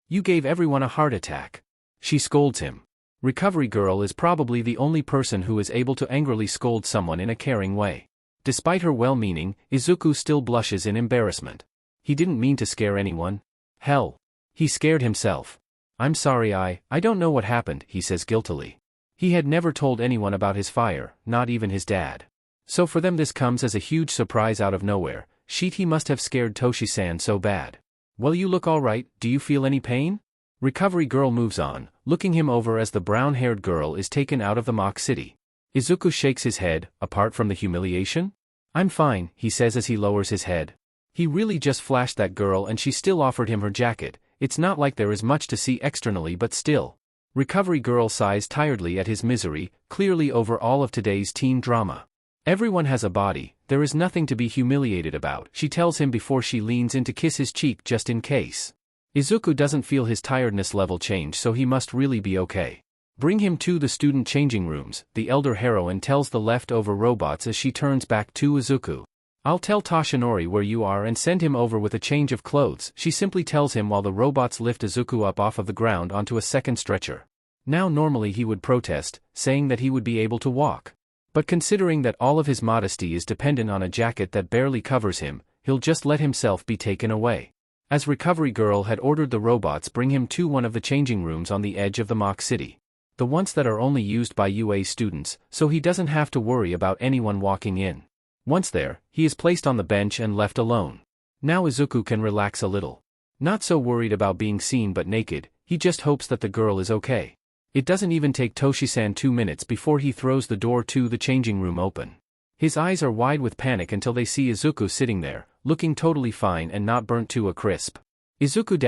You gave everyone a heart attack," she scolds him. Recovery Girl is probably the only person who is able to angrily scold someone in a caring way. Despite her well-meaning, Izuku still blushes in embarrassment. He didn't mean to scare anyone. Hell, he scared himself. "I'm sorry, I don't know what happened," he says guiltily. He had never told anyone about his fire, not even his dad. So for them this comes as a huge surprise out of nowhere. Shit, he must have scared Toshi-san so bad. "Well, you look alright, do you feel any pain?" Recovery Girl moves on, looking him over as the brown-haired girl is taken out of the mock city. Izuku shakes his head. "Apart from the humiliation? I'm fine," he says as he lowers his head. He really just flashed that girl and she still offered him her jacket. It's not like there is much to see externally, but still. Recovery Girl sighs tiredly at his misery, clearly over all of today's teen drama. "Everyone has a body, there is nothing to be humiliated about," she tells him before she leans in to kiss his cheek just in case. Izuku doesn't feel his tiredness level change, so he must really be okay. "Bring him to the student changing rooms," the elder heroine tells the leftover robots as she turns back to Izuku. "I'll tell Toshinori where you are and send him over with a change of clothes," she simply tells him while the robots lift Izuku up off of the ground onto a second stretcher. Now normally he would protest, saying that he would be able to walk. But considering that all of his modesty is dependent on a jacket that barely covers him, he'll just let himself be taken away. As Recovery Girl had ordered, the robots bring him to one of the changing rooms on the edge of the mock city. The ones that are only used by UA students, so he doesn't have to worry about anyone walking in. Once there, he is placed on the bench and left alone. Now Izuku can relax a little. Not so worried about being seen but naked, he just hopes that the girl is okay. It doesn't even take Toshi-san 2 minutes before he throws the door to the changing room open. His eyes are wide with panic until they see Izuku sitting there, looking totally fine and not burnt to a crisp. "Izuku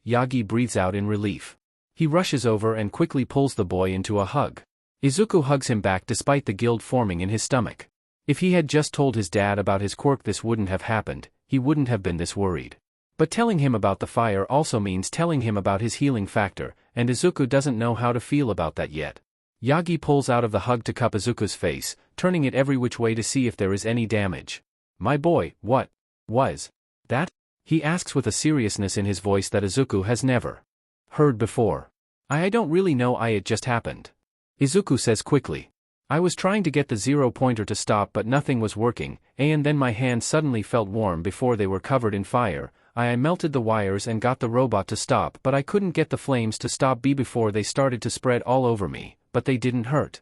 Yagi breathes out in relief. He rushes over and quickly pulls the boy into a hug. Izuku hugs him back despite the guilt forming in his stomach. If he had just told his dad about his quirk, this wouldn't have happened, he wouldn't have been this worried. But telling him about the fire also means telling him about his healing factor, and Izuku doesn't know how to feel about that yet. Yagi pulls out of the hug to cup Izuku's face, turning it every which way to see if there is any damage. "My boy, what was that?" he asks with a seriousness in his voice that Izuku has never heard before. I don't really know, it just happened," Izuku says quickly. I was trying to get the zero-pointer to stop but nothing was working, and then my hands suddenly felt warm before they were covered in fire. I melted the wires and got the robot to stop, but I couldn't get the flames to stop before they started to spread all over me, but they didn't hurt.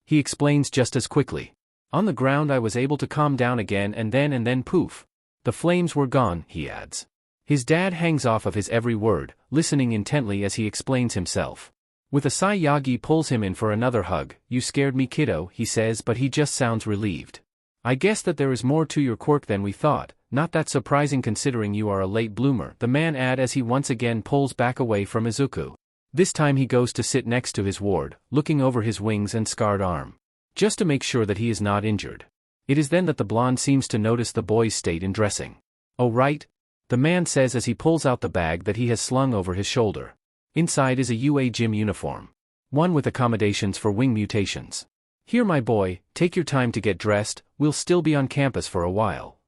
He explains just as quickly. On the ground I was able to calm down again and then poof. The flames were gone, he adds. His dad hangs off of his every word, listening intently as he explains himself. With a sigh Yagi pulls him in for another hug. You scared me kiddo, he says, but he just sounds relieved. I guess that there is more to your quirk than we thought, not that surprising considering you are a late bloomer, the man adds as he once again pulls back away from Izuku. This time he goes to sit next to his ward, looking over his wings and scarred arm. Just to make sure that he is not injured. It is then that the blonde seems to notice the boy's state in dressing. Oh right? The man says as he pulls out the bag that he has slung over his shoulder. Inside is a UA gym uniform. One with accommodations for wing mutations. Here my boy, take your time to get dressed, we'll still be on campus for a while.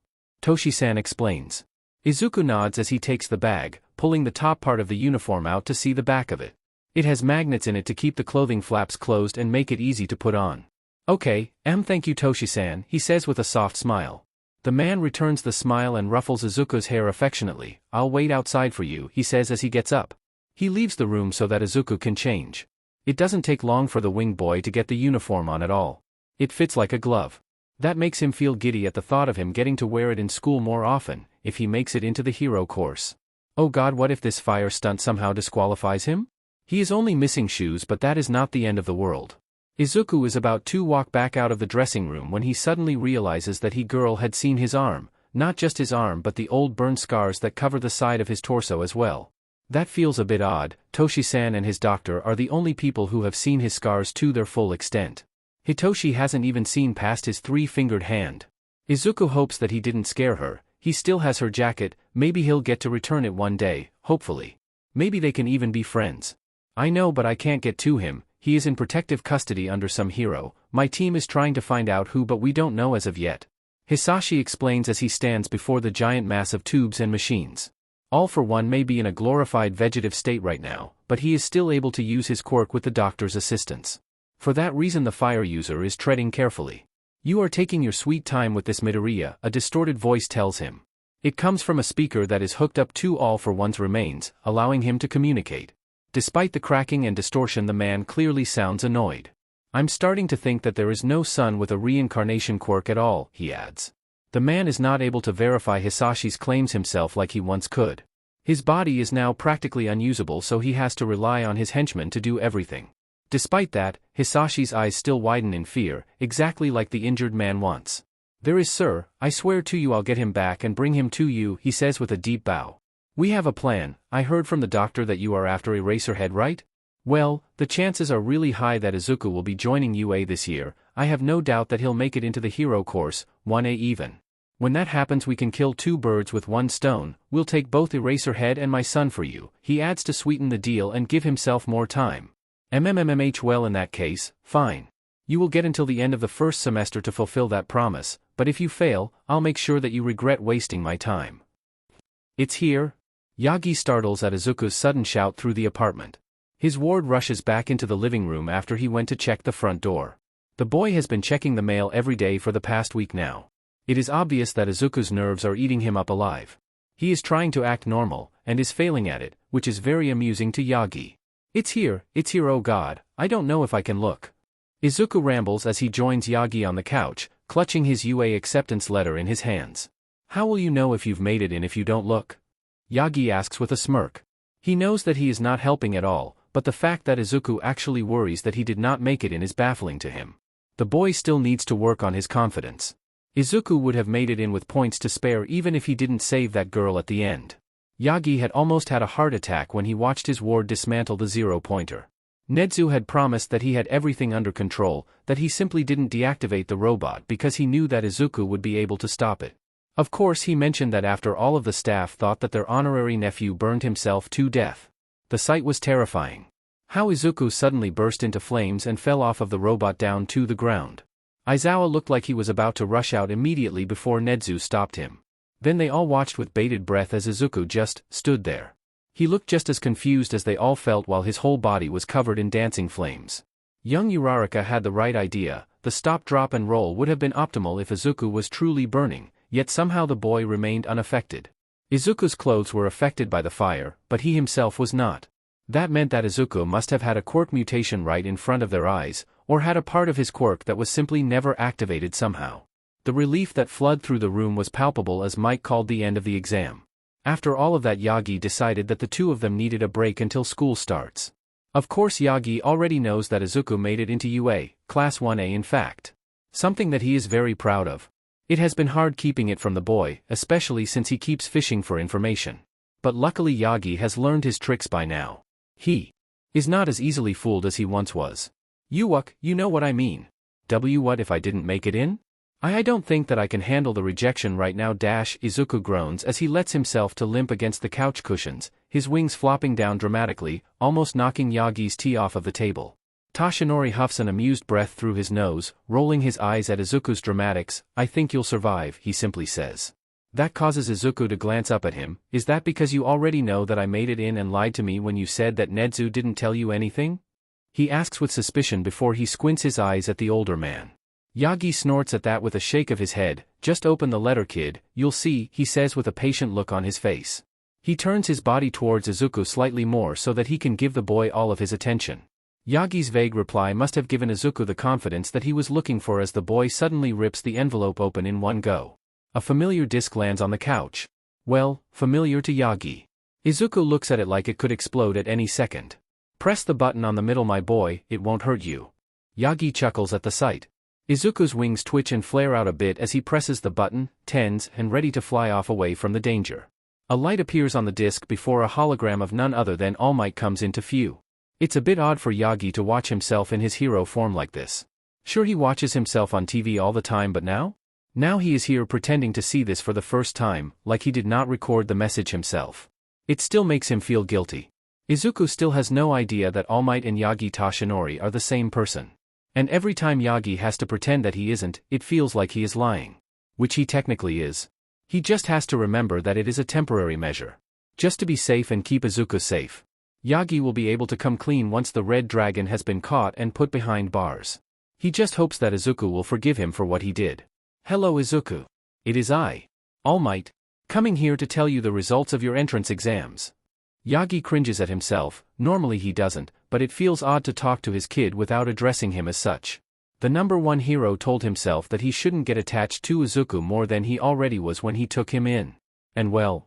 Toshi-san explains. Izuku nods as he takes the bag, pulling the top part of the uniform out to see the back of it. It has magnets in it to keep the clothing flaps closed and make it easy to put on. Okay, thank you Toshi-san, he says with a soft smile. The man returns the smile and ruffles Izuku's hair affectionately. I'll wait outside for you, he says as he gets up. He leaves the room so that Izuku can change. It doesn't take long for the wing boy to get the uniform on at all. It fits like a glove. That makes him feel giddy at the thought of him getting to wear it in school more often, if he makes it into the hero course. Oh god, what if this fire stunt somehow disqualifies him? He is only missing shoes, but that is not the end of the world. Izuku is about to walk back out of the dressing room when he suddenly realizes that he girl had seen his arm, not just his arm but the old burn scars that cover the side of his torso as well. That feels a bit odd. Toshi-san and his doctor are the only people who have seen his scars to their full extent. Hitoshi hasn't even seen past his three-fingered hand. Izuku hopes that he didn't scare her. He still has her jacket, maybe he'll get to return it one day, hopefully. Maybe they can even be friends. I know, but I can't get to him. He is in protective custody under some hero. My team is trying to find out who, but we don't know as of yet. Hisashi explains as he stands before the giant mass of tubes and machines. All for One may be in a glorified vegetative state right now, but he is still able to use his quirk with the doctor's assistance. For that reason the fire user is treading carefully. You are taking your sweet time with this Midoriya, a distorted voice tells him. It comes from a speaker that is hooked up to All for One's remains, allowing him to communicate. Despite the cracking and distortion, the man clearly sounds annoyed. I'm starting to think that there is no son with a reincarnation quirk at all, he adds. The man is not able to verify Hisashi's claims himself like he once could. His body is now practically unusable, so he has to rely on his henchmen to do everything. Despite that, Hisashi's eyes still widen in fear, exactly like the injured man once. There is, sir, I swear to you I'll get him back and bring him to you, he says with a deep bow. We have a plan. I heard from the doctor that you are after Eraserhead, right? Well, the chances are really high that Izuku will be joining UA this year. I have no doubt that he'll make it into the hero course, 1A even. When that happens we can kill two birds with one stone. We'll take both Eraserhead and my son for you, he adds to sweeten the deal and give himself more time. Well, in that case, fine. You will get until the end of the first semester to fulfill that promise, but if you fail, I'll make sure that you regret wasting my time. It's here? Yagi startles at Izuku's sudden shout through the apartment. His ward rushes back into the living room after he went to check the front door. The boy has been checking the mail every day for the past week now. It is obvious that Izuku's nerves are eating him up alive. He is trying to act normal, and is failing at it, which is very amusing to Yagi. It's here, oh god, I don't know if I can look. Izuku rambles as he joins Yagi on the couch, clutching his UA acceptance letter in his hands. How will you know if you've made it in if you don't look? Yagi asks with a smirk. He knows that he is not helping at all, but the fact that Izuku actually worries that he did not make it in is baffling to him. The boy still needs to work on his confidence. Izuku would have made it in with points to spare even if he didn't save that girl at the end. Yagi had almost had a heart attack when he watched his ward dismantle the zero-pointer. Nedzu had promised that he had everything under control, that he simply didn't deactivate the robot because he knew that Izuku would be able to stop it. Of course he mentioned that after all of the staff thought that their honorary nephew burned himself to death. The sight was terrifying. How Izuku suddenly burst into flames and fell off of the robot down to the ground. Aizawa looked like he was about to rush out immediately before Nedzu stopped him. Then they all watched with bated breath as Izuku just stood there. He looked just as confused as they all felt while his whole body was covered in dancing flames. Young Uraraka had the right idea. the stop, drop and roll would have been optimal if Izuku was truly burning, yet somehow the boy remained unaffected. Izuku's clothes were affected by the fire, but he himself was not. That meant that Izuku must have had a quirk mutation right in front of their eyes, or had a part of his quirk that was simply never activated somehow. The relief that flooded through the room was palpable as Mike called the end of the exam. After all of that, Yagi decided that the two of them needed a break until school starts. Of course, Yagi already knows that Izuku made it into UA, Class 1A in fact. Something that he is very proud of. It has been hard keeping it from the boy, especially since he keeps fishing for information. But luckily Yagi has learned his tricks by now. He is not as easily fooled as he once was. You know what I mean. What if I didn't make it in? I don't think that I can handle the rejection right now. Izuku groans as he lets himself to limp against the couch cushions, his wings flopping down dramatically, almost knocking Yagi's tea off of the table. Toshinori huffs an amused breath through his nose, rolling his eyes at Izuku's dramatics. I think you'll survive, he simply says. That causes Izuku to glance up at him. Is that because you already know that I made it in and lied to me when you said that Nedzu didn't tell you anything? He asks with suspicion before he squints his eyes at the older man. Yagi snorts at that with a shake of his head. Just open the letter, kid, you'll see, he says with a patient look on his face. He turns his body towards Izuku slightly more so that he can give the boy all of his attention. Yagi's vague reply must have given Izuku the confidence that he was looking for as the boy suddenly rips the envelope open in one go. A familiar disc lands on the couch. Well, familiar to Yagi. Izuku looks at it like it could explode at any second. Press the button on the middle, my boy, it won't hurt you. Yagi chuckles at the sight. Izuku's wings twitch and flare out a bit as he presses the button, tense and ready to fly off away from the danger. A light appears on the disc before a hologram of none other than All Might comes into view. It's a bit odd for Yagi to watch himself in his hero form like this. Sure, he watches himself on TV all the time, but now? Now he is here pretending to see this for the first time, like he did not record the message himself. It still makes him feel guilty. Izuku still has no idea that All Might and Yagi Toshinori are the same person. And every time Yagi has to pretend that he isn't, it feels like he is lying. Which he technically is. He just has to remember that it is a temporary measure. Just to be safe and keep Izuku safe. Yagi will be able to come clean once the red dragon has been caught and put behind bars. He just hopes that Izuku will forgive him for what he did. Hello Izuku. It is I, All Might, coming here to tell you the results of your entrance exams. Yagi cringes at himself. Normally he doesn't, but it feels odd to talk to his kid without addressing him as such. The number one hero told himself that he shouldn't get attached to Izuku more than he already was when he took him in. And well,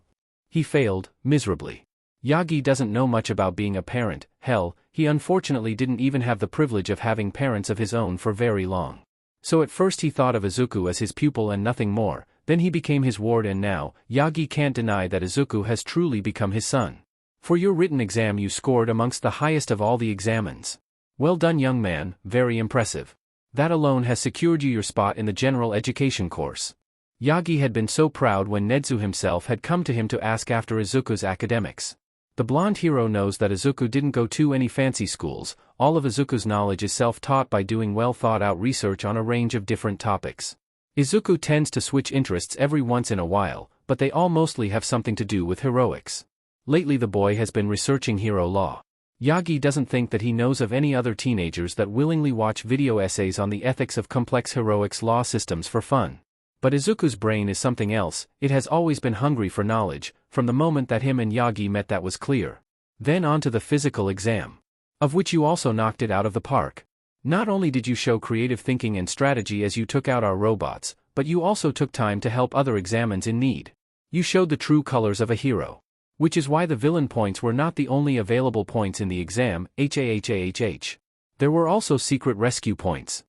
he failed, miserably. Yagi doesn't know much about being a parent. Hell, he unfortunately didn't even have the privilege of having parents of his own for very long. So at first he thought of Izuku as his pupil and nothing more, then he became his ward, and now, Yagi can't deny that Izuku has truly become his son. For your written exam you scored amongst the highest of all the examens. Well done, young man, very impressive. That alone has secured you your spot in the general education course. Yagi had been so proud when Nedzu himself had come to him to ask after Izuku's academics. The blonde hero knows that Izuku didn't go to any fancy schools. All of Izuku's knowledge is self-taught by doing well-thought-out research on a range of different topics. Izuku tends to switch interests every once in a while, but they all mostly have something to do with heroics. Lately the boy has been researching hero law. Yagi doesn't think that he knows of any other teenagers that willingly watch video essays on the ethics of complex heroics law systems for fun. But Izuku's brain is something else. It has always been hungry for knowledge. From the moment that him and Yagi met, that was clear. Then on to the physical exam. Of which you also knocked it out of the park. Not only did you show creative thinking and strategy as you took out our robots, but you also took time to help other examines in need. You showed the true colors of a hero. Which is why the villain points were not the only available points in the exam. There were also secret rescue points.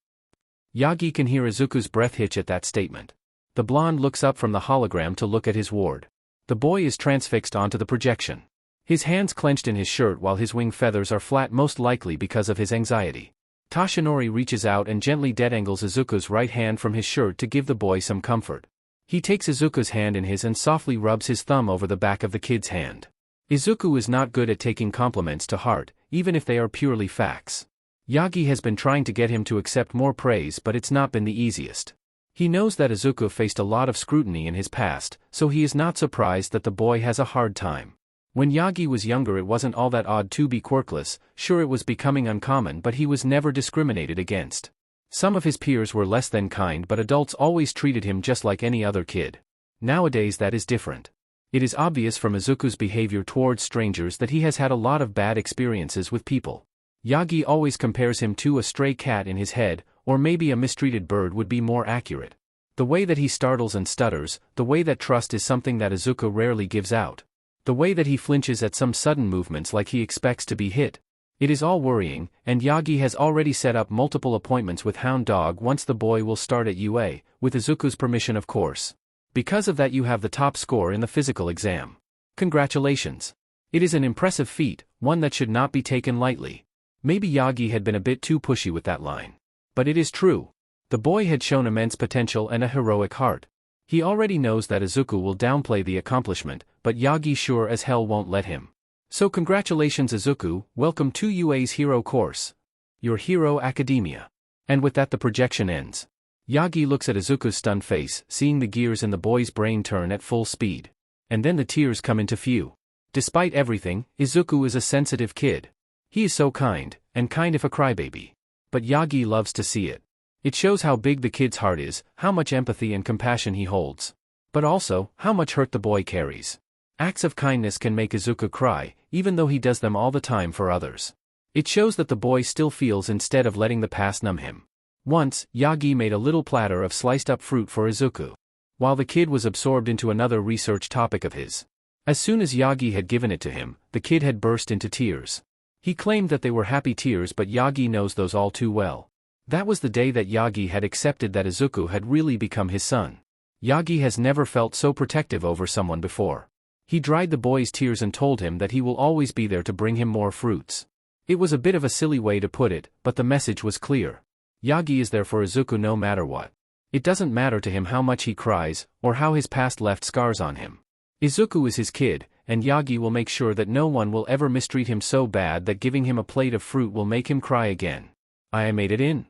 Yagi can hear Izuku's breath hitch at that statement. The blonde looks up from the hologram to look at his ward. The boy is transfixed onto the projection. His hands clenched in his shirt while his wing feathers are flat, most likely because of his anxiety. Toshinori reaches out and gently dead-angles Izuku's right hand from his shirt to give the boy some comfort. He takes Izuku's hand in his and softly rubs his thumb over the back of the kid's hand. Izuku is not good at taking compliments to heart, even if they are purely facts. Yagi has been trying to get him to accept more praise, but it's not been the easiest. He knows that Izuku faced a lot of scrutiny in his past, so he is not surprised that the boy has a hard time. When Yagi was younger it wasn't all that odd to be quirkless. Sure, it was becoming uncommon, but he was never discriminated against. Some of his peers were less than kind, but adults always treated him just like any other kid. Nowadays that is different. It is obvious from Izuku's behavior towards strangers that he has had a lot of bad experiences with people. Yagi always compares him to a stray cat in his head, or maybe a mistreated bird would be more accurate. The way that he startles and stutters, the way that trust is something that Izuku rarely gives out. The way that he flinches at some sudden movements like he expects to be hit. It is all worrying, and Yagi has already set up multiple appointments with Hound Dog once the boy will start at UA, with Izuku's permission of course. Because of that you have the top score in the physical exam. Congratulations. It is an impressive feat, one that should not be taken lightly. Maybe Yagi had been a bit too pushy with that line. But it is true. The boy had shown immense potential and a heroic heart. He already knows that Izuku will downplay the accomplishment, but Yagi sure as hell won't let him. So congratulations Izuku, welcome to UA's hero course. Your hero academia. And with that the projection ends. Yagi looks at Izuku's stunned face, seeing the gears in the boy's brain turn at full speed. And then the tears come into view. Despite everything, Izuku is a sensitive kid. He is so kind, and kind if a crybaby. But Yagi loves to see it. It shows how big the kid's heart is, how much empathy and compassion he holds. But also, how much hurt the boy carries. Acts of kindness can make Izuku cry, even though he does them all the time for others. It shows that the boy still feels instead of letting the past numb him. Once, Yagi made a little platter of sliced-up fruit for Izuku. While the kid was absorbed into another research topic of his. As soon as Yagi had given it to him, the kid had burst into tears. He claimed that they were happy tears, but Yagi knows those all too well. That was the day that Yagi had accepted that Izuku had really become his son. Yagi has never felt so protective over someone before. He dried the boy's tears and told him that he will always be there to bring him more fruits. It was a bit of a silly way to put it, but the message was clear. Yagi is there for Izuku no matter what. It doesn't matter to him how much he cries, or how his past left scars on him. Izuku is his kid, and Yagi will make sure that no one will ever mistreat him so bad that giving him a plate of fruit will make him cry again. I made it in?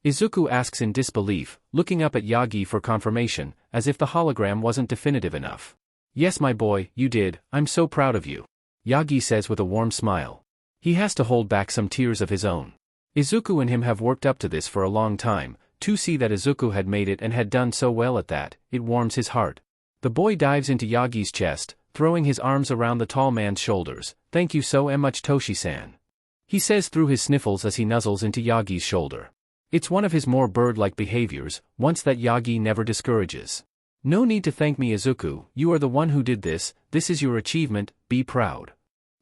Izuku asks in disbelief, looking up at Yagi for confirmation, as if the hologram wasn't definitive enough. Yes my boy, you did, I'm so proud of you. Yagi says with a warm smile. He has to hold back some tears of his own. Izuku and him have worked up to this for a long time. To see that Izuku had made it and had done so well at that, it warms his heart. The boy dives into Yagi's chest, throwing his arms around the tall man's shoulders. Thank you so much Toshi-san. He says through his sniffles as he nuzzles into Yagi's shoulder. It's one of his more bird-like behaviors, once that Yagi never discourages. No need to thank me Izuku, you are the one who did this is your achievement, be proud.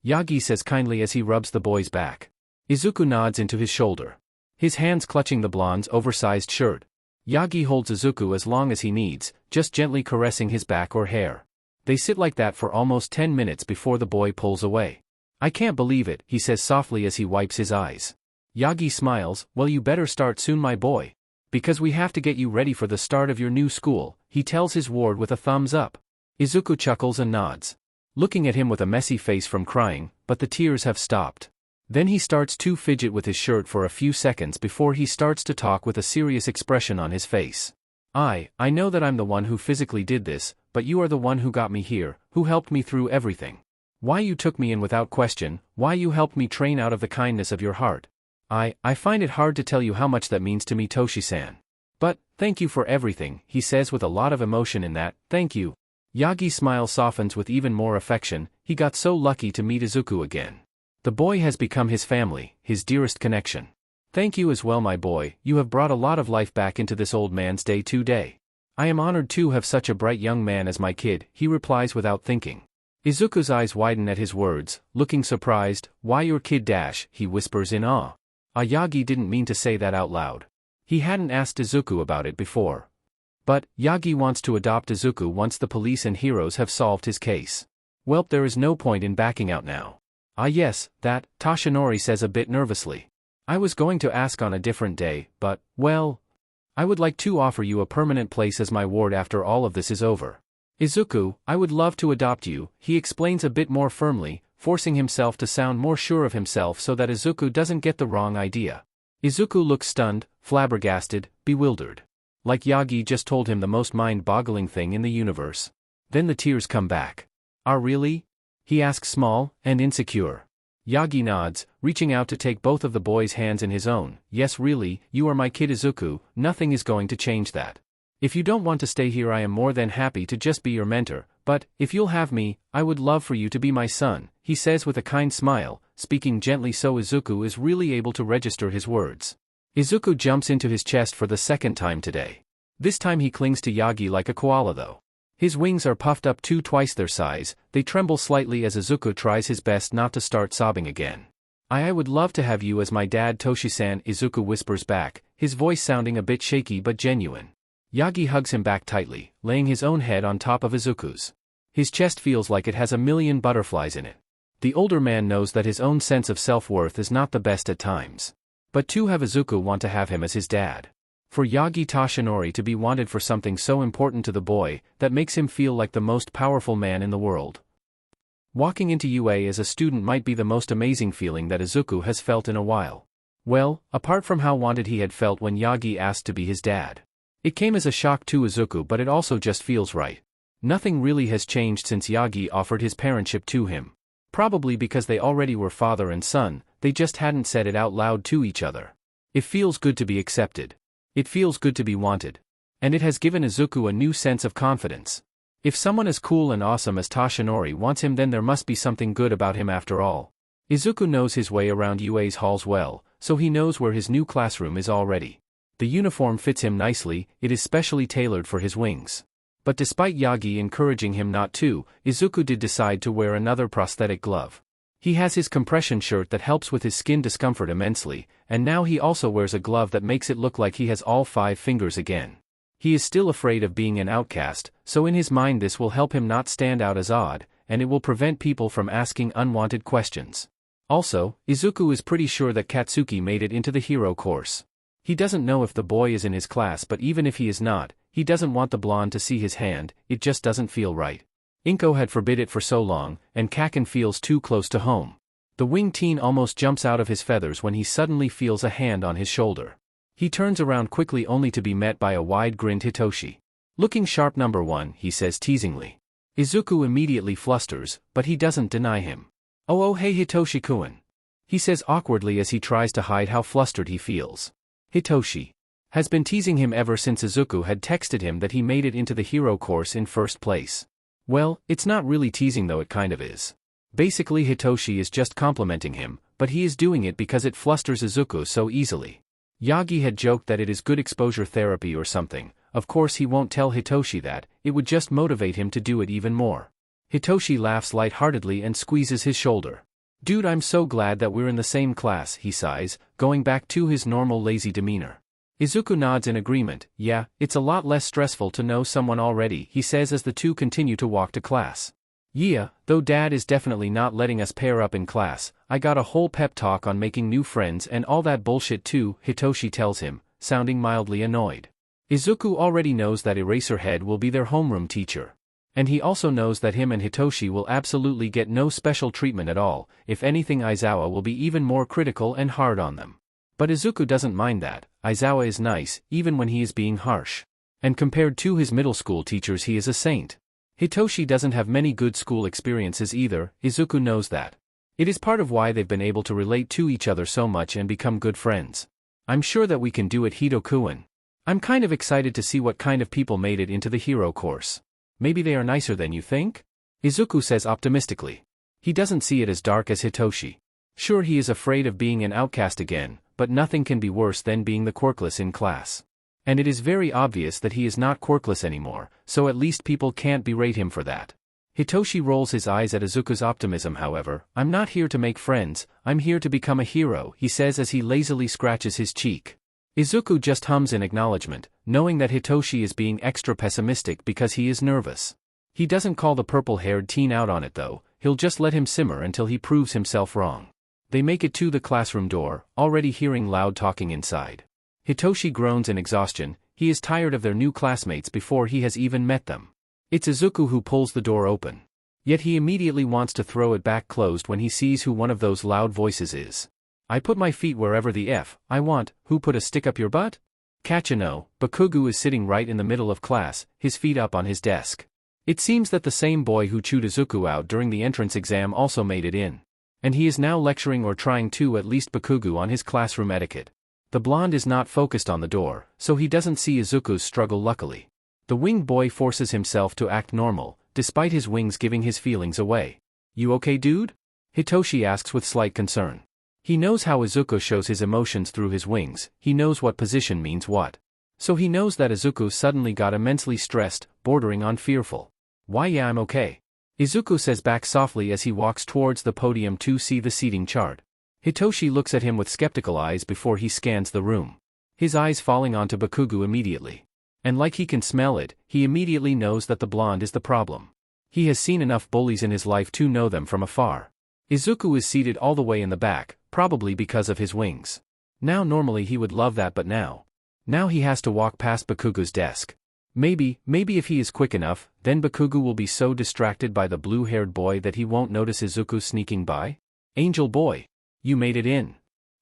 Yagi says kindly as he rubs the boy's back. Izuku nods into his shoulder. His hands clutching the blonde's oversized shirt. Yagi holds Izuku as long as he needs, just gently caressing his back or hair. They sit like that for almost 10 minutes before the boy pulls away. I can't believe it, he says softly as he wipes his eyes. Yagi smiles, well you better start soon my boy. Because we have to get you ready for the start of your new school, he tells his ward with a thumbs up. Izuku chuckles and nods. Looking at him with a messy face from crying, but the tears have stopped. Then he starts to fidget with his shirt for a few seconds before he starts to talk with a serious expression on his face. I know that I'm the one who physically did this, but you are the one who got me here, who helped me through everything. Why you took me in without question, why you helped me train out of the kindness of your heart. I find it hard to tell you how much that means to me Toshi-san. But, thank you for everything, he says with a lot of emotion in that, thank you. Yagi's smile softens with even more affection, he got so lucky to meet Izuku again. The boy has become his family, his dearest connection. Thank you as well my boy, you have brought a lot of life back into this old man's day to day. I am honored to have such a bright young man as my kid, he replies without thinking. Izuku's eyes widen at his words, looking surprised, why your kid dash, he whispers in awe. Yagi didn't mean to say that out loud. He hadn't asked Izuku about it before. But, Yagi wants to adopt Izuku once the police and heroes have solved his case. Welp there is no point in backing out now. Yes, that, Toshinori says a bit nervously. I was going to ask on a different day, but, well, I would like to offer you a permanent place as my ward after all of this is over. Izuku, I would love to adopt you, he explains a bit more firmly, forcing himself to sound more sure of himself so that Izuku doesn't get the wrong idea. Izuku looks stunned, flabbergasted, bewildered. Like Yagi just told him the most mind-boggling thing in the universe. Then the tears come back. Really? He asks small and insecure. Yagi nods, reaching out to take both of the boy's hands in his own. Yes, really, you are my kid Izuku, nothing is going to change that. If you don't want to stay here, I am more than happy to just be your mentor, but, if you'll have me, I would love for you to be my son, he says with a kind smile, speaking gently so Izuku is really able to register his words. Izuku jumps into his chest for the second time today. This time he clings to Yagi like a koala though. His wings are puffed up to twice their size, they tremble slightly as Izuku tries his best not to start sobbing again. I would love to have you as my dad, Toshi-san, Izuku whispers back, his voice sounding a bit shaky but genuine. Yagi hugs him back tightly, laying his own head on top of Izuku's. His chest feels like it has a million butterflies in it. The older man knows that his own sense of self-worth is not the best at times. But to have Izuku want to have him as his dad. For Yagi Toshinori to be wanted for something so important to the boy, that makes him feel like the most powerful man in the world. Walking into UA as a student might be the most amazing feeling that Izuku has felt in a while. Well, apart from how wanted he had felt when Yagi asked to be his dad. It came as a shock to Izuku, but it also just feels right. Nothing really has changed since Yagi offered his parentship to him. Probably because they already were father and son, they just hadn't said it out loud to each other. It feels good to be accepted. It feels good to be wanted. And it has given Izuku a new sense of confidence. If someone as cool and awesome as Toshinori wants him, then there must be something good about him after all. Izuku knows his way around UA's halls well, so he knows where his new classroom is already. The uniform fits him nicely, it is specially tailored for his wings. But despite Yagi encouraging him not to, Izuku did decide to wear another prosthetic glove. He has his compression shirt that helps with his skin discomfort immensely, and now he also wears a glove that makes it look like he has all 5 fingers again. He is still afraid of being an outcast, so in his mind this will help him not stand out as odd, and it will prevent people from asking unwanted questions. Also, Izuku is pretty sure that Katsuki made it into the hero course. He doesn't know if the boy is in his class, but even if he is not, he doesn't want the blonde to see his hand, it just doesn't feel right. Inko had forbid it for so long, and Kaken feels too close to home. The winged teen almost jumps out of his feathers when he suddenly feels a hand on his shoulder. He turns around quickly only to be met by a wide-grinned Hitoshi. Looking sharp, number 1, he says teasingly. Izuku immediately flusters, but he doesn't deny him. Oh hey Hitoshi-kun. He says awkwardly as he tries to hide how flustered he feels. Hitoshi has been teasing him ever since Izuku had texted him that he made it into the hero course in first place. Well, it's not really teasing though, it kind of is. Basically Hitoshi is just complimenting him, but he is doing it because it flusters Izuku so easily. Yagi had joked that it is good exposure therapy or something. Of course he won't tell Hitoshi that, it would just motivate him to do it even more. Hitoshi laughs lightheartedly and squeezes his shoulder. Dude, I'm so glad that we're in the same class, he sighs, going back to his normal lazy demeanor. Izuku nods in agreement. Yeah, it's a lot less stressful to know someone already, he says as the two continue to walk to class. Yeah, though Dad is definitely not letting us pair up in class, I got a whole pep talk on making new friends and all that bullshit too, Hitoshi tells him, sounding mildly annoyed. Izuku already knows that Eraserhead will be their homeroom teacher. And he also knows that him and Hitoshi will absolutely get no special treatment at all, if anything Aizawa will be even more critical and hard on them. But Izuku doesn't mind that, Aizawa is nice, even when he is being harsh. And compared to his middle school teachers he is a saint. Hitoshi doesn't have many good school experiences either, Izuku knows that. It is part of why they've been able to relate to each other so much and become good friends. I'm sure that we can do it, Hito-kun. I'm kind of excited to see what kind of people made it into the hero course. Maybe they are nicer than you think? Izuku says optimistically. He doesn't see it as dark as Hitoshi. Sure, he is afraid of being an outcast again, but nothing can be worse than being the quirkless in class. And it is very obvious that he is not quirkless anymore, so at least people can't berate him for that. Hitoshi rolls his eyes at Izuku's optimism, however. I'm not here to make friends, I'm here to become a hero, he says as he lazily scratches his cheek. Izuku just hums in acknowledgement, knowing that Hitoshi is being extra pessimistic because he is nervous. He doesn't call the purple-haired teen out on it though, he'll just let him simmer until he proves himself wrong. They make it to the classroom door, already hearing loud talking inside. Hitoshi groans in exhaustion, he is tired of their new classmates before he has even met them. It's Izuku who pulls the door open. Yet he immediately wants to throw it back closed when he sees who one of those loud voices is. I put my feet wherever the F I want, who put a stick up your butt? Kachino, Bakugu is sitting right in the middle of class, his feet up on his desk. It seems that the same boy who chewed Izuku out during the entrance exam also made it in. And he is now lecturing or trying to at least Bakugo on his classroom etiquette. The blonde is not focused on the door, so he doesn't see Izuku's struggle luckily. The winged boy forces himself to act normal, despite his wings giving his feelings away. You okay, dude? Hitoshi asks with slight concern. He knows how Izuku shows his emotions through his wings, he knows what position means what. So he knows that Izuku suddenly got immensely stressed, bordering on fearful. Why yeah, I'm okay. Izuku says back softly as he walks towards the podium to see the seating chart. Hitoshi looks at him with skeptical eyes before he scans the room. His eyes falling onto Bakugo immediately. And like he can smell it, he immediately knows that the blonde is the problem. He has seen enough bullies in his life to know them from afar. Izuku is seated all the way in the back, probably because of his wings. Now normally he would love that, but now he has to walk past Bakugo's desk. Maybe if he is quick enough, then Bakugo will be so distracted by the blue-haired boy that he won't notice Izuku sneaking by. Angel boy. You made it in.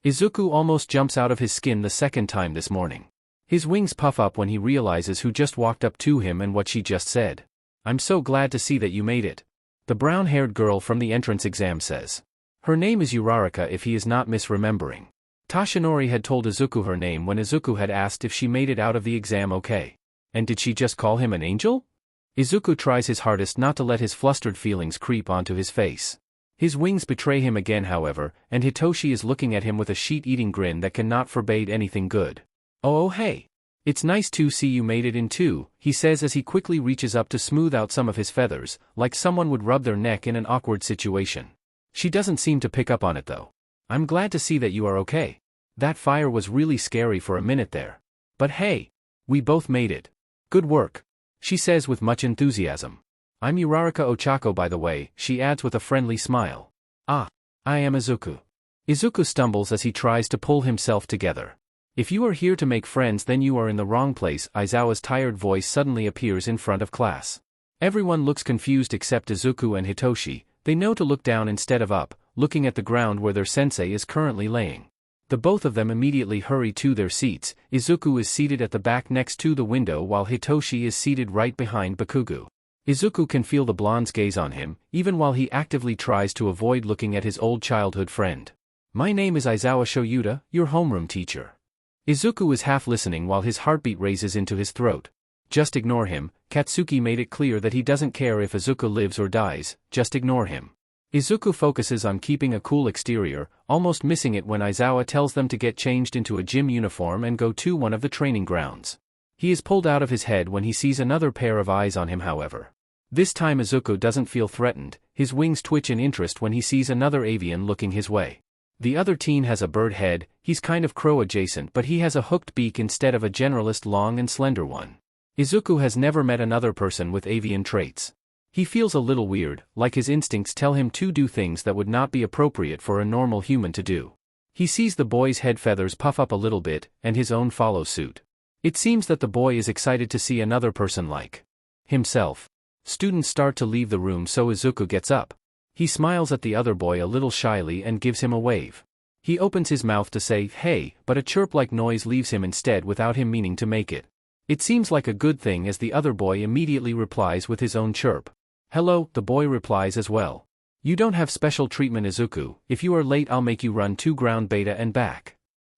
Izuku almost jumps out of his skin the second time this morning. His wings puff up when he realizes who just walked up to him and what she just said. I'm so glad to see that you made it. The brown-haired girl from the entrance exam says. Her name is Uraraka if he is not misremembering. Tashinori had told Izuku her name when Izuku had asked if she made it out of the exam okay. And did she just call him an angel? Izuku tries his hardest not to let his flustered feelings creep onto his face. His wings betray him again however, and Hitoshi is looking at him with a sheet-eating grin that cannot forbade anything good. Oh hey. It's nice to see you made it in too, he says as he quickly reaches up to smooth out some of his feathers, like someone would rub their neck in an awkward situation. She doesn't seem to pick up on it though. I'm glad to see that you are okay. That fire was really scary for a minute there. But hey. We both made it. Good work. She says with much enthusiasm. I'm Uraraka Ochako by the way, she adds with a friendly smile. Ah. I am Izuku. Izuku stumbles as he tries to pull himself together. If you are here to make friends then you are in the wrong place, Aizawa's tired voice suddenly appears in front of class. Everyone looks confused except Izuku and Hitoshi, they know to look down instead of up, looking at the ground where their sensei is currently laying. The both of them immediately hurry to their seats. Izuku is seated at the back next to the window while Hitoshi is seated right behind Bakugo. Izuku can feel the blonde's gaze on him, even while he actively tries to avoid looking at his old childhood friend. My name is Aizawa Shoyuta, your homeroom teacher. Izuku is half listening while his heartbeat raises into his throat. Just ignore him, Katsuki made it clear that he doesn't care if Izuku lives or dies, just ignore him. Izuku focuses on keeping a cool exterior, almost missing it when Aizawa tells them to get changed into a gym uniform and go to one of the training grounds. He is pulled out of his head when he sees another pair of eyes on him however. This time Izuku doesn't feel threatened, his wings twitch in interest when he sees another avian looking his way. The other teen has a bird head, he's kind of crow adjacent but he has a hooked beak instead of a generalist long and slender one. Izuku has never met another person with avian traits. He feels a little weird, like his instincts tell him to do things that would not be appropriate for a normal human to do. He sees the boy's head feathers puff up a little bit, and his own follows suit. It seems that the boy is excited to see another person like himself. Students start to leave the room so Izuku gets up. He smiles at the other boy a little shyly and gives him a wave. He opens his mouth to say hey, but a chirp-like noise leaves him instead without him meaning to make it. It seems like a good thing as the other boy immediately replies with his own chirp. Hello, the boy replies as well. You don't have special treatment Izuku, if you are late I'll make you run 2 ground beta and back.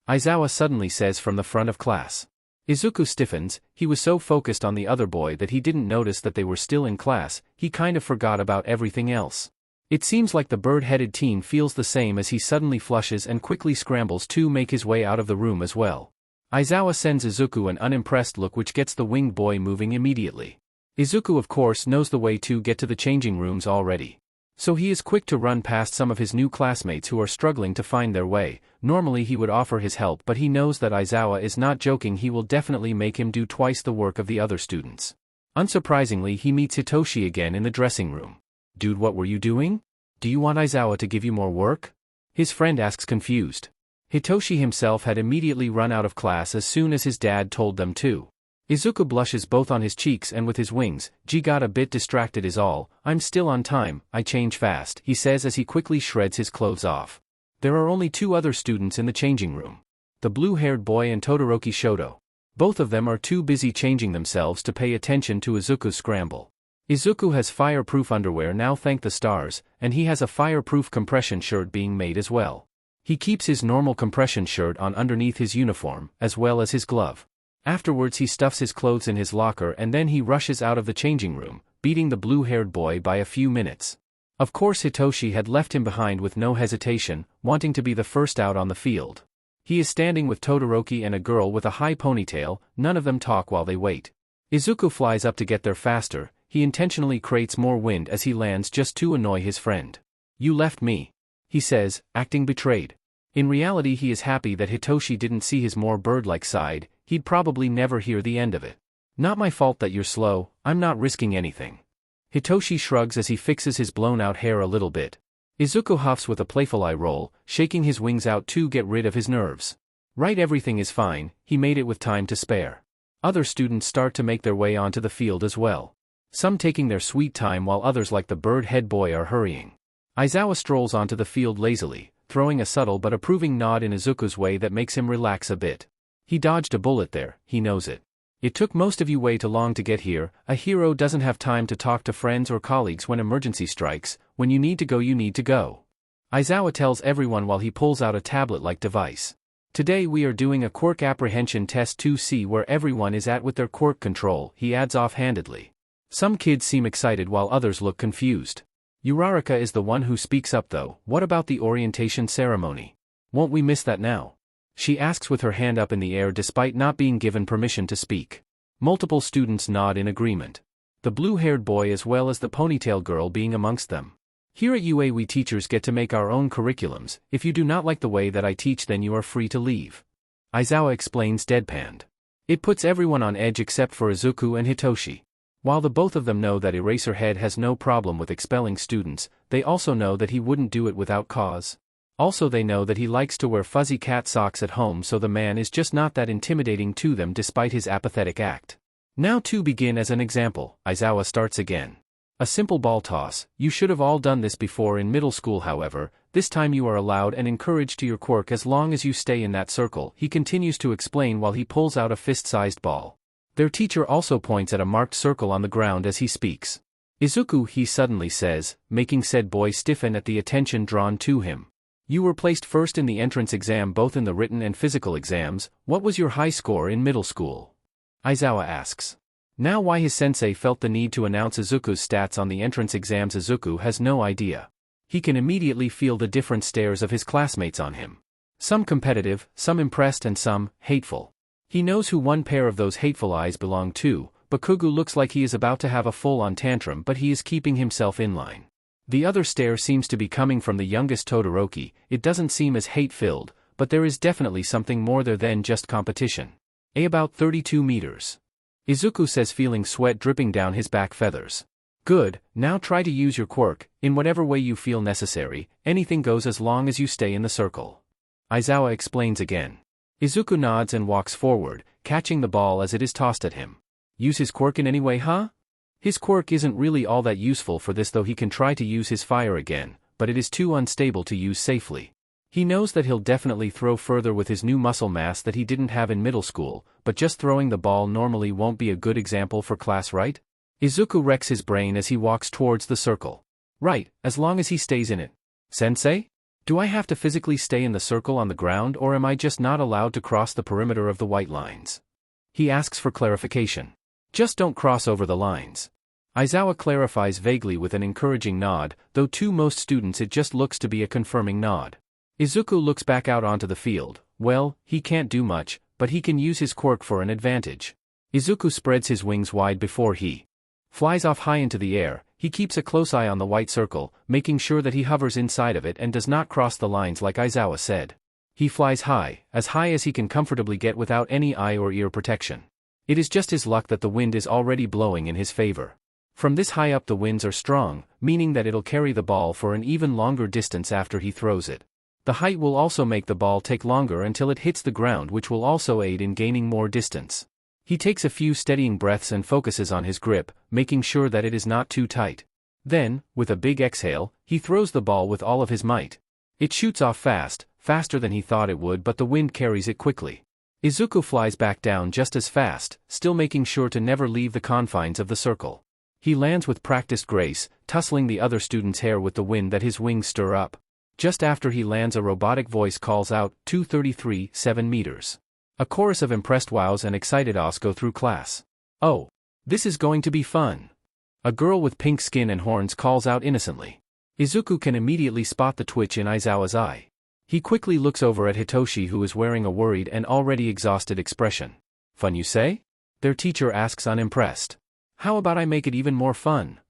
Aizawa suddenly says from the front of class. Izuku stiffens, he was so focused on the other boy that he didn't notice that they were still in class, he kind of forgot about everything else. It seems like the bird-headed teen feels the same as he suddenly flushes and quickly scrambles to make his way out of the room as well. Aizawa sends Izuku an unimpressed look which gets the winged boy moving immediately. Izuku of course knows the way to get to the changing rooms already. So he is quick to run past some of his new classmates who are struggling to find their way. Normally he would offer his help but he knows that Aizawa is not joking, he will definitely make him do twice the work of the other students. Unsurprisingly he meets Hitoshi again in the dressing room. Dude, what were you doing? Do you want Aizawa to give you more work? His friend asks confused. Hitoshi himself had immediately run out of class as soon as his dad told them to. Izuku blushes both on his cheeks and with his wings. Got a bit distracted is all. I'm still on time, I change fast, he says as he quickly shreds his clothes off. There are only 2 other students in the changing room. The blue-haired boy and Todoroki Shoto. Both of them are too busy changing themselves to pay attention to Izuku's scramble. Izuku has fireproof underwear now, thank the stars, and he has a fireproof compression shirt being made as well. He keeps his normal compression shirt on underneath his uniform, as well as his glove. Afterwards he stuffs his clothes in his locker and then he rushes out of the changing room, beating the blue-haired boy by a few minutes. Of course Hitoshi had left him behind with no hesitation, wanting to be the first out on the field. He is standing with Todoroki and a girl with a high ponytail, none of them talk while they wait. Izuku flies up to get there faster, he intentionally creates more wind as he lands just to annoy his friend. "You left me," he says, acting betrayed. In reality he is happy that Hitoshi didn't see his more bird-like side, he'd probably never hear the end of it. "Not my fault that you're slow, I'm not risking anything." Hitoshi shrugs as he fixes his blown-out hair a little bit. Izuku huffs with a playful eye roll, shaking his wings out to get rid of his nerves. Right, everything is fine, he made it with time to spare. Other students start to make their way onto the field as well. Some taking their sweet time while others like the bird-head boy are hurrying. Aizawa strolls onto the field lazily, throwing a subtle but approving nod in Izuku's way that makes him relax a bit. He dodged a bullet there, he knows it. "It took most of you way too long to get here, a hero doesn't have time to talk to friends or colleagues when emergency strikes, when you need to go you need to go." Aizawa tells everyone while he pulls out a tablet-like device. "Today we are doing a quirk apprehension test to see where everyone is at with their quirk control," he adds offhandedly. Some kids seem excited while others look confused. Uraraka is the one who speaks up though. "What about the orientation ceremony? Won't we miss that now?" she asks with her hand up in the air despite not being given permission to speak. Multiple students nod in agreement. The blue-haired boy as well as the ponytail girl being amongst them. "Here at UA we teachers get to make our own curriculums, if you do not like the way that I teach then you are free to leave," Aizawa explains deadpanned. It puts everyone on edge except for Izuku and Hitoshi. While the both of them know that Eraserhead has no problem with expelling students, they also know that he wouldn't do it without cause. Also they know that he likes to wear fuzzy cat socks at home, so the man is just not that intimidating to them despite his apathetic act. "Now to begin as an example," Aizawa starts again. "A simple ball toss, you should have all done this before in middle school however, this time you are allowed and encouraged to your quirk as long as you stay in that circle," he continues to explain while he pulls out a fist-sized ball. Their teacher also points at a marked circle on the ground as he speaks. "Izuku," he suddenly says, making said boy stiffen at the attention drawn to him. "You were placed first in the entrance exam both in the written and physical exams, what was your high score in middle school?" Aizawa asks. Now why his sensei felt the need to announce Izuku's stats on the entrance exams Izuku has no idea. He can immediately feel the different stares of his classmates on him. Some competitive, some impressed and some hateful. He knows who one pair of those hateful eyes belong to. Bakugo looks like he is about to have a full-on tantrum but he is keeping himself in line. The other stare seems to be coming from the youngest Todoroki. It doesn't seem as hate-filled, but there is definitely something more there than just competition. About 32 meters. Izuku says, feeling sweat dripping down his back feathers. "Good, now try to use your quirk, in whatever way you feel necessary, anything goes as long as you stay in the circle." Aizawa explains again. Izuku nods and walks forward, catching the ball as it is tossed at him. "Use his quirk in any way, huh?" His quirk isn't really all that useful for this, though he can try to use his fire again, but it is too unstable to use safely. He knows that he'll definitely throw further with his new muscle mass that he didn't have in middle school, but just throwing the ball normally won't be a good example for class, right? Izuku wrecks his brain as he walks towards the circle. "Right, as long as he stays in it." "Sensei? Do I have to physically stay in the circle on the ground or am I just not allowed to cross the perimeter of the white lines?" He asks for clarification. "Just don't cross over the lines." Aizawa clarifies vaguely with an encouraging nod, though to most students it just looks to be a confirming nod. Izuku looks back out onto the field. Well, he can't do much, but he can use his quirk for an advantage. Izuku spreads his wings wide before he flies off high into the air. He keeps a close eye on the white circle, making sure that he hovers inside of it and does not cross the lines like Aizawa said. He flies high as he can comfortably get without any eye or ear protection. It is just his luck that the wind is already blowing in his favor. From this high up the winds are strong, meaning that it'll carry the ball for an even longer distance after he throws it. The height will also make the ball take longer until it hits the ground, which will also aid in gaining more distance. He takes a few steadying breaths and focuses on his grip, making sure that it is not too tight. Then, with a big exhale, he throws the ball with all of his might. It shoots off fast, faster than he thought it would, but the wind carries it quickly. Izuku flies back down just as fast, still making sure to never leave the confines of the circle. He lands with practiced grace, tussling the other student's hair with the wind that his wings stir up. Just after he lands, a robotic voice calls out, 233, 7 meters. A chorus of impressed wows and excited ahs go through class. Oh, this is going to be fun. A girl with pink skin and horns calls out innocently. Izuku can immediately spot the twitch in Aizawa's eye. He quickly looks over at Hitoshi, who is wearing a worried and already exhausted expression. Fun, you say? Their teacher asks, unimpressed. How about I make it even more fun?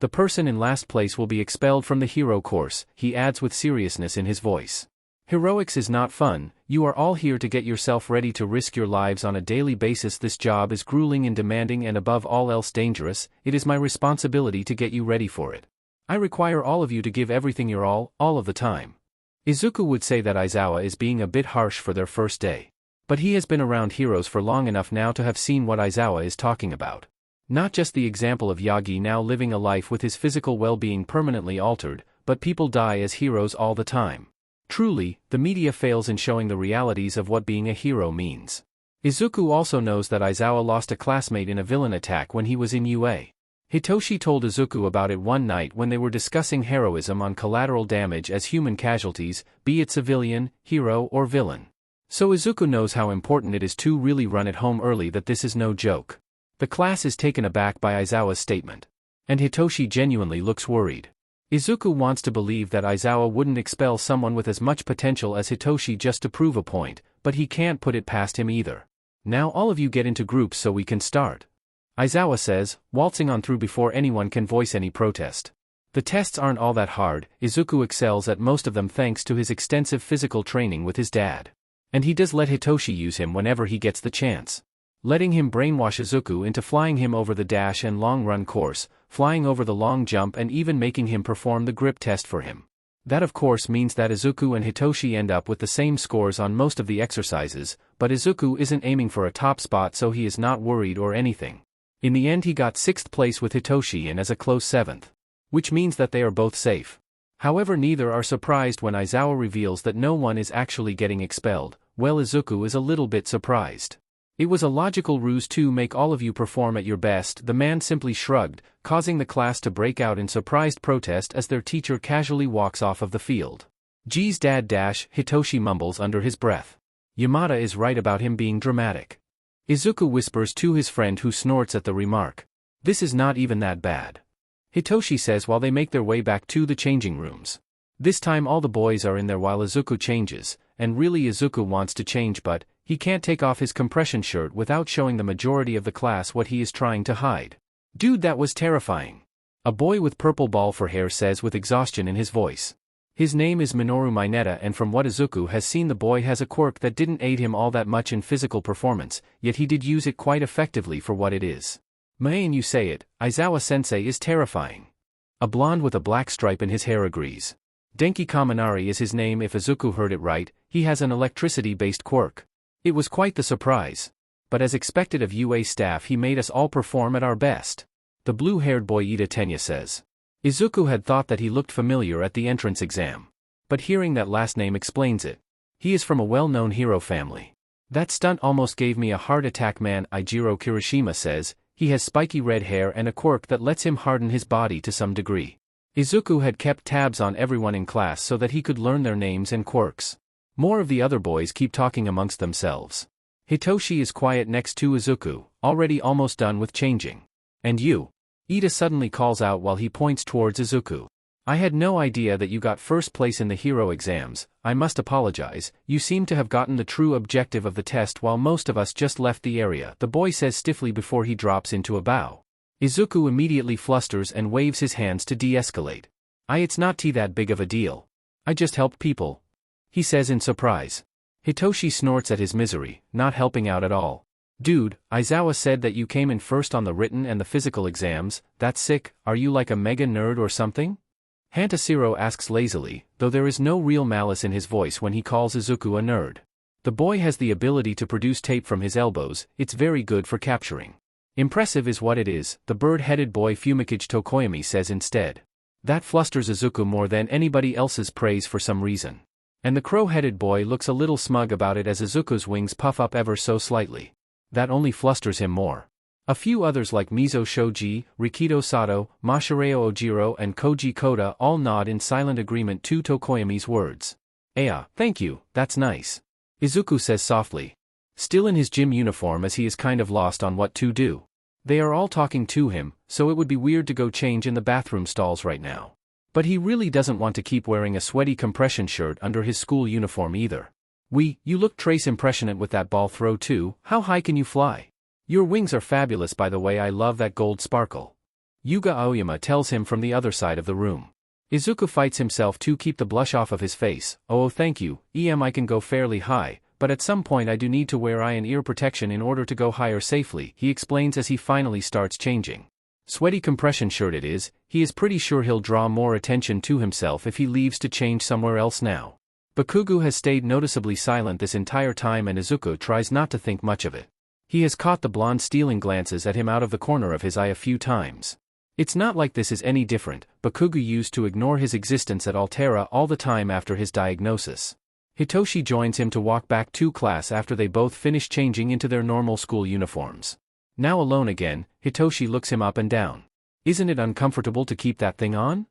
The person in last place will be expelled from the hero course, he adds with seriousness in his voice. Heroics is not fun. You are all here to get yourself ready to risk your lives on a daily basis. This job is grueling and demanding and above all else dangerous. It is my responsibility to get you ready for it. I require all of you to give everything your all of the time. Izuku would say that Aizawa is being a bit harsh for their first day. But he has been around heroes for long enough now to have seen what Aizawa is talking about. Not just the example of Yagi now living a life with his physical well-being permanently altered, but people die as heroes all the time. Truly, the media fails in showing the realities of what being a hero means. Izuku also knows that Aizawa lost a classmate in a villain attack when he was in UA. Hitoshi told Izuku about it one night when they were discussing heroism on collateral damage as human casualties, be it civilian, hero or villain. So Izuku knows how important it is to really run it home early that this is no joke. The class is taken aback by Aizawa's statement. And Hitoshi genuinely looks worried. Izuku wants to believe that Aizawa wouldn't expel someone with as much potential as Hitoshi just to prove a point, but he can't put it past him either. Now all of you get into groups so we can start. Aizawa says, waltzing on through before anyone can voice any protest. The tests aren't all that hard. Izuku excels at most of them thanks to his extensive physical training with his dad. And he does let Hitoshi use him whenever he gets the chance. Letting him brainwash Izuku into flying him over the dash and long run course, flying over the long jump and even making him perform the grip test for him. That of course means that Izuku and Hitoshi end up with the same scores on most of the exercises, but Izuku isn't aiming for a top spot so he is not worried or anything. In the end he got 6th place with Hitoshi and as a close 7th. Which means that they are both safe. However, neither are surprised when Aizawa reveals that no one is actually getting expelled. Well, Izuku is a little bit surprised. It was a logical ruse to make all of you perform at your best. The man simply shrugged, causing the class to break out in surprised protest as their teacher casually walks off of the field. Geez, dad dash, Hitoshi mumbles under his breath. Yamada is right about him being dramatic. Izuku whispers to his friend who snorts at the remark. This is not even that bad. Hitoshi says while they make their way back to the changing rooms. This time all the boys are in there while Izuku changes, and really Izuku wants to change but he can't take off his compression shirt without showing the majority of the class what he is trying to hide. Dude, that was terrifying. A boy with purple ball for hair says with exhaustion in his voice. His name is Minoru Mineta, and from what Izuku has seen the boy has a quirk that didn't aid him all that much in physical performance, yet he did use it quite effectively for what it is. Man, you say it, Aizawa-sensei is terrifying. A blonde with a black stripe in his hair agrees. Denki Kaminari is his name. If Izuku heard it right, he has an electricity-based quirk. It was quite the surprise. But as expected of UA staff, he made us all perform at our best. The blue-haired boy Ida Tenya says. Izuku had thought that he looked familiar at the entrance exam. But hearing that last name explains it. He is from a well-known hero family. That stunt almost gave me a heart attack. Man, Ijiro Kirishima says. He has spiky red hair and a quirk that lets him harden his body to some degree. Izuku had kept tabs on everyone in class so that he could learn their names and quirks. More of the other boys keep talking amongst themselves. Hitoshi is quiet next to Izuku, already almost done with changing. And you? Ida suddenly calls out while he points towards Izuku. I had no idea that you got first place in the hero exams. I must apologize, you seem to have gotten the true objective of the test while most of us just left the area, the boy says stiffly before he drops into a bow. Izuku immediately flusters and waves his hands to de-escalate. It's not that big of a deal. I just helped people. He says in surprise. Hitoshi snorts at his misery, not helping out at all. Dude, Aizawa said that you came in first on the written and the physical exams. That's sick. Are you like a mega nerd or something? Hantashiro asks lazily, though there is no real malice in his voice when he calls Izuku a nerd. The boy has the ability to produce tape from his elbows. It's very good for capturing. Impressive is what it is, the bird-headed boy Fumikage Tokoyami says instead. That flusters Izuku more than anybody else's praise for some reason. And the crow-headed boy looks a little smug about it as Izuku's wings puff up ever so slightly. That only flusters him more. A few others like Mizo Shoji, Rikido Sato, Masahiro Ojiro and Koji Koda all nod in silent agreement to Tokoyami's words. Thank you, that's nice. Izuku says softly. Still in his gym uniform as he is kind of lost on what to do. They are all talking to him, so it would be weird to go change in the bathroom stalls right now. But he really doesn't want to keep wearing a sweaty compression shirt under his school uniform either. You look trace impressionant with that ball throw too. How high can you fly? Your wings are fabulous, by the way. I love that gold sparkle. Yuga Aoyama tells him from the other side of the room. Izuku fights himself to keep the blush off of his face. Oh, thank you, I can go fairly high, but at some point I do need to wear eye and ear protection in order to go higher safely, he explains as he finally starts changing. Sweaty compression shirt it is. He is pretty sure he'll draw more attention to himself if he leaves to change somewhere else now. Bakugo has stayed noticeably silent this entire time and Izuku tries not to think much of it. He has caught the blonde stealing glances at him out of the corner of his eye a few times. It's not like this is any different. Bakugo used to ignore his existence at Altera all the time after his diagnosis. Hitoshi joins him to walk back to class after they both finish changing into their normal school uniforms. Now alone again, Hitoshi looks him up and down. Isn't it uncomfortable to keep that thing on?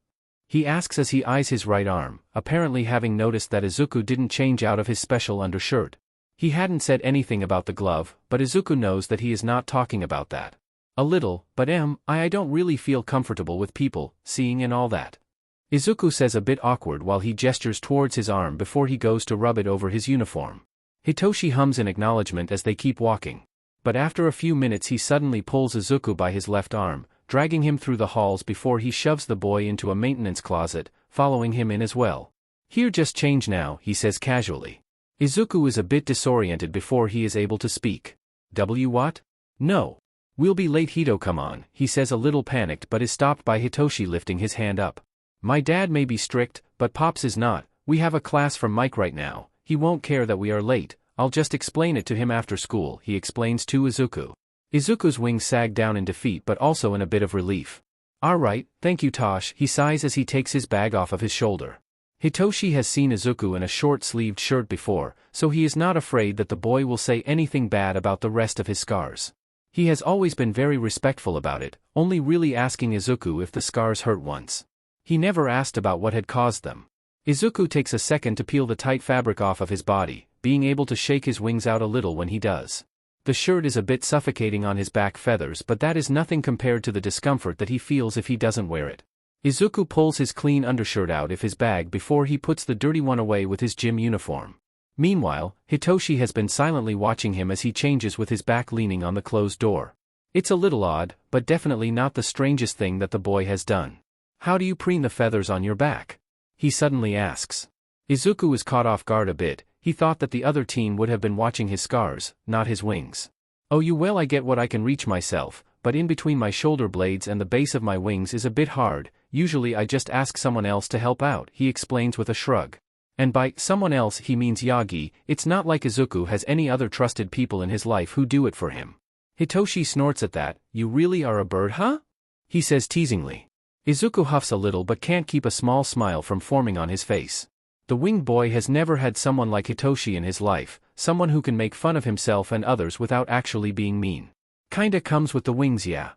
He asks as he eyes his right arm, apparently having noticed that Izuku didn't change out of his special undershirt. He hadn't said anything about the glove, but Izuku knows that he is not talking about that. A little, but I don't really feel comfortable with people seeing and all that. Izuku says a bit awkward while he gestures towards his arm before he goes to rub it over his uniform. Hitoshi hums in acknowledgement as they keep walking. But after a few minutes he suddenly pulls Izuku by his left arm, dragging him through the halls before he shoves the boy into a maintenance closet, following him in as well. Here, just change now, he says casually. Izuku is a bit disoriented before he is able to speak. What? No. We'll be late, Hito, come on, he says a little panicked but is stopped by Hitoshi lifting his hand up. My dad may be strict, but Pops is not. We have a class from Mike right now. He won't care that we are late. I'll just explain it to him after school, he explains to Izuku. Izuku's wings sag down in defeat but also in a bit of relief. Alright, thank you Tosh, he sighs as he takes his bag off of his shoulder. Hitoshi has seen Izuku in a short-sleeved shirt before, so he is not afraid that the boy will say anything bad about the rest of his scars. He has always been very respectful about it, only really asking Izuku if the scars hurt once. He never asked about what had caused them. Izuku takes a second to peel the tight fabric off of his body, being able to shake his wings out a little when he does. The shirt is a bit suffocating on his back feathers, but that is nothing compared to the discomfort that he feels if he doesn't wear it. Izuku pulls his clean undershirt out of his bag before he puts the dirty one away with his gym uniform. Meanwhile, Hitoshi has been silently watching him as he changes with his back leaning on the closed door. It's a little odd, but definitely not the strangest thing that the boy has done. How do you preen the feathers on your back? He suddenly asks. Izuku is caught off guard a bit. He thought that the other teen would have been watching his scars, not his wings. Well, I get what I can reach myself, but in between my shoulder blades and the base of my wings is a bit hard. Usually I just ask someone else to help out, he explains with a shrug. And by someone else he means Yagi. It's not like Izuku has any other trusted people in his life who do it for him. Hitoshi snorts at that. You really are a bird, huh? He says teasingly. Izuku huffs a little but can't keep a small smile from forming on his face. The winged boy has never had someone like Hitoshi in his life, someone who can make fun of himself and others without actually being mean. Kinda comes with the wings, yeah.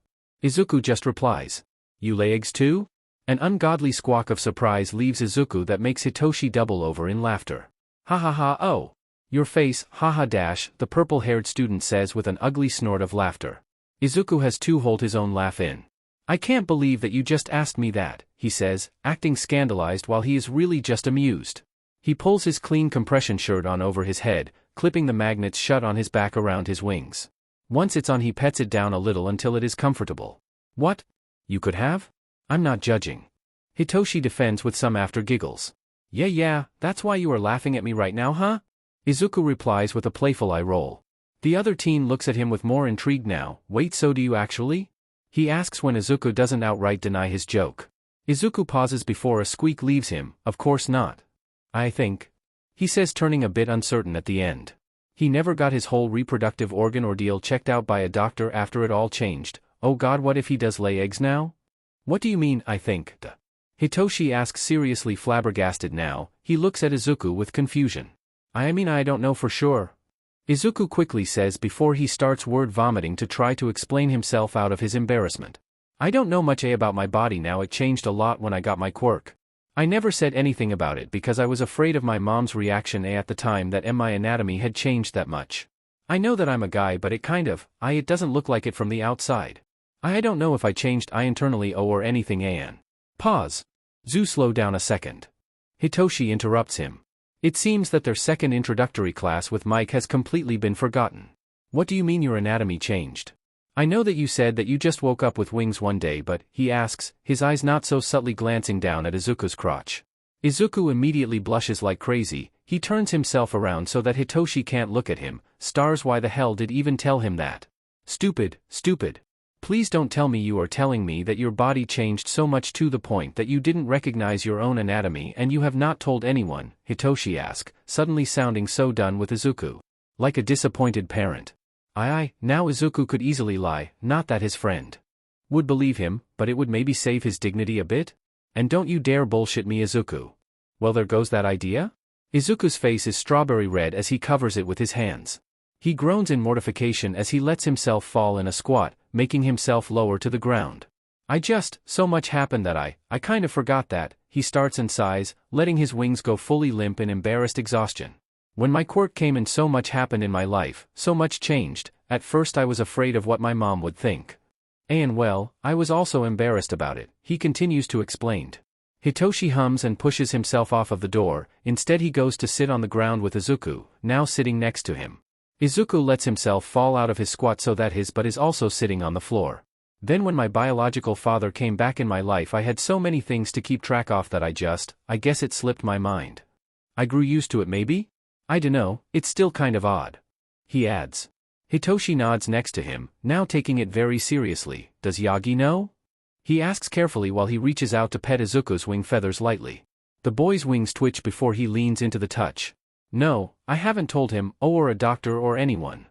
Izuku just replies. You lay eggs too? An ungodly squawk of surprise leaves Izuku that makes Hitoshi double over in laughter. Ha ha ha, oh. Your face, haha dash, the purple-haired student says with an ugly snort of laughter. Izuku has to hold his own laugh in. I can't believe that you just asked me that, he says, acting scandalized while he is really just amused. He pulls his clean compression shirt on over his head, clipping the magnets shut on his back around his wings. Once it's on he pets it down a little until it is comfortable. What? You could have? I'm not judging. Hitoshi defends with some after giggles. Yeah, that's why you are laughing at me right now, huh? Izuku replies with a playful eye roll. The other teen looks at him with more intrigue now. Wait, so do you actually? He asks when Izuku doesn't outright deny his joke. Izuku pauses before a squeak leaves him. Of course not. I think. He says, turning a bit uncertain at the end. He never got his whole reproductive organ ordeal checked out by a doctor after it all changed. Oh god, what if he does lay eggs now? What do you mean, I think? Hitoshi asks, seriously flabbergasted now. He looks at Izuku with confusion. I mean, I don't know for sure. Izuku quickly says before he starts word vomiting to try to explain himself out of his embarrassment. I don't know much about my body now, it changed a lot when I got my quirk. I never said anything about it because I was afraid of my mom's reaction at the time that my anatomy had changed that much. I know that I'm a guy but it doesn't look like it from the outside. I don't know if I changed internally or anything Pause. Zu slow down a second. Hitoshi interrupts him. It seems that their second introductory class with Mike has completely been forgotten. What do you mean your anatomy changed? I know that you said that you just woke up with wings one day but, he asks, his eyes not so subtly glancing down at Izuku's crotch. Izuku immediately blushes like crazy, he turns himself around so that Hitoshi can't look at him, stars why the hell did even tell him that? Stupid. Please don't tell me you are telling me that your body changed so much to the point that you didn't recognize your own anatomy and you have not told anyone, Hitoshi asks, suddenly sounding so done with Izuku. Like a disappointed parent. Now Izuku could easily lie, not that his friend would believe him, but it would maybe save his dignity a bit? And don't you dare bullshit me, Izuku. Well, there goes that idea? Izuku's face is strawberry red as he covers it with his hands. He groans in mortification as he lets himself fall in a squat, making himself lower to the ground. So much happened that I kind of forgot that, he starts and sighs, letting his wings go fully limp in embarrassed exhaustion. When my quirk came in, so much happened in my life, so much changed. At first I was afraid of what my mom would think. And well, I was also embarrassed about it, he continues to explain. Hitoshi hums and pushes himself off of the door, instead he goes to sit on the ground with Izuku, now sitting next to him. Izuku lets himself fall out of his squat so that his butt is also sitting on the floor. Then when my biological father came back in my life I had so many things to keep track of that I guess it slipped my mind. I grew used to it maybe? I dunno, it's still kind of odd. He adds. Hitoshi nods next to him, now taking it very seriously. Does Yagi know? He asks carefully while he reaches out to pet Izuku's wing feathers lightly. The boy's wings twitch before he leans into the touch. No, I haven't told him, or a doctor or anyone.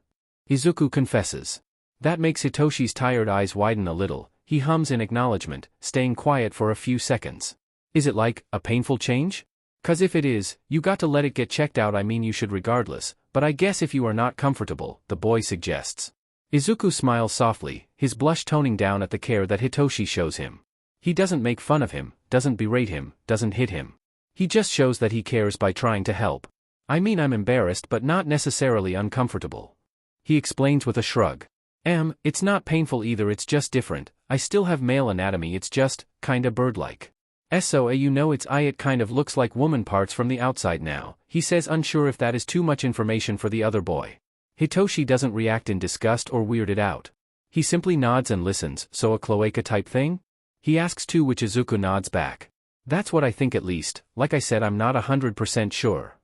Izuku confesses. That makes Hitoshi's tired eyes widen a little, he hums in acknowledgement, staying quiet for a few seconds. Is it like a painful change? 'Cause if it is, you got to let it get checked out. I mean you should regardless, but I guess if you are not comfortable, the boy suggests. Izuku smiles softly, his blush toning down at the care that Hitoshi shows him. He doesn't make fun of him, doesn't berate him, doesn't hit him. He just shows that he cares by trying to help. I mean I'm embarrassed but not necessarily uncomfortable. He explains with a shrug. It's not painful either, it's just different. I still have male anatomy, it's just, kinda bird-like. It kind of looks like woman parts from the outside now, he says, unsure if that is too much information for the other boy. Hitoshi doesn't react in disgust or weirded out. He simply nods and listens. So a cloaca type thing? He asks too, which Izuku nods back. That's what I think at least, like I said I'm not 100% sure.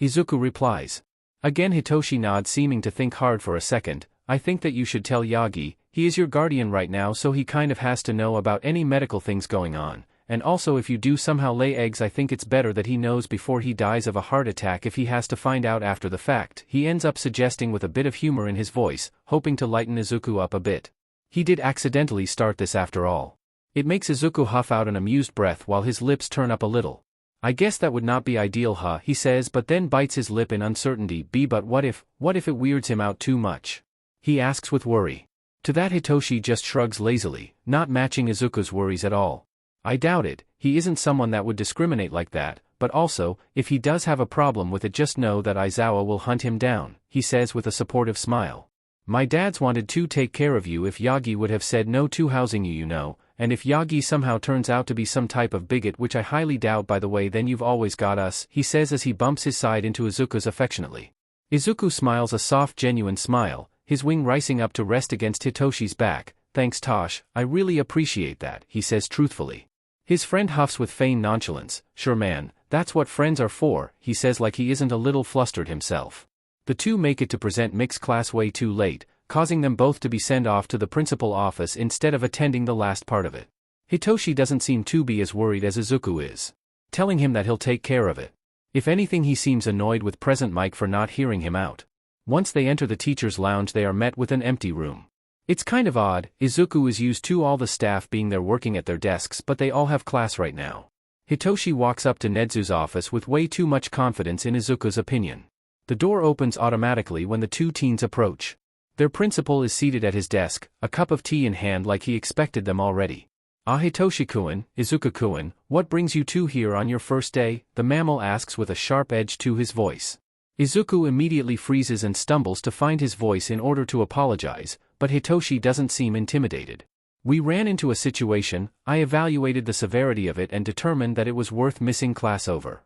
Izuku replies. Again Hitoshi nods, seeming to think hard for a second. I think that you should tell Yagi, he is your guardian right now so he kind of has to know about any medical things going on. And also if you do somehow lay eggs I think it's better that he knows before he dies of a heart attack if he has to find out after the fact, he ends up suggesting with a bit of humor in his voice, hoping to lighten Izuku up a bit. He did accidentally start this after all. It makes Izuku huff out an amused breath while his lips turn up a little. I guess that would not be ideal, huh, he says, but then bites his lip in uncertainty. But what if it weirds him out too much? He asks with worry. To that Hitoshi just shrugs lazily, not matching Izuku's worries at all. I doubt it, he isn't someone that would discriminate like that, but also, if he does have a problem with it just know that Aizawa will hunt him down, he says with a supportive smile. My dad's wanted to take care of you if Yagi would have said no to housing you, you know, and if Yagi somehow turns out to be some type of bigot, which I highly doubt by the way, then you've always got us, he says as he bumps his side into Izuku's affectionately. Izuku smiles a soft genuine smile, his wing rising up to rest against Hitoshi's back. Thanks Tosh, I really appreciate that, he says truthfully. His friend huffs with feigned nonchalance. Sure man, that's what friends are for, he says like he isn't a little flustered himself. The two make it to present mixed class way too late, causing them both to be sent off to the principal office instead of attending the last part of it. Hitoshi doesn't seem to be as worried as Izuku is, telling him that he'll take care of it. If anything he seems annoyed with present Mike for not hearing him out. Once they enter the teacher's lounge they are met with an empty room. It's kind of odd, Izuku is used to all the staff being there working at their desks but they all have class right now. Hitoshi walks up to Nedzu's office with way too much confidence in Izuku's opinion. The door opens automatically when the two teens approach. Their principal is seated at his desk, a cup of tea in hand like he expected them already. "Ah, Hitoshi-kun, Izuku-kun, what brings you two here on your first day?" the mammal asks with a sharp edge to his voice. Izuku immediately freezes and stumbles to find his voice in order to apologize, but Hitoshi doesn't seem intimidated. "We ran into a situation, I evaluated the severity of it and determined that it was worth missing class over."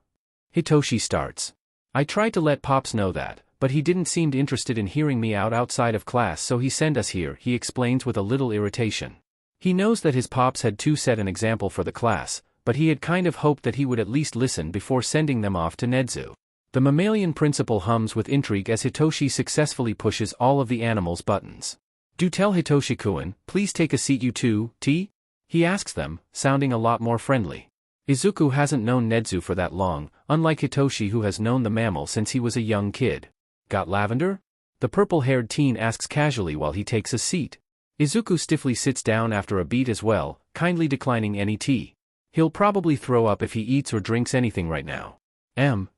Hitoshi starts. "I tried to let Pops know that, but he didn't seem interested in hearing me out outside of class, so he sent us here," he explains with a little irritation. He knows that his Pops had to set an example for the class, but he had kind of hoped that he would at least listen before sending them off to Nedzu. The mammalian principal hums with intrigue as Hitoshi successfully pushes all of the animal's buttons. "Do tell Hitoshi-kun, please take a seat you two, T?" he asks them, sounding a lot more friendly. Izuku hasn't known Nedzu for that long, unlike Hitoshi who has known the mammal since he was a young kid. "Got lavender?" the purple-haired teen asks casually while he takes a seat. Izuku stiffly sits down after a beat as well, kindly declining any tea. He'll probably throw up if he eats or drinks anything right now.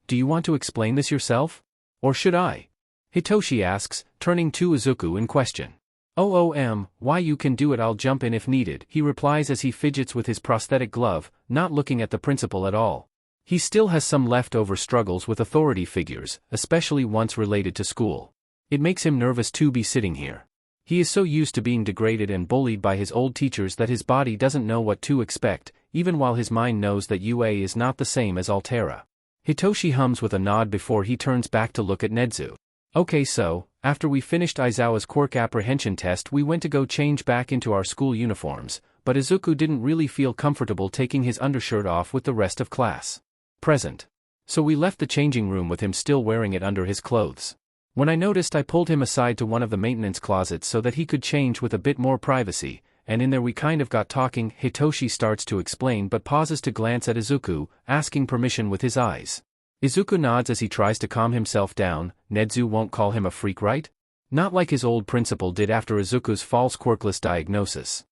Do you want to explain this yourself? Or should I?" Hitoshi asks, turning to Izuku in question. Why you can do it, I'll jump in if needed," he replies as he fidgets with his prosthetic glove, not looking at the principal at all. He still has some leftover struggles with authority figures, especially once related to school. It makes him nervous to be sitting here. He is so used to being degraded and bullied by his old teachers that his body doesn't know what to expect, even while his mind knows that UA is not the same as Altera. Hitoshi hums with a nod before he turns back to look at Nedzu. "Okay, so, after we finished Aizawa's quirk apprehension test we went to go change back into our school uniforms, but Izuku didn't really feel comfortable taking his undershirt off with the rest of class present. So we left the changing room with him still wearing it under his clothes. When I noticed I pulled him aside to one of the maintenance closets so that he could change with a bit more privacy, and in there we kind of got talking." Hitoshi starts to explain but pauses to glance at Izuku, asking permission with his eyes. Izuku nods as he tries to calm himself down. Nedzu won't call him a freak, right? Not like his old principal did after Izuku's false quirkless diagnosis.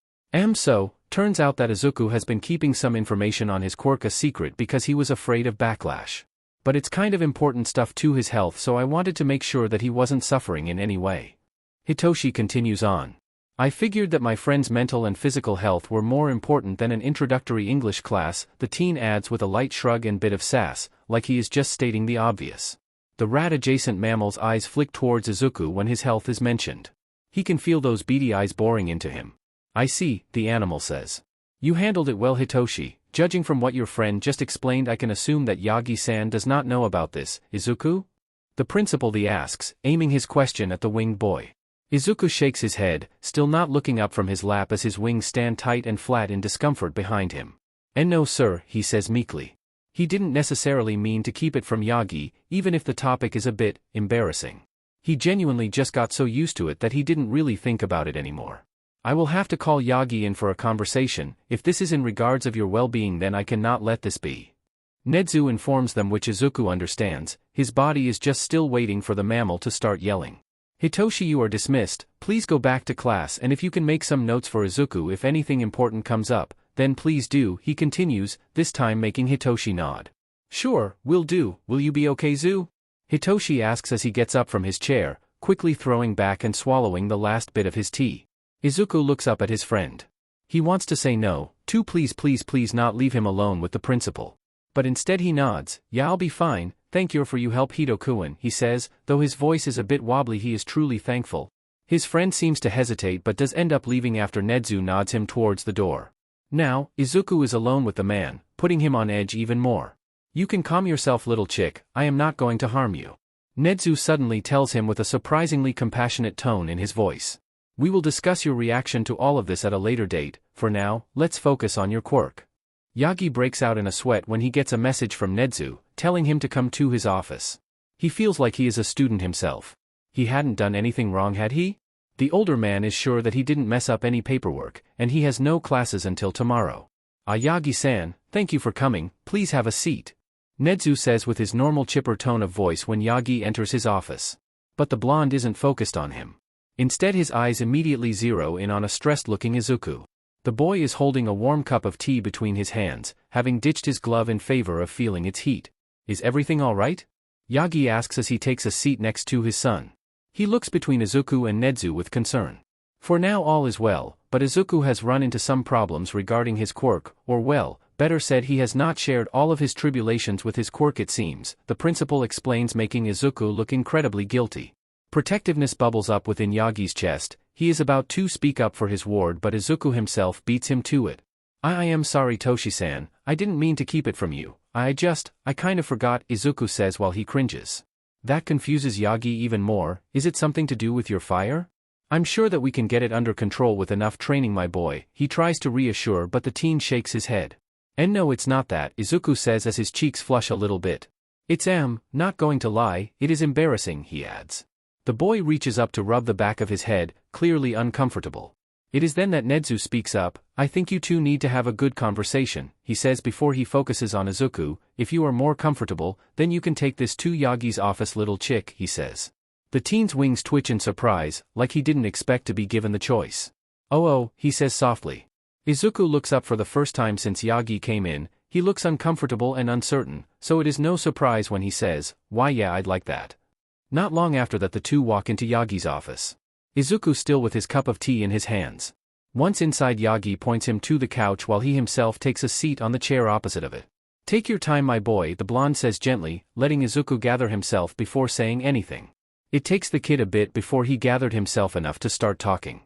So, turns out that Izuku has been keeping some information on his quirk a secret because he was afraid of backlash. But it's kind of important stuff to his health, so I wanted to make sure that he wasn't suffering in any way. Hitoshi continues on. "I figured that my friend's mental and physical health were more important than an introductory English class," the teen adds with a light shrug and bit of sass, like he is just stating the obvious. The rat-adjacent mammal's eyes flick towards Izuku when his health is mentioned. He can feel those beady eyes boring into him. "I see," the animal says. "You handled it well, Hitoshi. Judging from what your friend just explained, I can assume that Yagi-san does not know about this, Izuku?" the principal asks, aiming his question at the winged boy. Izuku shakes his head, still not looking up from his lap as his wings stand tight and flat in discomfort behind him. "And no sir," he says meekly. He didn't necessarily mean to keep it from Yagi, even if the topic is a bit embarrassing. He genuinely just got so used to it that he didn't really think about it anymore. "I will have to call Yagi in for a conversation. If this is in regards of your well-being, then I cannot let this be." Nedzu informs them, which Izuku understands. His body is just still waiting for the mammal to start yelling. "Hitoshi, you are dismissed. Please go back to class, and if you can make some notes for Izuku if anything important comes up, then please do," he continues, this time making Hitoshi nod. "Sure, will do. Will you be okay, Zu?" Hitoshi asks as he gets up from his chair, quickly throwing back and swallowing the last bit of his tea. Izuku looks up at his friend. He wants to say no, to please not leave him alone with the principal. But instead he nods. "Yeah, I'll be fine, thank you for you help, Hito-kun," he says, though his voice is a bit wobbly. He is truly thankful. His friend seems to hesitate but does end up leaving after Nedzu nods him towards the door. Now, Izuku is alone with the man, putting him on edge even more. "You can calm yourself, little chick, I am not going to harm you," Nedzu suddenly tells him with a surprisingly compassionate tone in his voice. "We will discuss your reaction to all of this at a later date. For now, let's focus on your quirk." Yagi breaks out in a sweat when he gets a message from Nedzu, telling him to come to his office. He feels like he is a student himself. He hadn't done anything wrong, had he? The older man is sure that he didn't mess up any paperwork, and he has no classes until tomorrow. Yagi-san, thank you for coming, please have a seat," Nedzu says with his normal chipper tone of voice when Yagi enters his office. But the blonde isn't focused on him. Instead his eyes immediately zero in on a stressed-looking Izuku. The boy is holding a warm cup of tea between his hands, having ditched his glove in favor of feeling its heat. "Is everything all right?" Yagi asks as he takes a seat next to his son. He looks between Izuku and Nezu with concern. For now all is well, but Izuku has run into some problems regarding his quirk, or well, better said he has not shared all of his tribulations with his quirk it seems, the principal explains, making Izuku look incredibly guilty. Protectiveness bubbles up within Yagi's chest. He is about to speak up for his ward but Izuku himself beats him to it. I am sorry Toshi-san, I didn't mean to keep it from you, I kind of forgot, Izuku says while he cringes. That confuses Yagi even more. Is it something to do with your fire? I'm sure that we can get it under control with enough training my boy, he tries to reassure but the teen shakes his head. And no, it's not that, Izuku says as his cheeks flush a little bit. It's not going to lie, it is embarrassing, he adds. The boy reaches up to rub the back of his head, clearly uncomfortable. It is then that Nezu speaks up. I think you two need to have a good conversation, he says before he focuses on Izuku. If you are more comfortable, then you can take this to Yagi's office, little chick, he says. The teen's wings twitch in surprise, like he didn't expect to be given the choice. Oh, he says softly. Izuku looks up for the first time since Yagi came in. He looks uncomfortable and uncertain, so it is no surprise when he says, why yeah, I'd like that. Not long after that the two walk into Yagi's office. Izuku still with his cup of tea in his hands. Once inside, Yagi points him to the couch while he himself takes a seat on the chair opposite of it. Take your time my boy, the blonde says gently, letting Izuku gather himself before saying anything. It takes the kid a bit before he gathered himself enough to start talking.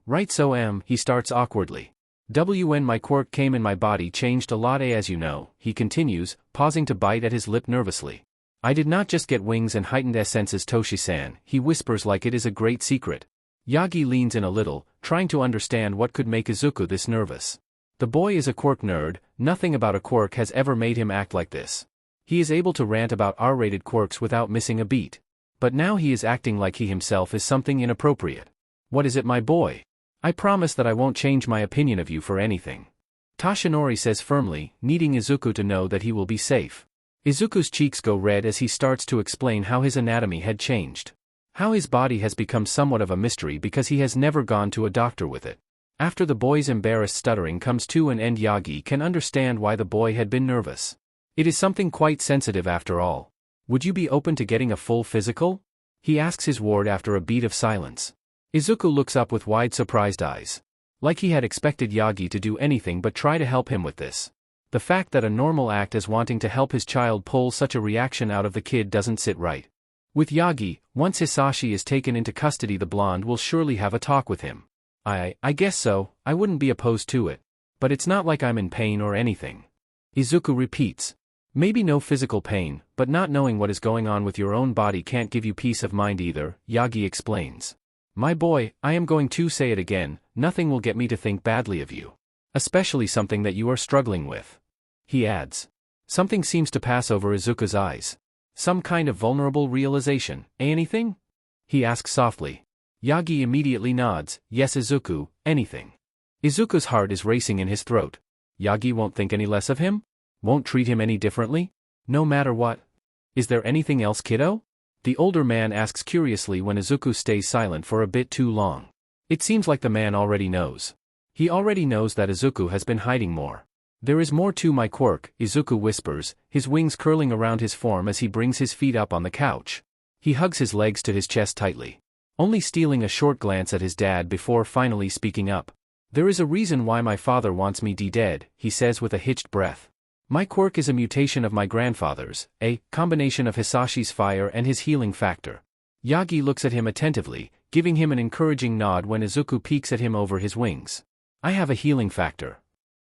Right so he starts awkwardly. When my quirk came in my body changed a lot as you know, he continues, pausing to bite at his lip nervously. I did not just get wings and heightened senses Toshi-san, he whispers like it is a great secret. Yagi leans in a little, trying to understand what could make Izuku this nervous. The boy is a quirk nerd, nothing about a quirk has ever made him act like this. He is able to rant about R-rated quirks without missing a beat. But now he is acting like he himself is something inappropriate. What is it my boy? I promise that I won't change my opinion of you for anything. Toshinori says firmly, needing Izuku to know that he will be safe. Izuku's cheeks go red as he starts to explain how his anatomy had changed. How his body has become somewhat of a mystery because he has never gone to a doctor with it. After the boy's embarrassed stuttering comes to an end, Yagi can understand why the boy had been nervous. It is something quite sensitive after all. Would you be open to getting a full physical? He asks his ward after a beat of silence. Izuku looks up with wide surprised eyes. Like he had expected Yagi to do anything but try to help him with this. The fact that a normal act as wanting to help his child pulls such a reaction out of the kid doesn't sit right. With Yagi, once Hisashi is taken into custody the blonde will surely have a talk with him. I guess so, I wouldn't be opposed to it. But it's not like I'm in pain or anything. Izuku repeats. Maybe no physical pain, but not knowing what is going on with your own body can't give you peace of mind either, Yagi explains. My boy, I am going to say it again, nothing will get me to think badly of you. Especially something that you are struggling with. He adds. Something seems to pass over Izuku's eyes. Some kind of vulnerable realization, anything? He asks softly. Yagi immediately nods, yes Izuku, anything. Izuku's heart is racing in his throat. Yagi won't think any less of him? Won't treat him any differently? No matter what? Is there anything else, kiddo? The older man asks curiously when Izuku stays silent for a bit too long. It seems like the man already knows. He already knows that Izuku has been hiding more. There is more to my quirk, Izuku whispers, his wings curling around his form as he brings his feet up on the couch. He hugs his legs to his chest tightly. Only stealing a short glance at his dad before finally speaking up. There is a reason why my father wants me dead, he says with a hitched breath. My quirk is a mutation of my grandfather's, a combination of Hisashi's fire and his healing factor. Yagi looks at him attentively, giving him an encouraging nod when Izuku peeks at him over his wings. I have a healing factor.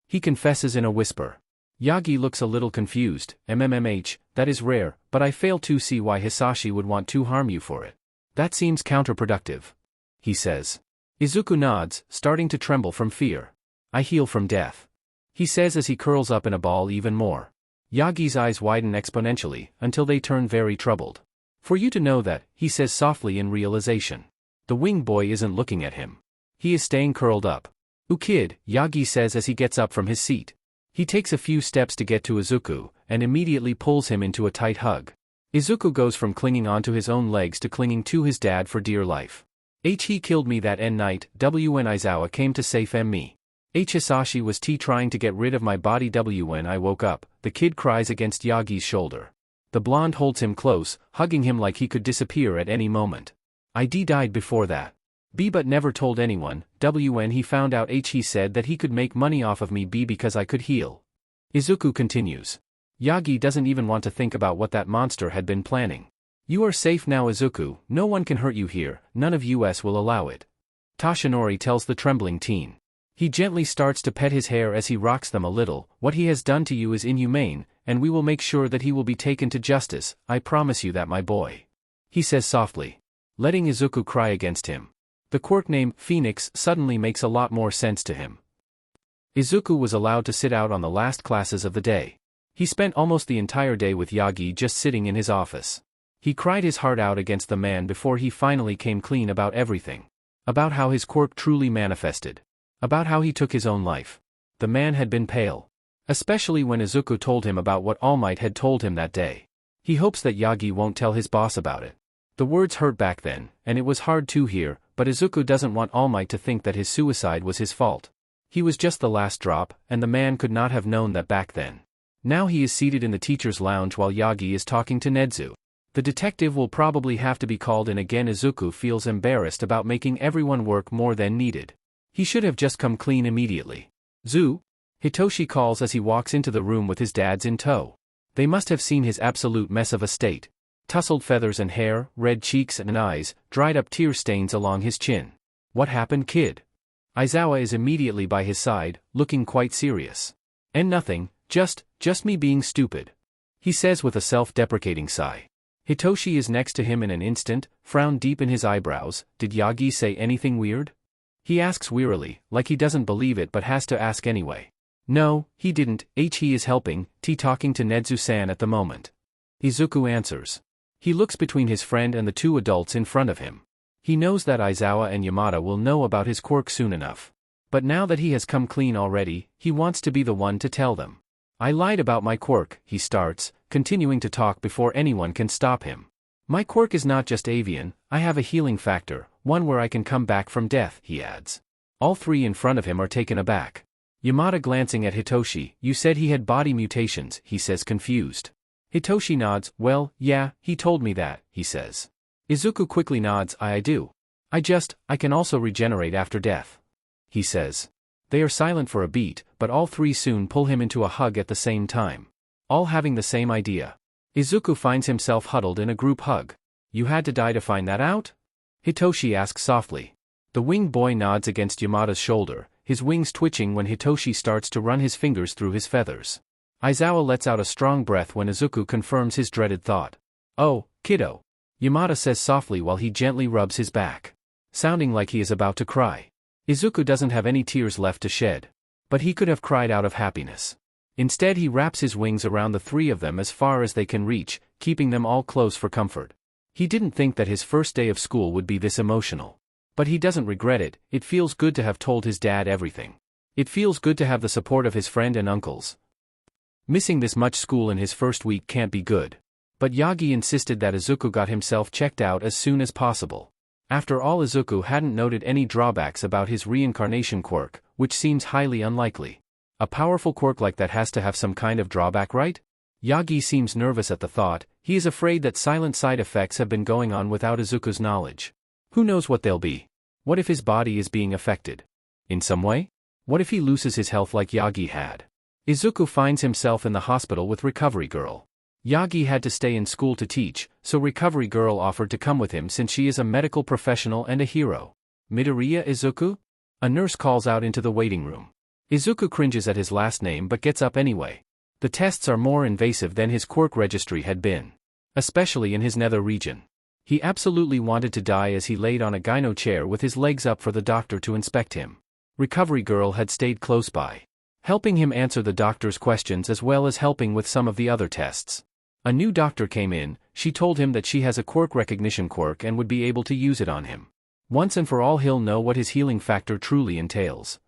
He confesses in a whisper. Yagi looks a little confused, that is rare, but I fail to see why Hisashi would want to harm you for it. That seems counterproductive. He says. Izuku nods, starting to tremble from fear. I heal from death. He says as he curls up in a ball even more. Yagi's eyes widen exponentially, until they turn very troubled. For you to know that, he says softly in realization. The wing boy isn't looking at him. He is staying curled up. Kid, Yagi says as he gets up from his seat. He takes a few steps to get to Izuku, and immediately pulls him into a tight hug. Izuku goes from clinging onto his own legs to clinging to his dad for dear life. He killed me that night, when Izawa came to save me. Hisashi was trying to get rid of my body when I woke up, the kid cries against Yagi's shoulder. The blonde holds him close, hugging him like he could disappear at any moment. ID died before that. B but never told anyone. When he found out he said that he could make money off of me B because I could heal. Izuku continues. Yagi doesn't even want to think about what that monster had been planning. You are safe now Izuku, no one can hurt you here, none of us will allow it. Toshinori tells the trembling teen. He gently starts to pet his hair as he rocks them a little. What he has done to you is inhumane, and we will make sure that he will be taken to justice, I promise you that my boy. He says softly, letting Izuku cry against him. The quirk name, Pheonix, suddenly makes a lot more sense to him. Izuku was allowed to sit out on the last classes of the day. He spent almost the entire day with Yagi just sitting in his office. He cried his heart out against the man before he finally came clean about everything. About how his quirk truly manifested. About how he took his own life. The man had been pale. Especially when Izuku told him about what All Might had told him that day. He hopes that Yagi won't tell his boss about it. The words hurt back then, and it was hard to hear, but Izuku doesn't want All Might to think that his suicide was his fault. He was just the last drop, and the man could not have known that back then. Now he is seated in the teacher's lounge while Yagi is talking to Nezu. The detective will probably have to be called in again. Izuku feels embarrassed about making everyone work more than needed. He should have just come clean immediately. Zu? Hitoshi calls as he walks into the room with his dads in tow. They must have seen his absolute mess of a state. Tousled feathers and hair, red cheeks and eyes, dried up tear stains along his chin. What happened, kid? Aizawa is immediately by his side, looking quite serious. And nothing, just me being stupid. He says with a self-deprecating sigh. Hitoshi is next to him in an instant, frown deep in his eyebrows. Did Yagi say anything weird? He asks wearily, like he doesn't believe it but has to ask anyway. No, he didn't. He is helping, talking to Nezu-san at the moment. Izuku answers. He looks between his friend and the two adults in front of him. He knows that Aizawa and Yamada will know about his quirk soon enough. But now that he has come clean already, he wants to be the one to tell them. I lied about my quirk, he starts, continuing to talk before anyone can stop him. My quirk is not just avian, I have a healing factor, one where I can come back from death, he adds. All three in front of him are taken aback. Yamada glancing at Hitoshi, you said he had body mutations, he says confused. Hitoshi nods, well, yeah, he told me that, he says. Izuku quickly nods, I do. I can also regenerate after death. He says. They are silent for a beat, but all three soon pull him into a hug at the same time. All having the same idea. Izuku finds himself huddled in a group hug. You had to die to find that out? Hitoshi asks softly. The winged boy nods against Yamada's shoulder, his wings twitching when Hitoshi starts to run his fingers through his feathers. Aizawa lets out a strong breath when Izuku confirms his dreaded thought. Oh, kiddo. Yamada says softly while he gently rubs his back. Sounding like he is about to cry. Izuku doesn't have any tears left to shed. But he could have cried out of happiness. Instead he wraps his wings around the three of them as far as they can reach, keeping them all close for comfort. He didn't think that his first day of school would be this emotional. But he doesn't regret it. It feels good to have told his dad everything. It feels good to have the support of his friend and uncles. Missing this much school in his first week can't be good. But Yagi insisted that Izuku got himself checked out as soon as possible. After all, Izuku hadn't noted any drawbacks about his reincarnation quirk, which seems highly unlikely. A powerful quirk like that has to have some kind of drawback, right? Yagi seems nervous at the thought. He is afraid that silent side effects have been going on without Izuku's knowledge. Who knows what they'll be? What if his body is being affected? In some way? What if he loses his health like Yagi had? Izuku finds himself in the hospital with Recovery Girl. Yagi had to stay in school to teach, so Recovery Girl offered to come with him since she is a medical professional and a hero. Midoriya Izuku? A nurse calls out into the waiting room. Izuku cringes at his last name but gets up anyway. The tests are more invasive than his quirk registry had been. Especially in his nether region. He absolutely wanted to die as he laid on a gyno chair with his legs up for the doctor to inspect him. Recovery Girl had stayed close by, helping him answer the doctor's questions as well as helping with some of the other tests. A new doctor came in. She told him that she has a quirk recognition quirk and would be able to use it on him. Once and for all he'll know what his healing factor truly entails.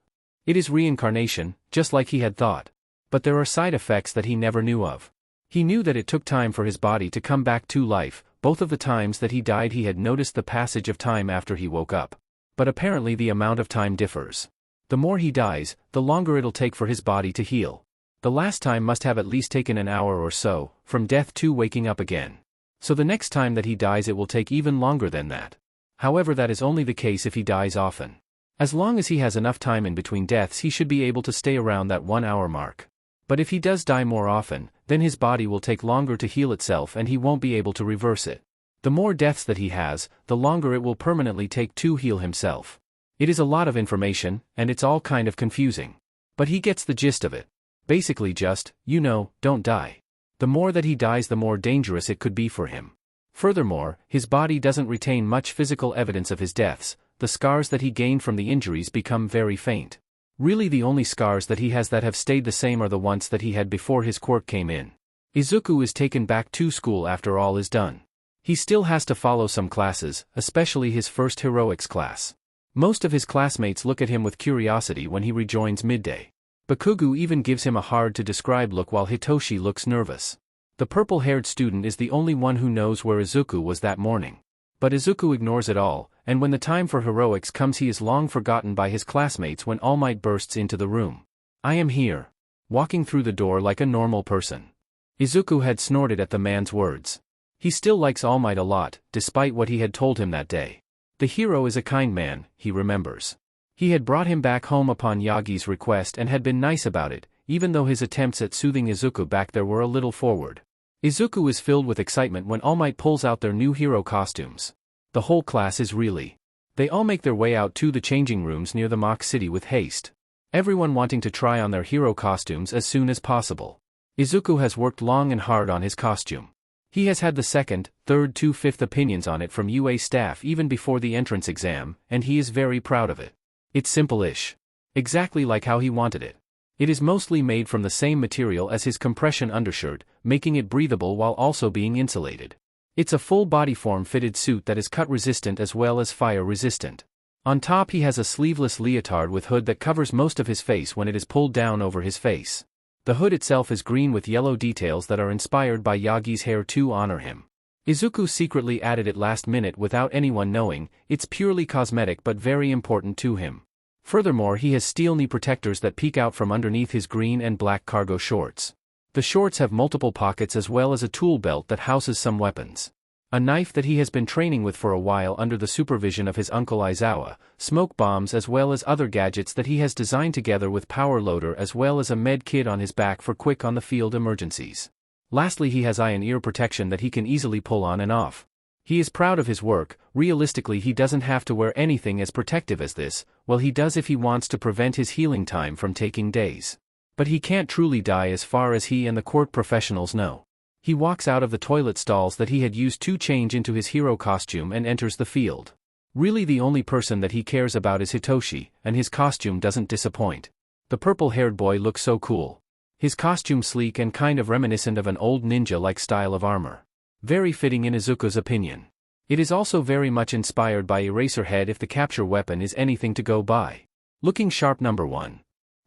It is reincarnation, just like he had thought. But there are side effects that he never knew of. He knew that it took time for his body to come back to life. Both of the times that he died he had noticed the passage of time after he woke up. But apparently the amount of time differs. The more he dies, the longer it'll take for his body to heal. The last time must have at least taken an hour or so, from death to waking up again. So the next time that he dies it will take even longer than that. However, that is only the case if he dies often. As long as he has enough time in between deaths, he should be able to stay around that 1 hour mark. But if he does die more often, then his body will take longer to heal itself and he won't be able to reverse it. The more deaths that he has, the longer it will permanently take to heal himself. It is a lot of information, and it's all kind of confusing. But he gets the gist of it. Basically just, don't die. The more that he dies, the more dangerous it could be for him. Furthermore, his body doesn't retain much physical evidence of his deaths. The scars that he gained from the injuries become very faint. Really the only scars that he has that have stayed the same are the ones that he had before his quirk came in. Izuku is taken back to school after all is done. He still has to follow some classes, especially his first heroics class. Most of his classmates look at him with curiosity when he rejoins midday. Bakugo even gives him a hard-to-describe look while Hitoshi looks nervous. The purple-haired student is the only one who knows where Izuku was that morning. But Izuku ignores it all, and when the time for heroics comes he is long forgotten by his classmates when All Might bursts into the room. "I am here." Walking through the door like a normal person. Izuku had snorted at the man's words. He still likes All Might a lot, despite what he had told him that day. The hero is a kind man, he remembers. He had brought him back home upon Yagi's request and had been nice about it, even though his attempts at soothing Izuku back there were a little forward. Izuku is filled with excitement when All Might pulls out their new hero costumes. The whole class is really. They all make their way out to the changing rooms near the mock city with haste. Everyone wanting to try on their hero costumes as soon as possible. Izuku has worked long and hard on his costume. He has had the second, third to fifth opinions on it from UA staff even before the entrance exam, and he is very proud of it. It's simple-ish. Exactly like how he wanted it. It is mostly made from the same material as his compression undershirt, making it breathable while also being insulated. It's a full body form-fitted suit that is cut-resistant as well as fire-resistant. On top he has a sleeveless leotard with hood that covers most of his face when it is pulled down over his face. The hood itself is green with yellow details that are inspired by Yagi's hair to honor him. Izuku secretly added it last minute without anyone knowing. It's purely cosmetic but very important to him. Furthermore, he has steel knee protectors that peek out from underneath his green and black cargo shorts. The shorts have multiple pockets as well as a tool belt that houses some weapons. A knife that he has been training with for a while under the supervision of his uncle Aizawa, smoke bombs as well as other gadgets that he has designed together with power loader as well as a med kit on his back for quick on-the-field emergencies. Lastly, he has eye and ear protection that he can easily pull on and off. He is proud of his work. Realistically, he doesn't have to wear anything as protective as this. Well, he does if he wants to prevent his healing time from taking days. But he can't truly die as far as he and the quirk professionals know. He walks out of the toilet stalls that he had used to change into his hero costume and enters the field. Really the only person that he cares about is Hitoshi, and his costume doesn't disappoint. The purple-haired boy looks so cool. His costume sleek and kind of reminiscent of an old ninja-like style of armor. Very fitting in Izuku's opinion. It is also very much inspired by Eraserhead if the capture weapon is anything to go by. Looking sharp number 1.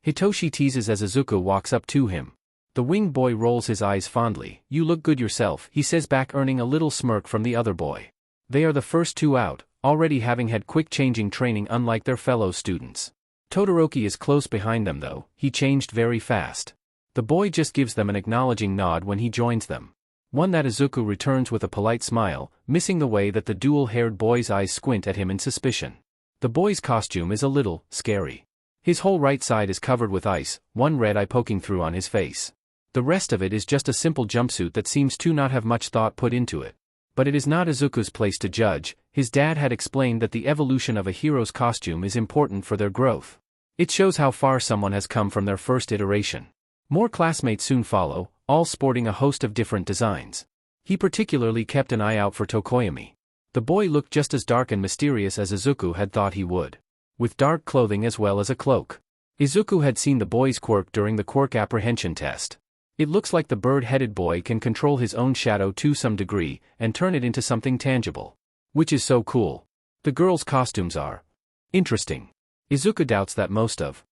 Hitoshi teases as Izuku walks up to him. The winged boy rolls his eyes fondly. "You look good yourself," he says back, earning a little smirk from the other boy. They are the first two out, already having had quick changing training unlike their fellow students. Todoroki is close behind them though. He changed very fast. The boy just gives them an acknowledging nod when he joins them. One that Izuku returns with a polite smile, missing the way that the dual-haired boy's eyes squint at him in suspicion. The boy's costume is a little scary. His whole right side is covered with ice, one red eye poking through on his face. The rest of it is just a simple jumpsuit that seems to not have much thought put into it. But it is not Izuku's place to judge. His dad had explained that the evolution of a hero's costume is important for their growth. It shows how far someone has come from their first iteration. More classmates soon follow, all sporting a host of different designs. He particularly kept an eye out for Tokoyami. The boy looked just as dark and mysterious as Izuku had thought he would. With dark clothing as well as a cloak. Izuku had seen the boy's quirk during the quirk apprehension test. It looks like the bird-headed boy can control his own shadow to some degree, and turn it into something tangible. Which is so cool. The girls' costumes are interesting. Izuku doubts that most of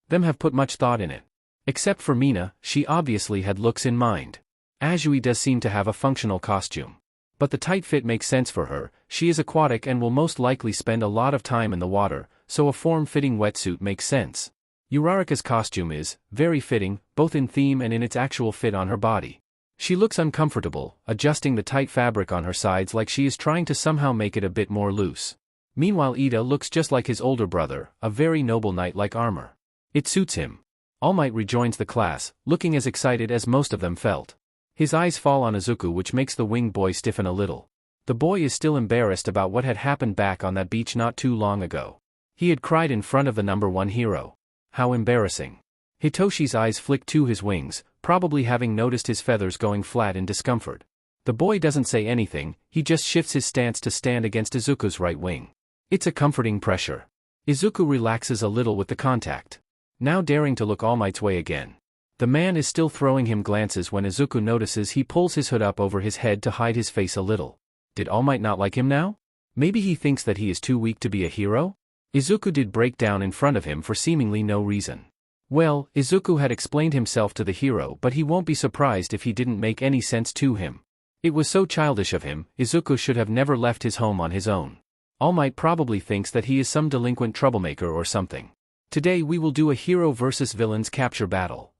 them have put much thought in it. Except for Mina, she obviously had looks in mind. Azui does seem to have a functional costume. But the tight fit makes sense for her. She is aquatic and will most likely spend a lot of time in the water, so a form-fitting wetsuit makes sense. Uraraka's costume is very fitting, both in theme and in its actual fit on her body. She looks uncomfortable, adjusting the tight fabric on her sides like she is trying to somehow make it a bit more loose. Meanwhile, Ida looks just like his older brother, a very noble knight-like armor. It suits him. All Might rejoins the class, looking as excited as most of them felt. His eyes fall on Izuku, which makes the winged boy stiffen a little. The boy is still embarrassed about what had happened back on that beach not too long ago. He had cried in front of the #1 hero. How embarrassing. Hitoshi's eyes flick to his wings, probably having noticed his feathers going flat in discomfort. The boy doesn't say anything, he just shifts his stance to stand against Izuku's right wing. It's a comforting pressure. Izuku relaxes a little with the contact. Now daring to look All Might's way again. The man is still throwing him glances when Izuku notices he pulls his hood up over his head to hide his face a little. Did All Might not like him now? Maybe he thinks that he is too weak to be a hero? Izuku did break down in front of him for seemingly no reason. Well, Izuku had explained himself to the hero, but he won't be surprised if he didn't make any sense to him. It was so childish of him. Izuku should have never left his home on his own. All Might probably thinks that he is some delinquent troublemaker or something. Today we will do a hero versus villains capture battle.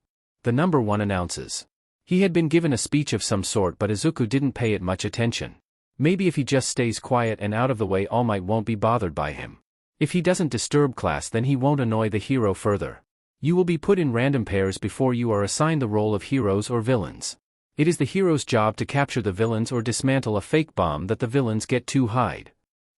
The #1 announces. He had been given a speech of some sort, but Izuku didn't pay it much attention. Maybe if he just stays quiet and out of the way, All Might won't be bothered by him. If he doesn't disturb class, then he won't annoy the hero further. You will be put in random pairs before you are assigned the role of heroes or villains. It is the hero's job to capture the villains or dismantle a fake bomb that the villains get to hide.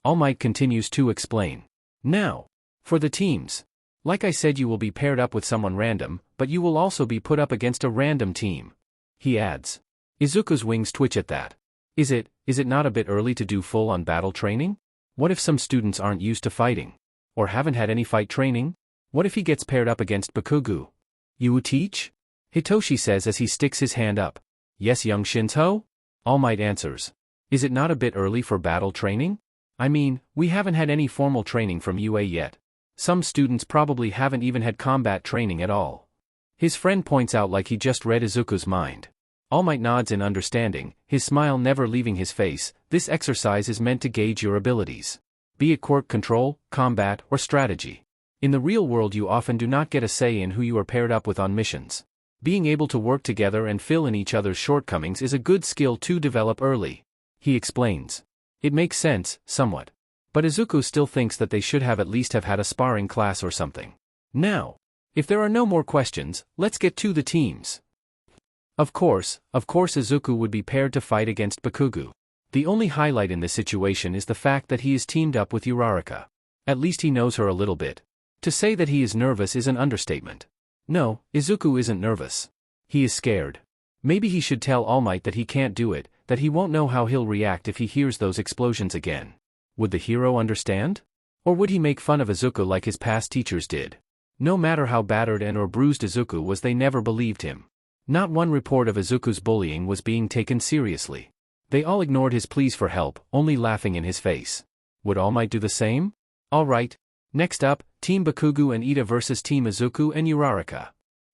All Might continues to explain. Now, for the teams. Like I said, you will be paired up with someone random, but you will also be put up against a random team. He adds. Izuku's wings twitch at that. Is it not a bit early to do full-on battle training? What if some students aren't used to fighting? Or haven't had any fight training? What if he gets paired up against Bakugo? You will teach? Hitoshi says as he sticks his hand up. Yes, young Shinzo? All Might answers. Is it not a bit early for battle training? I mean, we haven't had any formal training from UA yet. Some students probably haven't even had combat training at all. His friend points out like he just read Izuku's mind. All Might nods in understanding, his smile never leaving his face. This exercise is meant to gauge your abilities. Be it quirk control, combat, or strategy. In the real world you often do not get a say in who you are paired up with on missions. Being able to work together and fill in each other's shortcomings is a good skill to develop early. He explains. It makes sense, somewhat. But Izuku still thinks that they should have at least have had a sparring class or something. Now, if there are no more questions, let's get to the teams. Of course, Izuku would be paired to fight against Bakugo. The only highlight in this situation is the fact that he is teamed up with Uraraka. At least he knows her a little bit. To say that he is nervous is an understatement. No, Izuku isn't nervous. He is scared. Maybe he should tell All Might that he can't do it, that he won't know how he'll react if he hears those explosions again. Would the hero understand? Or would he make fun of Izuku like his past teachers did? No matter how battered and or bruised Izuku was, they never believed him. Not one report of Izuku's bullying was being taken seriously. They all ignored his pleas for help, only laughing in his face. Would All Might do the same? Alright. Next up, Team Bakugo and Ida versus Team Izuku and Uraraka.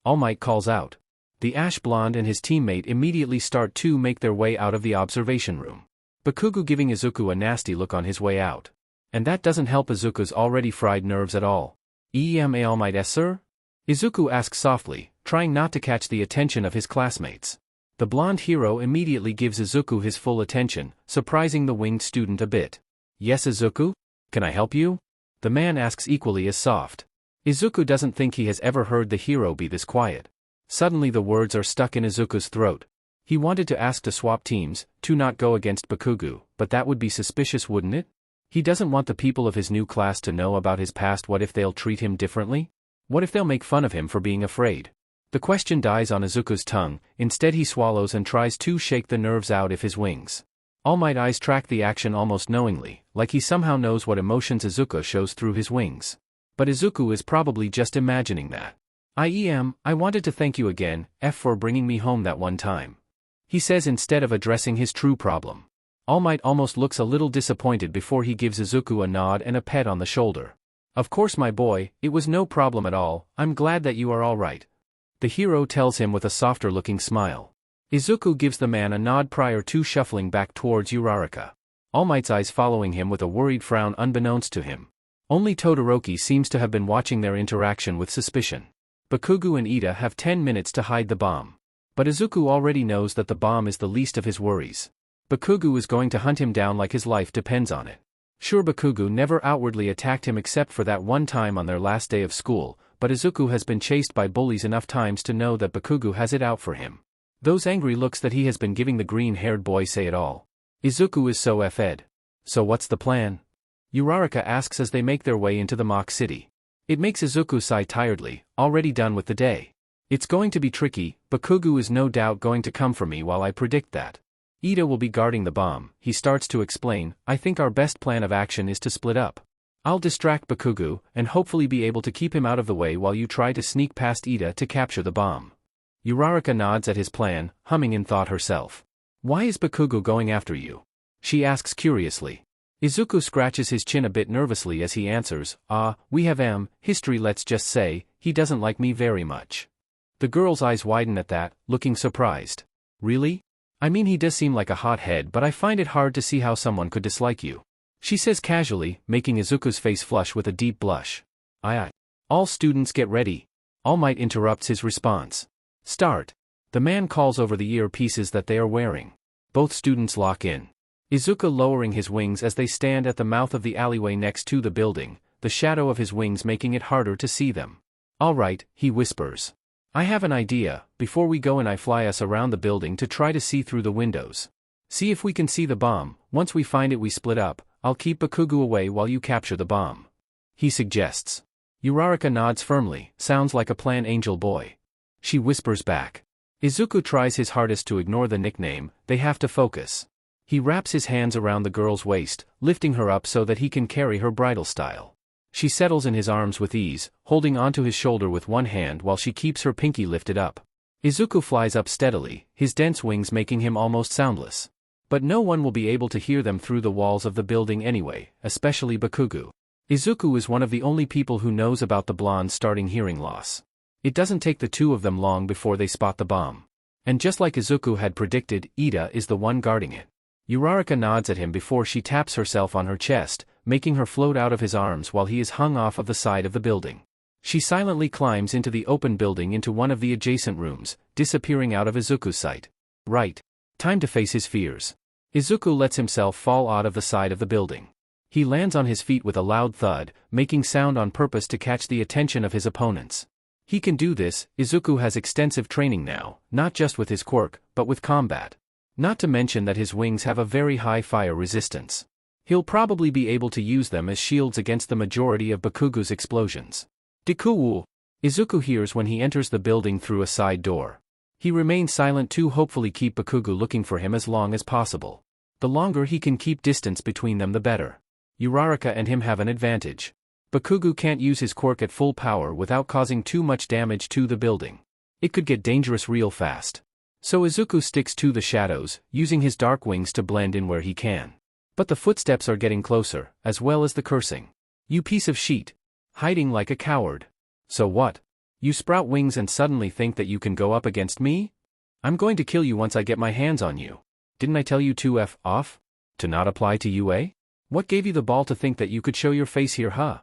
All Might calls out. The Ash Blonde and his teammate immediately start to make their way out of the observation room. Bakugo giving Izuku a nasty look on his way out. And that doesn't help Izuku's already fried nerves at all. EMA All Might sir? Izuku asks softly, trying not to catch the attention of his classmates. The blonde hero immediately gives Izuku his full attention, surprising the winged student a bit. Yes, Izuku? Can I help you? The man asks equally as soft. Izuku doesn't think he has ever heard the hero be this quiet. Suddenly the words are stuck in Izuku's throat. He wanted to ask to swap teams, to not go against Bakugo, but that would be suspicious, wouldn't it? He doesn't want the people of his new class to know about his past. What if they'll treat him differently? What if they'll make fun of him for being afraid? The question dies on Izuku's tongue. Instead he swallows and tries to shake the nerves out of his wings. All Might eyes track the action almost knowingly, like he somehow knows what emotions Izuku shows through his wings. But Izuku is probably just imagining that. I wanted to thank you again, for bringing me home that one time. He says instead of addressing his true problem. All Might almost looks a little disappointed before he gives Izuku a nod and a pet on the shoulder. Of course my boy, it was no problem at all. I'm glad that you are all right. The hero tells him with a softer looking smile. Izuku gives the man a nod prior to shuffling back towards Uraraka. All Might's eyes following him with a worried frown unbeknownst to him. Only Todoroki seems to have been watching their interaction with suspicion. Bakugo and Ida have 10 minutes to hide the bomb. But Izuku already knows that the bomb is the least of his worries. Bakugo is going to hunt him down like his life depends on it. Sure, Bakugo never outwardly attacked him except for that one time on their last day of school, but Izuku has been chased by bullies enough times to know that Bakugo has it out for him. Those angry looks that he has been giving the green-haired boy say it all. Izuku is so fed. So what's the plan? Uraraka asks as they make their way into the mock city. It makes Izuku sigh tiredly, already done with the day. It's going to be tricky, Bakugo is no doubt going to come for me while I predict that. Ida will be guarding the bomb, he starts to explain. I think our best plan of action is to split up. I'll distract Bakugo, and hopefully be able to keep him out of the way while you try to sneak past Ida to capture the bomb. Uraraka nods at his plan, humming in thought herself. Why is Bakugo going after you? She asks curiously. Izuku scratches his chin a bit nervously as he answers, we have history, let's just say, he doesn't like me very much. The girl's eyes widen at that, looking surprised. Really? I mean, he does seem like a hothead, but I find it hard to see how someone could dislike you. She says casually, making Izuku's face flush with a deep blush. Aye. All students get ready. All Might interrupts his response. Start. The man calls over the earpieces that they are wearing. Both students lock in. Izuku lowering his wings as they stand at the mouth of the alleyway next to the building, the shadow of his wings making it harder to see them. All right, he whispers. I have an idea. Before we go in, I fly us around the building to try to see through the windows. See if we can see the bomb. Once we find it, we split up. I'll keep Bakugo away while you capture the bomb. He suggests. Uraraka nods firmly. Sounds like a plan, Angel Boy. She whispers back. Izuku tries his hardest to ignore the nickname. They have to focus. He wraps his hands around the girl's waist, lifting her up so that he can carry her bridal style. She settles in his arms with ease, holding onto his shoulder with one hand while she keeps her pinky lifted up. Izuku flies up steadily, his dense wings making him almost soundless. But no one will be able to hear them through the walls of the building anyway, especially Bakugo. Izuku is one of the only people who knows about the blonde's starting hearing loss. It doesn't take the two of them long before they spot the bomb. And just like Izuku had predicted, Ida is the one guarding it. Uraraka nods at him before she taps herself on her chest, making her float out of his arms while he is hung off of the side of the building. She silently climbs into the open building into one of the adjacent rooms, disappearing out of Izuku's sight. Right. Time to face his fears. Izuku lets himself fall out of the side of the building. He lands on his feet with a loud thud, making sound on purpose to catch the attention of his opponents. He can do this. Izuku has extensive training now, not just with his quirk, but with combat. Not to mention that his wings have a very high fire resistance. He'll probably be able to use them as shields against the majority of Bakugo's explosions. Deku! Izuku hears when he enters the building through a side door. He remains silent to hopefully keep Bakugo looking for him as long as possible. The longer he can keep distance between them, the better. Uraraka and him have an advantage. Bakugo can't use his quirk at full power without causing too much damage to the building. It could get dangerous real fast. So Izuku sticks to the shadows, using his dark wings to blend in where he can. But the footsteps are getting closer, as well as the cursing. You piece of shit. Hiding like a coward. So what? You sprout wings and suddenly think that you can go up against me? I'm going to kill you once I get my hands on you. Didn't I tell you to F off? To not apply to you, eh? What gave you the ball to think that you could show your face here, huh?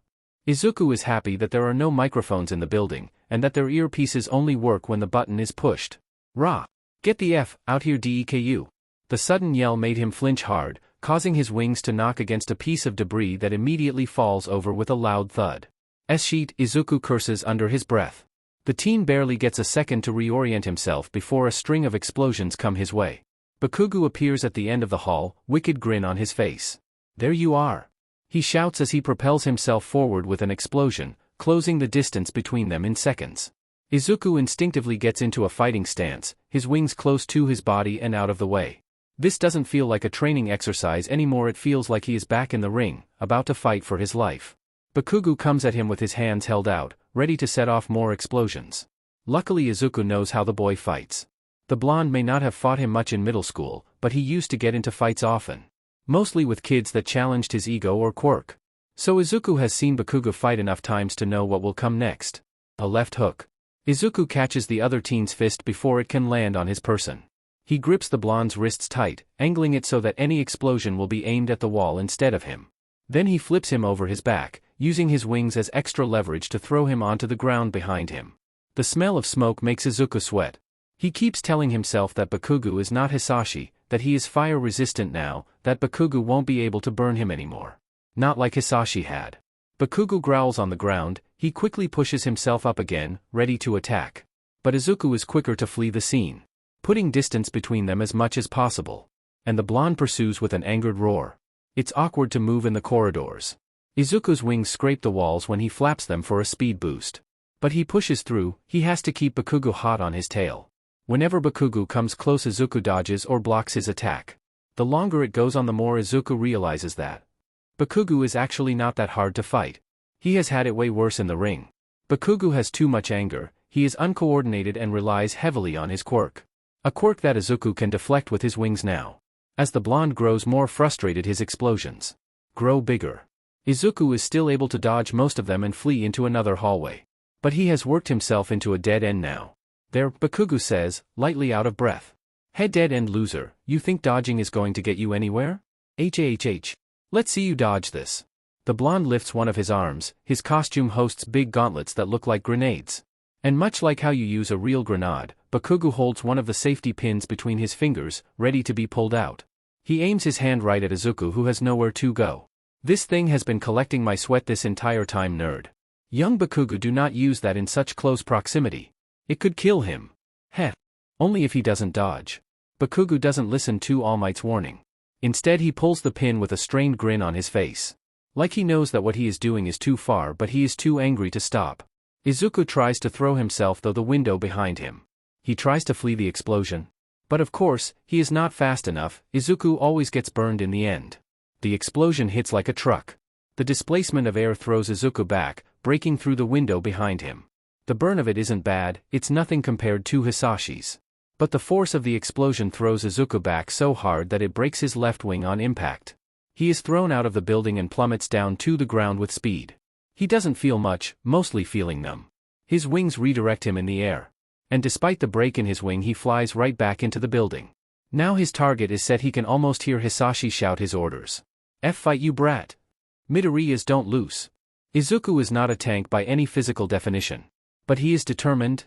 Izuku is happy that there are no microphones in the building, and that their earpieces only work when the button is pushed. Rah! Get the F out here, Deku. The sudden yell made him flinch hard, causing his wings to knock against a piece of debris that immediately falls over with a loud thud. Sheet, Izuku curses under his breath. The teen barely gets a second to reorient himself before a string of explosions come his way. Bakugo appears at the end of the hall, wicked grin on his face. There you are. He shouts as he propels himself forward with an explosion, closing the distance between them in seconds. Izuku instinctively gets into a fighting stance, his wings close to his body and out of the way. This doesn't feel like a training exercise anymore, it feels like he is back in the ring, about to fight for his life. Bakugo comes at him with his hands held out, ready to set off more explosions. Luckily Izuku knows how the boy fights. The blonde may not have fought him much in middle school, but he used to get into fights often. Mostly with kids that challenged his ego or quirk. So Izuku has seen Bakugo fight enough times to know what will come next. A left hook. Izuku catches the other teen's fist before it can land on his person. He grips the blonde's wrists tight, angling it so that any explosion will be aimed at the wall instead of him. Then he flips him over his back, using his wings as extra leverage to throw him onto the ground behind him. The smell of smoke makes Izuku sweat. He keeps telling himself that Bakugo is not Hisashi, that he is fire-resistant now, that Bakugo won't be able to burn him anymore. Not like Hisashi had. Bakugo growls on the ground, he quickly pushes himself up again, ready to attack. But Izuku is quicker to flee the scene, putting distance between them as much as possible. And the blonde pursues with an angered roar. It's awkward to move in the corridors. Izuku's wings scrape the walls when he flaps them for a speed boost. But he pushes through, he has to keep Bakugo hot on his tail. Whenever Bakugo comes close, Izuku dodges or blocks his attack. The longer it goes on, the more Izuku realizes that Bakugo is actually not that hard to fight. He has had it way worse in the ring. Bakugo has too much anger, he is uncoordinated and relies heavily on his quirk. A quirk that Izuku can deflect with his wings now. As the blonde grows more frustrated, his explosions grow bigger. Izuku is still able to dodge most of them and flee into another hallway. But he has worked himself into a dead end now. There, Bakugo says, lightly out of breath. Head dead end loser, you think dodging is going to get you anywhere? HHH. Let's see you dodge this. The blonde lifts one of his arms, his costume hosts big gauntlets that look like grenades. And much like how you use a real grenade, Bakugo holds one of the safety pins between his fingers, ready to be pulled out. He aims his hand right at Izuku, who has nowhere to go. This thing has been collecting my sweat this entire time, nerd. Young Bakugo, do not use that in such close proximity. It could kill him. Heh. Only if he doesn't dodge. Bakugo doesn't listen to All Might's warning. Instead, he pulls the pin with a strained grin on his face. Like he knows that what he is doing is too far, but he is too angry to stop. Izuku tries to throw himself through the window behind him. He tries to flee the explosion. But of course, he is not fast enough. Izuku always gets burned in the end. The explosion hits like a truck. The displacement of air throws Izuku back, breaking through the window behind him. The burn of it isn't bad, it's nothing compared to Hisashi's. But the force of the explosion throws Izuku back so hard that it breaks his left wing on impact. He is thrown out of the building and plummets down to the ground with speed. He doesn't feel much, mostly feeling numb. His wings redirect him in the air. And despite the break in his wing, he flies right back into the building. Now his target is set. He can almost hear Hisashi shout his orders. Fight, you brat. Midori is don't lose. Izuku is not a tank by any physical definition. But he is determined,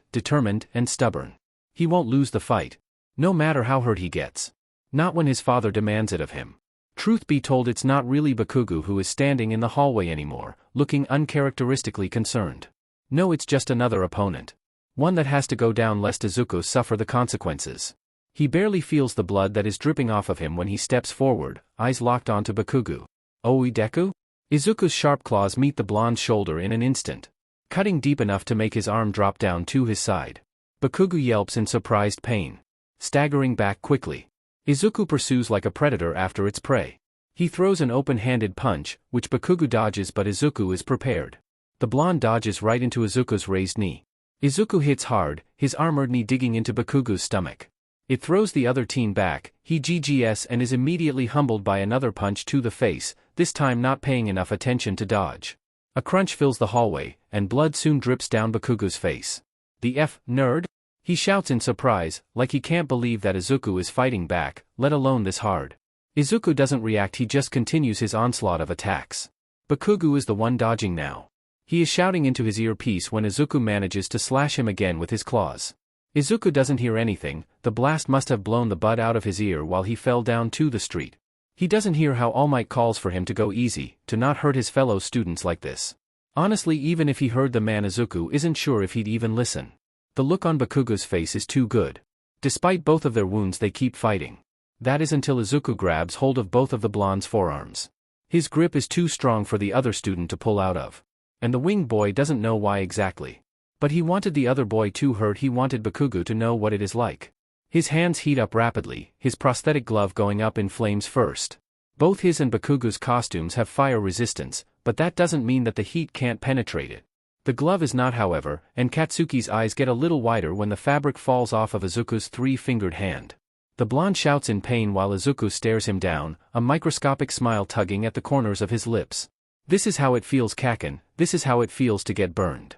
and stubborn. He won't lose the fight. No matter how hurt he gets. Not when his father demands it of him. Truth be told, it's not really Bakugo who is standing in the hallway anymore, looking uncharacteristically concerned. No, it's just another opponent. One that has to go down lest Izuku suffer the consequences. He barely feels the blood that is dripping off of him when he steps forward, eyes locked onto Bakugo. Oi, Deku? Izuku's sharp claws meet the blonde's shoulder in an instant, cutting deep enough to make his arm drop down to his side. Bakugo yelps in surprised pain, staggering back quickly. Izuku pursues like a predator after its prey. He throws an open-handed punch, which Bakugo dodges, but Izuku is prepared. The blonde dodges right into Izuku's raised knee. Izuku hits hard, his armored knee digging into Bakugo's stomach. It throws the other teen back, he GGS and is immediately humbled by another punch to the face, this time not paying enough attention to dodge. A crunch fills the hallway, and blood soon drips down Bakugo's face. The nerd? He shouts in surprise, like he can't believe that Izuku is fighting back, let alone this hard. Izuku doesn't react, he just continues his onslaught of attacks. Bakugo is the one dodging now. He is shouting into his earpiece when Izuku manages to slash him again with his claws. Izuku doesn't hear anything, the blast must have blown the bud out of his ear while he fell down to the street. He doesn't hear how All Might calls for him to go easy, to not hurt his fellow students like this. Honestly, even if he heard the man, Izuku isn't sure if he'd even listen. The look on Bakugo's face is too good. Despite both of their wounds, they keep fighting. That is until Izuku grabs hold of both of the blonde's forearms. His grip is too strong for the other student to pull out of. And the winged boy doesn't know why exactly. But he wanted the other boy to hurt, he wanted Bakugo to know what it is like. His hands heat up rapidly, his prosthetic glove going up in flames first. Both his and Bakugo's costumes have fire resistance, but that doesn't mean that the heat can't penetrate it. The glove is not, however, and Katsuki's eyes get a little wider when the fabric falls off of Izuku's three-fingered hand. The blonde shouts in pain while Izuku stares him down, a microscopic smile tugging at the corners of his lips. This is how it feels, Kaken, this is how it feels to get burned.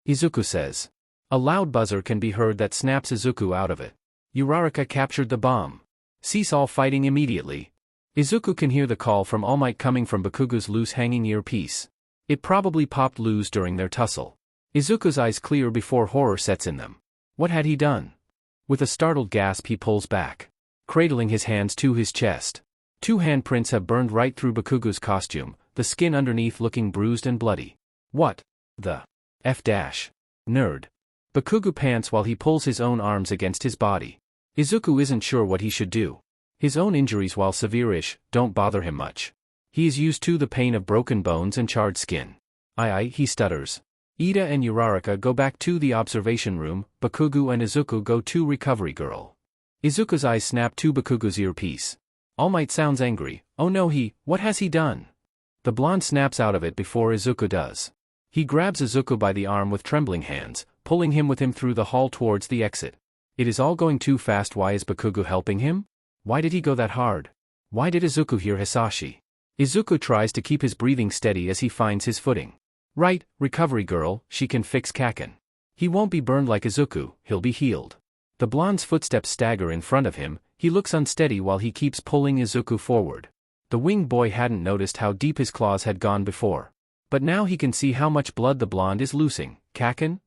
Izuku says. A loud buzzer can be heard that snaps Izuku out of it. Uraraka captured the bomb. Cease all fighting immediately. Izuku can hear the call from All Might coming from Bakugo's loose hanging earpiece. It probably popped loose during their tussle. Izuku's eyes clear before horror sets in them. What had he done? With a startled gasp he pulls back, cradling his hands to his chest. 2 handprints have burned right through Bakugo's costume, the skin underneath looking bruised and bloody. What the F dash? Nerd. Bakugo pants while he pulls his own arms against his body. Izuku isn't sure what he should do. His own injuries, while severe-ish, don't bother him much. He is used to the pain of broken bones and charred skin. Aye, he stutters. Ida and Uraraka go back to the observation room, Bakugo and Izuku go to Recovery Girl. Izuku's eyes snap to Bakugo's earpiece. All Might sounds angry. Oh no, what has he done? The blonde snaps out of it before Izuku does. He grabs Izuku by the arm with trembling hands, pulling him with him through the hall towards the exit. It is all going too fast. Why is Bakugo helping him? Why did he go that hard? Why did Izuku hear Hisashi? Izuku tries to keep his breathing steady as he finds his footing. Right, Recovery Girl, she can fix Kaken. He won't be burned like Izuku, he'll be healed. The blonde's footsteps stagger in front of him, he looks unsteady while he keeps pulling Izuku forward. The winged boy hadn't noticed how deep his claws had gone before. But now he can see how much blood the blonde is losing. Kaken?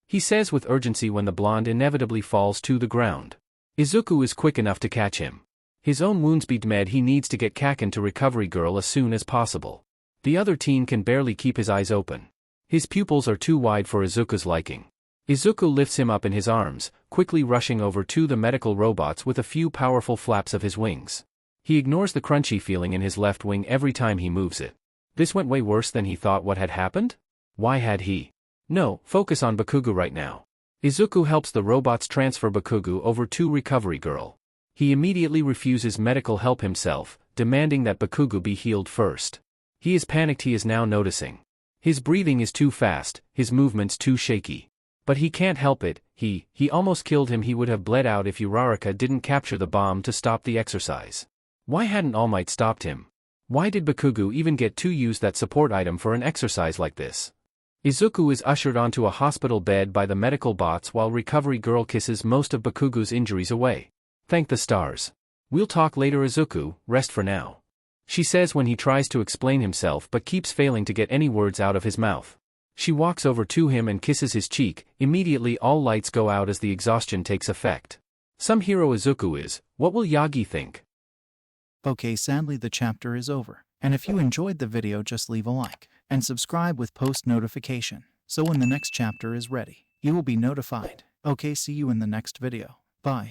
He says with urgency when the blonde inevitably falls to the ground. Izuku is quick enough to catch him. His own wounds be dead, he needs to get Kaken to Recovery Girl as soon as possible. The other teen can barely keep his eyes open. His pupils are too wide for Izuku's liking. Izuku lifts him up in his arms, quickly rushing over to the medical robots with a few powerful flaps of his wings. He ignores the crunchy feeling in his left wing every time he moves it. This went way worse than he thought. What had happened? Why had he? No, focus on Bakugo right now. Izuku helps the robots transfer Bakugo over to Recovery Girl. He immediately refuses medical help himself, demanding that Bakugo be healed first. He is panicked. He is now noticing. His breathing is too fast, his movements too shaky. But he can't help it. He almost killed him. He would have bled out if Uraraka didn't capture the bomb to stop the exercise. Why hadn't All Might stopped him? Why did Bakugo even get to use that support item for an exercise like this? Izuku is ushered onto a hospital bed by the medical bots while Recovery Girl kisses most of Bakugo's injuries away. Thank the stars. We'll talk later, Izuku, rest for now. She says when he tries to explain himself but keeps failing to get any words out of his mouth. She walks over to him and kisses his cheek. Immediately all lights go out as the exhaustion takes effect. Some hero Izuku is. What will Yagi think? Okay, sadly the chapter is over. And if you enjoyed the video, just leave a like and subscribe with post notification. So when the next chapter is ready, you will be notified. Okay, see you in the next video. Bye.